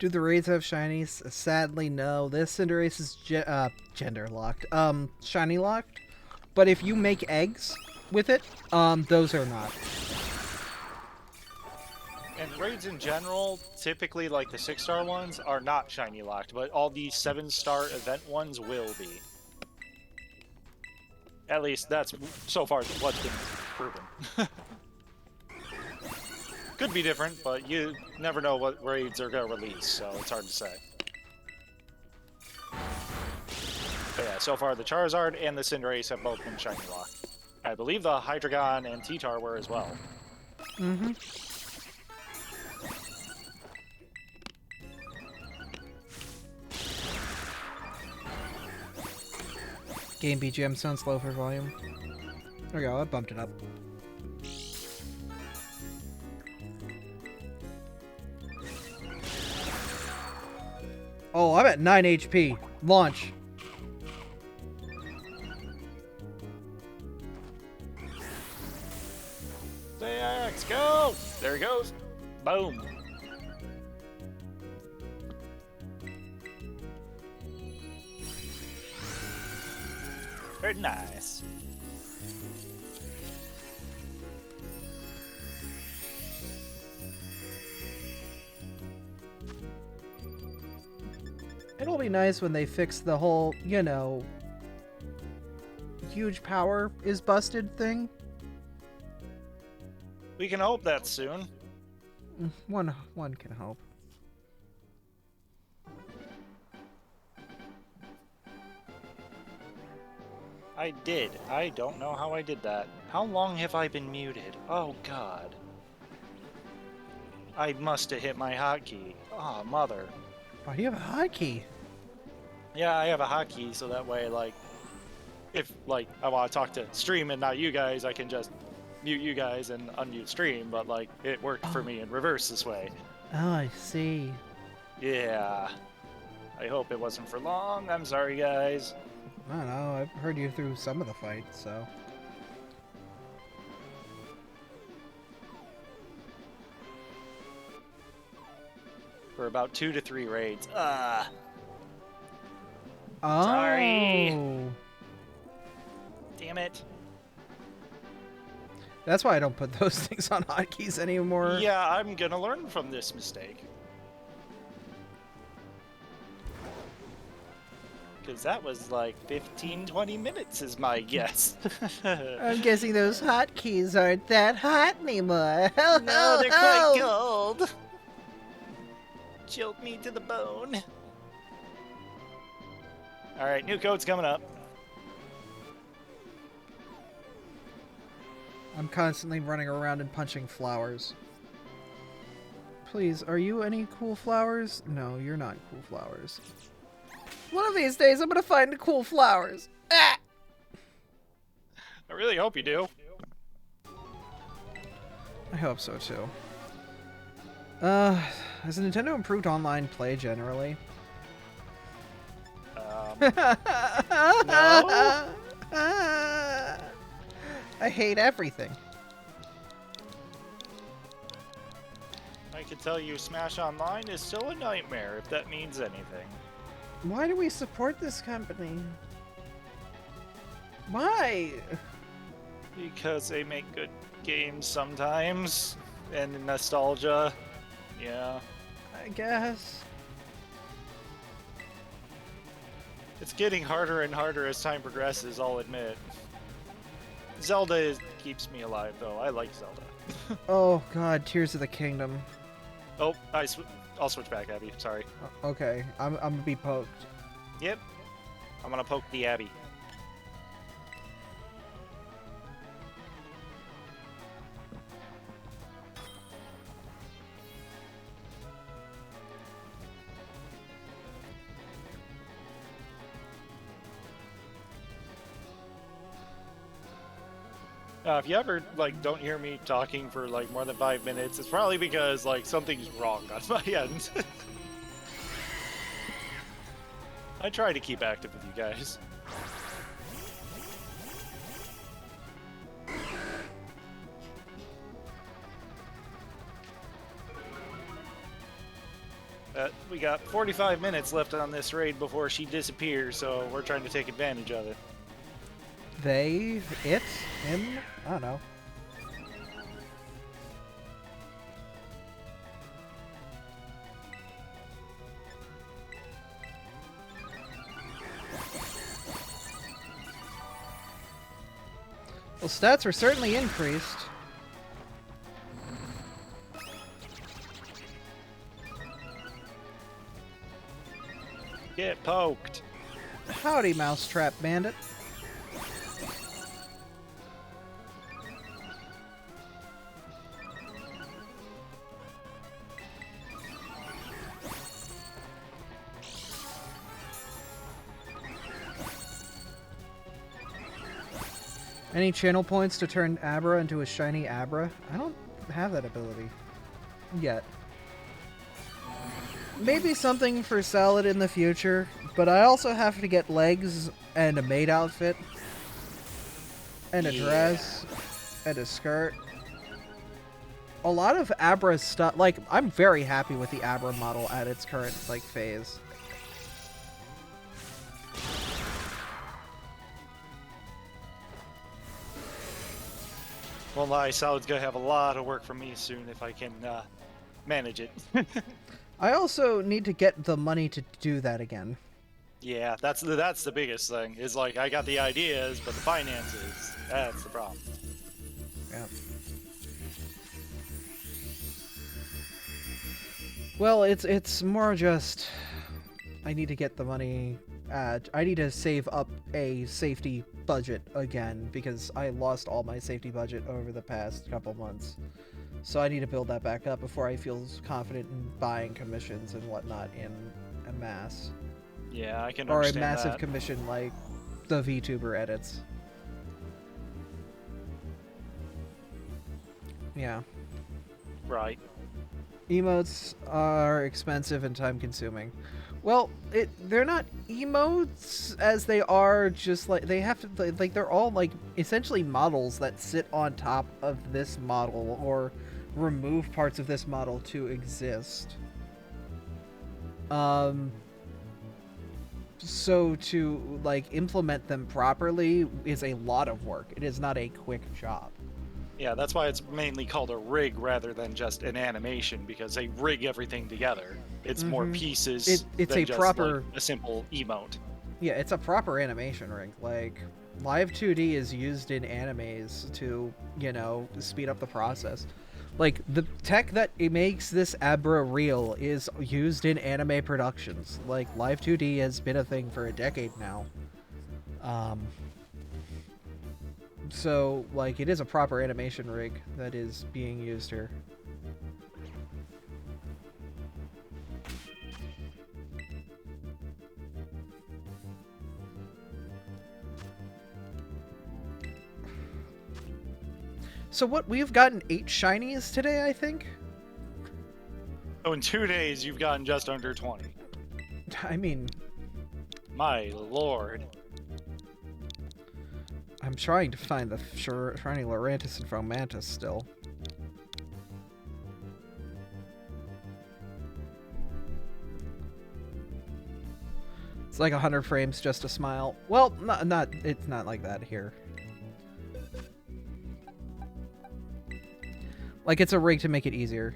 Do the raids have shinies? Sadly, no. This Cinderace is gender locked. Shiny locked. But if you make eggs with it, those are not. And raids in general, typically like the 6-star ones, are not shiny locked, but all the 7-star event ones will be. At least that's so far what's been proven. Could be different, but you never know what raids are going to release, so it's hard to say. But yeah, so far the Charizard and the Cinderace have both been shiny locked. I believe the Hydreigon and T-Tar were as well. Mm-hmm. Game BGM sounds low for volume. There we go, I bumped it up. Oh, I'm at 9 HP. Launch. Let's go! There he goes. Boom. Very nice. It'll be nice when they fix the whole, you know, huge power is busted thing. We can hope that soon. One can hope. I did. I don't know how I did that. How long have I been muted? Oh, God. I must have hit my hotkey. Oh, mother. Why do you have a hotkey? Yeah, I have a hotkey, so that way, like, if, like, I want to talk to stream and not you guys, I can just mute you guys and unmute stream, but, like, it worked for me in reverse this way. Oh, I see. Yeah. I hope it wasn't for long. I'm sorry, guys. I don't know, I've heard you through some of the fights, so... For about 2 to 3 raids. Oh. Sorry. Damn it. That's why I don't put those things on hotkeys anymore. Yeah, I'm gonna learn from this mistake. Because that was like 15-20 minutes is my guess. I'm guessing those hotkeys aren't that hot anymore. No, they're quite cold. Chilled me to the bone. Alright, new code's coming up. I'm constantly running around and punching flowers. Please, are you any cool flowers? No, you're not cool flowers. One of these days, I'm gonna find cool flowers. Ah! I really hope you do. I hope so too. Has Nintendo improved online play generally? No? I hate everything. I can tell you Smash Online is still a nightmare, if that means anything. Why do we support this company? Why? Because they make good games sometimes, and nostalgia. Yeah. I guess. It's getting harder and harder as time progresses, I'll admit. Zelda keeps me alive, though. I like Zelda. Oh god, Tears of the Kingdom. Oh, I'll switch back, Abby. Sorry. Okay, I'm gonna be poked. Yep. I'm gonna poke the Abby. If you ever, like, don't hear me talking for, like, more than 5 minutes, it's probably because, like, something's wrong on my end. I try to keep active with you guys. we got 45 minutes left on this raid before she disappears, so we're trying to take advantage of it. They, it, him, I don't know. Well, stats are certainly increased. Get poked. Howdy, Mousetrap Bandit. Any channel points to turn Abra into a shiny Abra? I don't have that ability yet. Maybe something for Salad in the future, but I also have to get legs and a maid outfit and a dress and a skirt. A lot of Abra stuff, like, I'm very happy with the Abra model at its current, like, phase. Won't lie, Salad's gonna have a lot of work for me soon if I can manage it. I also need to get the money to do that again. Yeah, that's the biggest thing. Is like I got the ideas, but the finances, that's the problem. Yeah. Well, it's more just I need to get the money. I need to save up a safety budget again because I lost all my safety budget over the past couple months. So I need to build that back up before I feel confident in buying commissions and whatnot in a mass. Yeah, I can Or a understand massive that. commission like the VTuber edits. Yeah. Right. Emotes are expensive and time-consuming. Well, they're not emotes as they are just like they have to like they're all like essentially models that sit on top of this model or remove parts of this model to exist. So to like implement them properly is a lot of work. It is not a quick job. Yeah, that's why it's mainly called a rig rather than just an animation, because they rig everything together. It's more pieces It's than a just proper like a simple emote. Yeah, it's a proper animation rig. Like, Live 2D is used in animes to, you know, speed up the process. Like, the tech that it makes this Abra real is used in anime productions. Like, Live 2D has been a thing for a decade now. So, like, it is a proper animation rig that is being used here. So what, we've gotten 8 shinies today, I think? So in 2 days, you've gotten just under 20. I mean... My lord. I'm trying to find the shiny Lorantis and Fomantis still. It's like 100 frames just a smile. Well, it's not like that here. Like, it's a rig to make it easier.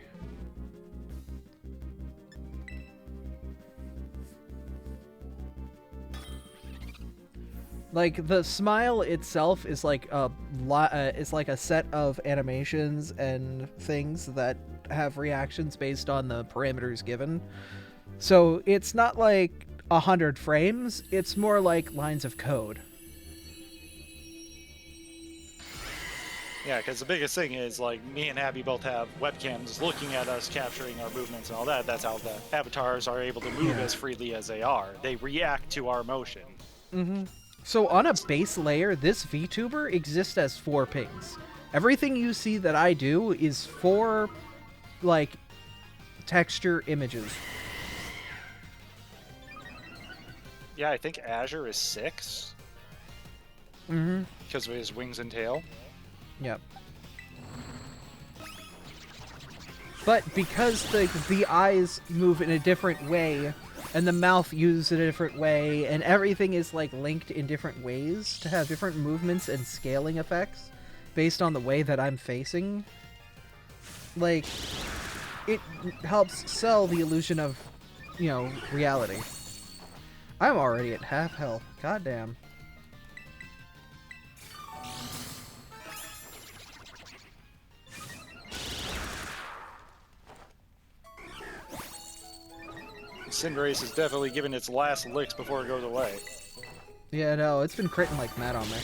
Like, the smile itself is like a set of animations and things that have reactions based on the parameters given. So it's not like 100 frames, it's more like lines of code. Yeah, because the biggest thing is, like, me and Abby both have webcams looking at us, capturing our movements and all that. That's how the avatars are able to move as freely as they are. They react to our motion. Mm-hmm. So on a base layer, this VTuber exists as 4 pings. Everything you see that I do is 4, like, texture images. Yeah, I think Azure is 6. Mm-hmm. Because of his wings and tail. Yep. But because the eyes move in a different way, and the mouth used in a different way, and everything is like linked in different ways to have different movements and scaling effects based on the way that I'm facing, like, it helps sell the illusion of, you know, reality. I'm already at half health. Goddamn. Cinderace is definitely giving its last licks before it goes away. Yeah, no, it's been critting like mad on me.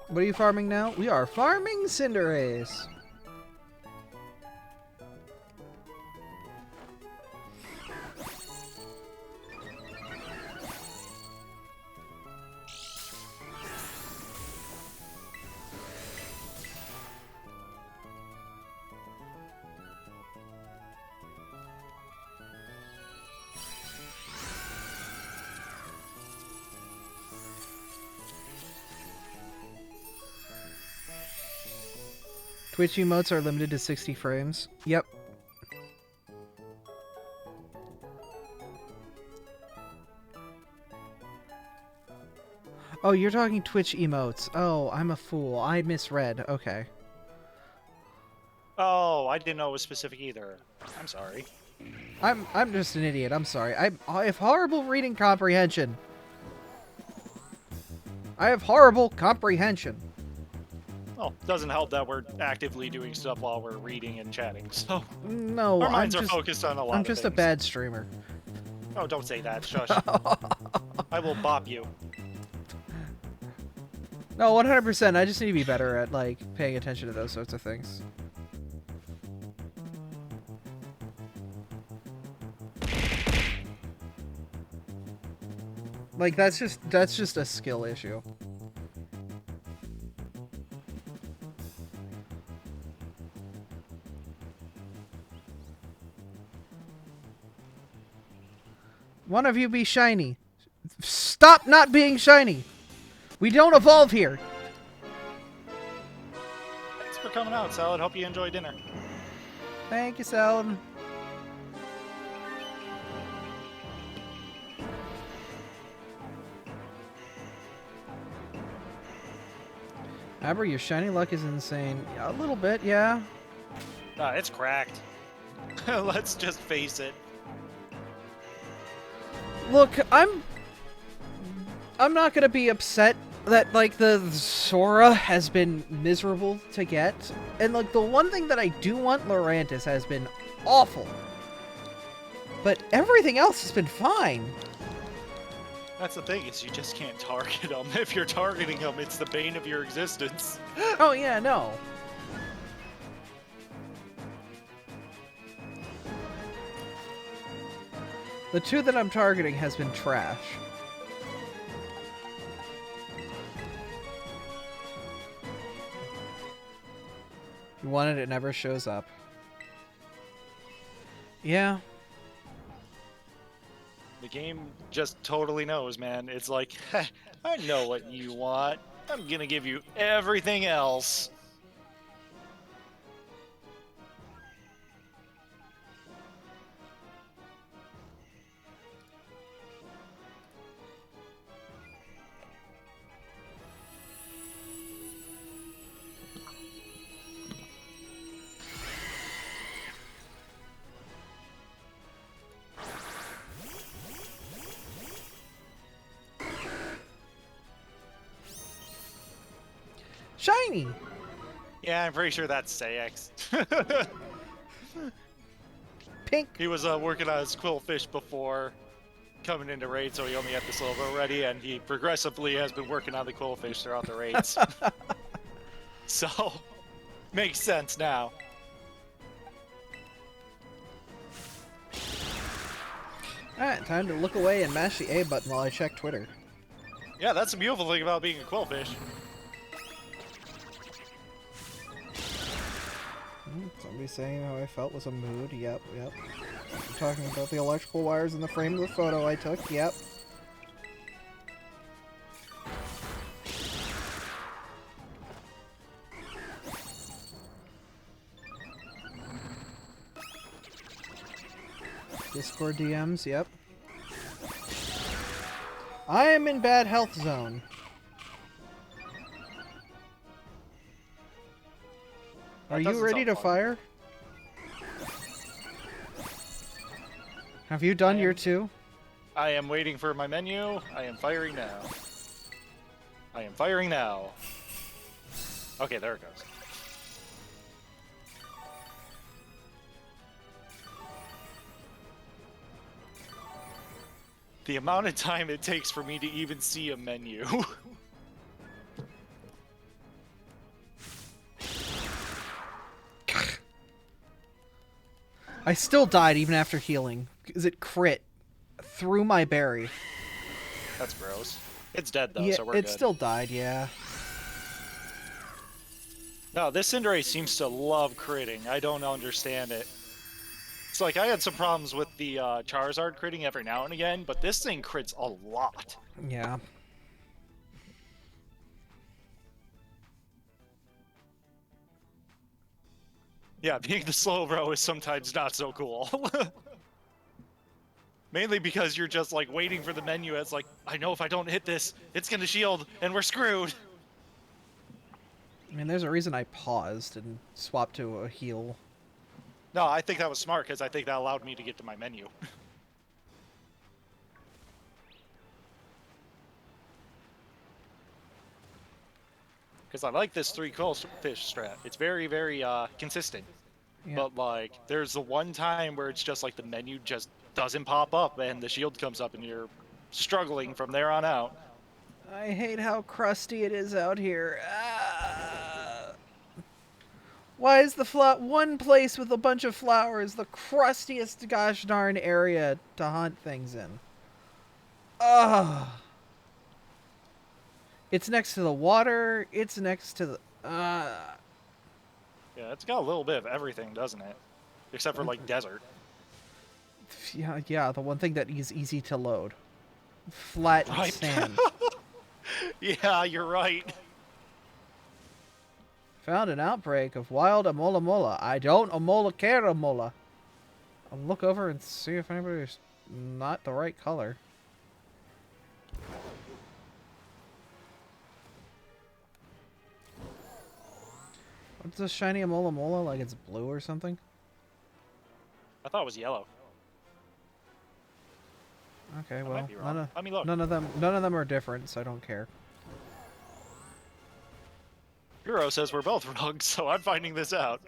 What are you farming now? We are farming Cinderace. Twitch emotes are limited to 60 frames. Yep. Oh, you're talking Twitch emotes. Oh, I'm a fool. I misread. Okay. Oh, I didn't know it was specific either. I'm sorry. I'm just an idiot. I'm sorry. I have horrible reading comprehension. I have horrible comprehension. Well, doesn't help that we're actively doing stuff while we're reading and chatting, so No, our minds I'm are just, focused on a lot I'm of just a things. bad streamer. Oh, don't say that, shush. I will bop you. No, 100%. I just need to be better at, like, paying attention to those sorts of things. Like, that's just a skill issue. One of you be shiny. Stop not being shiny. We don't evolve here. Thanks for coming out, Salad. Hope you enjoy dinner. Thank you, Salad. Aber, your shiny luck is insane. A little bit, yeah. It's cracked. Let's just face it. Look, I'm not gonna be upset that, like, the Sora has been miserable to get. And, like, the one thing that I do want, Lurantis, has been awful. But everything else has been fine. That's the thing, is you just can't target them. If you're targeting them, it's the bane of your existence. Oh, yeah, no. The two that I'm targeting has been trash. You want it, it never shows up. Yeah. The game just totally knows, man. It's like, I know what you want. I'm gonna give you everything else. Shiny! Yeah, I'm pretty sure that's Sayax. Pink! He was working on his Quillfish before coming into raid, so he only had the silver already, and he progressively has been working on the Quillfish throughout the raids. So, makes sense now. Alright, time to look away and mash the A button while I check Twitter. Yeah, that's the beautiful thing about being a Quillfish. Somebody saying how I felt was a mood. Yep. You're talking about the electrical wires in the frame of the photo I took. Yep. Discord DMs, yep. I am in bad health zone. Are you ready to fire? Have you done your 2? I am waiting for my menu. I am firing now. I am firing now. Okay, there it goes. The amount of time it takes for me to even see a menu. I still died even after healing, because it crit through my berry. That's gross. It's dead though, Yeah, so we're it good. still died, yeah. No, this Cinderace seems to love critting. I don't understand it. It's like I had some problems with the Charizard critting every now and again, but this thing crits a lot. Yeah. Yeah, being the slow bro is sometimes not so cool. Mainly because you're just like waiting for the menu. It's like, I know if I don't hit this, it's gonna shield, and we're screwed. I mean, there's a reason I paused and swapped to a heal. No, I think that was smart because I think that allowed me to get to my menu. Because I like this 3 coal fish strat. It's very, very consistent. Yeah. But like, there's the one time where it's just like the menu just doesn't pop up and the shield comes up and you're struggling from there on out. I hate how crusty it is out here. Why is the one place with a bunch of flowers the crustiest gosh darn area to hunt things in? Ugh. It's next to the water. It's next to the... Yeah, it's got a little bit of everything, doesn't it? Except for like desert. Yeah, the one thing that is easy to load. Flat Right. sand. Yeah, you're right. Found an outbreak of wild Amola Mola. I don't Amola care Amola. I'll look over and see if anybody's not the right color. What's this shiny Amola Mola? Like it's blue or something? I thought it was yellow. Okay, I well, might be wrong. Let me look. none of them are different, so I don't care. Hero says we're both wrong, so I'm finding this out.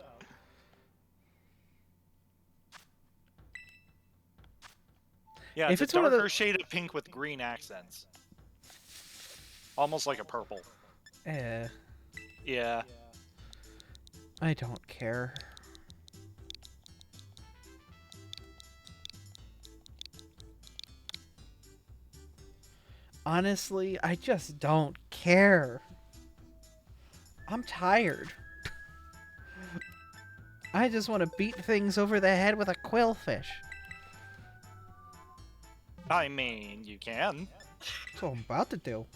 Yeah, If it's it's a one of the- darker shade of pink with green accents. Almost like a purple. Yeah. I don't care. Honestly, I just don't care. I'm tired. I just want to beat things over the head with a quillfish. I mean, you can. That's what I'm about to do.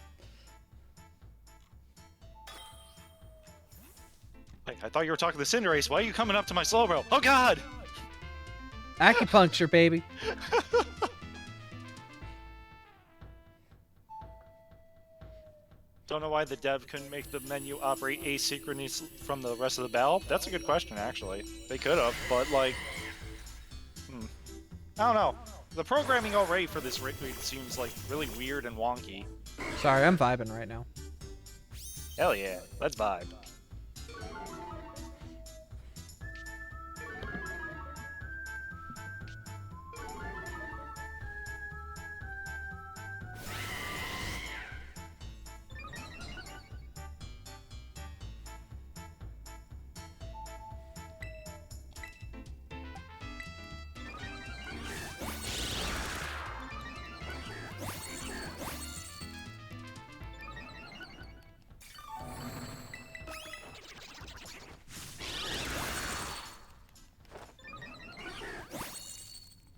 Wait, I thought you were talking to Cinderace. Why are you coming up to my Slowbro? Oh god! Acupuncture, baby. Don't know why the dev couldn't make the menu operate asynchronous from the rest of the battle. That's a good question, actually. They could have, but like... I don't know. The programming already for this raid seems like really weird and wonky. Sorry, I'm vibing right now. Hell yeah, let's vibe.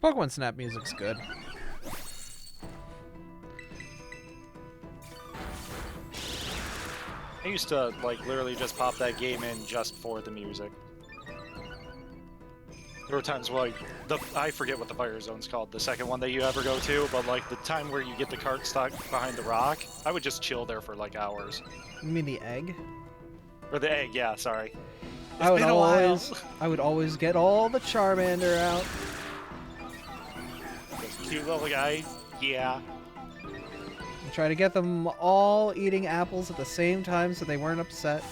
Pokemon Snap music's good. I used to, like, literally just pop that game in just for the music. There were times where, like, I forget what the fire zone's called, the second one that you ever go to, but, like, the time where you get the cart stuck behind the rock, I would just chill there for, like, hours. You mean the egg? Or the egg, yeah, sorry. I would always get all the Charmander out. Those cute little guys, yeah. And try to get them all eating apples at the same time so they weren't upset.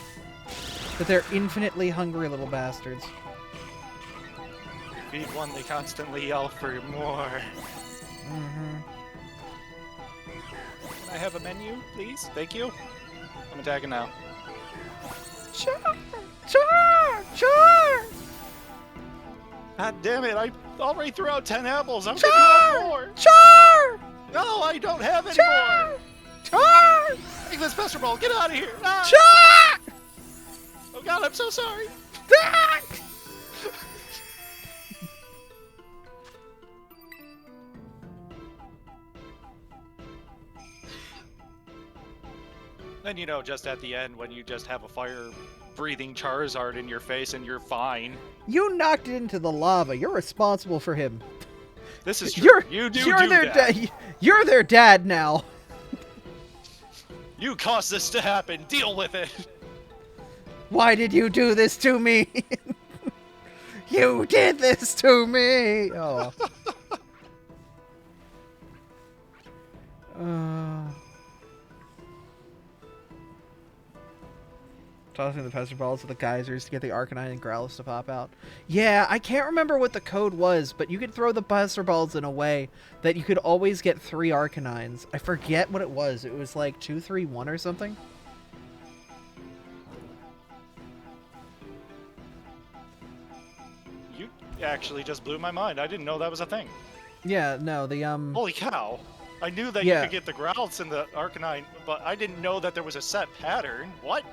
But they're infinitely hungry little bastards. Feed one, they constantly yell for more. Mm-hmm. Can I have a menu, please? Thank you. I'm attacking now. Char! Char! Char! God damn it, I already threw out 10 apples. I'm Char! gonna more. Char! No, I don't have any Char! more. Char! Take this Buster Ball, get out of here. Ah! Char! Oh god, I'm so sorry. Back! Then, you know, just at the end when you just have a fire-breathing Charizard in your face and you're fine. You knocked it into the lava. You're responsible for him. This is true. You're their that. You're their dad now. You caused this to happen. Deal with it. Why did you do this to me? You did this to me. Oh. Tossing the Pester Balls to the geysers to get the Arcanine and Growlithe to pop out. Yeah, I can't remember what the code was, but you could throw the Pester Balls in a way that you could always get 3 Arcanines. I forget what it was. It was like 2, 3, 1 or something. You actually just blew my mind. I didn't know that was a thing. Yeah, no, the Holy cow. I knew that you could get the Growlithe and the Arcanine, but I didn't know that there was a set pattern. What?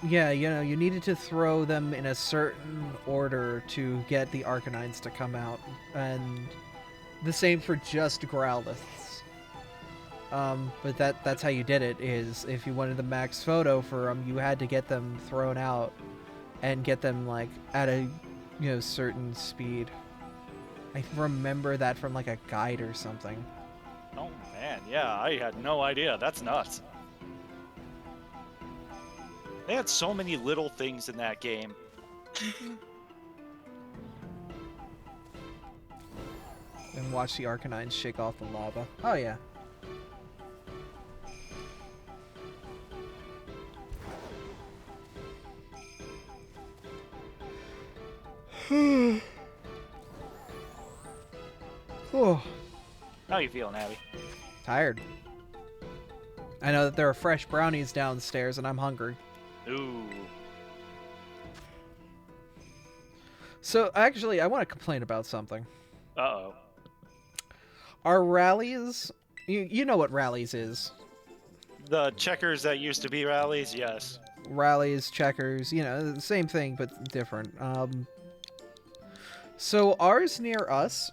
Yeah, you know, you needed to throw them in a certain order to get the Arcanines to come out, and the same for just Growlithes. But that's how you did it, is if you wanted the max photo for them, you had to get them thrown out and get them, like, at a, you know, certain speed. I remember that from, like, a guide or something. Oh, man, yeah, I had no idea. That's nuts. They had so many little things in that game. And watch the Arcanines shake off the lava. Oh, yeah. Oh. How you feeling, Abby? Tired. I know that there are fresh brownies downstairs and I'm hungry. Ooh. So, actually, I want to complain about something. Uh-oh. Our rallies... You know what rallies is. The checkers that used to be rallies, yes. Rallies, checkers, you know, the same thing, but different. So, ours near us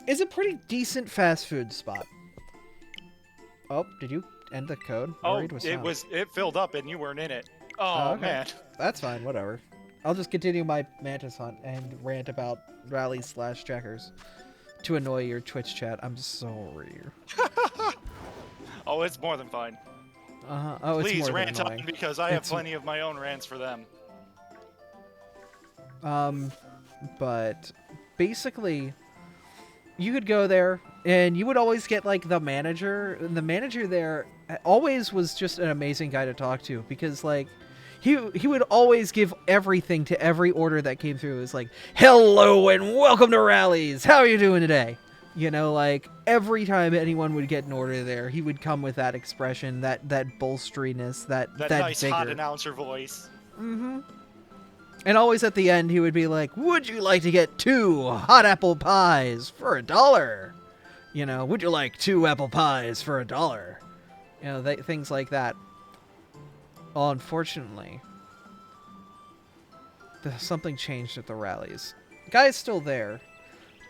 is a pretty decent fast food spot. Oh, did you end the code? Oh, it filled up and you weren't in it. Oh, okay. Man. That's fine, whatever. I'll just continue my Mantis hunt and rant about rallies/checkers to annoy your Twitch chat. I'm sorry. Oh, it's more than fine. Oh, it's Please more rant than on annoying. because I have plenty of my own rants for them. But basically, you could go there and you would always get like the manager. And the manager there always was just an amazing guy to talk to because like he would always give everything to every order that came through. It was like, hello and welcome to Rallies. How are you doing today? You know, like every time anyone would get an order there, he would come with that expression, that bolsteriness, that nice vigor. hot announcer voice. Mm-hmm. And always at the end, he would be like, would you like to get 2 hot apple pies for $1? You know, would you like 2 apple pies for $1? You know, things like that. Well, unfortunately, something changed at the rallies. The guy's still there,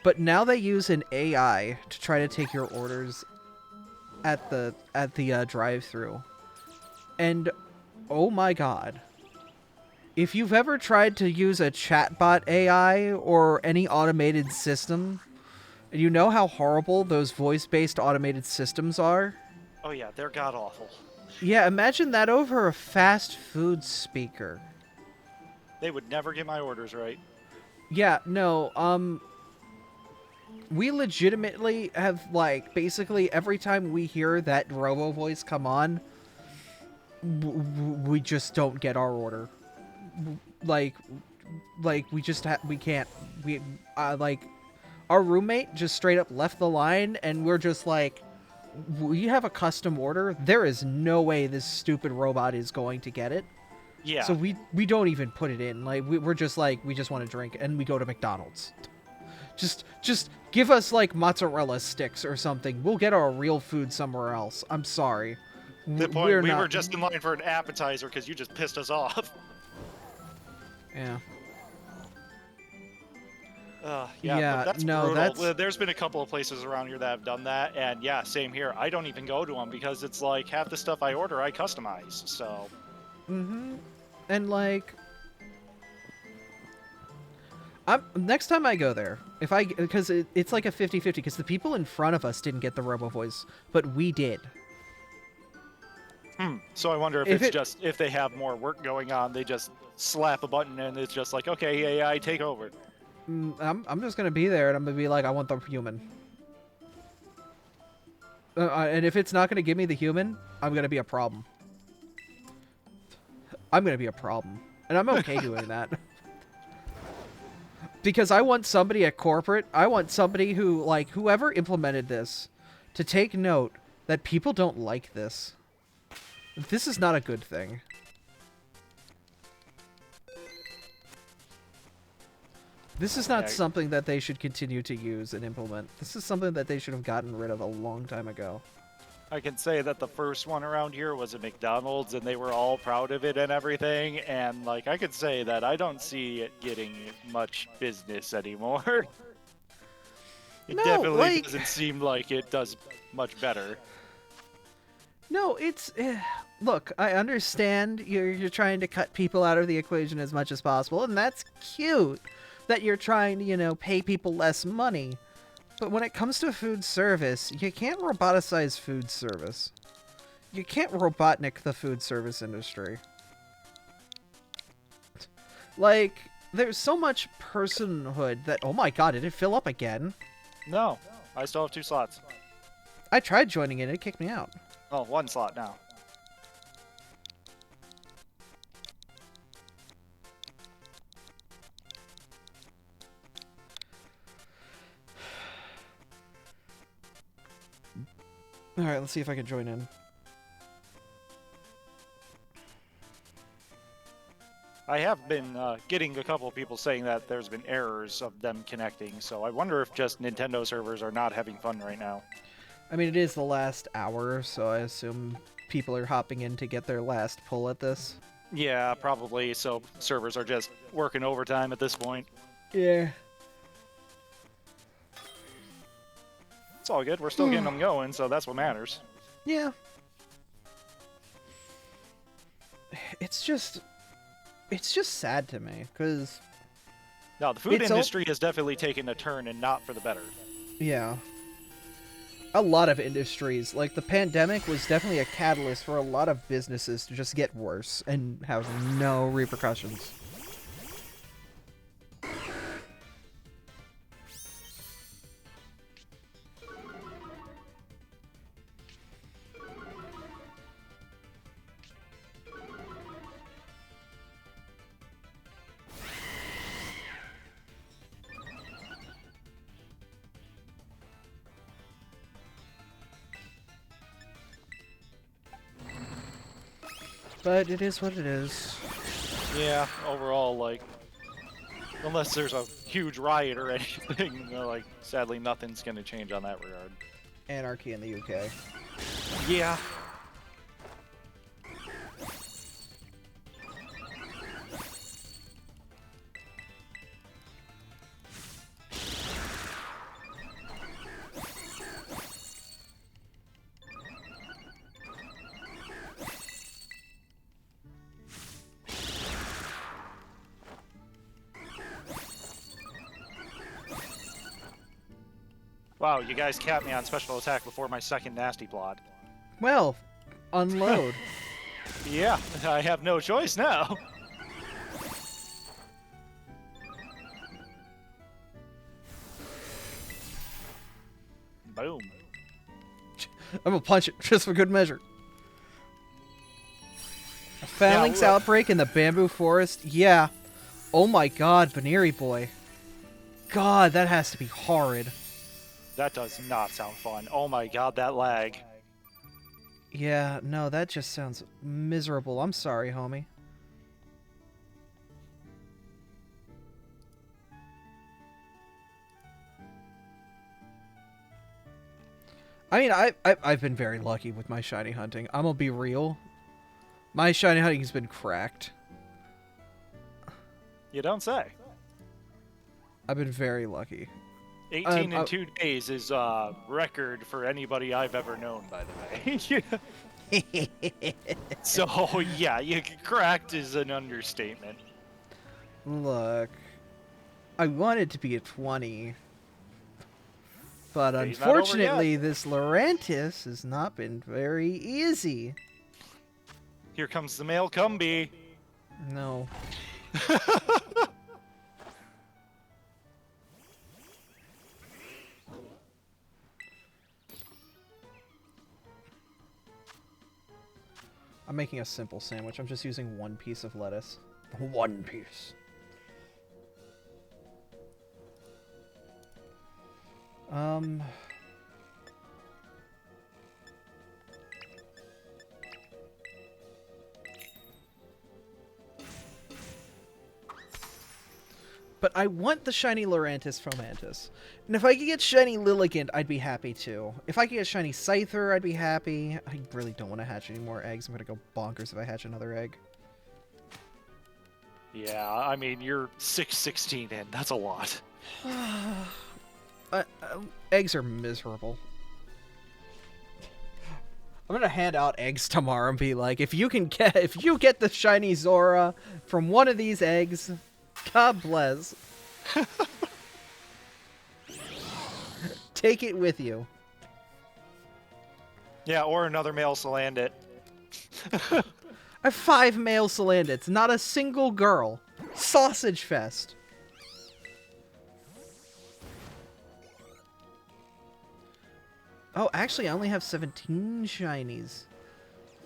but now they use an AI to try to take your orders at the drive-thru. And, oh my god. if you've ever tried to use a chatbot AI or any automated system, and you know how horrible those voice-based automated systems are, Oh yeah, they're god awful. yeah, imagine that over a fast food speaker. They would never get my orders right. Yeah, no, we legitimately have, like, basically every time we hear that robo voice come on, we just don't get our order. Like, we just we can't. We, like, our roommate just straight up left the line, and we're just like, we have a custom order. There is no way this stupid robot is going to get it. Yeah. So we don't even put it in. Like, we're just like, we just want to drink, and we go to McDonald's. Just give us, like, mozzarella sticks or something. We'll get our real food somewhere else. I'm sorry. The point, we were just in line for an appetizer because you just pissed us off. Yeah. Yeah, but that's no, brutal. There's been a couple of places around here that have done that, and yeah, same here. I don't even go to them because it's like half the stuff I order I customize, so... Mm-hmm. And, like... next time I go there, because it's like a 50-50, because the people in front of us didn't get the robo voice, but we did. So I wonder if they have more work going on, they just slap a button and it's just like, okay, AI, take over. I'm just gonna be there and I'm gonna be like, I want the human. And if it's not gonna give me the human, I'm gonna be a problem. I'm gonna be a problem, and I'm okay doing that. Because I want somebody at corporate, I want somebody who, like, whoever implemented this, to take note that people don't like this. This is not a good thing. This is not something that they should continue to use and implement. This is something that they should have gotten rid of a long time ago. I can say that the first one around here was a McDonald's, and they were all proud of it and everything, and, like, I could say that I don't see it getting much business anymore. It definitely doesn't seem like it does much better. No, it's... look, I understand you're trying to cut people out of the equation as much as possible, and that's cute that you're trying to, you know, pay people less money. But when it comes to food service, you can't roboticize food service. You can't Robotnik the food service industry. Like, there's so much personhood that... Oh my god, did it fill up again? No, I still have 2 slots. I tried joining it, it kicked me out. Oh, 1 slot now. Alright, let's see if I can join in. I have been getting a couple of people saying that there's been errors of them connecting, so I wonder if just Nintendo servers are not having fun right now. I mean, it is the last hour, so I assume people are hopping in to get their last pull at this. Yeah, probably, so servers are just working overtime at this point. Yeah. It's all good, we're still getting them going, so that's what matters. Yeah. It's just sad to me, because... No, the food industry has definitely taken a turn and not for the better. Yeah. A lot of industries, like the pandemic was definitely a catalyst for a lot of businesses to just get worse and have no repercussions. But it is what it is. Yeah, overall, like, unless there's a huge riot or anything, you know, like, sadly nothing's gonna change on that regard. Anarchy in the UK. Yeah. Wow, you guys capped me on special attack before my second nasty plot. Well, unload. Yeah, I have no choice now. Boom. I'm gonna punch it just for good measure. A phalanx look. outbreak in the bamboo forest? Yeah. Oh my god, Baneri boy. God, that has to be horrid. That does not sound fun. Oh my god, that lag. Yeah, no, that just sounds miserable. I'm sorry, homie. I mean, I've been very lucky with my shiny hunting. I'm gonna be real. My shiny hunting's been cracked. You don't say. I've been very lucky. 18 in 2 days is a record for anybody I've ever known, by the way. So, yeah, cracked is an understatement. Look, I wanted to be a 20. But He's not over unfortunately, this Lurantis has not been very easy. Here comes the male Cumby. No. I'm making a simple sandwich. I'm just using one piece of lettuce. One piece. But I want the shiny Lurantis from Mantis. And if I could get shiny Lilligant, I'd be happy too. If I could get shiny Scyther, I'd be happy. I really don't want to hatch any more eggs. I'm gonna go bonkers if I hatch another egg. Yeah, I mean, you're 616 in. That's a lot. Eggs are miserable. I'm gonna hand out eggs tomorrow and be like, if you get the shiny Zora from one of these eggs, God bless. Take it with you. Yeah, or another male Salandit. I have 5 male Salandits, not a single girl. Sausage fest. Oh, actually, I only have 17 shinies.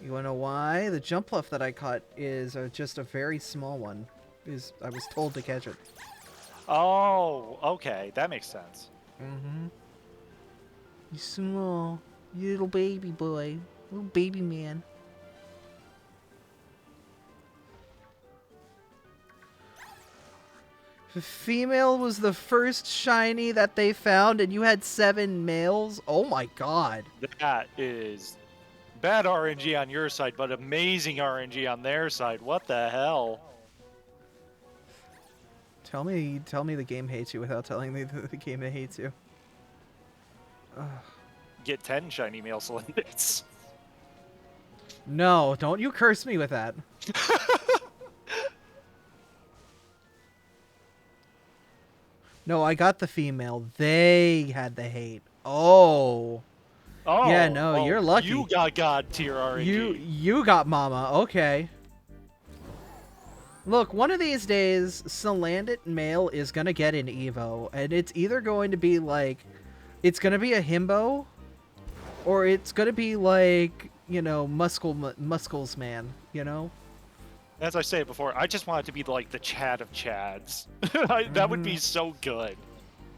You wanna know why? The Jumpluff that I caught is just a very small one. I was told to catch it. Oh, okay. That makes sense. Mm-hmm. You small, you little baby boy. Little baby man. The female was the first shiny that they found, and you had 7 males? Oh my god. That is bad RNG on your side, but amazing RNG on their side. What the hell? Tell me the game hates you without telling me the game that hates you. Ugh. Get 10 shiny male Salandits. No, don't you curse me with that. No, I got the female. They had the hate. Oh. Oh. Yeah, no, well, you're lucky. You got God tier RNG. You got mama. Okay. Look, one of these days, Salandit male is gonna get an Evo, and it's either going to be like, it's gonna be a himbo, or it's gonna be like, you know, Muscles man, you know? As I said before, I just want it to be like the Chad of Chads. That would be so good.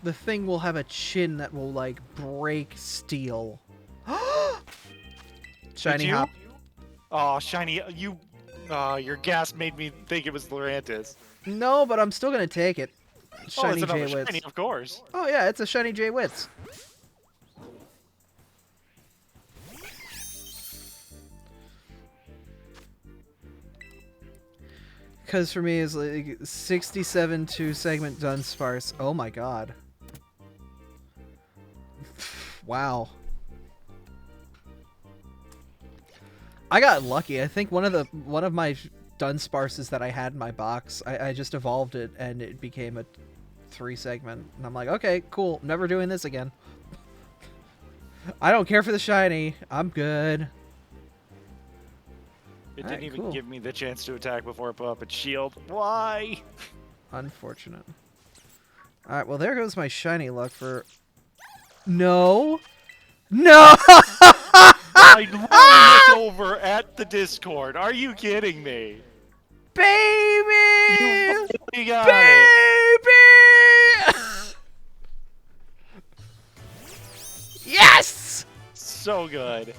The thing will have a chin that will, like, break steel. Shiny you? Hop. Oh, shiny, you... your gas made me think it was Lurantis. No, but I'm still gonna take it. Shiny it's another J-Wits. shiny, of course. Oh yeah, it's a shiny J-Wits. Because for me, it's like 67 2-segment Dunsparce. Oh my god. Wow. I got lucky. I think one of my Dunsparces that I had in my box, I just evolved it and it became a 3-segment. And I'm like, okay, cool. Never doing this again. I don't care for the shiny. I'm good. It Alright, didn't even cool. give me the chance to attack before it put up its shield. Why? Unfortunate. Alright, well, there goes my shiny luck for... No! No! I literally looked over at the Discord. Are you kidding me? Baby! You got it. Baby! Yes! So good.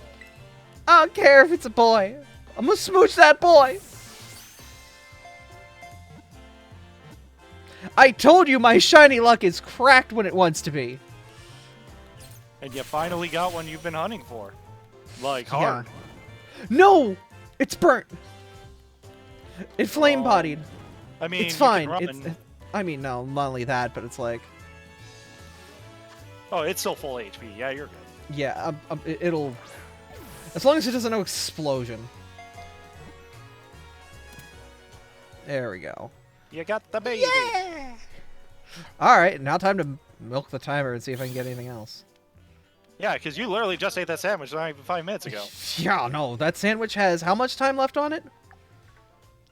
I don't care if it's a boy. I'm gonna smooch that boy. I told you my shiny luck is cracked when it wants to be. And you finally got one you've been hunting for. Like, hard. Yeah. No! It's burnt. It flame bodied. I mean, It's you fine. can It's. run. I mean, no, not only that, but it's like, Oh, it's still full HP. Yeah, you're good. yeah, it'll. As long as it doesn't know explosion. There we go. You got the baby. Yeah. All right, now time to milk the timer and see if I can get anything else. Yeah, because you literally just ate that sandwich not even 5 minutes ago. Yeah, no, that sandwich has how much time left on it?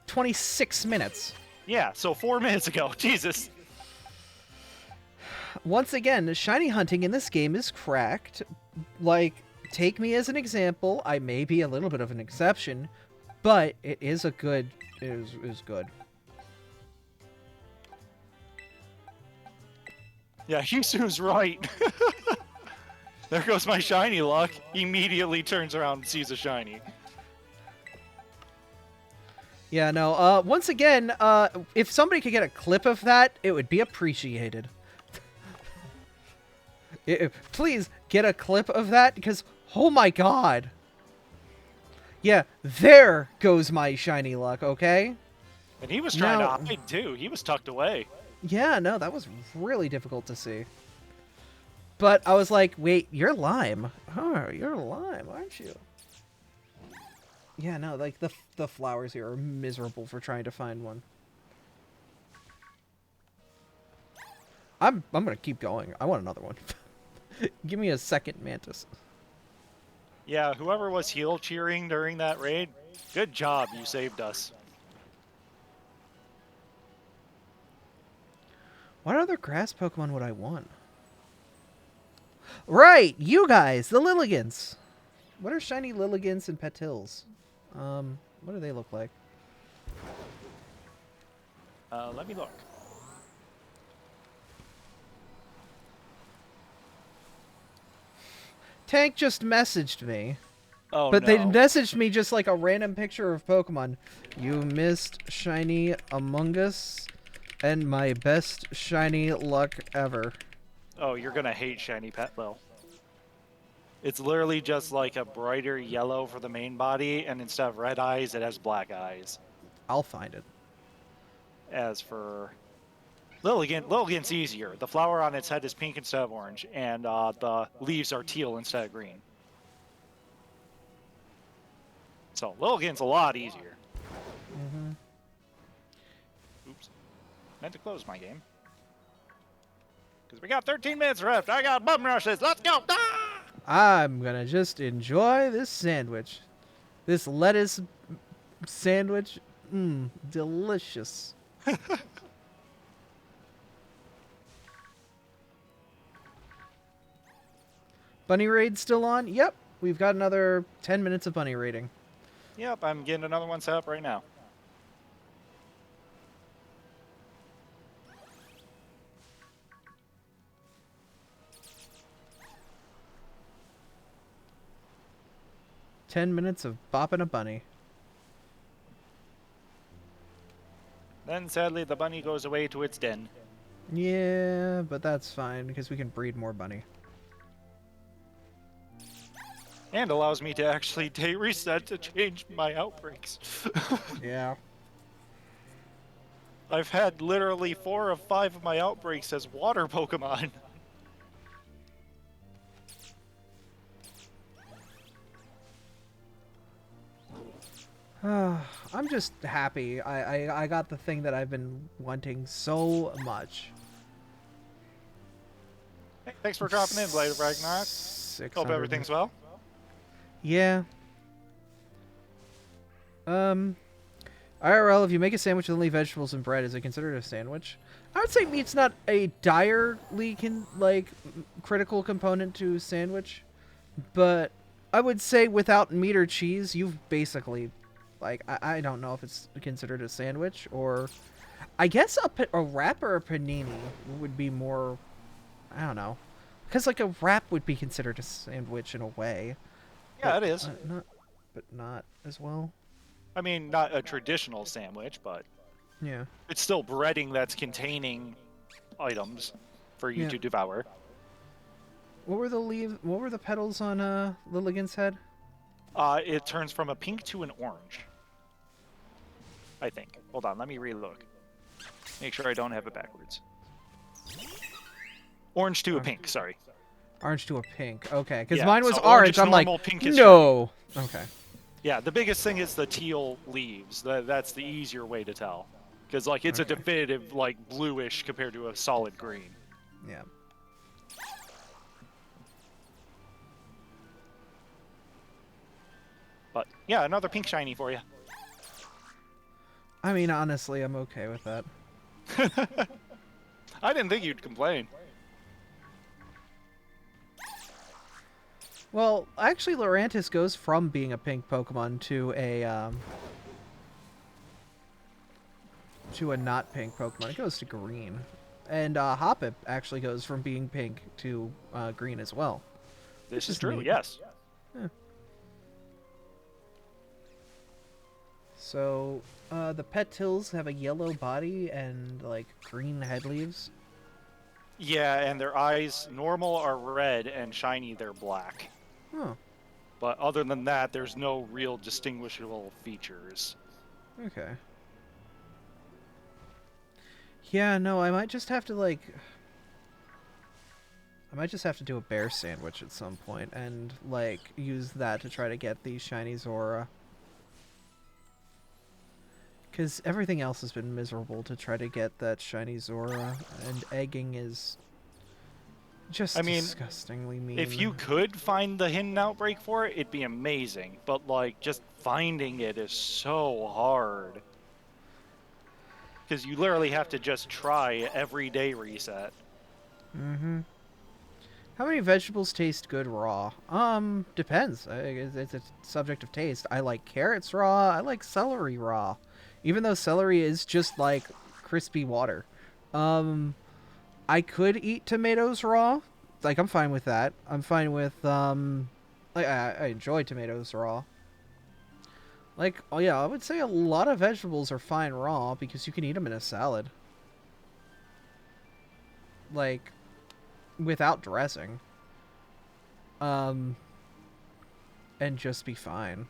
26 minutes. Yeah, so 4 minutes ago. Jesus. Once again, shiny hunting in this game is cracked. Like, take me as an example. I may be a little bit of an exception, but it is a good. It is good. Yeah, Hisu's right. There goes my shiny luck. Immediately turns around and sees a shiny. Yeah, no. Once again, if somebody could get a clip of that, it would be appreciated. Please get a clip of that, because oh my god. Yeah, there goes my shiny luck. Okay. And he was trying to No. hide too. He was tucked away. Yeah, no, that was really difficult to see. But I was like, wait, you're lime. Oh, you're lime, aren't you? Yeah, no, like the flowers here are miserable for trying to find one. I'm gonna keep going. I want another one. Give me a second mantis. Yeah, whoever was heel cheering during that raid, good job. You saved us. What other grass Pokemon would I want? Right, you guys, the Lilligans. What are shiny Lilligans and Petils? What do they look like? Let me look. Tank just messaged me. Oh, But no. they messaged me just like a random picture of Pokemon. You missed shiny Among Us and my best shiny luck ever. Oh, you're gonna hate shiny Petlil. It's literally just like a brighter yellow for the main body, and instead of red eyes, it has black eyes. I'll find it. As for Lilligant's easier. The flower on its head is pink instead of orange, and the leaves are teal instead of green. So Lilligant's a lot easier. Mm-hmm. Oops. Meant to close my game. Because we got 13 minutes left. I got bum rushes. Let's go. Ah! I'm gonna just enjoy this sandwich. This lettuce sandwich. Mmm, delicious. Bunny raid still on? Yep. We've got another 10 minutes of bunny raiding. Yep, I'm getting another one set up right now. Ten minutes of bopping a bunny. Then sadly the bunny goes away to its den. Yeah, but that's fine because we can breed more bunny. And allows me to actually day reset to change my outbreaks. Yeah. I've had literally 4 of 5 of my outbreaks as water Pokemon. I'm just happy. I got the thing that I've been wanting so much. Hey, thanks for dropping in, Blade of Ragnarok. Hope everything's well. Yeah. IRL, if you make a sandwich with only vegetables and bread, is it considered a sandwich? I would say meat's not a direly critical component to sandwich, but I would say without meat or cheese, you've basically, I don't know if it's considered a sandwich, or I guess a wrap or a panini would be more, I don't know, because like a wrap would be considered a sandwich in a way. Yeah, but, it is. But not as well. I mean, not a traditional sandwich, but Yeah. it's still breading that's containing items for you Yeah. to devour. What were the petals on Lilligan's head? It turns from a pink to an orange. I think. Hold on, let me relook. Make sure I don't have it backwards. Orange to a pink, sorry. Orange to a pink. Okay, because Yeah, mine was so orange. orange is I'm like, normal, pink is no. Okay. Yeah, the biggest thing is the teal leaves. That's the easier way to tell. Because, like, it's Okay. a definitive, like, bluish compared to a solid green. Yeah. But, yeah, another pink shiny for you. I mean, honestly, I'm okay with that. I didn't think you'd complain. Well, actually, Lurantis goes from being a pink Pokemon to a not pink Pokemon. It goes to green. And Hoppip actually goes from being pink to green as well. This Which is true, neat. yes. Yeah. So, the Petils have a yellow body and, like, green head leaves. Yeah, and their eyes, normal, are red, and shiny, they're black. Oh, But other than that, there's no real distinguishable features. okay. Yeah, no, I might just have to, like... I might just have to do a bear sandwich at some point and, like, use that to try to get the shiny Zora. Because everything else has been miserable to try to get that shiny Zora, and egging is just disgustingly mean. If you could find the hidden outbreak for it, it'd be amazing. But, like, just finding it is so hard. Because you literally have to just try every day reset. Mm-hmm. How many vegetables taste good raw? Depends. It's a subject of taste. I like carrots raw. I like celery raw. Even though celery is just like crispy water. I could eat tomatoes raw. Like, I'm fine with that. I'm fine with, I enjoy tomatoes raw. Like, oh yeah, I would say a lot of vegetables are fine raw because you can eat them in a salad. Like, without dressing. And just be fine.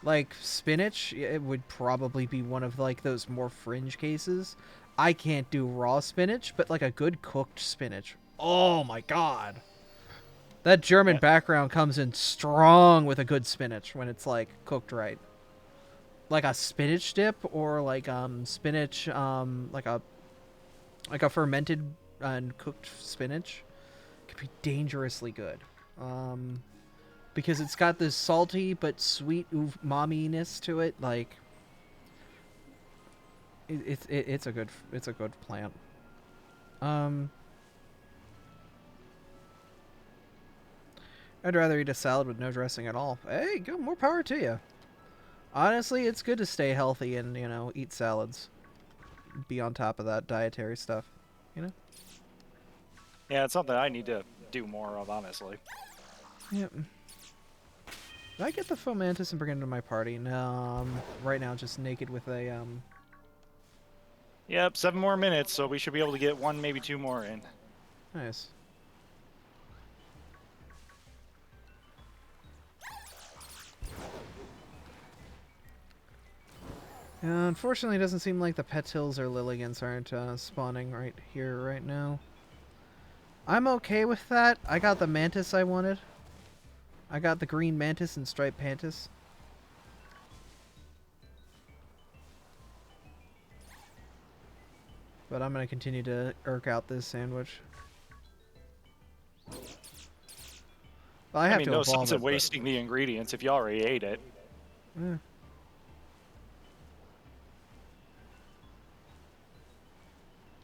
Like, spinach, it would probably be one of, like, those more fringe cases. I can't do raw spinach, but, like, a good cooked spinach. Oh, my God. That German background comes in strong with a good spinach when it's, like, cooked right. Like a spinach dip or, like, spinach, like a fermented and cooked spinach could be dangerously good. Because it's got this salty but sweet umami-ness to it. Like, it's a good plant. I'd rather eat a salad with no dressing at all. Hey, go, more power to you. Honestly, it's good to stay healthy and, you know, eat salads. Be on top of that dietary stuff, you know? Yeah, it's something I need to do more of, honestly. Yep. Did I get the Fomantis and bring it into my party? No, right now just naked with a, Yep, 7 more minutes, so we should be able to get 1, maybe 2 more in. Nice. Unfortunately, it doesn't seem like the Petils or Lilligans aren't spawning right here right now. I'm okay with that. I got the Mantis I wanted. I got the green Mantis and striped Pantis. But I'm going to continue to irk out this sandwich. Well, I have mean, to no evolve sense it, in but- wasting the ingredients if you already ate it. Eh.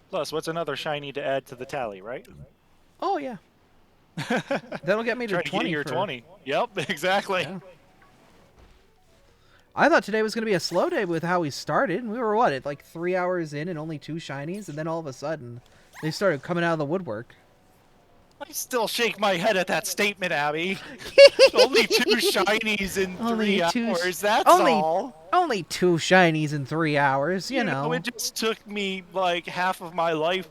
Plus, what's another shiny to add to the tally, right? Oh yeah, that'll get me to Trying to 20 get your for... 20. Yep, exactly. Yeah. I thought today was going to be a slow day with how we started, and we were, what, at like 3 hours in and only 2 shinies, and then all of a sudden, they started coming out of the woodwork. I still shake my head at that statement, Abby. Only 2 shinies in Only 3 two hours, that's only, all. Only 2 shinies in 3 hours, you know. It just took me, like, half of my life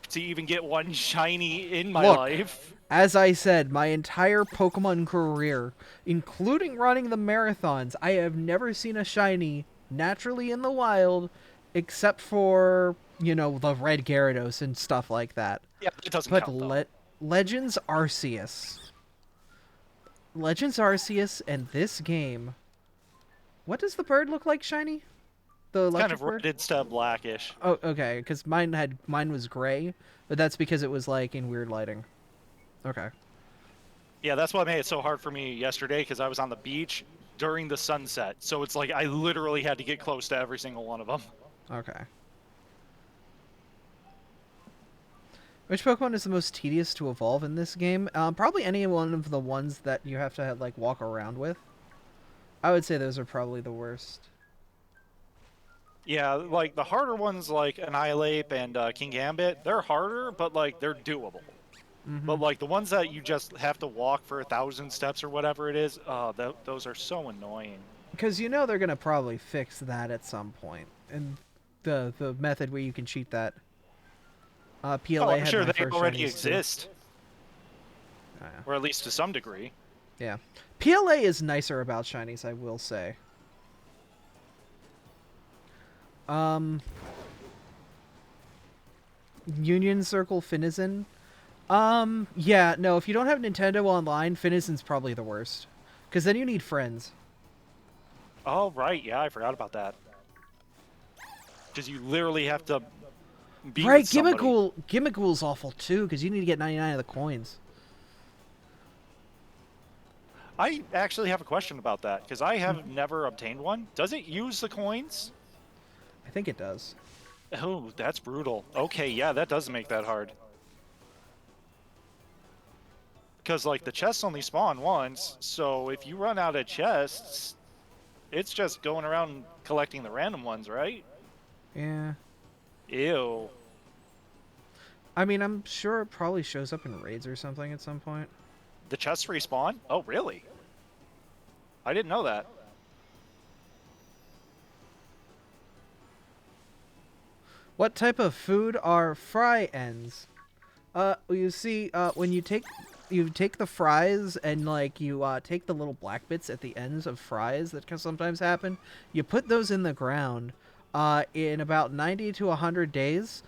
to even get 1 shiny in my Look, life. As I said, my entire Pokemon career, including running the marathons, I have never seen a shiny naturally in the wild, except for, you know, the red Gyarados and stuff like that. Yeah, it doesn't But count, though. Legends Arceus. Legends Arceus and this game. What does the bird look like, shiny? The It's kind electric of bird? red instead of blackish. Oh, okay, because mine was gray, but that's because it was like in weird lighting. Okay. Yeah, that's what made it so hard for me yesterday, because I was on the beach during the sunset. So it's like I literally had to get close to every single one of them. Okay. Which Pokemon is the most tedious to evolve in this game? Probably any one of the ones that you have to like walk around with. I would say those are probably the worst. Yeah, like the harder ones like Annihilate and King Gambit, they're harder, but like they're doable. But like the ones that you just have to walk for 1,000 steps or whatever it is, those are so annoying. Because you know they're gonna probably fix that at some point, and the method where you can cheat that. PLA Oh, I'm had sure my they first already shinies, too. exist, Oh, yeah. or at least to some degree. Yeah. PLA is nicer about shinies, I will say. Union Circle Finizen. Yeah, no, if you don't have Nintendo Online, Finizen's probably the worst. Because then you need friends. Oh, right, yeah, I forgot about that. Because you literally have to be Right, with somebody. Gimmighoul's awful too, because you need to get 99 of the coins. I actually have a question about that, because I have never obtained one. Does it use the coins? I think it does. Oh, that's brutal. Okay, yeah, that does make that hard. Because, like, the chests only spawn once, so if you run out of chests, it's just going around collecting the random ones, right? Yeah. Ew. I mean, I'm sure it probably shows up in raids or something at some point. The chests respawn? Oh, really? I didn't know that. What type of food are fry ends? You see, when you take the fries and like you take the little black bits at the ends of fries that can sometimes happen. You put those in the ground. In about 90 to 100 days,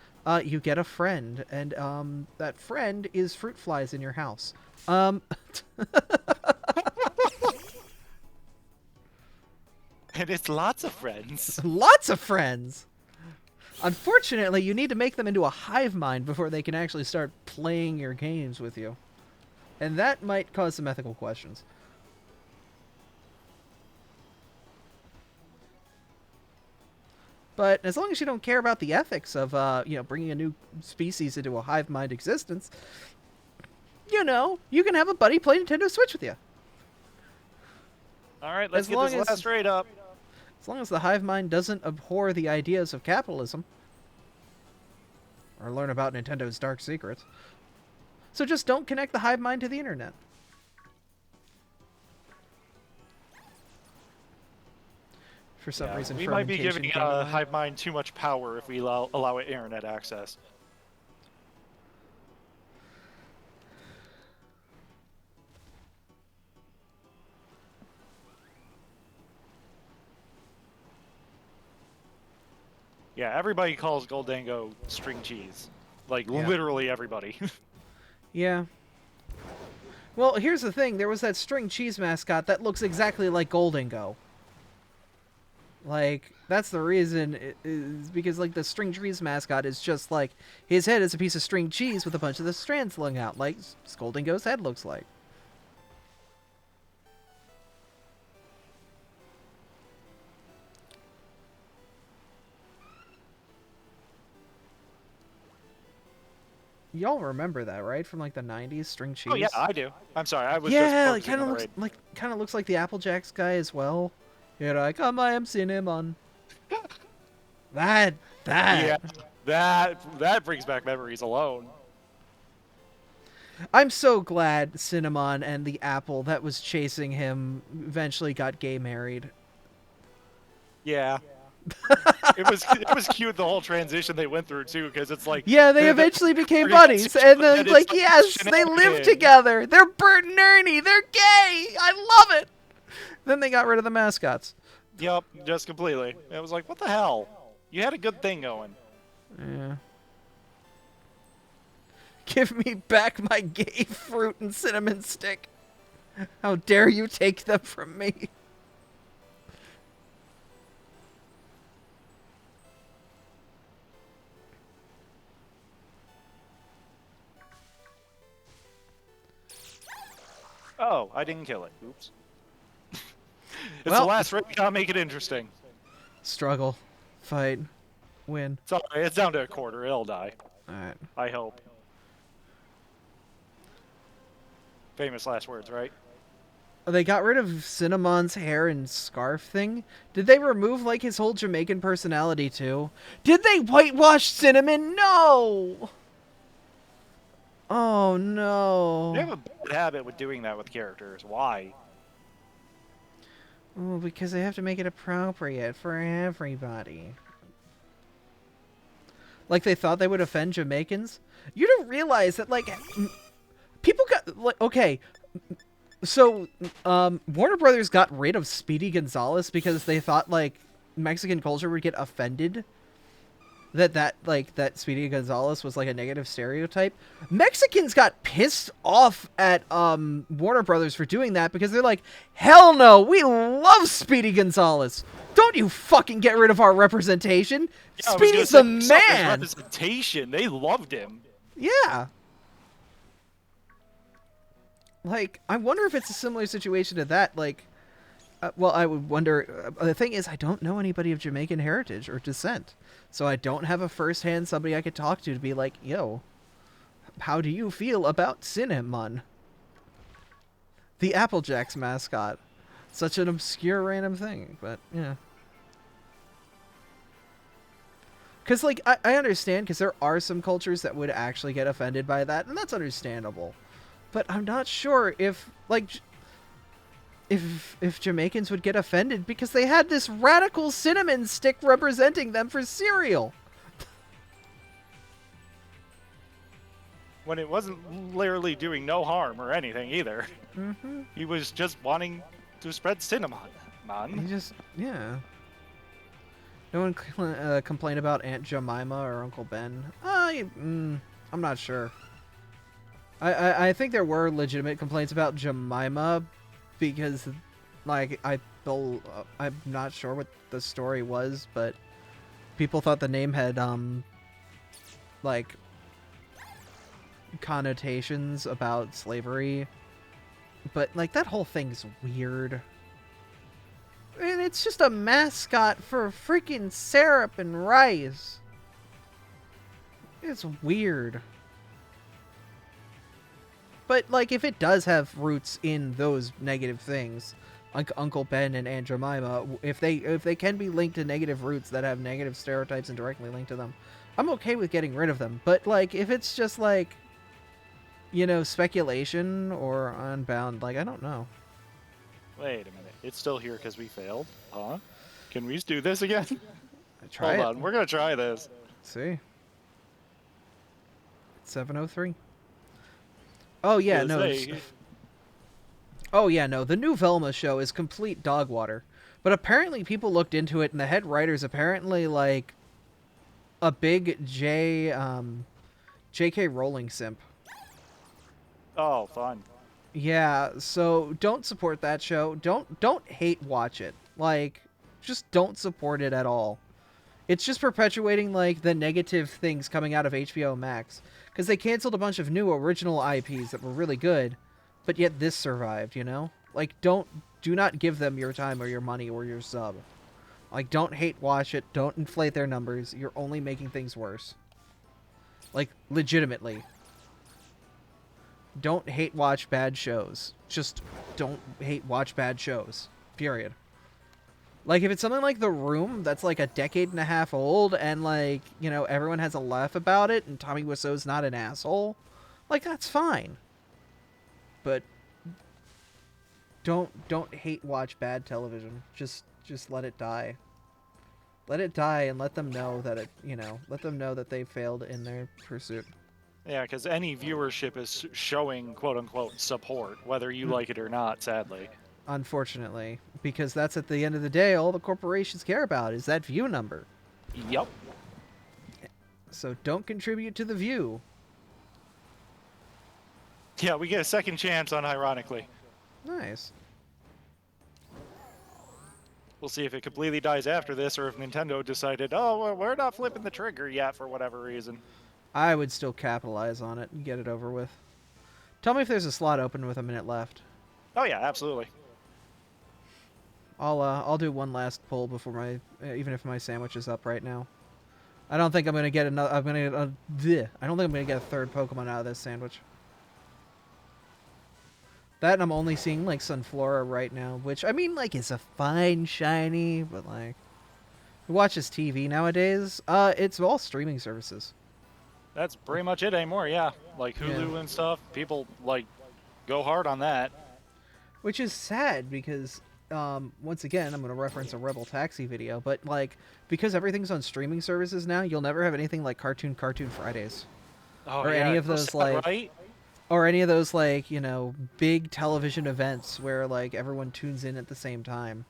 you get a friend, and that friend is fruit flies in your house. And it's lots of friends. Lots of friends. Unfortunately, you need to make them into a hive mind before they can actually start playing your games with you. And that might cause some ethical questions. But as long as you don't care about the ethics of, bringing a new species into a hive mind existence, you can have a buddy play Nintendo Switch with you. All right, let's As get long this as- last raid up. As long as the hive mind doesn't abhor the ideas of capitalism. Or learn about Nintendo's dark secrets. So just don't connect the hive mind to the internet. For some Yeah, reason, we might be fermentation giving came to mind. Hive Mind too much power if we allow it internet access. Yeah, everybody calls Goldango string cheese. Like, Yeah. literally everybody. Yeah. Well, here's the thing. There was that string cheese mascot that looks exactly like Goldingo. Like, that's the reason, is because, like, the string cheese mascot is just, like, his head is a piece of string cheese with a bunch of the strands flung out, like Scolding Ghost's head looks like. Y'all remember that, right? From, like, the 90s, string cheese? Oh yeah, I do. I'm sorry, I was yeah, just it kind of focusing looks on like looks like the Applejacks guy as well. You're like, come, I am cinnamon. that the raid. that. Yeah, that brings back memories alone. I'm so glad Cinnamon and the apple that was chasing him eventually got gay married. Yeah. It was cute, the whole transition they went through too, because it's like Yeah, they eventually became buddies, and then it's like, like yes, they live shenanigans. together. They're Bert and Ernie. They're gay. I love it. Then they got rid of the mascots. Yep, just completely. It was like, what the hell? You had a good thing going. Yeah. Give me back my gay fruit and cinnamon stick. How dare you take them from me? Oh, I didn't kill it. Oops. It's Well- the last raid. Gotta make it interesting. Struggle. Fight. Win. It's alright. It's down to a quarter. It'll die. Alright. I hope. Famous last words, right? They got rid of Cinnamon's hair and scarf thing. Did they remove, like, his whole Jamaican personality, too? Did they whitewash Cinnamon? No! Oh, no. They have a bad habit with doing that with characters. Why? Oh, because they have to make it appropriate for everybody. Like they thought they would offend Jamaicans? You don't realize that, like, people got, like, okay, so, Warner Brothers got rid of Speedy Gonzalez because they thought, like, Mexican culture would get offended that Speedy Gonzalez was, like, a negative stereotype. Mexicans got pissed off at, Warner Brothers for doing that because they're like, hell no, we love Speedy Gonzalez. Don't you fucking get rid of our representation. Yeah, I was Speedy's gonna the say, his man. representation. They loved him. Yeah. Like, I wonder if it's a similar situation to that, like, well, I would wonder, the thing is, I don't know anybody of Jamaican heritage or descent, so I don't have a first-hand somebody I could talk to be like, yo, how do you feel about Cinnamon? The Applejacks mascot. Such an obscure random thing, but, yeah. Because, like, I understand, because there are some cultures that would actually get offended by that, and that's understandable. But I'm not sure if, like, if Jamaicans would get offended because they had this radical cinnamon stick representing them for cereal. When it wasn't literally doing no harm or anything either. Mm-hmm. He was just wanting to spread cinnamon. He just, yeah. No one complained about Aunt Jemima or Uncle Ben. I'm not sure. I think there were legitimate complaints about Jemima because, like, I'm not sure what the story was, but people thought the name had, like, connotations about slavery. But, like, that whole thing's weird. And it's just a mascot for freaking syrup and rice. It's weird. But, like, if it does have roots in those negative things, like Uncle Ben and Aunt Jemima, if they can be linked to negative roots that have negative stereotypes and directly linked to them, I'm okay with getting rid of them. But, like, if it's just, like, you know, speculation or unbound, like, I don't know. Wait a minute. It's still here because we failed? Huh? Can we just do this again? Try Hold on. We're going to try this. See? 703. Oh, yeah, no. Oh, yeah, no. The new Velma show is complete dog water. But apparently people looked into it, and the head writer's apparently, like, a big J.K. Rowling simp. Oh, fun. Yeah, so don't support that show. Don't hate watch it. Like, just don't support it at all. It's just perpetuating, like, the negative things coming out of HBO Max. Because they canceled a bunch of new original IPs that were really good, but yet this survived, you know? Like, do not give them your time or your money or your sub. Like, don't hate watch it. Don't inflate their numbers. You're only making things worse. Like, legitimately. Don't hate watch bad shows. Just don't hate watch bad shows. Period. Like, if it's something like The Room that's, like, a decade and a half old and, like, you know, everyone has a laugh about it and Tommy Wiseau's not an asshole, like, that's fine. But don't hate watch bad television. Just let it die. Let it die and let them know that it, you know, let them know that they failed in their pursuit. Yeah, because any viewership is showing quote-unquote support, whether you like it or not, sadly. Unfortunately, because that's at the end of the day all the corporations care about is that view number. Yup. So don't contribute to the view. Yeah, we get a second chance unironically. Nice. We'll see if it completely dies after this, or if Nintendo decided, oh, well, we're not flipping the trigger yet for whatever reason. I would still capitalize on it and get it over with. Tell me if there's a slot open with a minute left. Oh yeah, absolutely. I'll do one last pull before my even if my sandwich is up right now. I don't think I'm gonna get another. I don't think I'm gonna get a third Pokemon out of this sandwich. That and I'm only seeing like Sunflora right now, which I mean like is a fine shiny, but like who watches TV nowadays? It's all streaming services. That's pretty much it anymore, yeah. Like Hulu and stuff, people like go hard on that. Which is sad because once again, I'm going to reference a Rebel Taxi video, but like because everything's on streaming services now, you'll never have anything like Cartoon Fridays. Oh, Or yeah, any of those like right? or any of those like, you know, big television events where like everyone tunes in at the same time.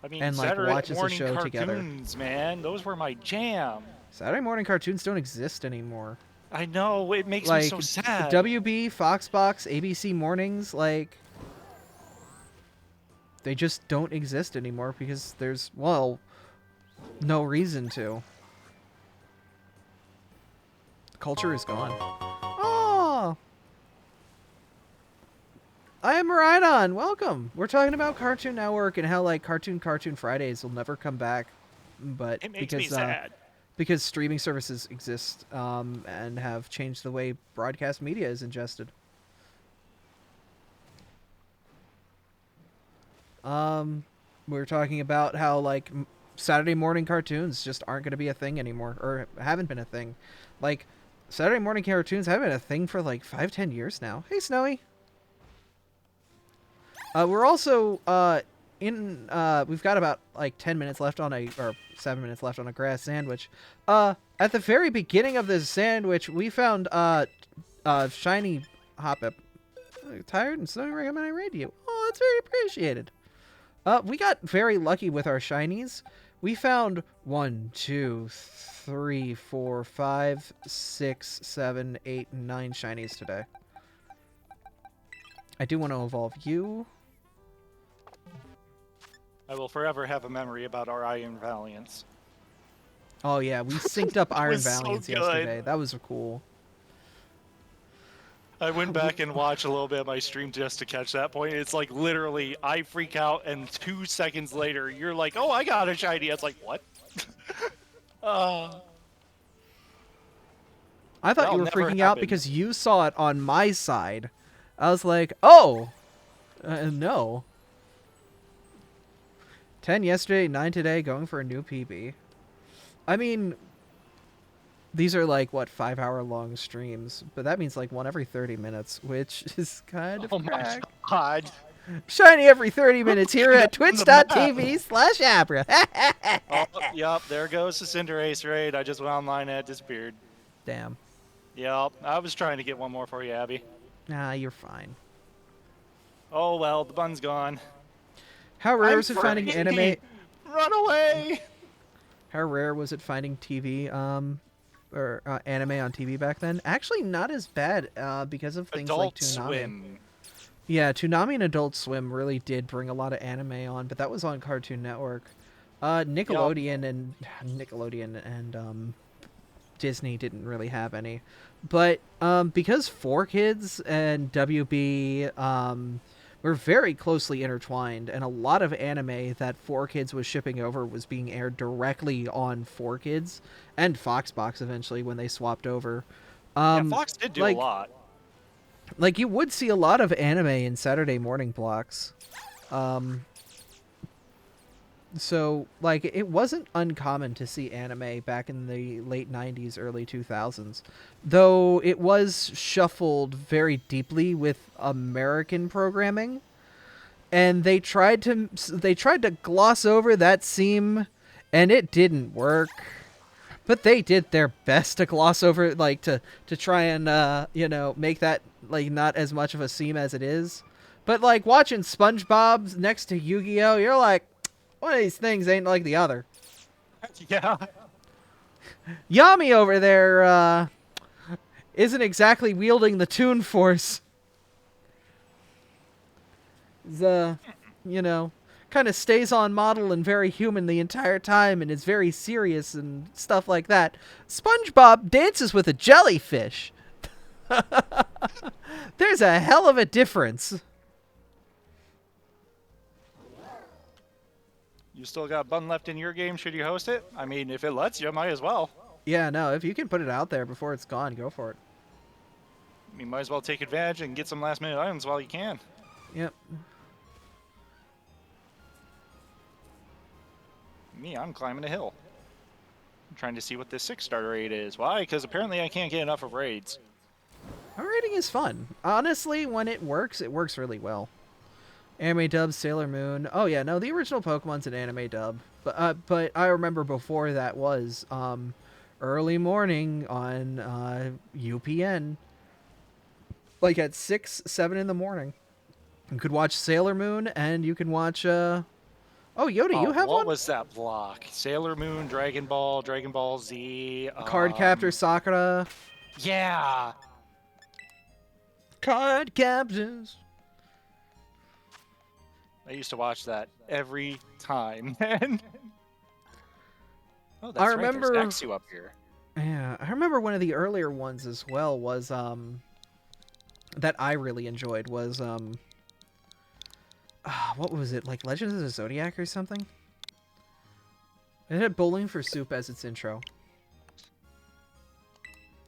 I mean, and like Saturday watches the morning show together. cartoons, man, those were my jam. Saturday morning cartoons don't exist anymore. I know, it makes Like me so sad. WB, Foxbox, ABC mornings, like they just don't exist anymore because there's, well, no reason to. The culture is gone. Oh! I am Rhydon. Welcome. We're talking about Cartoon Network and how like Cartoon Fridays will never come back, but It makes me sad. because streaming services exist and have changed the way broadcast media is ingested. We were talking about how like Saturday morning cartoons just aren't going to be a thing anymore, or haven't been a thing. Like Saturday morning cartoons haven't been a thing for like 5-10 years now. Hey, Snowy. We're also we've got about like 10 minutes left on or 7 minutes left on a grass sandwich. At the very beginning of this sandwich, we found shiny Hoppip. Tired and so recommend I raid you. Oh, that's very appreciated. We got very lucky with our shinies. We found 1, 2, 3, 4, 5, 6, 7, 8, 9 shinies today. I do want to evolve you. I will forever have a memory about our Iron Valiants. Oh yeah, we synced up Iron was so Valiants good. yesterday. That was cool. I went back and watched a little bit of my stream just to catch that point. It's like literally, I freak out, and 2 seconds later, you're like, "Oh, I got a shiny." It's like, what? I thought That'll you were never freaking out happen. because you saw it on my side. I was like, oh, no. 10 yesterday, 9 today, going for a new PB. I mean, these are like, what, 5-hour-long streams, but that means like one every 30 minutes, which is kind of Oh my crack. god. Shiny every 30 minutes here at twitch.tv/Abra. Oh, yep, there goes the Cinderace raid. I just went online and it disappeared. Damn. Yep, I was trying to get one more for you, Abby. Nah, you're fine. Oh well, the bun's gone. How rare I'm was it finding free. anime? Run away! How rare was it finding TV, or anime on TV back then? Actually, not as bad, because of things like Adult Toonami. Swim. Yeah, Toonami and Adult Swim really did bring a lot of anime on, but that was on Cartoon Network. Nickelodeon and Disney didn't really have any, but because 4Kids and WB were very closely intertwined, and a lot of anime that 4Kids was shipping over was being aired directly on 4Kids and Foxbox eventually when they swapped over. Yeah, Fox did do a lot. Like, you would see a lot of anime in Saturday morning blocks. So, like, it wasn't uncommon to see anime back in the late 90s, early 2000s. Though it was shuffled very deeply with American programming. And they tried to gloss over that seam, and it didn't work. But they did their best to gloss over, like, to try and, you know, make that, like, not as much of a seam as it is. But, like, watching SpongeBob next to Yu-Gi-Oh!, you're like, one of these things ain't like the other. Yeah. Yami over there, isn't exactly wielding the Toon Force. The, you know, kind of stays on model and very human the entire time and is very serious and stuff like that. SpongeBob dances with a jellyfish. There's a hell of a difference. You still got Bun left in your game, should you host it? I mean, if it lets you, might as well. Yeah, no, if you can put it out there before it's gone, go for it. You might as well take advantage and get some last minute items while you can. Yep. Me, I'm climbing a hill. I'm trying to see what this 6-star raid is. Why? Because apparently I can't get enough of raids. Our rating is fun. Honestly, when it works really well. Anime dub, Sailor Moon. Oh yeah, no, the original Pokemon's an anime dub. But I remember before that was early morning on UPN. Like at 6, 7 in the morning. You could watch Sailor Moon and you can watch Oh, Yoda, you have what one? was that block? Sailor Moon, Dragon Ball Z. Card Captor Sakura. Yeah. Card Captors. I used to watch that every time. And oh, that's I right. remember There's Exu up here. Yeah, I remember one of the earlier ones as well was that I really enjoyed was what was it, like Legends of the Zodiac or something? It had Bowling for Soup as its intro.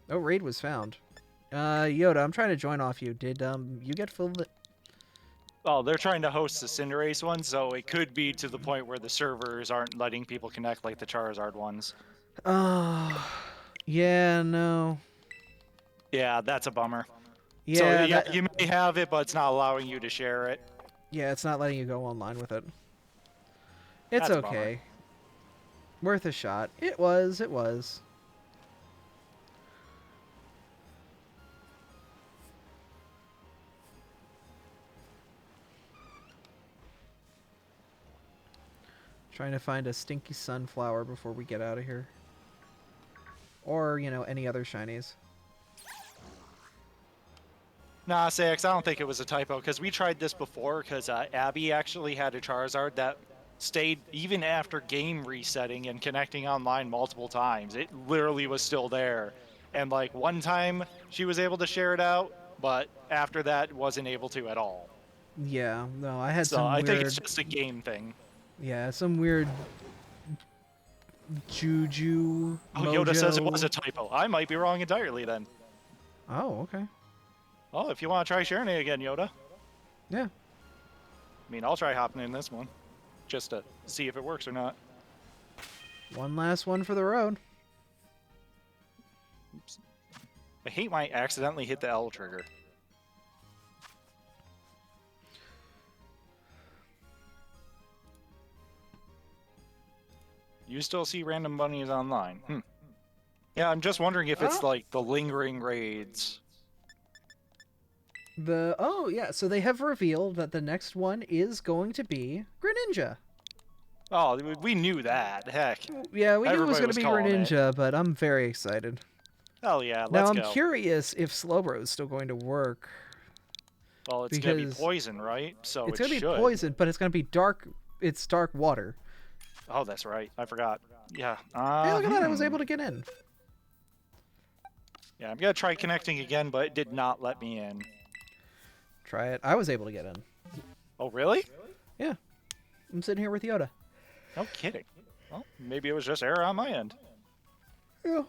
Oh, raid was found. Yoda, I'm trying to join off you. Did you get full? Oh, they're trying to host the Cinderace one, so it could be to the point where the servers aren't letting people connect like the Charizard ones. Oh, yeah, no. Yeah, that's a bummer. Yeah, so, yeah, you may have it, but it's not allowing you to share it. Yeah, it's not letting you go online with it. It's That's okay. Worth a shot. It was. Trying to find a stinky sunflower before we get out of here. Or, you know, any other shinies. Nah, Sax, I don't think it was a typo, because we tried this before, because Abby actually had a Charizard that stayed even after game resetting and connecting online multiple times. It literally was still there. And, like, one time she was able to share it out, but after that wasn't able to at all. Yeah, no, I had So some I weird... think it's just a game thing. Yeah, some weird... Juju... Oh, mojo... Yoda says it was a typo. I might be wrong entirely then. Oh, okay. Oh, if you want to try sharing it again, Yoda. Yeah. I mean, I'll try hopping in this one, just to see if it works or not. One last one for the road. Oops. I hate when I accidentally hit the L trigger. You still see random bunnies online. Yeah, I'm just wondering if it's like the lingering raids. Oh, yeah, so they have revealed that the next one is going to be Greninja. Oh, we knew that. Heck. Yeah, we knew it was Everybody going was to be calling it. Greninja, but I'm very excited. Hell yeah, Now, let's I'm go. curious if Slowbro is still going to work. Well, it's going to be because poison, right? So It's it going to should. be poison, but it's going to be dark. It's dark water. Oh, that's right. I forgot. Yeah. Hey, look at that! I was able to get in. Yeah, I'm gonna try connecting again, but it did not let me in. Try it. I was able to get in. Oh, really? Yeah. I'm sitting here with Yoda. No kidding. Well, maybe it was just error on my end. Yeah.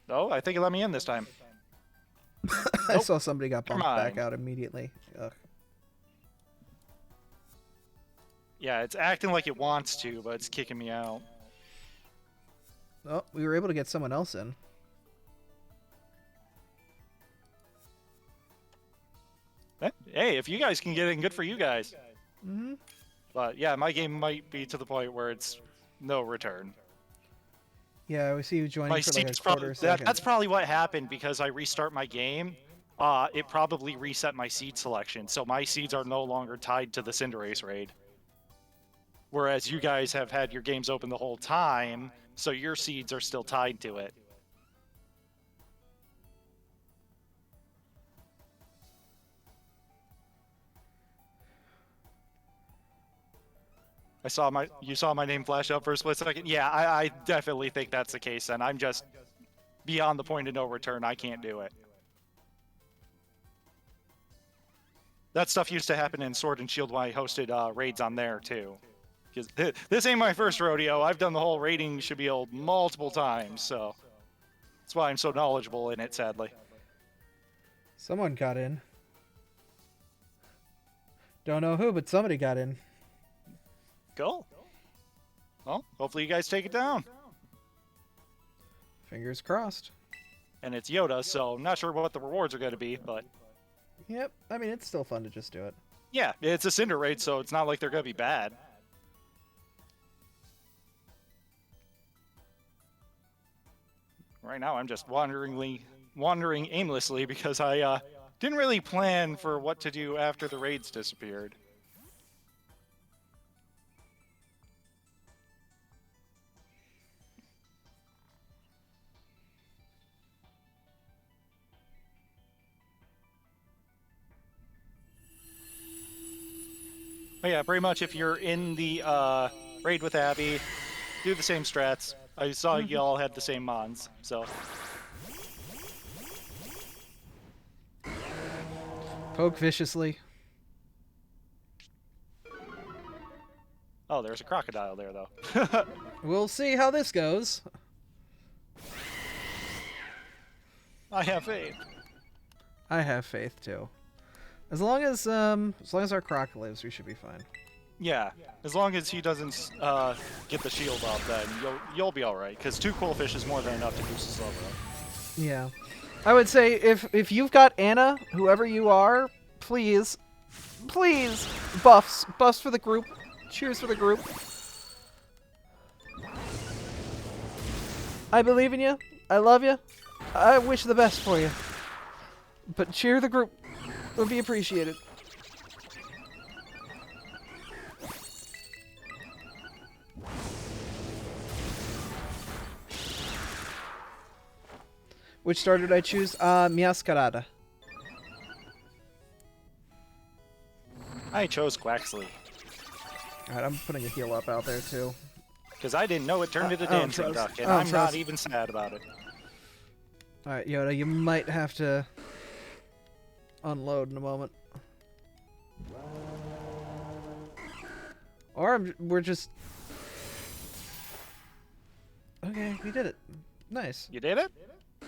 No, I think it let me in this time. I Nope. saw somebody got Never bumped back mind. out immediately. Ugh. Yeah, it's acting like it wants to, but it's kicking me out. Oh, we were able to get someone else in. Hey, if you guys can get in, good for you guys. Mm-hmm. But yeah, my game might be to the point where it's no return. Yeah, we see you joining My for like a seeds quarter probably second. that's probably what happened because I restart my game. It probably reset my seed selection, so my seeds are no longer tied to the Cinderace raid. Whereas you guys have had your games open the whole time, so your seeds are still tied to it. You saw my name flash up for a split second. Yeah, I definitely think that's the case. And I'm just beyond the point of no return. I can't do it. That stuff used to happen in Sword and Shield when I hosted raids on there too. Because this ain't my first rodeo. I've done the whole raiding spiel multiple times, so that's why I'm so knowledgeable in it. Sadly. Someone got in. Don't know who, but somebody got in. Cool. Well, hopefully you guys take it down. Fingers crossed. And it's Yoda, so I'm not sure what the rewards are going to be, but Yep. I mean, it's still fun to just do it. yeah, it's a Cinder raid, so it's not like they're going to be bad. Right now, I'm just wandering aimlessly because I didn't really plan for what to do after the raids disappeared. But yeah, pretty much if you're in the raid with Abby, do the same strats. I saw y'all had the same mons, so. Poke viciously. Oh, there's a crocodile there, though. We'll see how this goes. I have faith. I have faith too. As long as our croc lives, we should be fine. Yeah, as long as he doesn't get the shield up, then you'll be all right. Because 2 cool fish is more than enough to boost his level up. Yeah. I would say if you've got Anna, whoever you are, please buffs for the group. Cheers for the group. I believe in you. I love you. I wish the best for you. But cheer the group would be appreciated. Which starter did I choose? Miascarada. I chose Quaxley. Alright, I'm putting a heal up out there too. Because I didn't know it turned into oh, Dancing Froze. Duck, and Oh, I'm not Froze. even sad about it. Alright, Yoda, you might have to unload in a moment. Or we're just... Okay, we did it. Nice. You did it?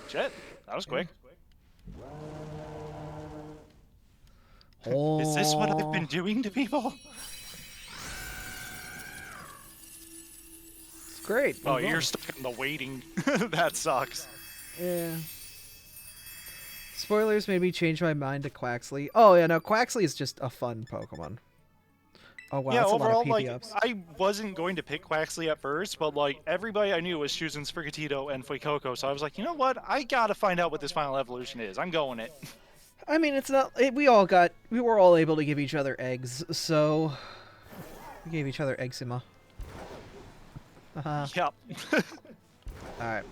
Shit, that was quick. Oh. Is this what I've been doing to people? It's great. Oh, Move you're on. stuck in the waiting. That sucks. Yeah. Spoilers made me change my mind to Quaxley. Oh, yeah, no, Quaxley is just a fun Pokemon. Oh, wow, Yeah, that's overall, a lot of like, PP ups. I wasn't going to pick Quaxley at first, but, like, everybody I knew was choosing Sprigatito and Fuecoco, so I was like, you know what? I gotta find out what this final evolution is. I'm going it. I mean, it's not... we were all able to give each other eggs, so... We gave each other eczema. Haha. Yep. Alright.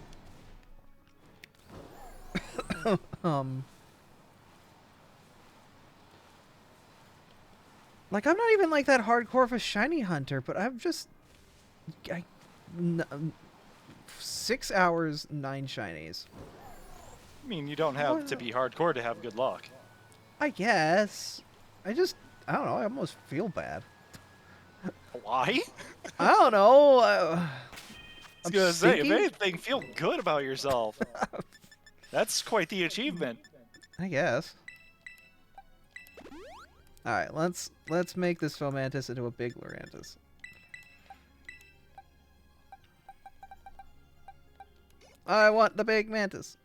Like, I'm not even like that hardcore of a shiny hunter, but I'm just... 6 hours, 9 shinies. I mean, you don't have to be hardcore to have good luck. I guess. I don't know, I almost feel bad. Why? I don't know. I was gonna say, if stinky? anything, feel good about yourself. That's quite the achievement. I guess. Alright, let's make this Fomantis into a big Lurantis. I want the big mantis.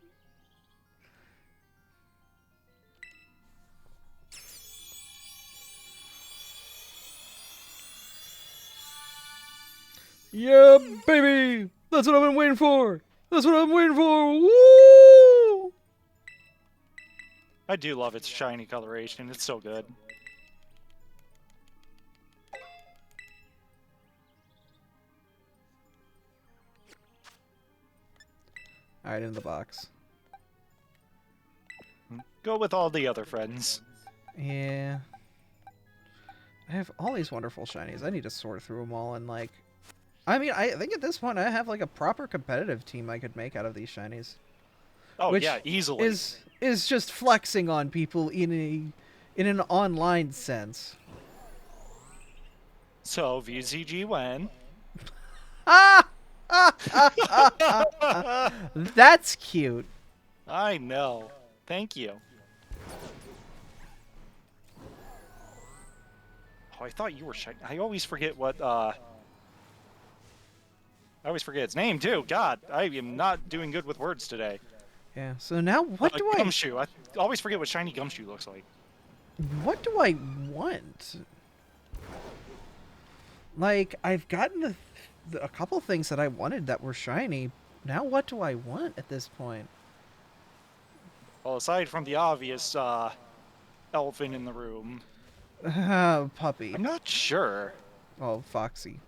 Yeah, baby! That's what I've been waiting for! That's what I'm waiting for! Woo! I do love its shiny coloration. It's so good. Alright, in the box. Go with all the other friends. Yeah. I have all these wonderful shinies. I need to sort through them all and, like... I mean, I think at this point I have, like, a proper competitive team I could make out of these shinies. Oh, Which yeah, easily. is just flexing on people in an online sense. So, VZG when? Ah! That's cute. I know. Thank you. Oh, I thought you were shiny. I always forget what, I always forget its name, too. God, I am not doing good with words today. Yeah, so now what do Gumshoe. I always forget what shiny Gumshoe looks like. What do I want? Like, I've gotten a couple things that I wanted that were shiny. Now what do I want at this point? Well, aside from the obvious, elephant in the room. Puppy. I'm not sure. Oh, Foxy.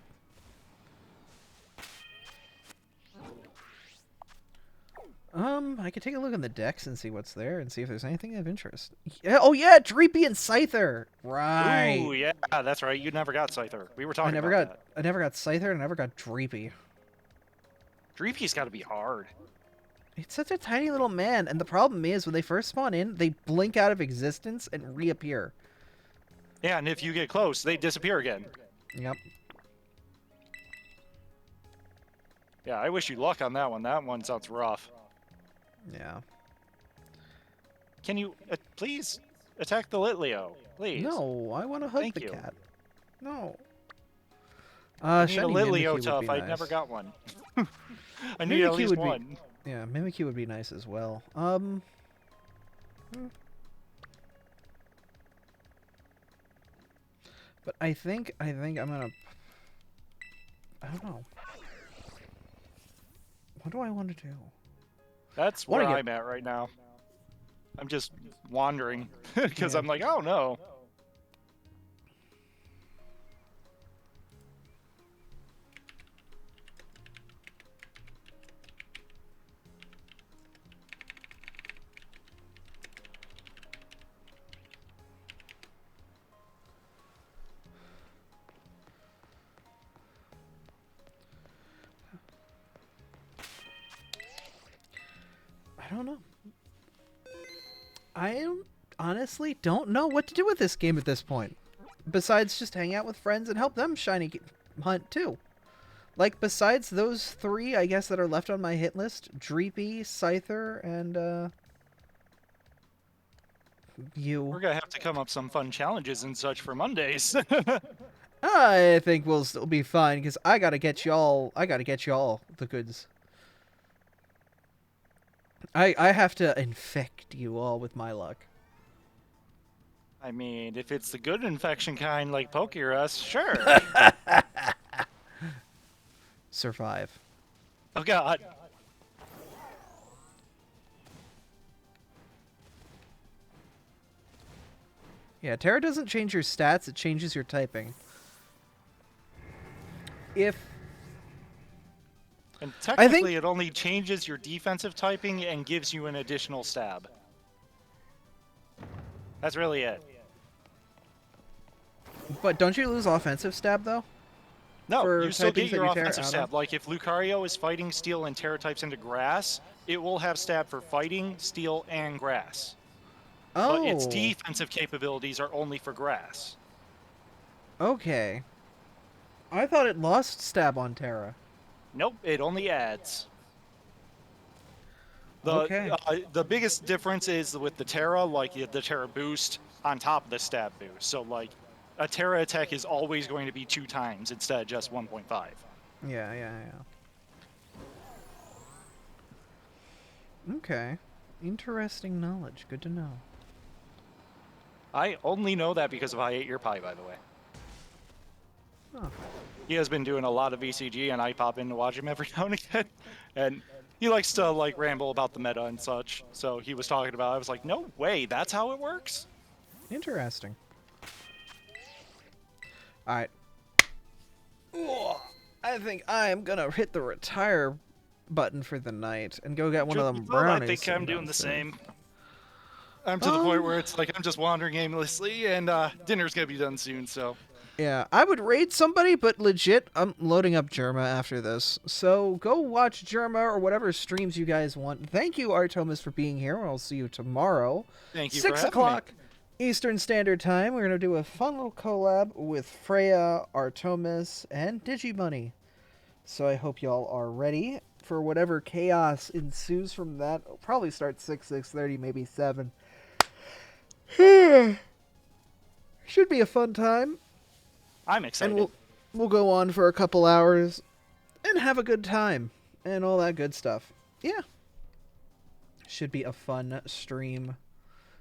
I could take a look in the decks and see what's there and see if there's anything of interest. Yeah, oh yeah, Dreepy and Scyther. Right. Ooh, yeah, that's right. You never got Scyther. We were talking about that. I never got Scyther and I never got Dreepy. Dreepy's got to be hard. It's such a tiny little man, and the problem is when they first spawn in, they blink out of existence and reappear. Yeah, and if you get close, they disappear again. Yep. Yeah, I wish you luck on that one. That one sounds rough. Yeah. Can you please attack the Litleo? Please. No, I want to hug Thank the you. cat. No. I need a Shiny Litleo Mimikyu tough. would be I nice. never got one. I need at Mimikyu least would be- one. Yeah, Mimikyu would be nice as well. But I think I'm gonna... I don't know. What do I want to do? That's Wanna where get- I'm at right now. I'm just wandering because Yeah. I'm like, oh no. I don't know. Honestly don't know what to do with this game at this point. Besides just hang out with friends and help them hunt too. Like, besides those three, I guess, that are left on my hit list, Dreepy, Scyther, and, you. We're gonna have to come up some fun challenges and such for Mondays. I think we'll still be fine, because I gotta get y'all the goods. I have to infect you all with my luck. I mean, if it's the good infection kind like Pokerus, sure. Survive. Oh god. Yeah, Terra doesn't change your stats, it changes your typing. And technically, think- it only changes your defensive typing and gives you an additional stab. That's really it. But don't you lose offensive stab though? No, For you still typings get that your you tear offensive out stab. of? Like if Lucario is fighting, steel, and Terra types into grass, it will have stab for fighting, steel, and grass. But its Oh, defensive capabilities are only for grass. okay. I thought it lost stab on Terra. Nope, it only adds. Okay. The biggest difference is with the Terra, like the Terra boost on top of the stab boost. So like a Terra attack is always going to be 2 times instead of just 1.5. Yeah. Okay. Interesting knowledge. Good to know. I only know that because of I Ate Your Pie, by the way. Huh. He has been doing a lot of VCG, and I pop in to watch him every now and again. And he likes to like ramble about the meta and such. So he was talking about. I was like, no way, that's how it works. Interesting. All right. I think I am gonna hit the retire button for the night and go get one of them Well, brownies. I think I'm sitting doing the downstairs. same. I'm to the point where it's like I'm just wandering aimlessly, and dinner's gonna be done soon. So Yeah, I would raid somebody, but legit, I'm loading up Germa after this. So go watch Germa or whatever streams you guys want. Thank you, Artomis, for being here. I'll see you tomorrow. thank you 6 for having o'clock Eastern Standard Time. We're going to do a fun little collab with Freya, Artomis, and Digibunny. So I hope y'all are ready for whatever chaos ensues from that. It'll probably start 6:30, maybe 7. Should be a fun time. I'm excited. And we'll go on for a couple hours and have a good time and all that good stuff. Yeah. Should be a fun stream.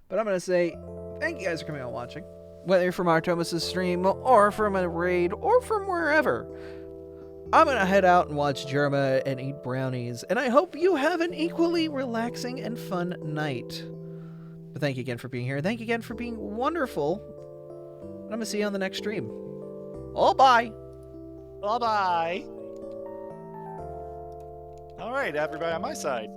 But I'm going to say thank you guys for coming out and watching. Whether you're from Artomis' stream or from a raid or from wherever. I'm going to head out and watch Germa and eat brownies. And I hope you have an equally relaxing and fun night. But thank you again for being here. Thank you again for being wonderful. I'm going to see you on the next stream. Oh, bye. Bye-bye. All right, everybody on my side.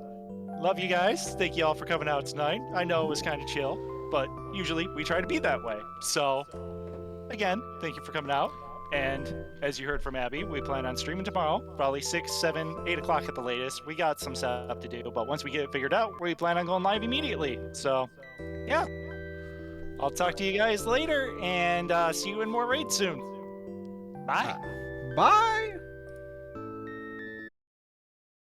Love you guys. Thank you all for coming out tonight. I know it was kind of chill, but usually we try to be that way. So, again, thank you for coming out. And as you heard from Abby, we plan on streaming tomorrow, probably 6, 7, 8 o'clock at the latest. We got some stuff to do, but once we get it figured out, we plan on going live immediately. So, yeah. I'll talk to you guys later, and see you in more raids soon. Bye. Bye.